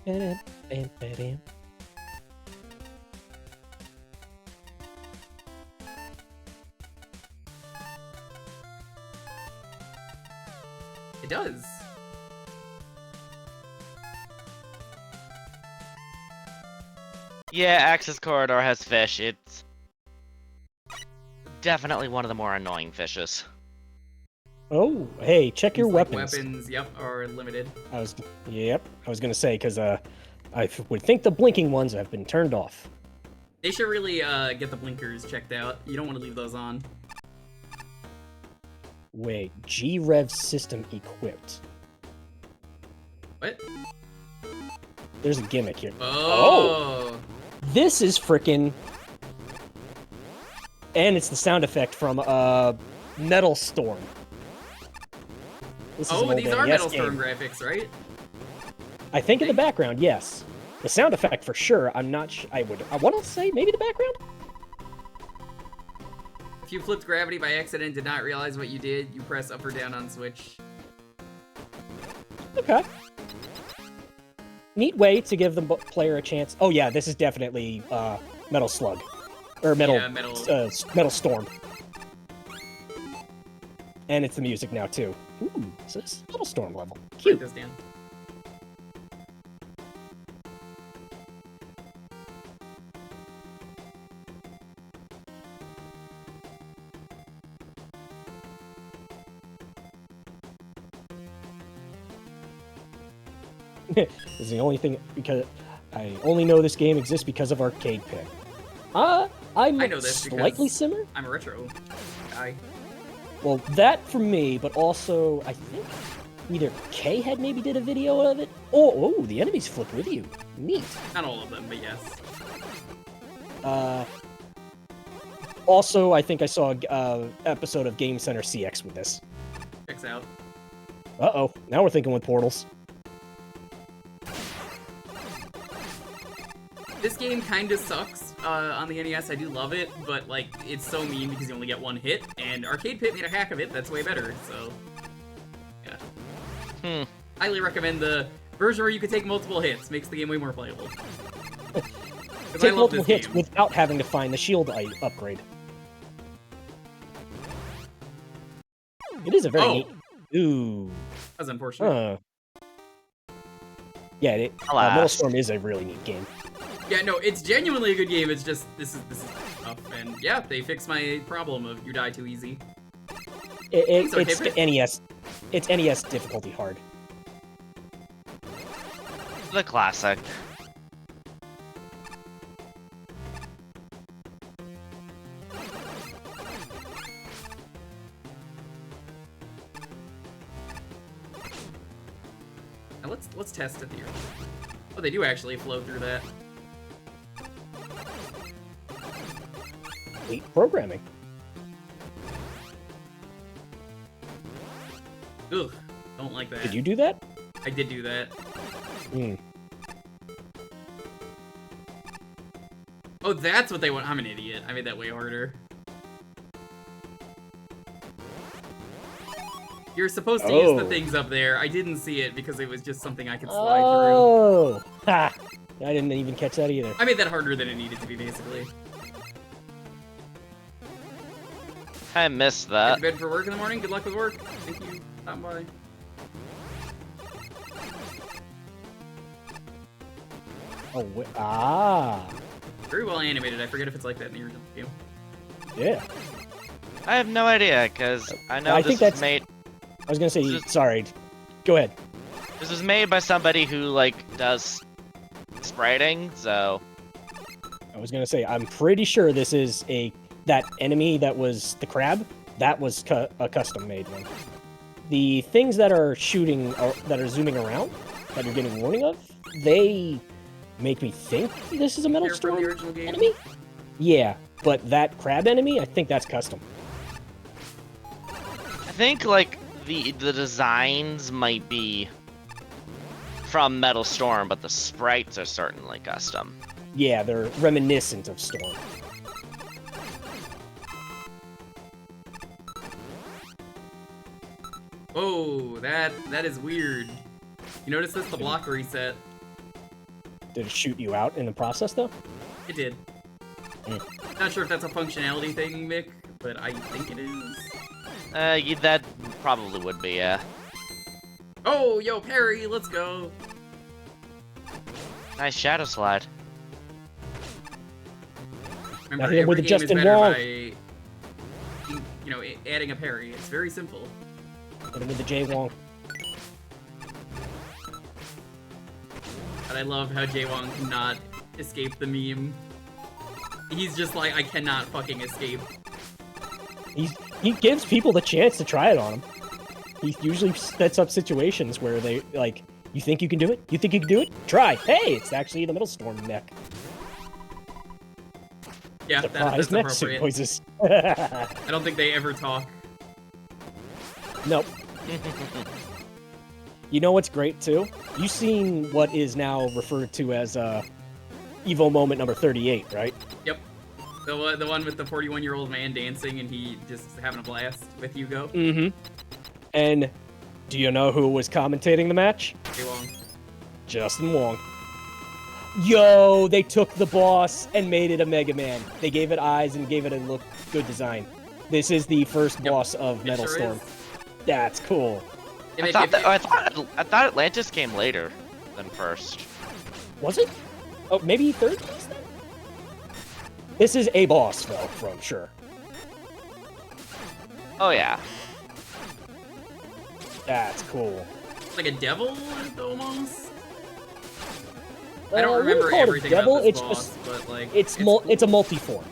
It does. Yeah, Axis Corridor has fish. It's definitely one of the more annoying fishes. Oh, hey, check your weapons. Weapons, yep, are limited. I was gonna say, because I would think the blinking ones have been turned off. They should really get the blinkers checked out. You don't want to leave those on. Wait, G-Rev system equipped. What? There's a gimmick here. Oh! This is frickin'... And it's the sound effect from Metal Storm. Oh, these are Metal Storm graphics, right? I think in the background, yes. The sound effect for sure. I'm not. I want to say maybe the background. If you flipped gravity by accident and did not realize what you did, you press up or down on Switch. Okay. Neat way to give the player a chance. Oh yeah, this is definitely Metal Slug. Or Metal, Yeah, Metal... Metal Storm. And it's the music now, too. Ooh, so this is Metal Storm level. Cute. Write this down. This is the only thing, because I only know this game exists because of Arcade Pit. I know this slightly because similar. I'm a retro guy. Well, that for me, but also I think either K had maybe did a video of it. Oh, the enemies flip with you. Neat. Not all of them, but yes. Also, I think I saw a episode of Game Center CX with this. Checks out. Uh-oh, now we're thinking with portals. This game kind of sucks on the NES. I do love it, but like it's so mean because you only get one hit, and Arcade Pit made a hack of it that's way better, so yeah. Highly recommend the version where you can take multiple hits. Makes the game way more playable. Take multiple hits without having to find the shield upgrade. It is a very neat... Ooh. That's unfortunate. Yeah, Metal Storm is a really neat game. Yeah, no, it's genuinely a good game. It's just this is tough, and yeah, they fixed my problem of you die too easy. It's NES. It's NES difficulty hard. The classic. Now let's test it here. Oh, they do actually flow through that. Neat programming. Ugh, don't like that. Did you do that? I did do that. Oh, that's what they want. I'm an idiot. I made that way harder. You're supposed to use the things up there. I didn't see it because it was just something I could slide through. Ha! I didn't even catch that either. I made that harder than it needed to be, basically. I missed that. Get to bed for work in the morning. Good luck with work. Thank you. Stop by. Very well animated. I forget if it's like that in the original game. Yeah. I have no idea, because I know this was made... I was gonna say, sorry. Go ahead. This was made by somebody who, like, does spriting, so... I was gonna say, I'm pretty sure this is that enemy that was the crab, that was a custom-made one. The things that are shooting, that are zooming around, that you're getting warning of, they make me think this is a Metal Storm enemy? Yeah, but that crab enemy, I think that's custom. I think, like, the designs might be from Metal Storm, but the sprites are certainly custom. Yeah, they're reminiscent of Storm. Oh, that is weird. You notice this? The block reset. Did it shoot you out in the process, though? It did. Not sure if that's a functionality thing, Mick, but I think it is. That probably would be, yeah. Oh, yo, parry, let's go. Nice shadow slide. Remember, Now here with every the game Justin is better Wong. by, you know, adding a parry. It's very simple. Hit him with the J Wong. But I love how Jay Wong cannot escape the meme. He's just like, I cannot fucking escape. He gives people the chance to try it on him. He usually sets up situations where they, like, you think you can do it? You think you can do it? Try! Hey, it's actually the Metal Storm mech. Yeah, that's mech appropriate. noises. I don't think they ever talk. Nope. You know what's great, too? You seen what is now referred to as Evo moment number 38, right? Yep. The one with the 41-year-old man dancing and he just having a blast with Hugo. Mm-hmm. And do you know who was commentating the match? Hey, Wong. Justin Wong. Yo, they took the boss and made it a Mega Man. They gave it eyes and gave it a good design. This is the first boss of Metal sure Storm. is. That's cool. I thought Atlantis came later than first. Was it? Oh, maybe third place then? This is a boss, though, from sure. Oh yeah. That's cool. Like a devil, almost. I I don't remember everything devil, about this it's boss, just, but like it's cool. it's a multi-form.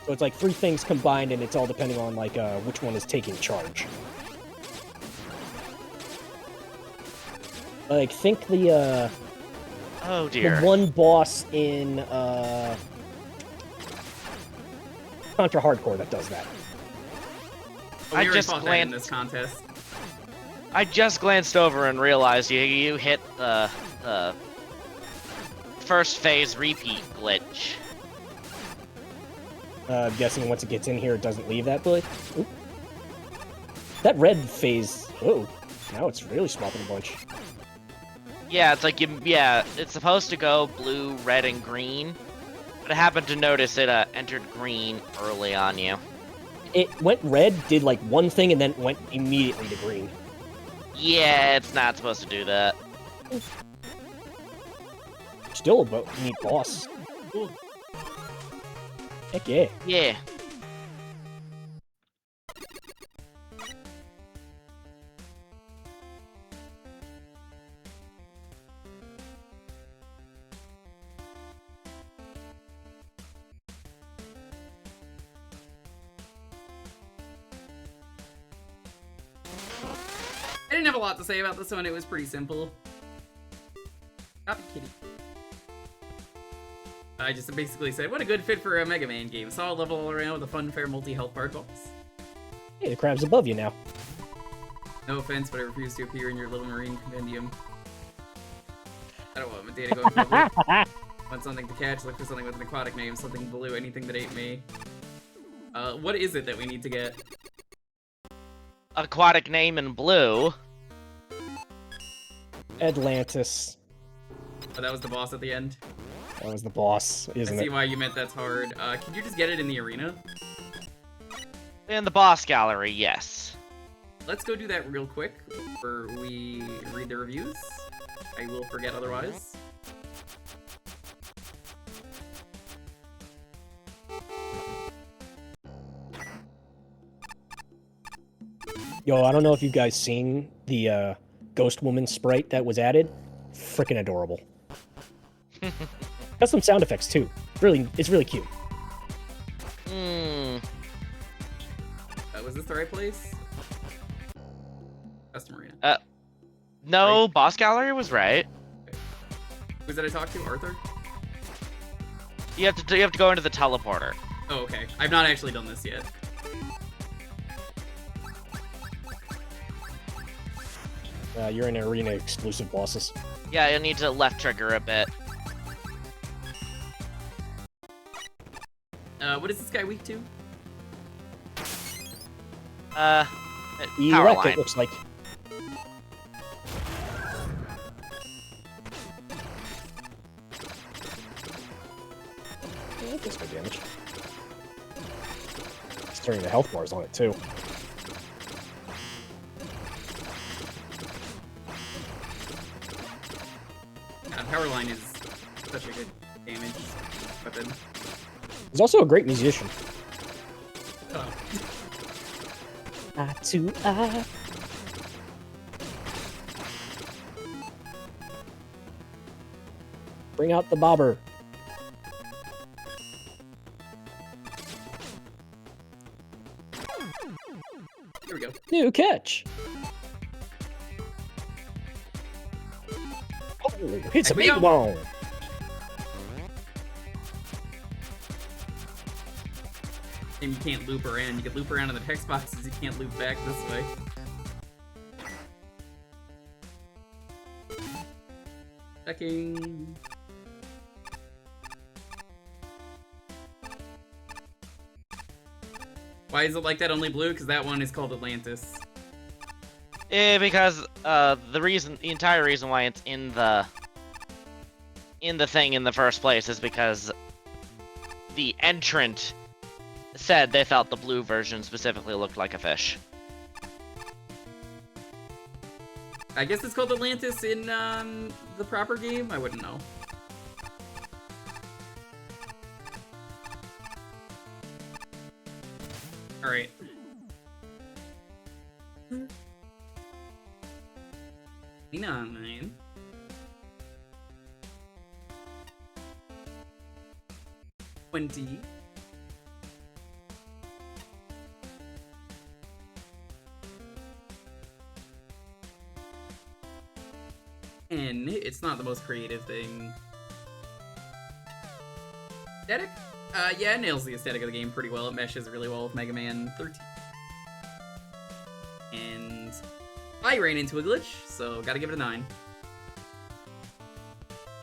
So it's like 3 things combined, and it's all depending on like which one is taking charge. Like think the Oh dear. the one boss in Contra Hardcore that does that. Oh, we already just fought that in this contest. I just glanced over and realized you hit the first phase repeat glitch. I'm guessing once it gets in here, it doesn't leave that place. Oop. That red phase. Oh, now it's really swapping a bunch. Yeah, it's like it's supposed to go blue, red, and green, but I happened to notice it entered green early on you. It went red, did like one thing, and then went immediately to green. Yeah, it's not supposed to do that. Still a neat boss. Cool. Heck yeah. Yeah. I didn't have a lot to say about this one. It was pretty simple. Copy kitty. I just basically said, what a good fit for a Mega Man game. Solid level all around with a fun, fair multi-health part boss. Hey, the crab's above you now. No offense, but I refuse to appear in your little marine compendium. I don't want my data going public. Want something to catch, look for something with an aquatic name, something blue, anything that ate me. What is it that we need to get? Aquatic name in blue. Atlantis. Oh, that was the boss at the end? That was the boss, isn't I see it? why you meant that's hard. Can you just get it in the arena? In the boss gallery, yes. Let's go do that real quick before we read the reviews. I will forget otherwise. Yo, I don't know if you guys seen the Ghost Woman sprite that was added. Freaking adorable. Got some sound effects too. It's really cute. Was this the right place? Custom arena. No, Right. boss gallery was right. Who's that I talked to? Arthur? You have to go into the teleporter. Oh, okay. I've not actually done this yet. You're in arena exclusive bosses. Yeah, you'll need to left trigger a bit. What is this guy weak to? Power Elect, line. it looks like. Yeah, that does good damage. It's turning the health bars on it too. Power line is such a good damage weapon. He's also a great musician. Oh. Eye to eye. Bring out the bobber. Here we go. New catch. Oh, it's a Here we big go. one. And you can't loop around. You can loop around in the text boxes. You can't loop back this way. Checking. Why is it like that only blue? Because that one is called Atlantis. Because the entire reason why it's in the thing in the first place is because the entrant said they felt the blue version specifically looked like a fish. I guess it's called Atlantis in the proper game? I wouldn't know. Alright. $29. $20. And it's not the most creative thing. Aesthetic? Yeah, it nails the aesthetic of the game pretty well. It meshes really well with Mega Man 13. And I ran into a glitch, so gotta give it a 9.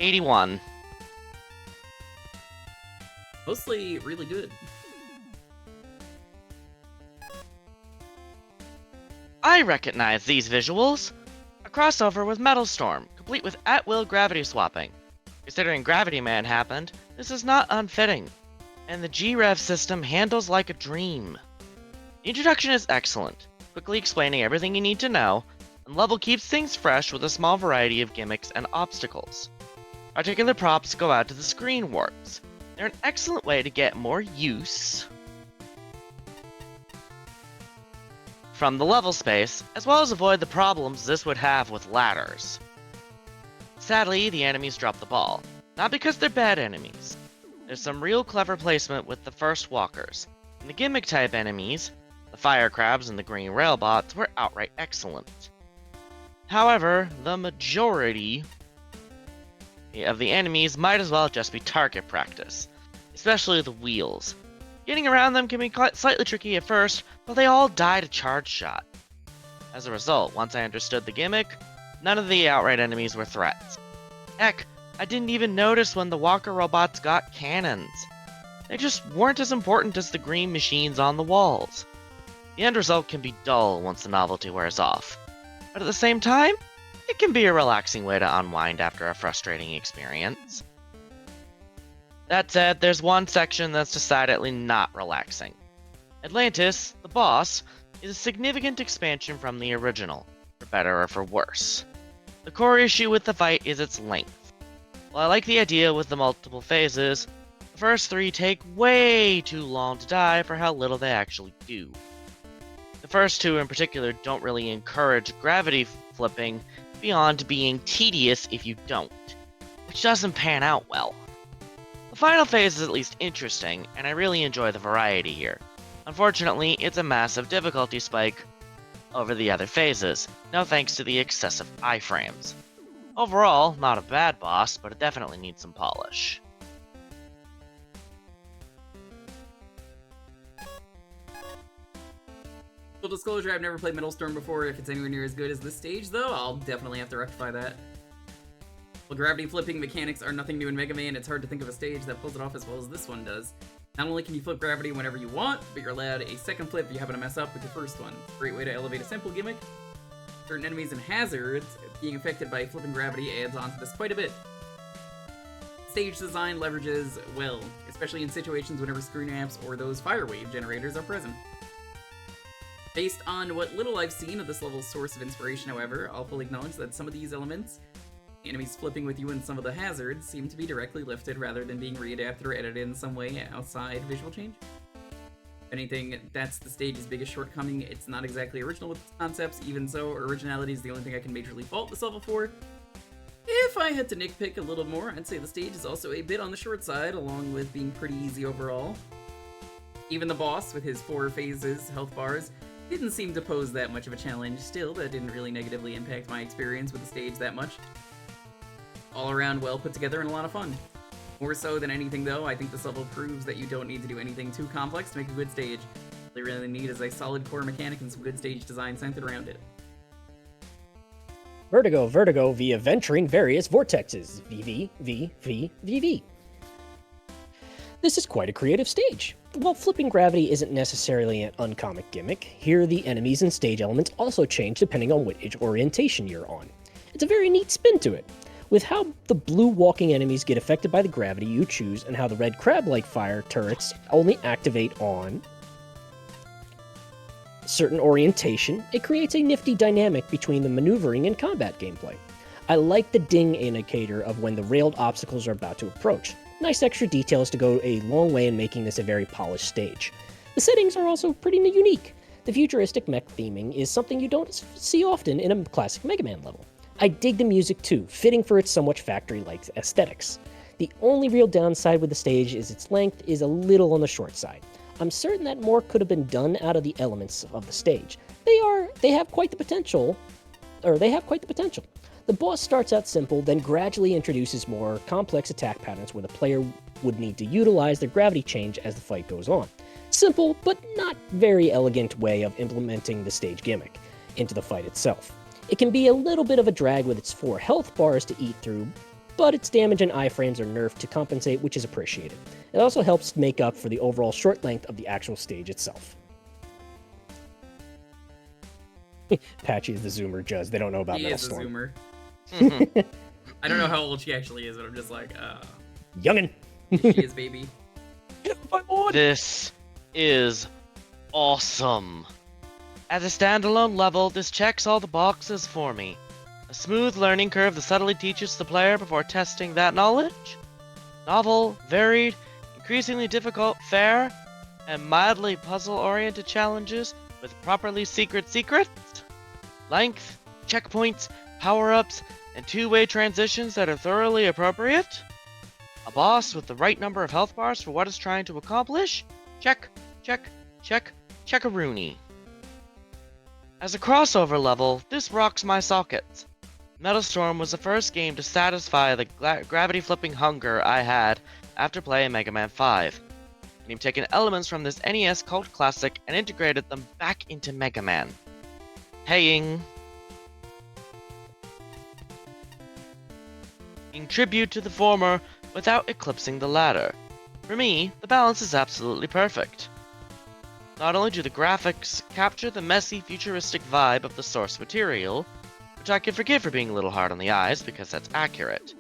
81. Mostly really good. I recognize these visuals. A crossover with Metal Storm, complete with at-will gravity swapping. Considering Gravity Man happened, this is not unfitting. And the G-Rev system handles like a dream. The introduction is excellent, quickly explaining everything you need to know, and level keeps things fresh with a small variety of gimmicks and obstacles. Particular props go out to the screen warps. They're an excellent way to get more use from the level space, as well as avoid the problems this would have with ladders. Sadly, the enemies drop the ball, not because they're bad enemies. There's some real clever placement with the first walkers, and the gimmick type enemies, the fire crabs and the green railbots, were outright excellent. However, the majority of the enemies might as well just be target practice, especially the wheels. Getting around them can be slightly tricky at first, but they all die to charge shot. As a result, once I understood the gimmick, none of the outright enemies were threats. Heck, I didn't even notice when the walker robots got cannons. They just weren't as important as the green machines on the walls. The end result can be dull once the novelty wears off, but at the same time, it can be a relaxing way to unwind after a frustrating experience. That said, there's one section that's decidedly not relaxing. Atlantis, the boss, is a significant expansion from the original, for better or for worse. The core issue with the fight is its length. While I like the idea with the multiple phases, the first 3 take way too long to die for how little they actually do. The first 2 in particular don't really encourage gravity flipping beyond being tedious if you don't, which doesn't pan out well. The final phase is at least interesting, and I really enjoy the variety here. Unfortunately, it's a massive difficulty spike over the other phases, no thanks to the excessive iframes. Overall, not a bad boss, but it definitely needs some polish. Full disclosure, I've never played Metal Storm before. If it's anywhere near as good as this stage, though, I'll definitely have to rectify that. While gravity flipping mechanics are nothing new in Mega Man, it's hard to think of a stage that pulls it off as well as this one does. Not only can you flip gravity whenever you want, but you're allowed a second flip if you happen to mess up with your first one. Great way to elevate a simple gimmick. Certain enemies and hazards being affected by flipping gravity adds on to this quite a bit. Stage design leverages well, especially in situations whenever screen ramps or those fire wave generators are present. Based on what little I've seen of this level's source of inspiration, however, I'll fully acknowledge that some of these elements, enemies flipping with you and some of the hazards, seem to be directly lifted rather than being readapted or edited in some way outside visual change. If anything, that's the stage's biggest shortcoming. It's not exactly original with its concepts, even so, originality is the only thing I can majorly fault this level for. If I had to nitpick a little more, I'd say the stage is also a bit on the short side, along with being pretty easy overall. Even the boss, with his 4 phases, health bars, didn't seem to pose that much of a challenge. Still, that didn't really negatively impact my experience with the stage that much. All around well put together and a lot of fun. More so than anything though, I think this level proves that you don't need to do anything too complex to make a good stage. All you really need is a solid core mechanic and some good stage design centered around it. Vertigo, vertigo via venturing various vortexes. VV, V, V, VV. This is quite a creative stage. While flipping gravity isn't necessarily an uncommon gimmick, here the enemies and stage elements also change depending on which orientation you're on. It's a very neat spin to it, with how the blue walking enemies get affected by the gravity you choose and how the red crab-like fire turrets only activate on certain orientation. It creates a nifty dynamic between the maneuvering and combat gameplay. I like the ding indicator of when the railed obstacles are about to approach. Nice extra details to go a long way in making this a very polished stage. The settings are also pretty unique. The futuristic mech theming is something you don't see often in a classic Mega Man level. I dig the music too, fitting for its somewhat factory-like aesthetics. The only real downside with the stage is its length is a little on the short side. I'm certain that more could have been done out of the elements of the stage. They have quite the potential. The boss starts out simple, then gradually introduces more complex attack patterns where the player would need to utilize their gravity change as the fight goes on. Simple, but not very elegant way of implementing the stage gimmick into the fight itself. It can be a little bit of a drag with its 4 health bars to eat through, but its damage and iframes are nerfed to compensate, which is appreciated. It also helps make up for the overall short length of the actual stage itself. Patchy is the Zoomer, Juz. They don't know about Metal Storm. He is a Zoomer. I don't know how old she actually is, but I'm just like, youngin'. She is, baby. This is awesome. As a standalone level, this checks all the boxes for me. A smooth learning curve that subtly teaches the player before testing that knowledge. Novel, varied, increasingly difficult, fair, and mildly puzzle-oriented challenges with properly secrets. Length, checkpoints, power-ups, and two-way transitions that are thoroughly appropriate. A boss with the right number of health bars for what it's trying to accomplish. Check, check, check, check-a-rooney. As a crossover level, this rocks my sockets. Metal Storm was the first game to satisfy the gravity-flipping hunger I had after playing Mega Man 5. And you've taken elements from this NES cult classic and integrated them back into Mega Man. Paying tribute to the former without eclipsing the latter. For me, the balance is absolutely perfect. Not only do the graphics capture the messy, futuristic vibe of the source material, which I can forgive for being a little hard on the eyes because that's accurate,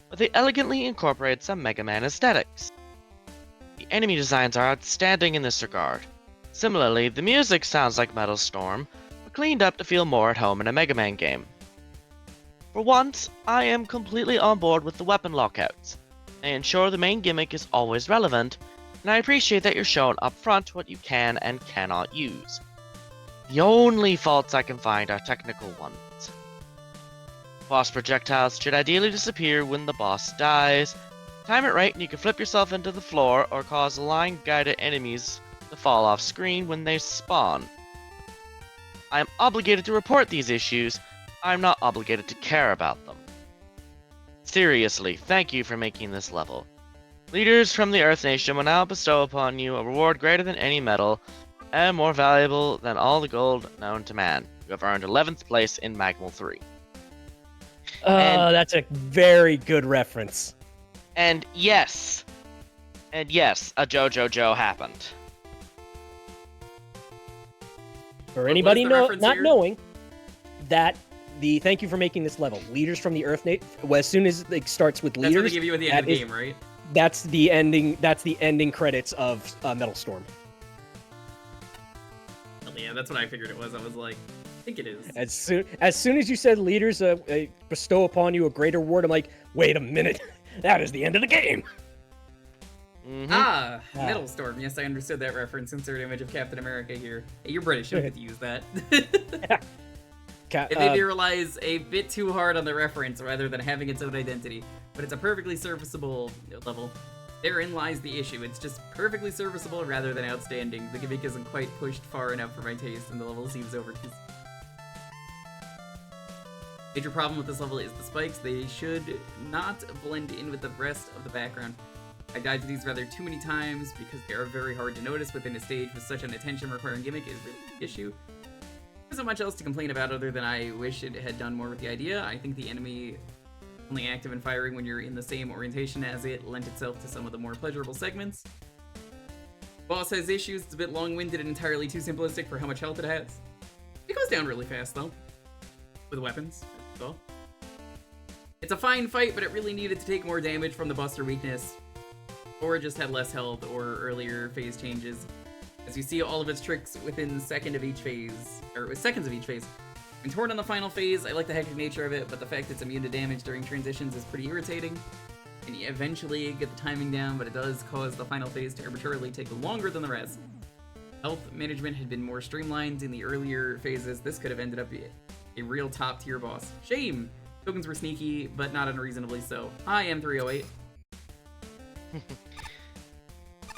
but they elegantly incorporate some Mega Man aesthetics. The enemy designs are outstanding in this regard. Similarly, the music sounds like Metal Storm, but cleaned up to feel more at home in a Mega Man game. For once, I am completely on board with the weapon lockouts. They ensure the main gimmick is always relevant, and I appreciate that you're shown up front what you can and cannot use. The only faults I can find are technical ones. Boss projectiles should ideally disappear when the boss dies. Time it right and you can flip yourself into the floor or cause line-guided enemies to fall off screen when they spawn. I am obligated to report these issues. I'm not obligated to care about them. Seriously, thank you for making this level. Leaders from the Earth Nation will now bestow upon you a reward greater than any medal, and more valuable than all the gold known to man. You have earned 11th place in Magmal 3. That's a very good reference. And yes, a JoJo Joe happened. For anybody not knowing, that thank you for making this level. Leaders from the Earth Nation. Well, as soon as it starts with leaders, that's what they give you at the end of the game, right? That's the ending. That's the ending credits of Metal Storm. Yeah, that's what I figured it was. I was like, I think it is. As soon as you said leaders bestow upon you a greater reward, I'm like, wait a minute, that is the end of the game. Mm-hmm. Metal Storm. Yes, I understood that reference. Insert image of Captain America here. Hey, you're British. You don't get to use that. It made me realize a bit too hard on the reference rather than having its own identity, but it's a perfectly serviceable level. Therein lies the issue. It's just perfectly serviceable rather than outstanding. The gimmick isn't quite pushed far enough for my taste, and the level seems overkill. Major problem with this level is the spikes. They should not blend in with the rest of the background. I died to these rather too many times because they are very hard to notice within a stage with such an attention-requiring gimmick is really the issue. isn't much else to complain about other than I wish it had done more with the idea. I think the enemy only active and firing when you're in the same orientation as it lent itself to some of the more pleasurable segments. Boss has issues, it's a bit long-winded and entirely too simplistic for how much health it has. It goes down really fast though, with weapons, so. It's a fine fight, but it really needed to take more damage from the Buster weakness, or it just had less health or earlier phase changes. As you see all of its tricks within seconds of each phase. When torn on the final phase, I like the hectic nature of it, but the fact it's immune to damage during transitions is pretty irritating. And you eventually get the timing down, but it does cause the final phase to arbitrarily take longer than the rest. Health management had been more streamlined in the earlier phases. This could have ended up a real top tier boss. Shame! Tokens were sneaky, but not unreasonably so. Hi, M308.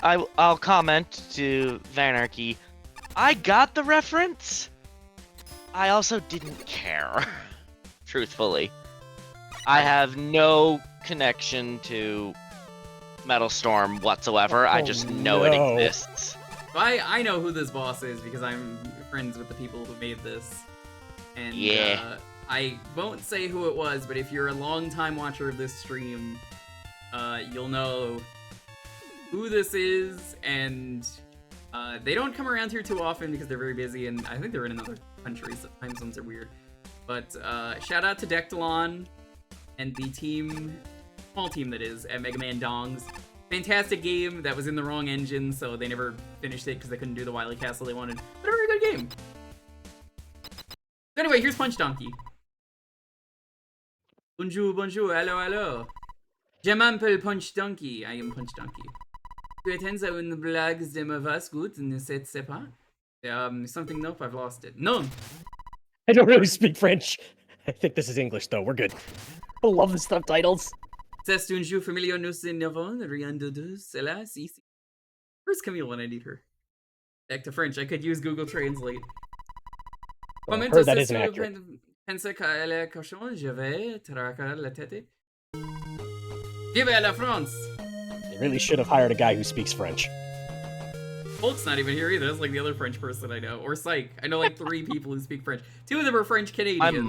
I'll comment to Vanarchy. I got the reference. I also didn't care, truthfully. I have no connection to Metal Storm whatsoever. I just know it exists. I know who this boss is because I'm friends with the people who made this. And I won't say who it was, but if you're a long-time watcher of this stream, you'll know who this is, and they don't come around here too often because they're very busy, and I think they're in another country, so time zones are weird. But shout out to Dectalon and the team, small team that is, at Mega Man Dongs. Fantastic game that was in the wrong engine, so they never finished it because they couldn't do the Wily Castle they wanted. But a very good game. So anyway, here's Punch Donkey. Bonjour, bonjour, hello, hello. Je m'appelle Punch Donkey. I am Punch Donkey. Tu attends à une blague de mauvaise goût, ne sais pas? Something, nope, I've lost it. No! I don't really speak French. I think this is English, though. We're good. I love the subtitles. C'est un jeu familier, nous n'avons rien de cela, si. Where's Camille when I need her? Back to French, I could use Google Translate. Well, heard that isn't accurate. Pense qu'à la cochon, je vais traquer la tête. Vive la France! They really should have hired a guy who speaks French. Hulk's not even here either. That's like the other French person I know. Or Psych. I know like 3 people who speak French. 2 of them are French Canadian.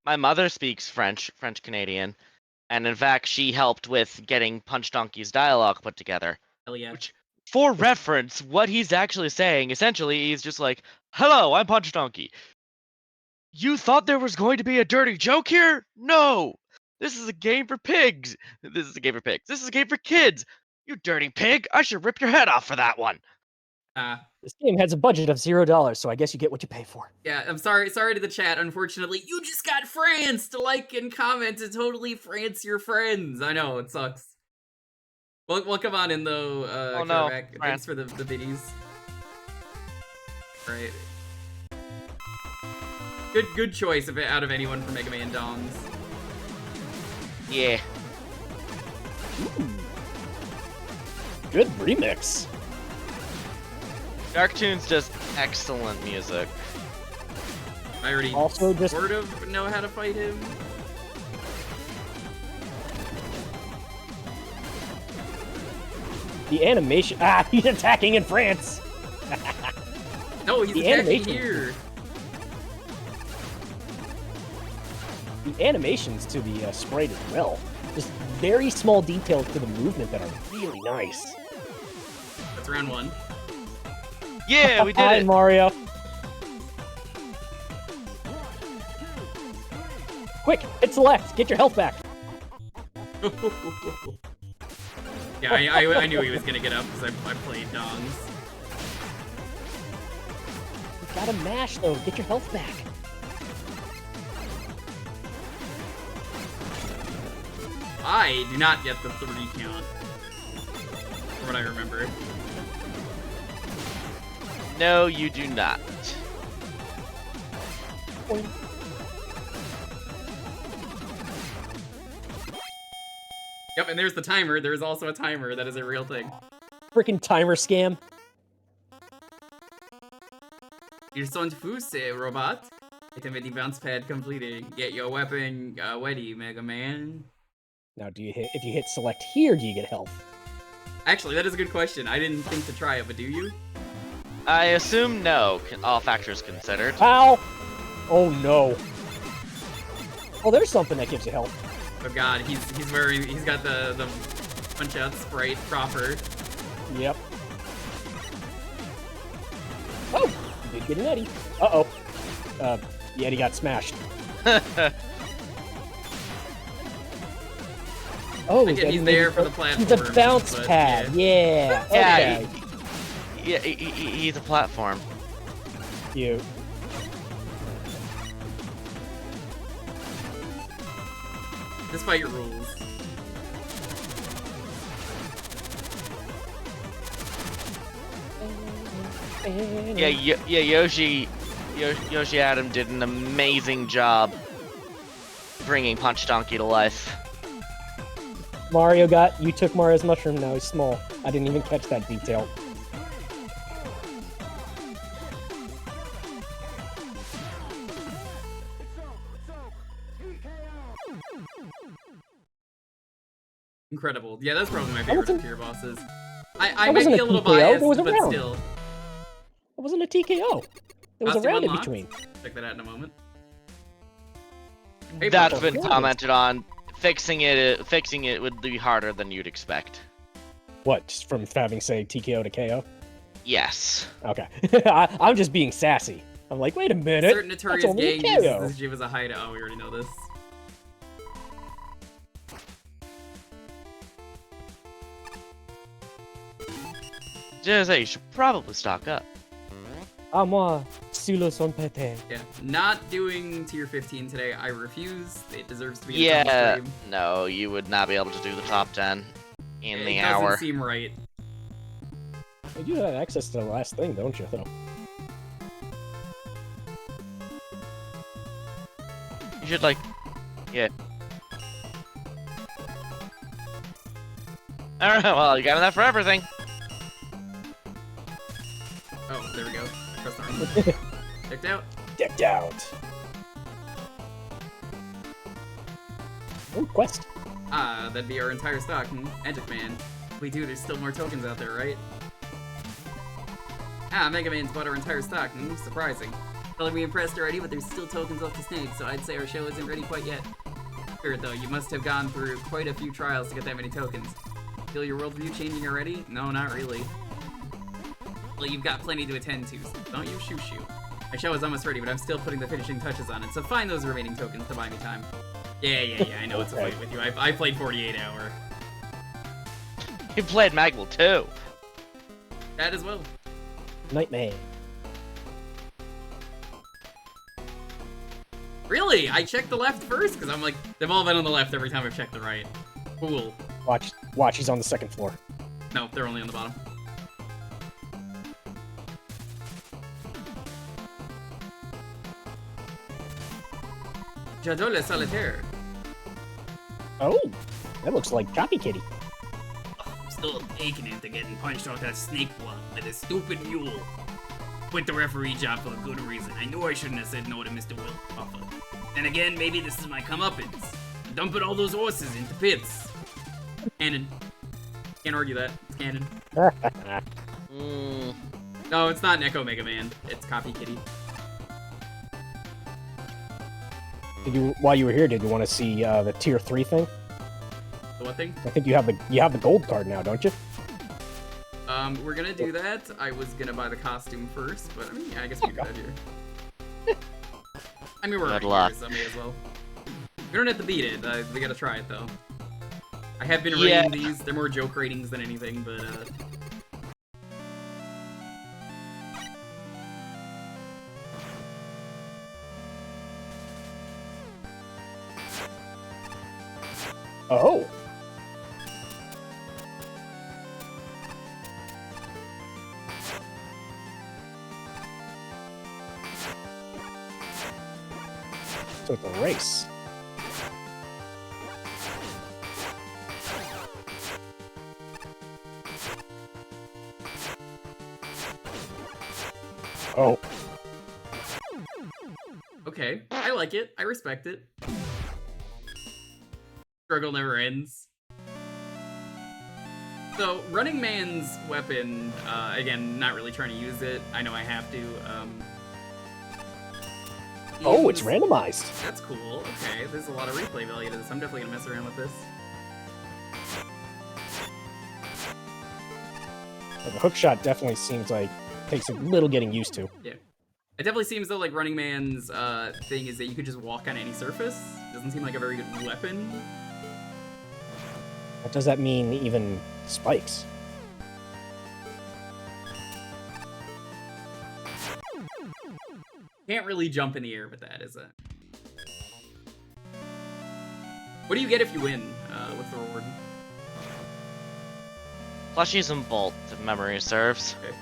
My mother speaks French Canadian, and in fact, she helped with getting Punch Donkey's dialogue put together. Hell yeah. Which, for reference, what he's actually saying, essentially, he's just like, "Hello, I'm Punch Donkey. You thought there was going to be a dirty joke here? No! This is a game for pigs. This is a game for pigs. This is a game for kids. You dirty pig! I should rip your head off for that one." This game has a budget of $0, so I guess you get what you pay for. Yeah, I'm sorry to the chat. Unfortunately, you just got France to like and comment to totally France your friends. I know, it sucks. Well, come on in though, oh no, thanks for the biddies. Right. Good choice out of anyone from Mega Man Dongs. Yeah. Ooh. Good remix. Darktoon's just excellent music. I already also just sort of know how to fight him. The animation. He's attacking in France. No, he's attacking here. The animations to the sprite as well. Just very small details to the movement that are really nice. That's round 1. Yeah, we did Hi, it. Mario. Quick, hit select. Get your health back. Yeah, I knew he was gonna get up because I played Dongs. You gotta mash though. Get your health back. I do not get the 3 count. From what I remember. No, you do not. Yep, and there's the timer. There's also a timer. That is a real thing. Freaking timer scam. You're so confused, robot. Item the bounce pad completed. Get your weapon ready, Mega Man. Now, if you hit select here, do you get health? Actually, that is a good question. I didn't think to try it, but do you? I assume no, all factors considered. Ow! Oh no. Oh, there's something that gives you health. Oh god, he's got the punch out sprite proper. Yep. Oh, you did get an Eddie. Uh-oh. The Eddie got smashed. Oh, Again, he's there for the platform. He's a bounce pad. Yeah. Okay. Yeah, he's a platform. Cute. This fight rules. Yeah, Yoshi Adam did an amazing job bringing Punch Donkey to life. You took Mario's mushroom, now he's small. I didn't even catch that detail. Incredible. Yeah, that's probably my favorite of tier bosses. I That might wasn't be a a little TKO, biased, there was a but round. still. It wasn't a TKO. There was a Costume round in unlocked. between. Check that out in a moment. That's been commented on. Fixing it would be harder than you'd expect. What, just from having, say, TKO to KO? Yes. Okay. I'm just being sassy. I'm like, wait a minute. Certain That's notorious only a gang KO. uses this Jiv as a hideout. Oh, we already know this. Just say you should probably stock up. À moi, Sulo son pété. Yeah, not doing tier 15 today. I refuse. It deserves to be a Yeah, double stream. no, you would not be able to do the top 10 in the It hour. doesn't seem right. You have access to the last thing, don't you, though? You should, like, yeah. Alright, well, you got enough for everything. Oh, there we go. Press R. Checked out. Decked out. Oh, quest. Ah, that'd be our entire stock. Magic Man. We do, there's still more tokens out there, right? Ah, Mega Man's bought our entire stock. Surprising. Felt like we impressed already, but there's still tokens left to snag, so I'd say our show isn't ready quite yet. Sure, though, you must have gone through quite a few trials to get that many tokens. Feel your worldview changing already? No, not really. Well, you've got plenty to attend to, so don't you shoo. My show is almost ready, but I'm still putting the finishing touches on it, so find those remaining tokens to buy me time. Yeah, I know it's a fight with you. I played 48 hour. You played Magwell too. That as well. Nightmare. Really? I checked the left first? Because I'm like, they've all been on the left every time I've checked the right. Cool. Watch, he's on the second floor. No, they're only on the bottom. Jadole Solitaire. Oh, that looks like Choppy Kitty. I'm still aching into getting punched off that snake block by this stupid mule. Quit the referee job for a good reason. I knew I shouldn't have said no to Mr. Will Puffer. Then again, maybe this is my comeuppance. Dumping all those horses into pits. Canon. Can't argue that. It's canon. No, it's not Neko Mega Man. It's Copy Kitty. While you were here, did you want to see the tier 3 thing? The what thing? I think you have the gold card now, don't you? We're gonna do that. I was gonna buy the costume first, but I mean, yeah, I guess we can do that here. I mean, we're already here, so may as well. We don't have to beat it. We gotta try it though. I have been rating these. They're more joke ratings than anything, but Oh. So it's a race. Oh. okay. I like it. I respect it. Struggle never ends. So, Running Man's weapon, again, not really trying to use it. I know I have to. Oh, it's randomized. That's cool. Okay, there's a lot of replay value to this. I'm definitely gonna mess around with this. The hook shot definitely seems like takes a little getting used to. Yeah. It definitely seems though like Running Man's thing is that you could just walk on any surface. Doesn't seem like a very good weapon. What does that mean, even spikes? Can't really jump in the air with that, is it? What do you get if you win? What's the reward? Plushies and Bolt, if memory serves. Okay.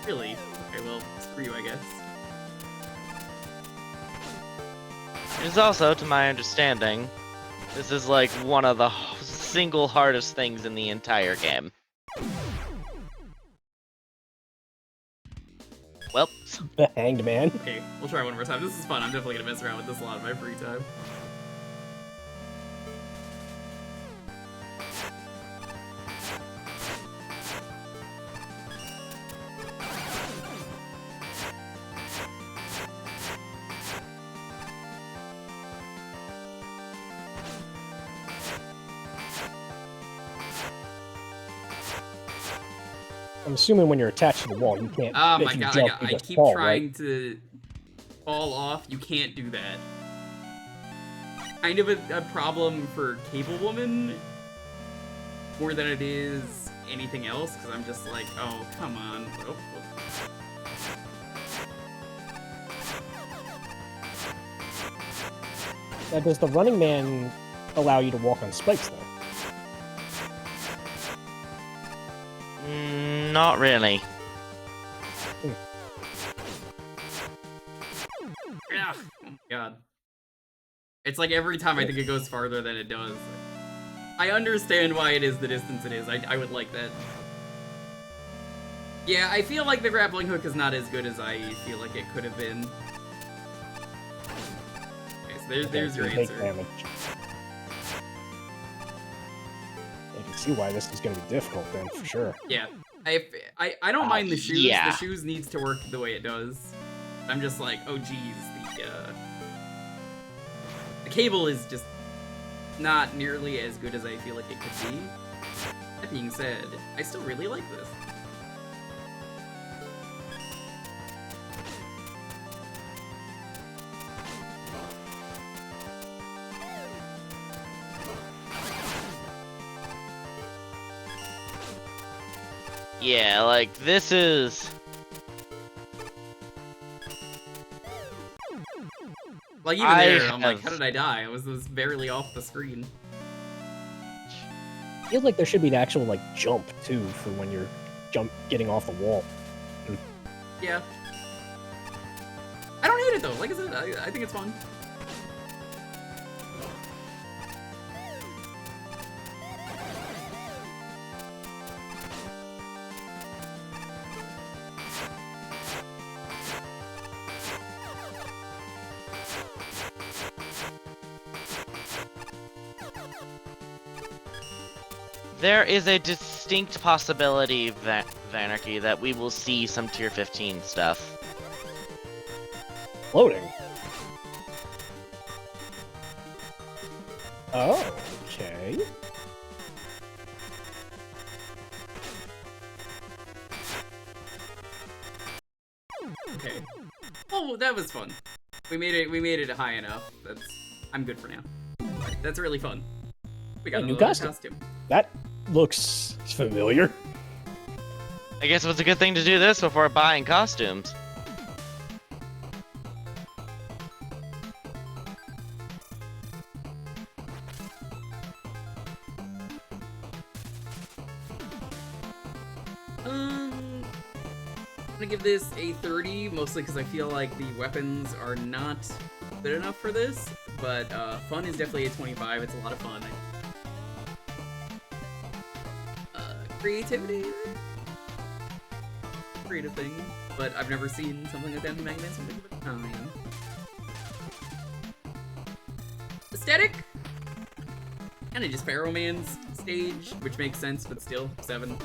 Really? Okay, well, screw you, I guess. It is also, to my understanding, this is like one of the single hardest things in the entire game. Well, The Hanged Man. Okay, we'll try one more time. This is fun. I'm definitely gonna mess around with this a lot in my free time. I'm assuming when you're attached to the wall, you can't. Oh if my you god, jump, you I just keep fall, trying right? to fall off. You can't do that. Kind of a problem for Cable Woman more than it is anything else, because I'm just like, oh, come on. Oh, oh. Now, does the Running Man allow you to walk on spikes, though? Not really. Ugh, oh my god. It's like every time I think it goes farther than it does. I understand why it is the distance it is. I would like that. Yeah, I feel like the grappling hook is not as good as I feel like it could have been. Okay, so there's your answer. Damage. You can see why this is going to be difficult then, for sure. Yeah. I don't mind the shoes. yeah. The shoes needs to work the way it does. I'm just like, oh geez, the cable is just not nearly as good as I feel like it could be. That being said, I still really like this. Yeah, like, this is... Like, even there, I'm like, how did I die? I was barely off the screen. Feels like there should be an actual, like, jump, too, for when you're getting off the wall. Yeah. I don't hate it, though. Like I said, I think it's fun. There is a distinct possibility, Vanarchy, that we will see some Tier 15 stuff. Floating. Oh, okay. Okay. Oh, that was fun. We made it high enough. I'm good for now. That's really fun. We got a new new costume. That looks familiar. I guess it was a good thing to do this before buying costumes. I'm gonna give this a 30, mostly because I feel like the weapons are not good enough for this, but fun is definitely a 25. It's a lot of fun. Creativity? Creative thing. but I've never seen something like that in Mega Man something of the kind. Aesthetic? Kinda just Pharaoh Man's stage, which makes sense, but still, 7.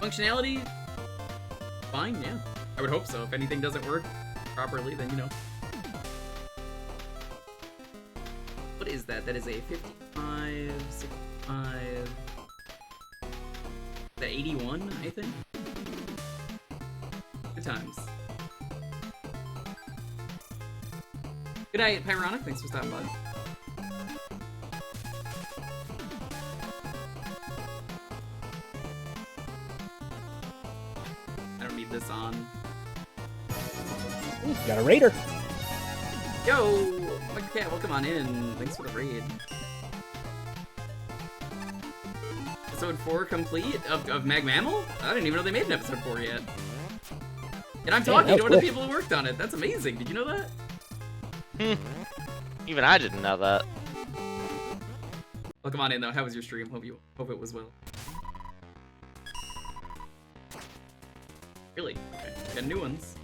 Functionality? Fine, yeah. I would hope so. If anything doesn't work properly, then you know. What is that? That is a 55, 65... The 81, I think? Good times. Good night, Pyronic. Thanks for stopping by. I don't need this on. Ooh, got a raider. Yo! Okay, welcome on in. Thanks for the raid. Episode 4 complete of Mag Mammal? I didn't even know they made an episode 4 yet. And I'm talking to one of the people who worked on it. That's amazing. Did you know that? Even I didn't know that. Welcome on in though. How was your stream? Hope it was well. Really? Okay. Got new ones.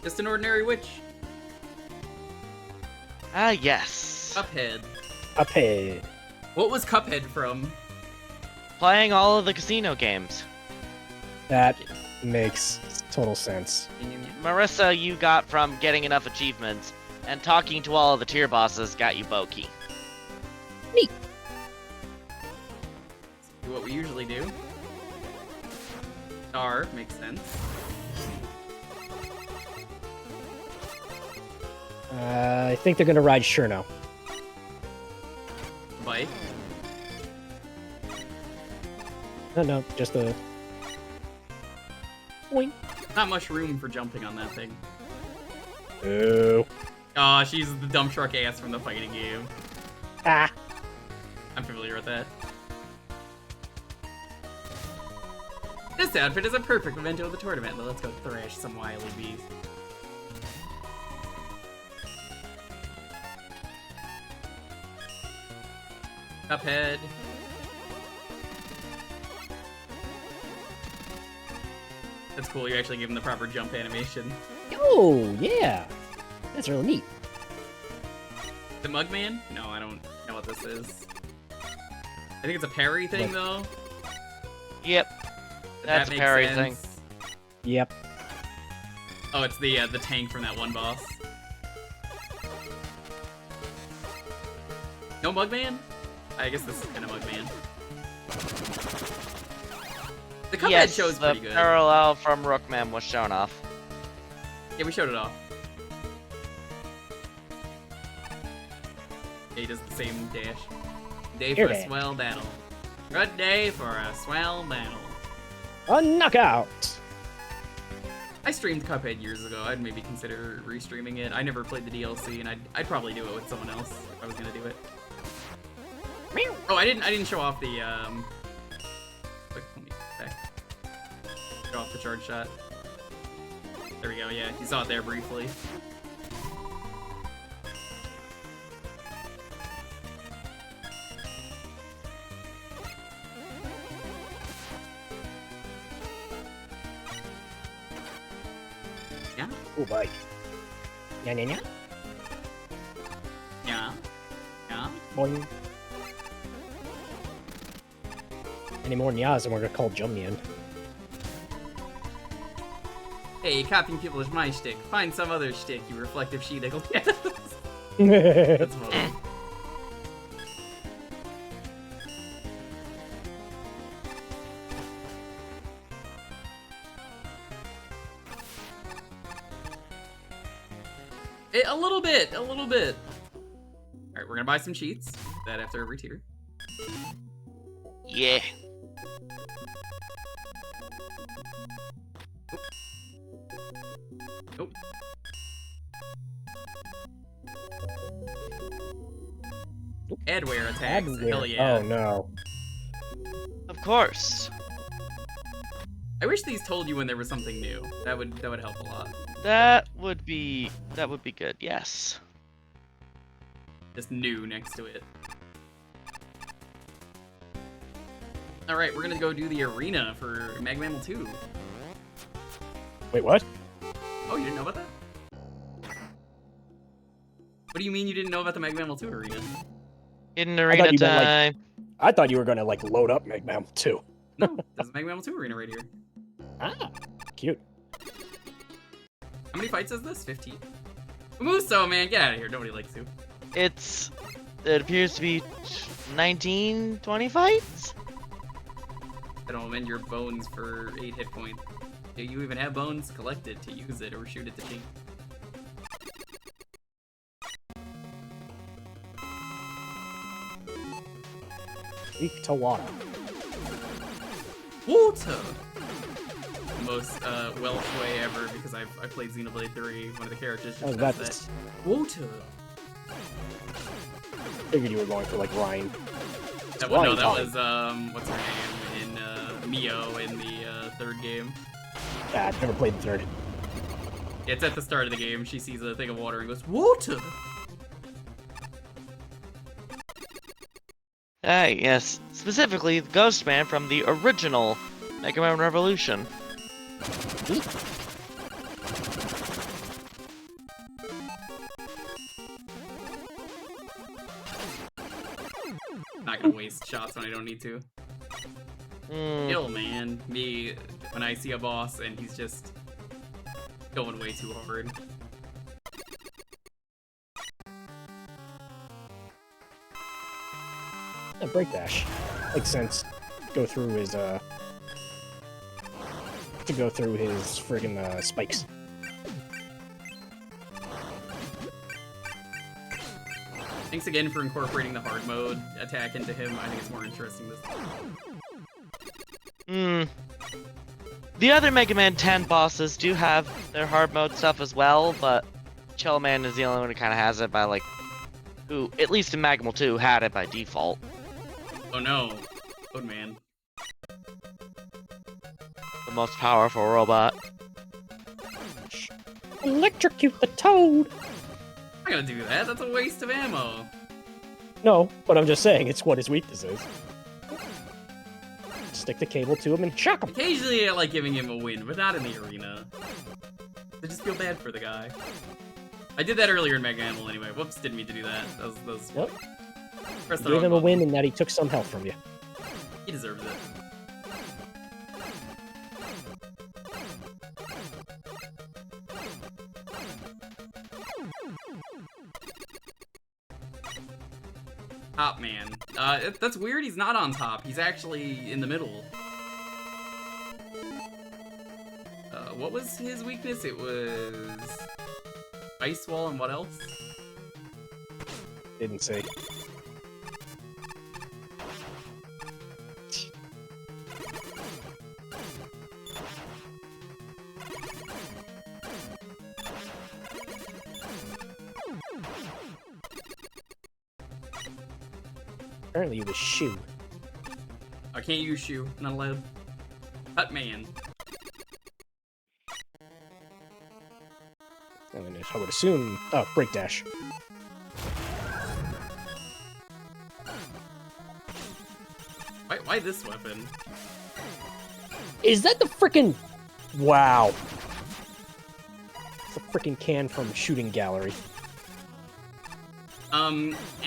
Just an ordinary witch. Ah, yes. Cuphead. Cuphead. What was Cuphead from? Playing all of the casino games. That makes total sense. Marissa, you got from getting enough achievements, and talking to all of the tier bosses got you Boki. Neat. Do what we usually do. Star makes sense. I think they're gonna ride Cherno. Bike. No, just a... Boing. Not much room for jumping on that thing. Ooh. Aw, she's the dump truck ass from the fighting game. Ah. I'm familiar with that. This outfit is a perfect memento of the tournament. Let's go thrash some wily bees. Cuphead. That's cool, you actually give him the proper jump animation. Oh, yeah. That's really neat. The Mugman? No, I don't know what this is. I think it's a parry thing, though. Yep. That's a makes parry sense. thing. Yep. Oh, it's the tank from that one boss. No Mugman? I guess this is kind of Mugman. The Cuphead Yes, show's the pretty good. parallel from Rookman was shown off. Yeah, we showed it off. Yeah, he does the same dash. Day for a swell battle. Good day for a swell battle. A knockout! I streamed Cuphead years ago. I'd maybe consider restreaming it. I never played the DLC, and I'd probably do it with someone else if I was gonna do it. Oh, I didn't show off the Wait, let me back. Show off the charge shot. There we go. Yeah, you saw it there briefly. Yeah. Oh, boy. Yeah. Yeah. Yeah. Boing. Any more nyas and we're gonna call Jumnian. Hey, copying people is my shtick. Find some other shtick, you reflective she-nickel. That's funny. A little bit, a little bit. Alright, we're gonna buy some cheats. That after every tier. Yeah. Nope. Adware attacks. Adware. Hell yeah. Oh no. Of course. I wish these told you when there was something new. That would help a lot. That would be good. Yes. Just new next to it. All right, we're gonna go do the arena for Mega Man 2. Wait, what? Oh, you didn't know about that? What do you mean you didn't know about the Mega Man 2 arena? Hidden arena time. I thought you were gonna like load up Mega Man 2. No, there's a Mega Man 2 arena right here. Ah, cute. How many fights is this? 15? Muso, man, get out of here. Nobody likes you. It appears to be 19, 20 fights? I don't amend your bones for 8 hit points. Do you even have bones? Collect it to use it or shoot it to cheat. Weak to water. Water! The most Welsh way ever because I played Xenoblade 3. One of the characters just says that. Water! Figured you were going for like Ryan. No, that was what's her name in Mio in the third game. I've never played the third. It's at the start of the game. She sees a thing of water and goes, "Water!" Hey, yes. Specifically, the Ghost Man from the original Mega Man Revolution. Not gonna waste shots when I don't need to. Kill, man. Me, when I see a boss and he's just going way too hard. Yeah, break dash. Makes sense. Go through his friggin' spikes. Thanks again for incorporating the hard mode attack into him. I think it's more interesting this time. The other Mega Man 10 bosses do have their hard mode stuff as well, but Chill Man is the only one who kind of has it by like, who, at least in Magma 2, had it by default. Oh no. Code Man. The most powerful robot. Electrocute the Toad! I'm not gonna do that. That's a waste of ammo. No, but I'm just saying, it's what his weakness is. Stick the cable to him and shock him! Occasionally I like giving him a win, but not in the arena. I just feel bad for the guy. I did that earlier in Mega Animal anyway. Whoops, didn't mean to do that. That was Yep. Press the Gave wrong him a button. win and that he took some health from you. He deserves it. Top man. That's weird. He's not on top. He's actually in the middle. What was his weakness? It was Ice Wall and what else? Didn't say. Apparently it was Shoe. I can't use shoe. Not allowed. Cut man. And I would assume... Oh, break dash. Why this weapon? Is that the frickin'... Wow. It's a frickin' can from Shooting Gallery.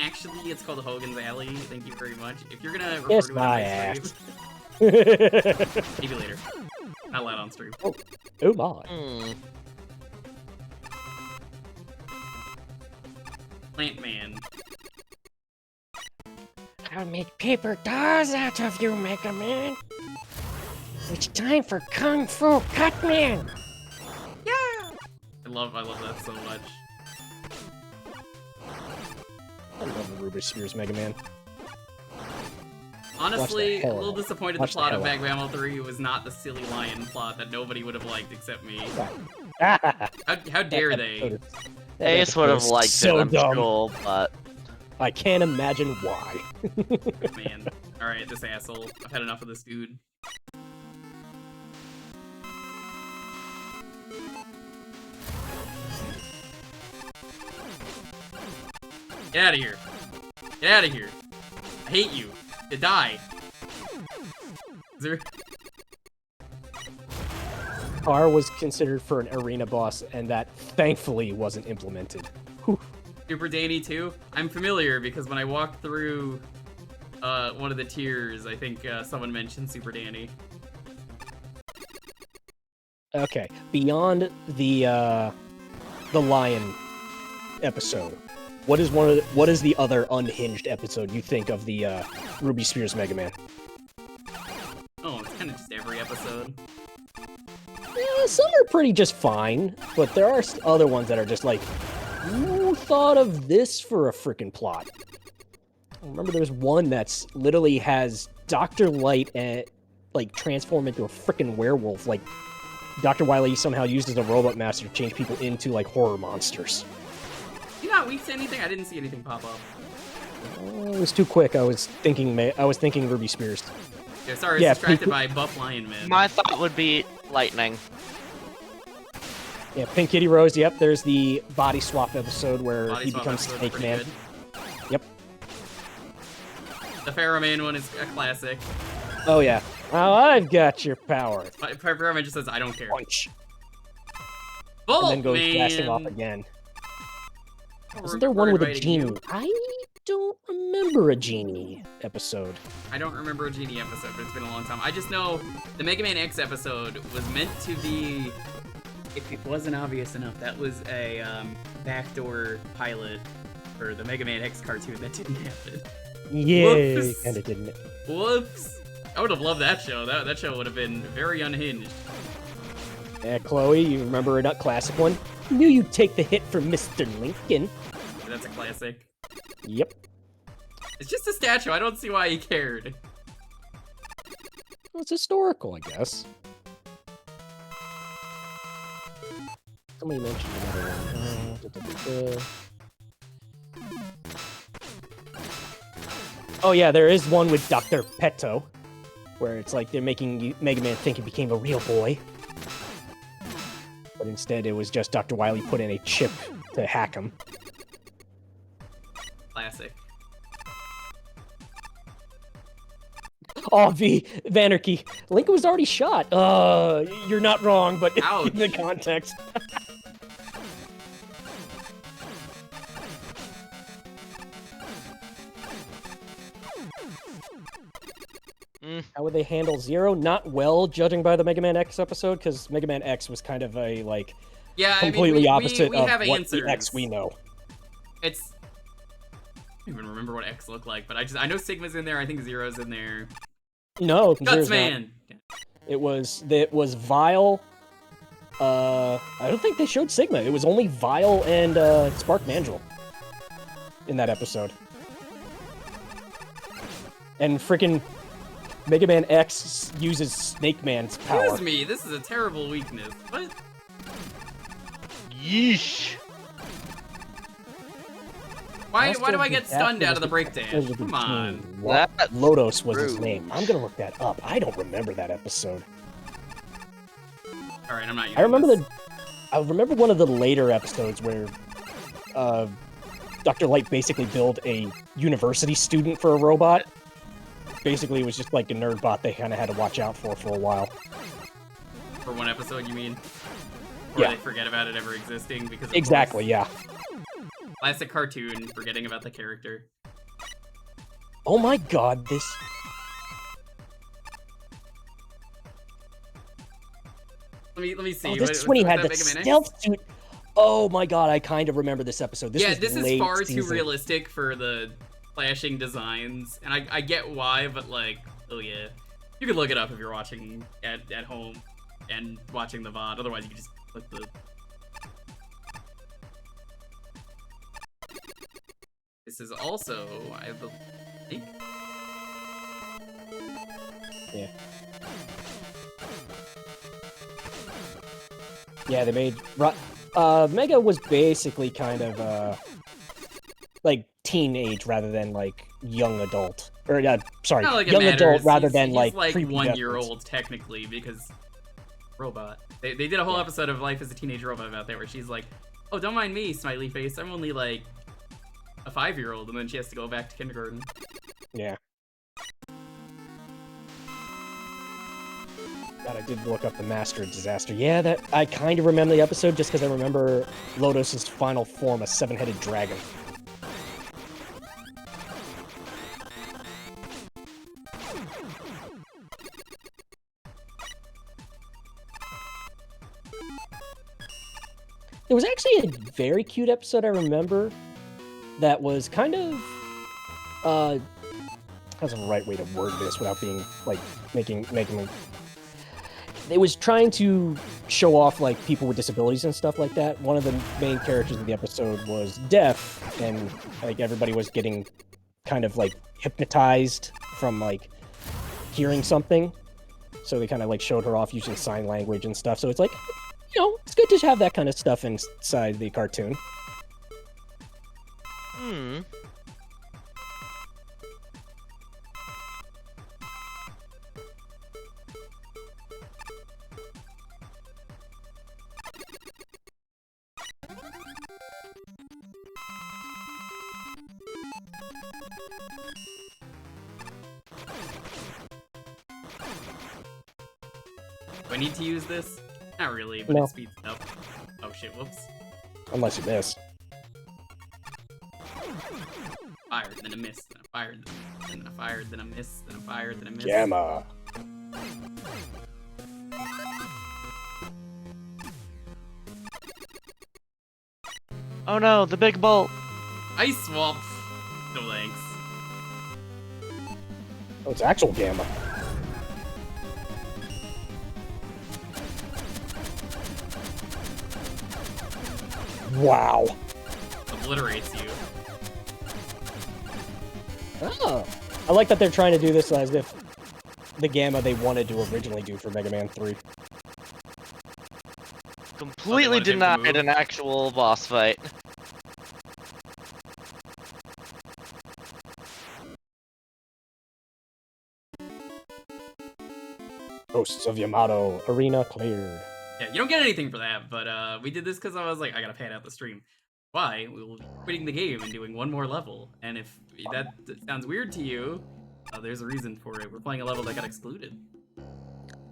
Actually, it's called Hogan's Alley. Thank you very much. If you're gonna refer Kiss to it my as ass. maybe later. Not allowed on stream. Oh my. Plant Man. I'll make paper dolls out of you, Mega Man. It's time for Kung Fu Cut Man. I love that so much. I love the Rubber Spheres Mega Man. Honestly, a hell little out of it. disappointed the Watch the plot of hell out Mega Man 3 was not the silly lion plot that nobody would have liked except me. That How dare they? episode Ace would have is liked so it, I'm dumb. sure, but... I can't imagine why. Man. Alright, this asshole. I've had enough of this dude. Get out of here. Get out of here. I hate you. You die. Is there... R was considered for an arena boss, and that thankfully wasn't implemented. Whew. Super Danny too? I'm familiar because when I walked through one of the tiers, I think someone mentioned Super Danny. Okay, beyond the lion episode, what is the other unhinged episode you think of the Ruby Spears Mega Man? Oh, it's kind of just every episode. Yeah, some are pretty just fine, but there are other ones that are just like, who thought of this for a freaking plot? I remember there's one that's literally has Dr. Light and like transform into a freaking werewolf. Like Dr. Wily somehow used as a robot master to change people into like horror monsters. You not weak to anything? I didn't see anything pop up. It was too quick. I was thinking Ruby Spears. Yeah, sorry, I was distracted by Buff Lion Man. My thought would be lightning. Yeah, Pink Kitty Rose. Yep, there's the body swap episode where he becomes Snake Man. Good. Yep. The Pharaoh Man one is a classic. Oh yeah. Oh, I've got your power. Pharaoh Man just says, "I don't care." Punch. Bolt And then goes Man. blasting off again. Isn't there one with a genie? I don't remember a genie episode. I don't remember a genie episode, but it's been a long time. I just know the Mega Man X episode was meant to be. If it wasn't obvious enough, that was a backdoor pilot for the Mega Man X cartoon that didn't happen. Yeah, Whoops. kinda didn't. Whoops. I would have loved that show. That show would have been very unhinged. Yeah, Chloe, you remember a classic one? Knew you'd take the hit from Mr. Lincoln. That's a classic. Yep. It's just a statue. I don't see why he cared. Well, it's historical, I guess. Somebody mentioned another one. Oh yeah, there is one with Dr. Petto, where it's like they're making Mega Man think he became a real boy. But instead it was just Dr. Wily put in a chip to hack him. Classic. Oh, Vanarchy. Lincoln was already shot. You're not wrong, but in the context. How would they handle Zero? Not well, judging by the Mega Man X episode, because Mega Man X was kind of a, like, completely opposite we of have what answers. the X we know. It's... I don't even remember what X looked like, but I know Sigma's in there, I think Zero's in there. No, Guts Man! It was Vile. I don't think they showed Sigma. It was only Vile and Spark Mandrill in that episode. And freaking Mega Man X uses Snake Man's power. Excuse me, this is a terrible weakness. What? Yeesh. Why do I get stunned out of the breakdance? Come on. Lodos was his name. I'm gonna look that up. I don't remember that episode. Alright, I'm not using I remember this. I remember one of the later episodes where Dr. Light basically built a university student for a robot. Basically, it was just like a nerd bot they kind of had to watch out for a while. For one episode, you mean? Or Yeah. they forget about it ever existing because of Exactly, yeah. Classic cartoon, forgetting about the character. Oh my god, this... Let me see. Oh, this is when he had the stealth suit. Oh my god, I kind of remember this episode. This This is late far too season. realistic for the flashing designs, and I get why, but like, oh yeah. You can look it up if you're watching at home and watching the VOD, otherwise you can just click the... This is also, I think... Yeah. Yeah, they made... Mega was basically kind of, like, teenage rather than, like, young adult. Or, sorry, Not like it young matters. adult rather He's than, like, 1 year old, technically, because... Robot. They did a whole episode of Life as a Teenage Robot about that, where she's like, oh, don't mind me, smiley face, I'm only, like, a 5-year-old, and then she has to go back to kindergarten. Yeah. God, I did look up the Master Disaster. Yeah, that I kind of remember the episode just because I remember Lotos's final form, a 7-headed dragon. There was actually a very cute episode I remember that was kind of, how's the right way to word this without being, like, making me... It was trying to show off, like, people with disabilities and stuff like that. One of the main characters of the episode was deaf, and, like, everybody was getting kind of, like, hypnotized from, like, hearing something. So they kind of, like, showed her off using sign language and stuff. So it's like, you know, it's good to have that kind of stuff inside the cartoon. Hmm. Do I need to use this? Not really, but No. it speeds it up. Oh shit, whoops. Unless you miss. Fired, then a miss, then a fired, then a fired, then a miss, then a fired, then a miss. Gamma. Oh no, the big bolt. Ice swap. No thanks. Oh, it's actual Gamma. Wow. Obliterates you. Oh. I like that they're trying to do this as if the Gamma they wanted to originally do for Mega Man 3. Completely denied an actual boss fight. Ghosts of Yamato Arena cleared. Yeah, you don't get anything for that, but we did this because I was like, I gotta pad out the stream. Why? We will be quitting the game and doing one more level. And if that sounds weird to you, there's a reason for it. We're playing a level that got excluded.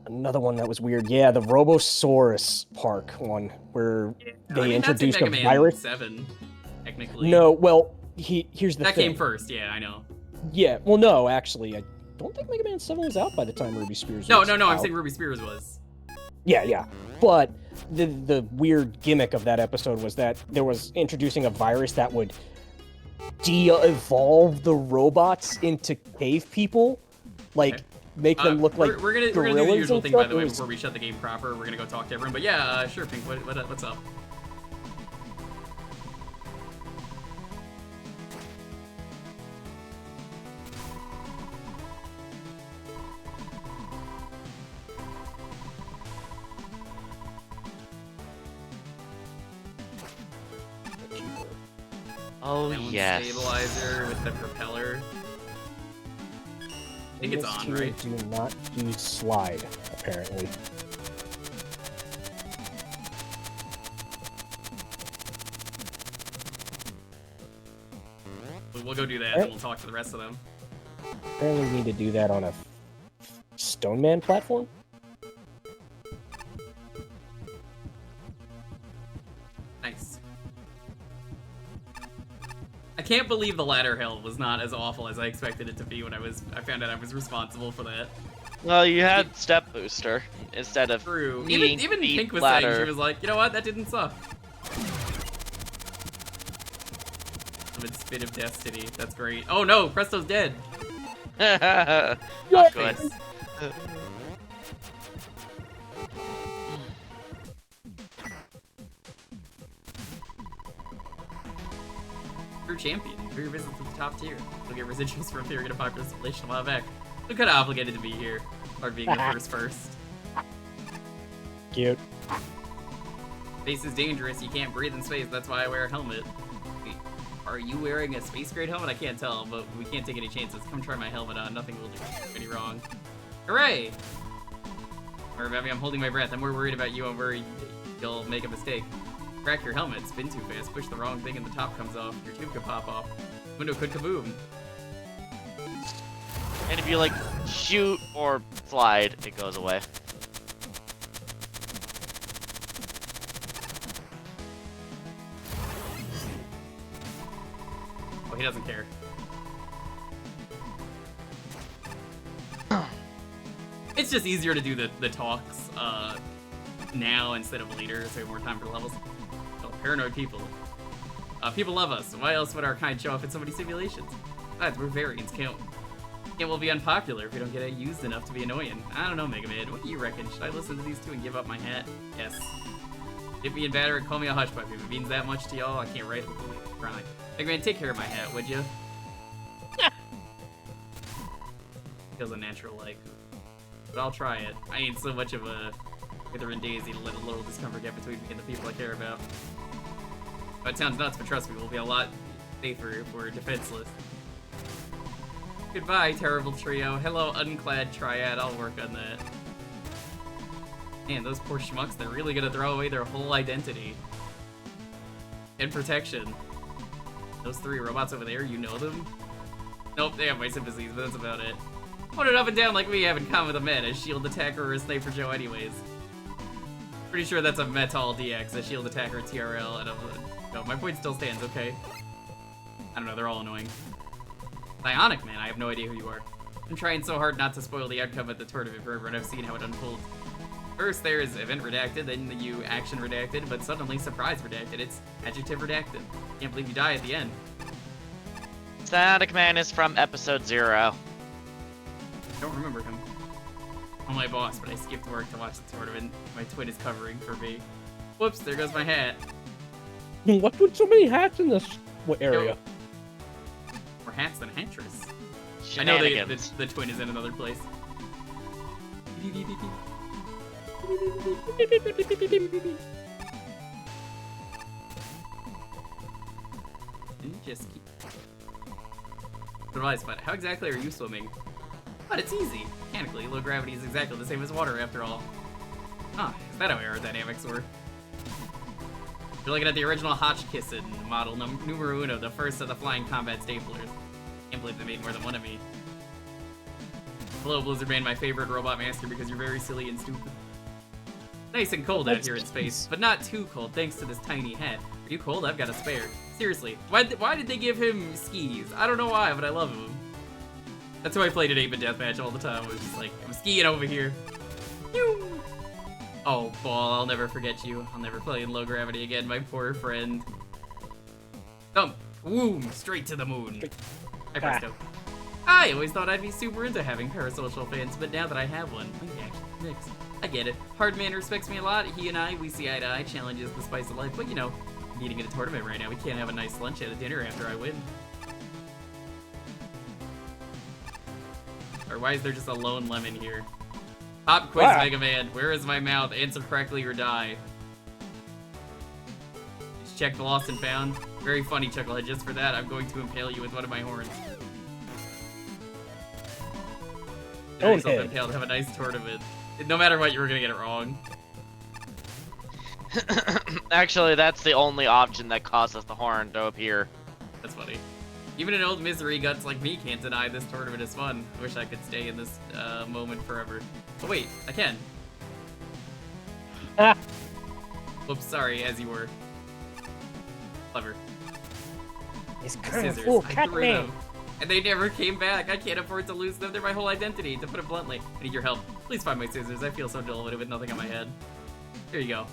Another one that was weird. Yeah, the Robosaurus Park one, where they introduced that's in a Mega Man virus. 7, technically. No, well, here's the that thing. came first, yeah, I know. Yeah, well, no, actually, I don't think Mega Man 7 was out by the time Ruby Spears was No, I'm out. saying Ruby Spears was. Yeah. But the weird gimmick of that episode was that there was introducing a virus that would de-evolve the robots into cave people, like make them look like we're gonna do the gorillas usual and thing, by stuff. the way, It was- before we shut the game proper. We're gonna go talk to everyone. But yeah, sure, Pink. What's up? Oh Balance yes. Stabilizer with the propeller. I think it's This on, tier right? Do not use slide, apparently. We'll go do that, and we'll talk to the rest of them. Apparently, we need to do that on a Stoneman platform. Nice. I can't believe the ladder hill was not as awful as I expected it to be when I found out I was responsible for that. Well, you had step booster instead of True. needing Even the Pink was ladder. saying, she was like, you know what, that didn't suck. Limited spit of destiny. That's great. Oh no, Presto's dead. Not good. True champion. For your visit to the top tier. You'll get residuals for appearing in a popular simulation a while back. I'm kind of obligated to be here. Or being the first. Cute. Space is dangerous. You can't breathe in space. That's why I wear a helmet. Wait, are you wearing a space grade helmet? I can't tell, but we can't take any chances. Come try my helmet on. Nothing will do any wrong. Hooray! Or, I mean, I'm holding my breath. I'm more worried about you. I'm worried you'll make a mistake. Crack your helmet, spin too fast, push the wrong thing and the top comes off. Your tube could pop off. Window could kaboom. And if you like shoot or slide, it goes away. Oh, he doesn't care. It's just easier to do the talks now instead of later, so we have more time for levels. Oh, paranoid people. People love us. Why else would our kind show up in so many simulations? Besides, we're variants count. It will be unpopular if we don't get it used enough to be annoying. I don't know, Mega Man. What do you reckon? Should I listen to these two and give up my hat? Yes. Hit me and batter and call me a hush puppy. If it means that much to y'all, I can't write it. Crying. Mega Man, take care of my hat, would you? Feels unnatural like. But I'll try it. I ain't so much of a Wither and Daisy to let a little discomfort get between me and the people I care about. That sounds nuts, but trust me, we'll be a lot safer if we're defenseless. Goodbye, terrible trio. Hello, unclad triad. I'll work on that. Man, those poor schmucks, they're really gonna throw away their whole identity. And protection. Those three robots over there, you know them? Nope, they have my sympathies, but that's about it. Put it up and down like we have in common with a Met, a shield attacker or a sniper Joe anyways. Pretty sure that's a Metal DX, a shield attacker TRL, and a... No, my point still stands, okay. I don't know, they're all annoying. Bionic Man, I have no idea who you are. I'm trying so hard not to spoil the outcome at the tournament for everyone. I've seen how it unfolds. First there's event redacted, then the U action redacted, but suddenly surprise redacted. It's adjective redacted. Can't believe you die at the end. Bionic Man is from episode 0. I don't remember him. I'm my boss, but I skipped work to watch the tournament. My twin is covering for me. Whoops, there goes my hat. What's with so many hats in this area? More hats than Huntress. I know the twin is in another place. Just keep... Advice, but how exactly are you swimming? But it's easy. Mechanically, low gravity is exactly the same as water after all. Huh, is that how aerodynamics work? You're looking at the original Hotchkisson model numero uno, the first of the flying combat staplers. Can't believe they made more than one of me. Hello, Blizzard Man, my favorite robot master because you're very silly and stupid. Nice and cold out here in space, but not too cold thanks to this tiny hat. Are you cold? I've got a spare. Seriously, why did they give him skis? I don't know why, but I love him. That's how I played at 8-bit deathmatch all the time. I was just like, I'm skiing over here. Oh, Ball, I'll never forget you. I'll never play in low gravity again, my poor friend. Thump, woom, straight to the moon. I presto. I always thought I'd be super into having parasocial fans, but now that I have one, my reaction mixed. I get it. Hardman respects me a lot. He and I, we see eye to eye. Challenge is the spice of life, but you know, meeting at a tournament right now, we can't have a nice lunch at a dinner after I win. Or why is there just a lone lemon here? Pop quiz, Mega Man. Where is my mouth? Answer correctly or die. Just check the lost and found. Very funny, Chucklehead. Just for that, I'm going to impale you with one of my horns. Get yourself impaled. Have a nice tournament. No matter what, you were gonna get it wrong. Actually, that's the only option that causes the horn to appear. That's funny. Even an old misery guts like me can't deny this tournament is fun. I wish I could stay in this moment forever. Oh wait, I can. Whoops, sorry, as you were. Clever. It's Scissors. I threw them. And they never came back. I can't afford to lose them. They're my whole identity, to put it bluntly. I need your help. Please find my scissors. I feel so diluted with nothing on my head. Here you go.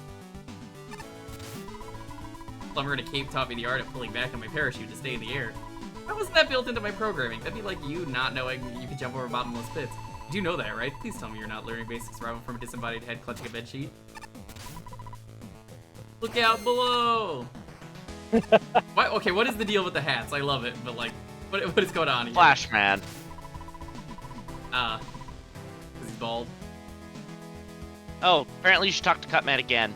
Plumber in a cape taught me the art of pulling back on my parachute to stay in the air. How was that built into my programming? That'd be like you not knowing you could jump over bottomless pits. You do know that, right? Please tell me you're not learning basic survival from a disembodied head clutching a bedsheet. Look out below! What? Okay, what is the deal with the hats? I love it, but like, what is going on here? Flash Man. Because he's bald. Oh, apparently you should talk to Cutman again.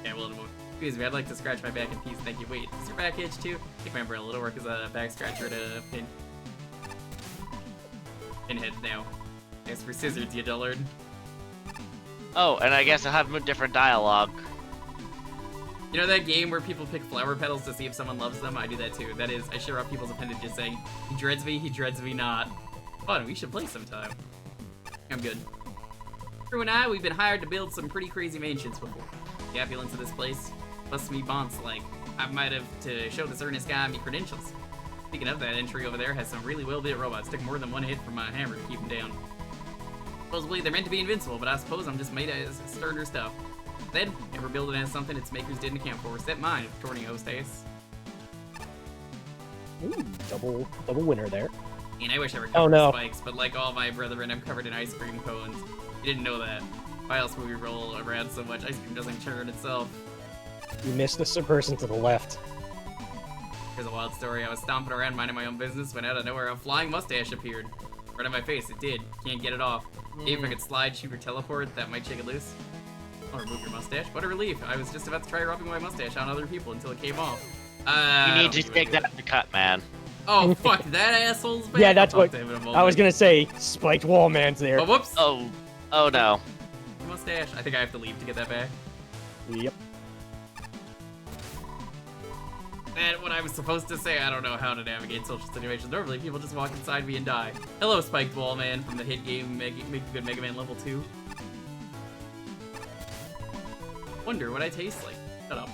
Yeah, well, excuse me, I'd like to scratch my back in peace, thank you. Wait, is your back itch too? Take my umbrella, it'll work as a back scratcher to pinhead now. Thanks for scissors, you dullard. Oh, and I guess I'll have a different dialogue. You know that game where people pick flower petals to see if someone loves them? I do that too. That is, I share up people's appendages saying, he dreads me not. Fun, we should play sometime. I'm good. Drew and I, we've been hired to build some pretty crazy mansions before. The opulence of this place busts me bonks like I might have to show this earnest guy me credentials. Speaking of, that entry over there has some really well-built robots. Took more than one hit from my hammer to keep them down. Supposedly they're meant to be invincible, but I suppose I'm just made of sterner stuff. Then, ever build it as something its makers didn't account for. Set mine, retorting hostess. Ooh, double winner there. And I wish I were covered in spikes, but like all my brethren, I'm covered in ice cream cones. You didn't know that. Why else would we roll around so much? Ice cream doesn't churn itself. You missed the person to the left. Here's a wild story. I was stomping around minding my own business when out of nowhere a flying mustache appeared. Right on my face, it did. Can't get it off. Maybe if I could slide, shoot, or teleport, that might shake it loose. Or remove your mustache. What a relief. I was just about to try rubbing my mustache on other people until it came off. You need to take that in the cut, man. Oh, fuck, that asshole's back. Yeah, that's what I was gonna say. Spiked wall man's there. Oh, whoops. Oh no. Mustache. I think I have to leave to get that back. Yep. And what I was supposed to say, I don't know how to navigate social situations. Normally, people just walk inside me and die. Hello, Spiked Wall Man from the hit game Make a Good Mega Man Level 2. Wonder what I taste like. Shut up.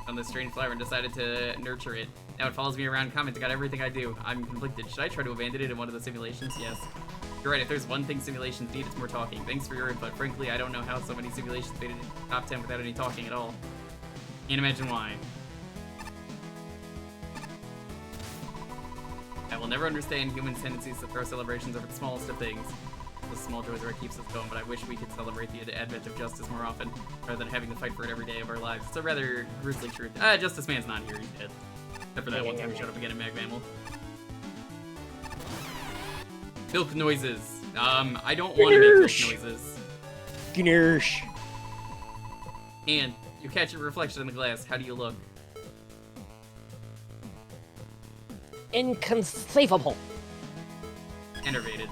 On this strange flower and decided to nurture it. Now it follows me around, comments, got everything I do. I'm conflicted. Should I try to abandon it in one of the simulations? Yes. You're right, if there's one thing simulations need, it's more talking. Thanks for your input. Frankly, I don't know how so many simulations made it in the top 10 without any talking at all. Can't imagine why. I will never understand human tendencies to throw celebrations over the smallest of things. The small joys are what keeps us going, but I wish we could celebrate the advent of justice more often, rather than having to fight for it every day of our lives. It's a rather grisly truth. Justice Man's not here, he's dead. Except for that one time he showed up again in Mag Mammal. Milk noises. I don't want to make milk noises. Gnursh. And you catch your reflection in the glass. How do you look? Inconceivable. Enervated.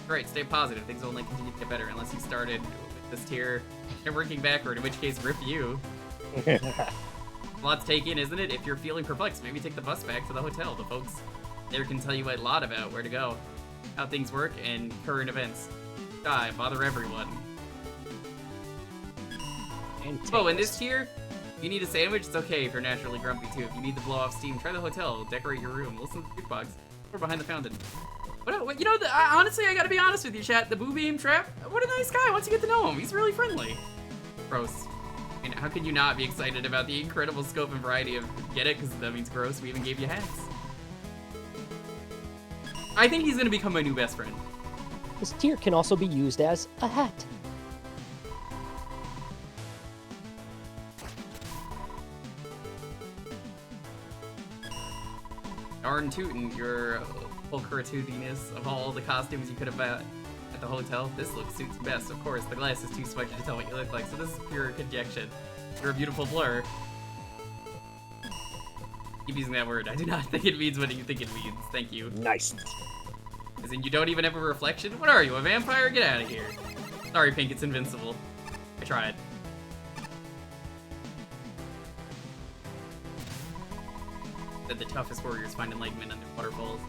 Alright, stay positive. Things will only continue to get better unless you started with this tier and working backward, in which case, rip you. Lots taken, isn't it? If you're feeling perplexed, maybe take the bus back to the hotel. The folks there can tell you a lot about where to go, how things work, and current events. Bother everyone. Oh, in this tier, if you need a sandwich, it's okay if you're naturally grumpy too. If you need to blow off steam, try the hotel, decorate your room, listen to the jukebox, or behind the fountain. What, you know, honestly, I gotta be honest with you, chat. The Boo Beam Trap, what a nice guy once you get to know him. He's really friendly. Gross. I mean, how can you not be excited about the incredible scope and variety of... Get it? Because that means gross. We even gave you hats. I think he's gonna become my new best friend. This tier can also be used as a hat. Darn tootin', your full cartoonинess of all the costumes you could have bought at the hotel. This look suits best, of course. The glass is too smudgy to tell what you look like, so this is pure conjecture. You're a beautiful blur. Keep using that word. I do not think it means what you think it means. Thank you. Nice. As in, you don't even have a reflection? What are you, a vampire? Get out of here. Sorry, Pink, it's invincible. I tried. That the toughest warriors find enlightenment under waterfalls.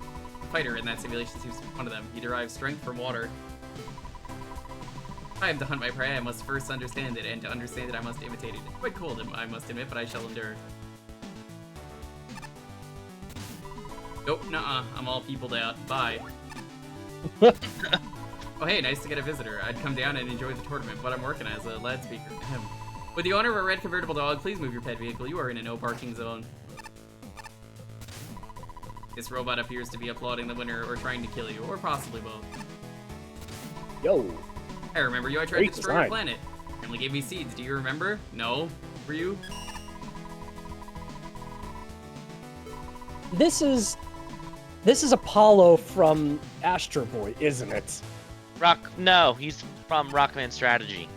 The fighter in that simulation seems to be one of them. He derives strength from water. If I am to hunt my prey, I must first understand it, and to understand it, I must imitate it. It's quite cold, I must admit, but I shall endure. Nope, nuh-uh. I'm all peopled out. Bye. Oh, hey, nice to get a visitor. I'd come down and enjoy the tournament, but I'm working as a loudspeaker. With the owner of a red convertible dog, please move your pet vehicle. You are in a no parking zone. This robot appears to be applauding the winner or trying to kill you, or possibly both. Yo. I remember you. I tried to destroy your planet. Family gave me seeds. Do you remember? No. Were you? This is Apollo from Astro Boy, isn't it? No, he's from Rockman Strategy.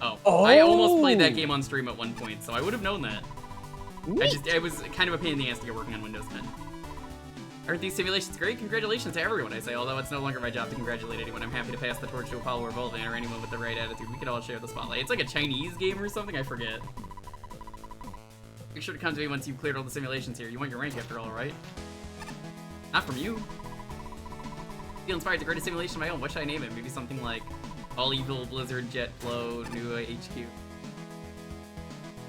Oh. I almost played that game on stream at one point, so I would have known that. It was kind of a pain in the ass to get working on Windows 10. Aren't these simulations great? Congratulations to everyone, I say. Although it's no longer my job to congratulate anyone, I'm happy to pass the torch to Apollo or Volvan or anyone with the right attitude. We can all share the spotlight. It's like a Chinese game or something, I forget. Make sure to come to me once you've cleared all the simulations here. You want your rank after all, right? Not from you. Feel inspired to create a simulation of my own. What should I name it? Maybe something like All Evil, Blizzard, Jet Flow, New HQ.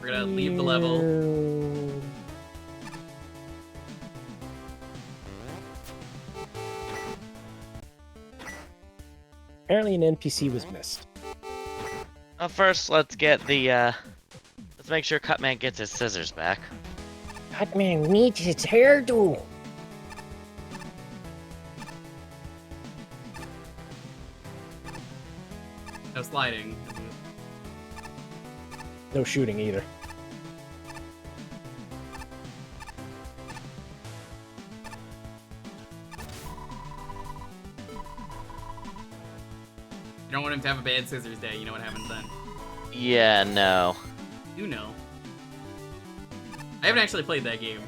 We're gonna leave the level. Apparently an NPC was missed. First, let's get the, let's make sure Cutman gets his scissors back. Cutman needs his hairdo. No sliding. No shooting either. You don't want him to have a bad scissors day, you know what happens then. Yeah, no. You know. I haven't actually played that game.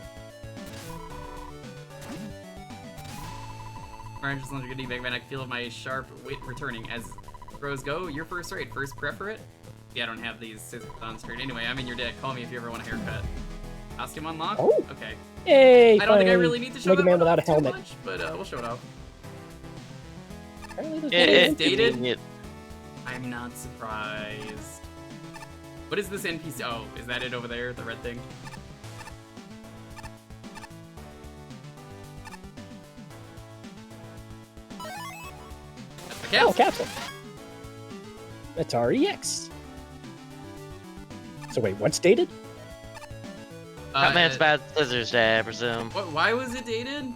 Alright, just good evening, man. I can feel my sharp wit returning. As pros go, you're first rate. First preferate? Yeah, I don't have these scissors on screen. Anyway, I'm in your deck. Call me if you ever want a haircut. Costume unlocked? Oh. Okay. Yay! I don't think I really need to show Mega that Man one without a off too helmet. much, but we'll show it off. It's dated? I'm not surprised. What is this NPC? Oh, is that it over there? The red thing? Oh, capsule. Atari X. So wait, what's dated? Cutman's bad scissors day, I presume. Why was it dated?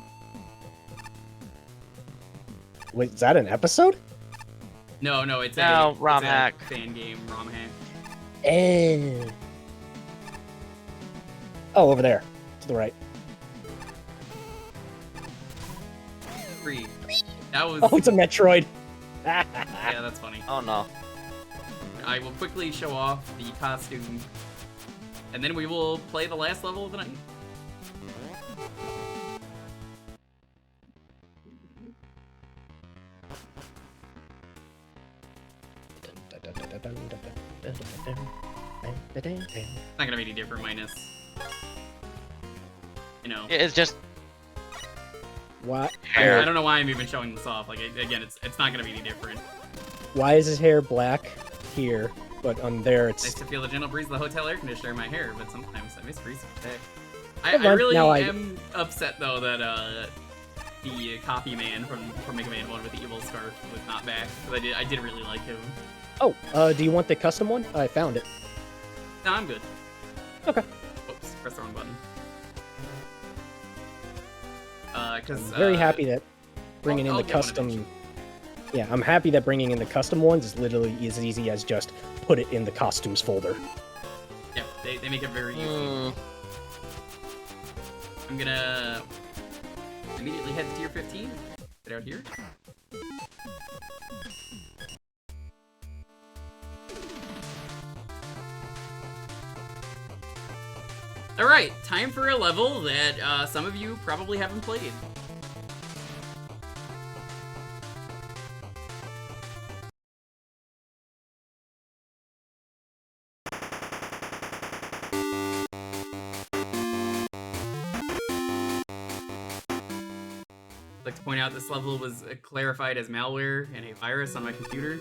Wait, is that an episode? No, it's no, a ROM it's hack. A fan game, ROM hack. Oh, over there, to the right. Free. That was. Oh, it's a Metroid. Yeah, that's funny. Oh no. I will quickly show off the costume, and then we will play the last level of the night. It's not gonna be any different, minus. You know. It's just. What? I don't know why I'm even showing this off. Like, again, it's not gonna be any different. Why is his hair black here, but on there it's... Nice to feel the gentle breeze of the hotel air conditioner in my hair, but sometimes I miss breezing today. Hold I on, really now am upset, though, that the copy man from Mega Man 1 with the evil scarf was not back, because I did really like him. Oh, do you want the custom one? I found it. No, I'm good. Okay. Oops, press the wrong button. Because I'm very happy that bringing in the custom... Yeah, I'm happy that bringing in the custom ones is literally as easy as just put it in the costumes folder. Yeah, they make it very easy. I'm gonna immediately head to tier 15. Get out here. Alright, time for a level that some of you probably haven't played. I'd like to point out this level was clarified as malware and a virus on my computer.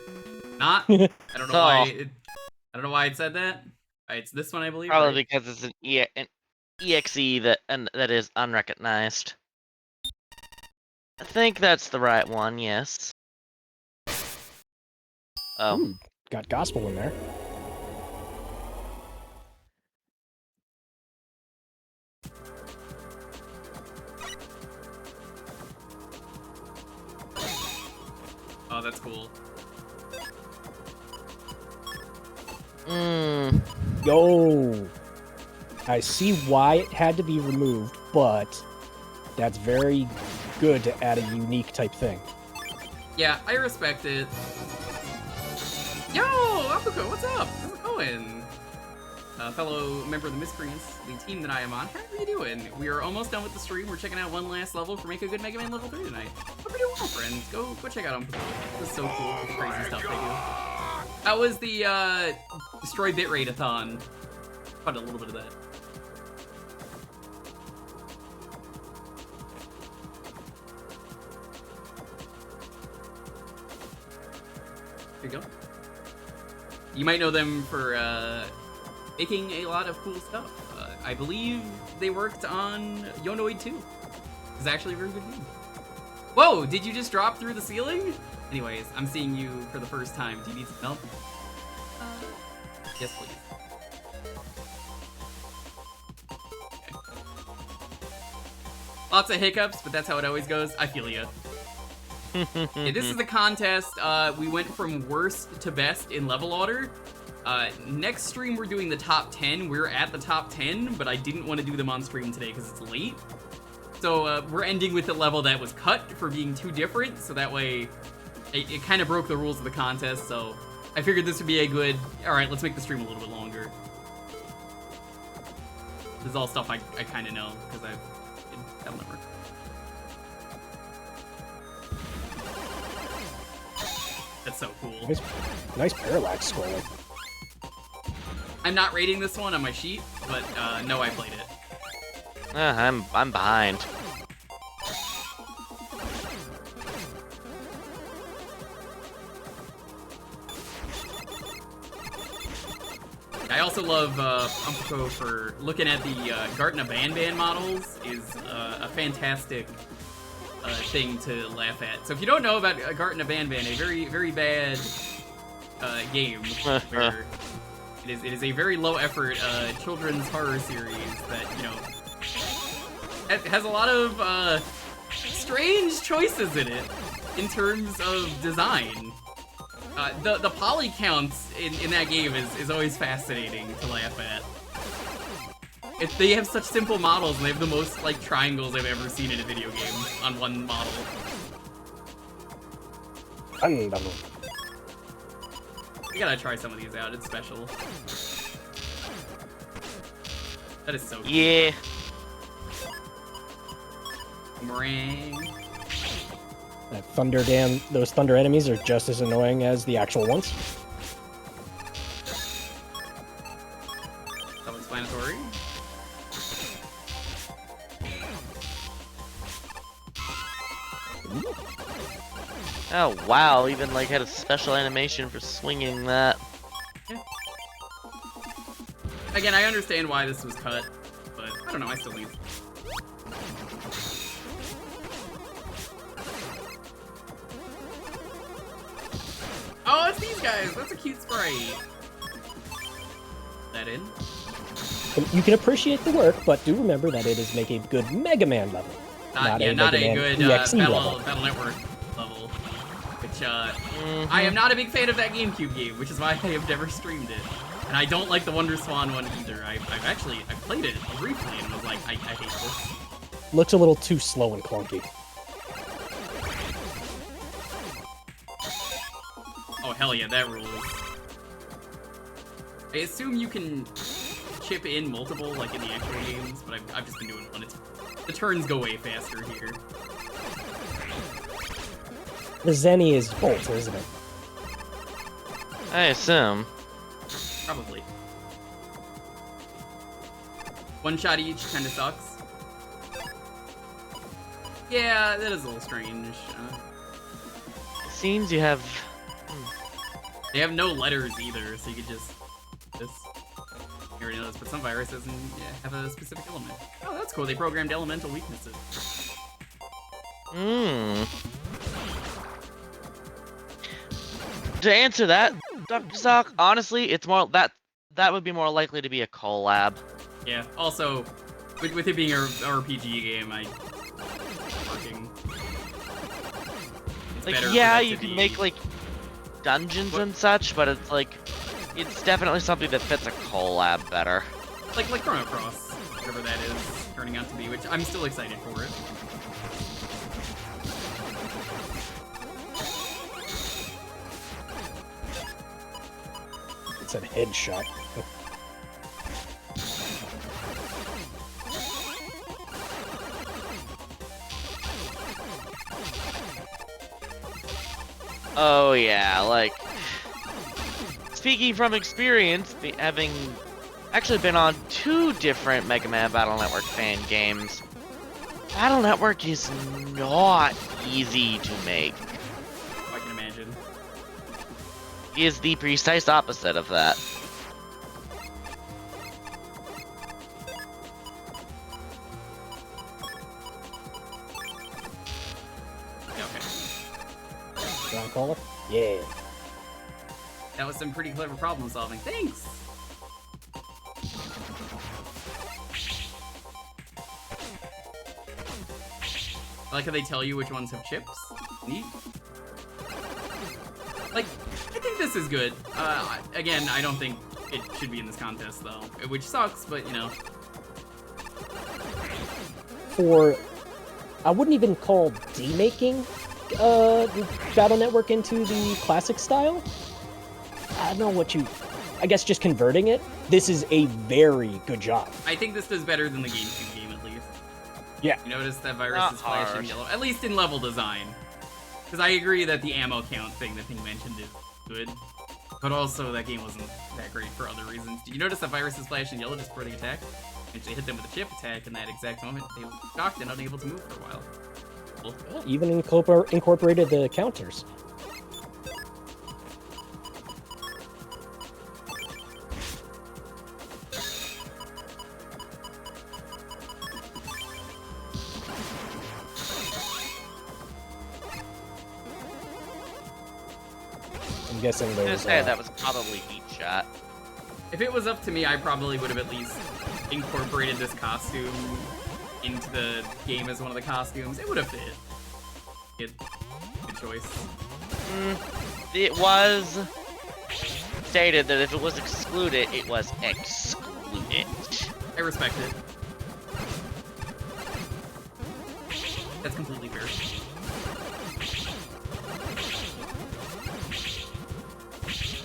Not. I don't know why. I don't know why it said that. It's this one, I believe. Probably right? because it's an exe that is unrecognized. I think that's the right one. Yes. Oh. Ooh, got gospel in there. Oh, that's cool. Yo! I see why it had to be removed, but that's very good to add a unique type thing. Yeah, I respect it. Yo, Apuko, what's up? How's it going? fellow member of the Miscreants, the team that I am on. How are you doing? We are almost done with the stream. We're checking out one last level for Make a Good Mega Man Level 3 tonight. Hope you're doing well, friends. Go check out them. This is so cool. The crazy stuff they do. That was the Destroy Bitrate-a-thon. Fun a little bit of that. Here you go. You might know them for making a lot of cool stuff. I believe they worked on Yonoid 2. It's actually a very good game. Whoa, did you just drop through the ceiling? Anyways, I'm seeing you for the first time. Do you need some help? Yes, please. Okay. Lots of hiccups, but that's how it always goes. I feel ya. Okay, this is the contest. We went from worst to best in level order. Next stream, we're doing the top 10. We're at the top 10, but I didn't want to do them on stream today because it's late. So we're ending with the level that was cut for being too different, so that way it kind of broke the rules of the contest, so I figured this would be a good... Alright, let's make the stream a little bit longer. This is all stuff I kind of know, because I've been Battle Network. That's so cool. Nice parallax scrolling. I'm not rating this one on my sheet, but no, I played it. I'm behind. I also love Umpico for looking at the Gartna Ban models is a fantastic thing to laugh at. So if you don't know about Gartna Ban, a very, very bad game where it is a very low effort children's horror series that, you know, has a lot of strange choices in it in terms of design. The poly counts in that game is always fascinating to laugh at. They have such simple models, and they have the most, like, triangles I've ever seen in a video game on one model. I gotta try some of these out, it's special. That is so cool. Yeah. Meringue. That Thunder Dam, those Thunder enemies are just as annoying as the actual ones. Self-explanatory. Oh wow, even like had a special animation for swinging that. Yeah. Again, I understand why this was cut, but I don't know, I still leave. Oh, it's these guys! That's a cute sprite. That in? You can appreciate the work, but do remember that it is make a good Mega Man level. Not a good Battle Network level. Which, I am not a big fan of that GameCube game, which is why I have never streamed it. And I don't like the Wonder Swan one either. I played it briefly and was like, I hate this. Looks a little too slow and clunky. Oh, hell yeah, that rules. I assume you can chip in multiple, like in the actual games, but I've just been doing one. The turns go way faster here. The Zenny is bolt, isn't it? I assume. Probably. One shot each kind of sucks. Yeah, that is a little strange. It seems you have... They have no letters either, so you could just... You already know this, but some viruses have a specific element. Oh, that's cool. They programmed elemental weaknesses. To answer that, Dr. Sock, honestly, it's more that would be more likely to be a collab. Yeah. Also, with it being an RPG game, working. Like, yeah, you can make like dungeons and such, but it's like it's definitely something that fits a collab better. Like Chrono Cross, whatever that is turning out to be, which I'm still excited for it. It's a headshot. Oh yeah, like speaking from experience, having actually been on 2 different Mega Man Battle Network fan games, Battle Network is not easy to make. I can imagine. It is the precise opposite of that. Ground caller? Yeah. That was some pretty clever problem solving. Thanks! I like how they tell you which ones have chips. Neat. Like, I think this is good. Again, I don't think it should be in this contest, though. Which sucks, but, you know. I wouldn't even call demaking Battle Network into the classic style. I don't know what I guess just converting it. This is a very good job. I think this does better than the GameCube game, at least. Yeah. You notice that virus is flashing yellow, at least in level design. Because I agree that the ammo count thing that Ping mentioned is good, but also that game wasn't that great for other reasons. Did you notice that virus is flashing yellow just before they attack? And they hit them with a chip attack in that exact moment. They were shocked and unable to move for a while. Cool. Even incorporated the counters. I'm guessing I was gonna there's. say that was probably Heat Shot. If it was up to me, I probably would have at least incorporated this costume into the game as one of the costumes. It would have fit. Good choice. It was stated that if it was excluded, it was excluded. I respect it. That's completely fair.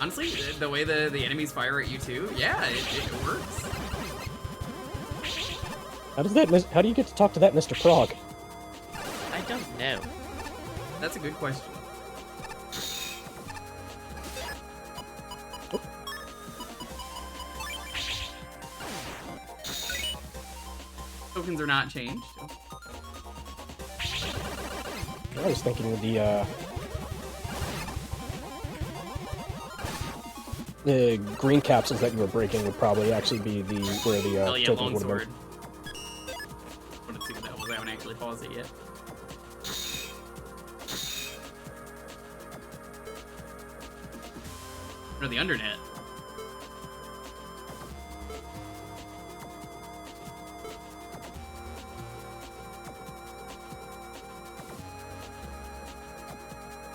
Honestly, the way the enemies fire at you too, yeah, it works. How do you get to talk to that Mr. Frog? I don't know. That's a good question. Tokens are not changed. I was thinking the green capsules that you were breaking would probably actually be where the oh yeah, tokens Lone would have Sword. Wanted to see what that was. I haven't actually paused it yet. Or the undernet.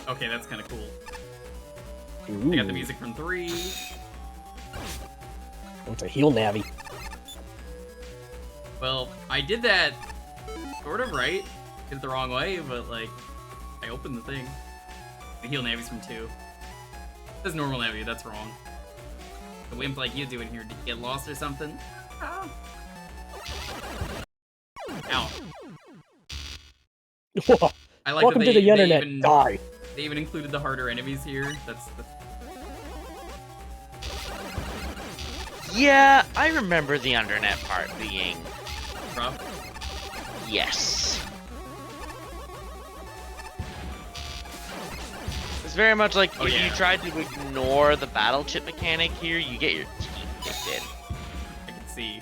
Okay, that's kind of cool. been. They got the music from 3. It's a heal Navi. Well, I did that sort of right. Did it the wrong way, but like, I opened the thing. The heal Navi's from 2. It says normal Navi, that's wrong. The wimp like you doing here, did you get lost or something? Ah. Ow. I like Welcome that to the they internet. even, Die. They even included the harder enemies here. That's the... Yeah, I remember the undernet part being rough. Yes. It's very much like if you tried to ignore the battle chip mechanic here, you get your teeth kicked in. I can see.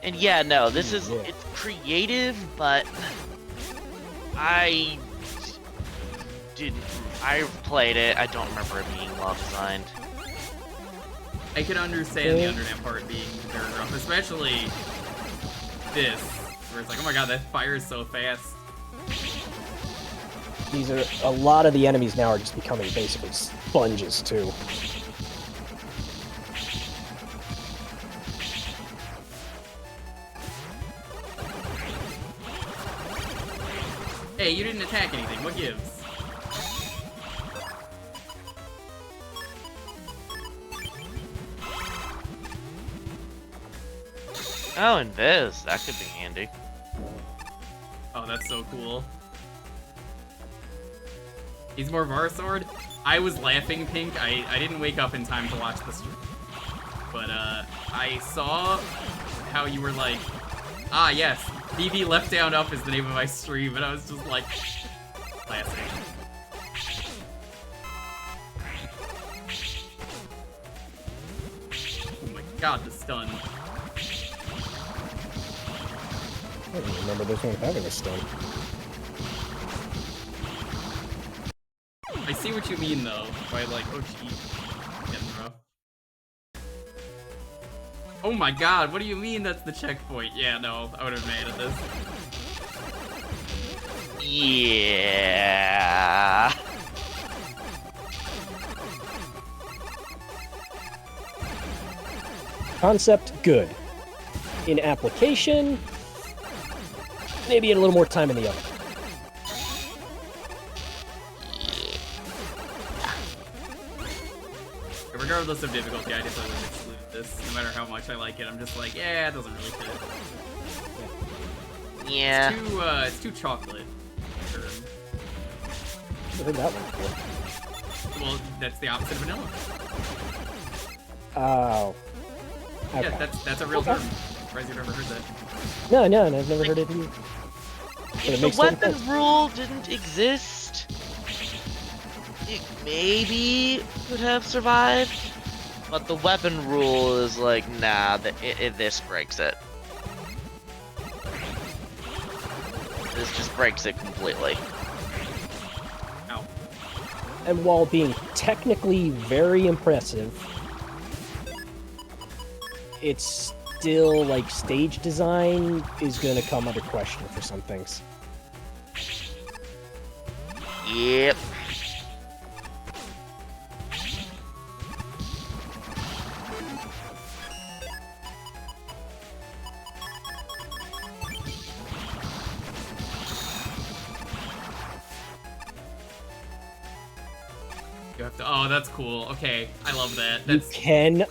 And yeah, no, this is, it's creative, but I played it, I don't remember it being well designed. I can understand the undernet part being very rough, especially this, where it's like, oh my god, that fires so fast. These are, a lot of the enemies now are just becoming basically sponges too. Hey, you didn't attack anything, what gives? Oh, and Viz. That could be handy. Oh, that's so cool. He's more Varsword? I was laughing, Pink. I didn't wake up in time to watch the stream. But, I saw how you were like, ah, yes, BB Left Down Up is the name of my stream, and I was just like, classic. Oh my god, the stun. I don't remember this one having a stun. I see what you mean, though, by like, oh gee, getting rough. Oh my god, what do you mean that's the checkpoint? Yeah, no, I would have been mad at this. Yeah. Concept, good. In application, maybe a little more time in the oven. Regardless of difficulty, I just always exclude this. No matter how much I like it, I'm just like, yeah, it doesn't really fit. Yeah. It's too chocolate. Sure. I've heard that one before. Well, that's the opposite of vanilla. Oh. Okay. Yeah, that's a real term. Surprised you've never heard that. No, I've never heard it either. If the weapon rule didn't exist, it maybe could have survived. But the weapon rule is like, nah, this breaks it. This just breaks it completely. Ow. And while being technically very impressive, it's still, like, stage design is gonna come under question for some things. Yep. You have to. Oh, that's cool. Okay, I love that. You That's can...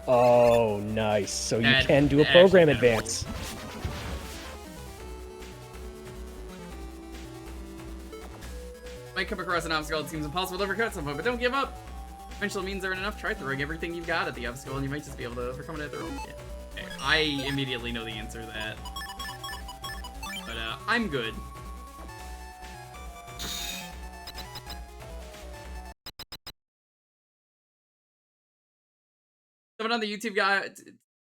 Oh, nice. So you That can do a actually program kinda advance. might come across an obstacle that seems impossible to overcome at some point, but don't give up. Eventually means there ain't enough. Try throwing everything you've got at the obstacle, and you might just be able to overcome it at their own. Yeah. Okay, I immediately know the answer to that. But I'm good. Someone on the YouTube got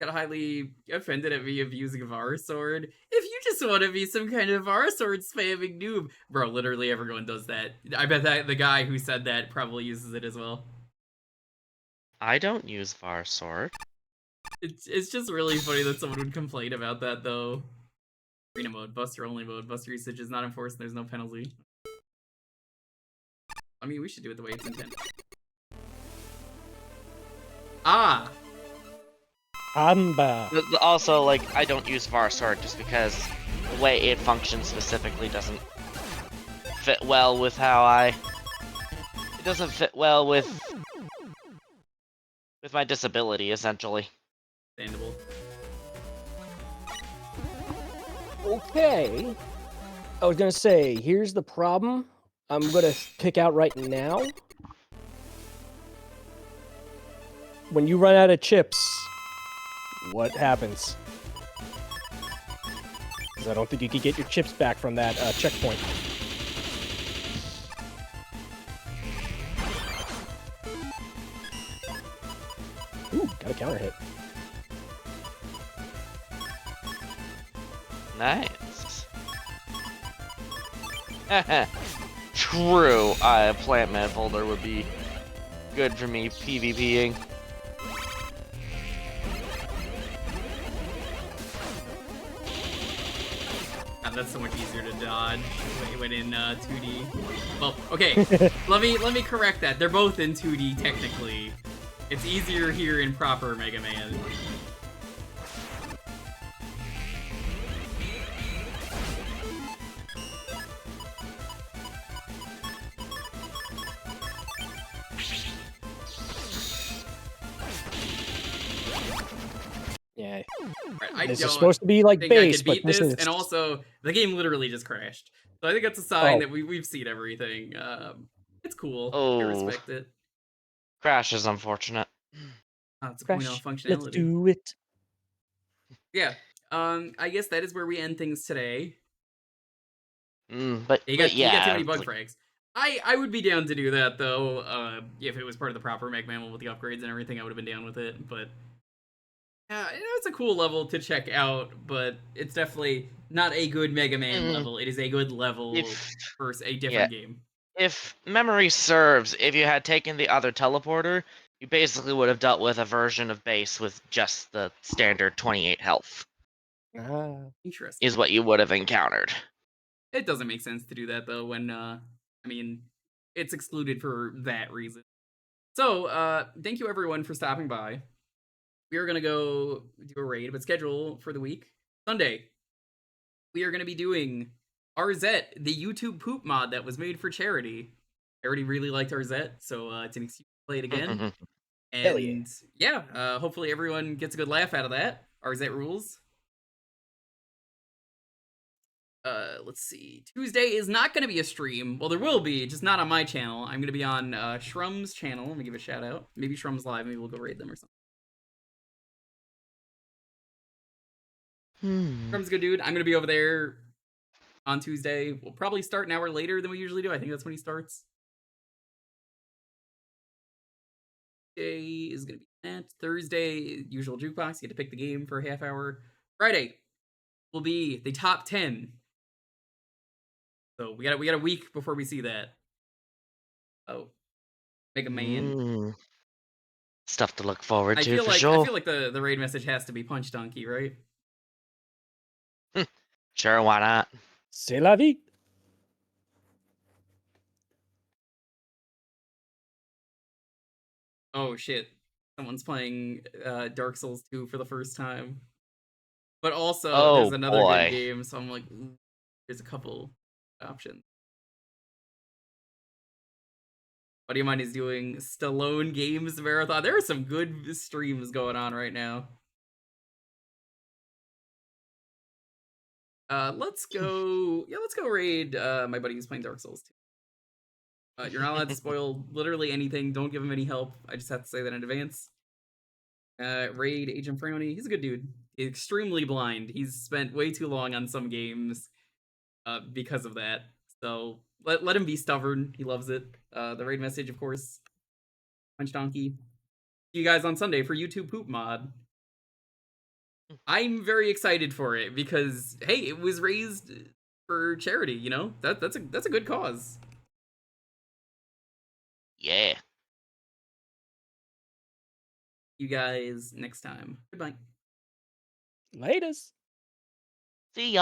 highly offended at me of using Varsword. If you just want to be some kind of Varsword spamming noob, bro, literally everyone does that. I bet that the guy who said that probably uses it as well. I don't use Varsword. It's just really funny that someone would complain about that though. Arena mode, Buster only mode, Buster usage is not enforced. And there's no penalty. I mean, we should do it the way it's intended. Ah. Amba. Also, like, I don't use Varsword just because the way it functions specifically doesn't fit well with how it doesn't fit well with my disability, essentially. Understandable. Okay. I was gonna say, here's the problem I'm gonna pick out right now. When you run out of chips, what happens? Because I don't think you can get your chips back from that checkpoint. Ooh, got a counter hit. Nice. True, Plant Manifolder would be good for me PvPing. God, that's so much easier to dodge when in 2D. Well, okay, let me correct that. They're both in 2D technically. It's easier here in proper Mega Man. Yeah. I This is don't supposed to be like think I base, could but beat this this, is and also the game literally just crashed. So I think that's a sign Oh. that we've seen everything. It's cool. I Oh. respect it. Crash is unfortunate. It's a point Crash. of functionality. Let's do it. Yeah. I guess that is where we end things today. But You got too many yeah, bug like, frags. I would be down to do that though. If it was part of the proper mech manual with the upgrades and everything, I would have been down with it. But yeah, it's a cool level to check out, but it's definitely not a good Mega Man level. It is a good level for a different game. If memory serves, if you had taken the other teleporter, you basically would have dealt with a version of base with just the standard 28 health. Interesting. Is what you would have encountered. It doesn't make sense to do that though when I mean it's excluded for that reason. So thank you everyone for stopping by. We are gonna go do a raid, but schedule for the week. Sunday. We are gonna be doing RZ, the YouTube poop mod that was made for charity. I already really liked RZ, so it's an excuse to play it again. Hell yeah. And yeah, hopefully everyone gets a good laugh out of that. RZ rules. Let's see. Tuesday is not going to be a stream. Well, there will be, just not on my channel. I'm going to be on Shrum's channel. Let me give a shout out. Maybe Shrum's live. Maybe we'll go raid them or something. Shrum's a good dude. I'm going to be over there on Tuesday. We'll probably start an hour later than we usually do. I think that's when he starts. Tuesday is going to be that. Thursday, usual jukebox. You get to pick the game for a half hour. Friday will be the top 10. So we got a week before we see that. Oh, Mega Man. Stuff to look forward to for I sure. feel like the raid message has to be Punch Donkey, right? Sure, why not? C'est la vie. Oh shit. Someone's playing Dark Souls 2 for the first time. But also there's another good game, so I'm like, ooh, there's a couple options. Buddy of mine is doing Stallone Games Marathon. There are some good streams going on right now. Let's go raid my buddy who's playing Dark Souls 2. You're not allowed to spoil literally anything. Don't give him any help. I just have to say that in advance. Raid Agent Frowny. He's a good dude. He's extremely blind. He's spent way too long on some games because of that. So let him be stubborn. He loves it. The raid message, of course. Punch Donkey. See you guys on Sunday for YouTube Poop Mod. I'm very excited for it because hey, it was raised for charity. You know that's a good cause. Yeah. You guys next time. Goodbye. Laters. See ya.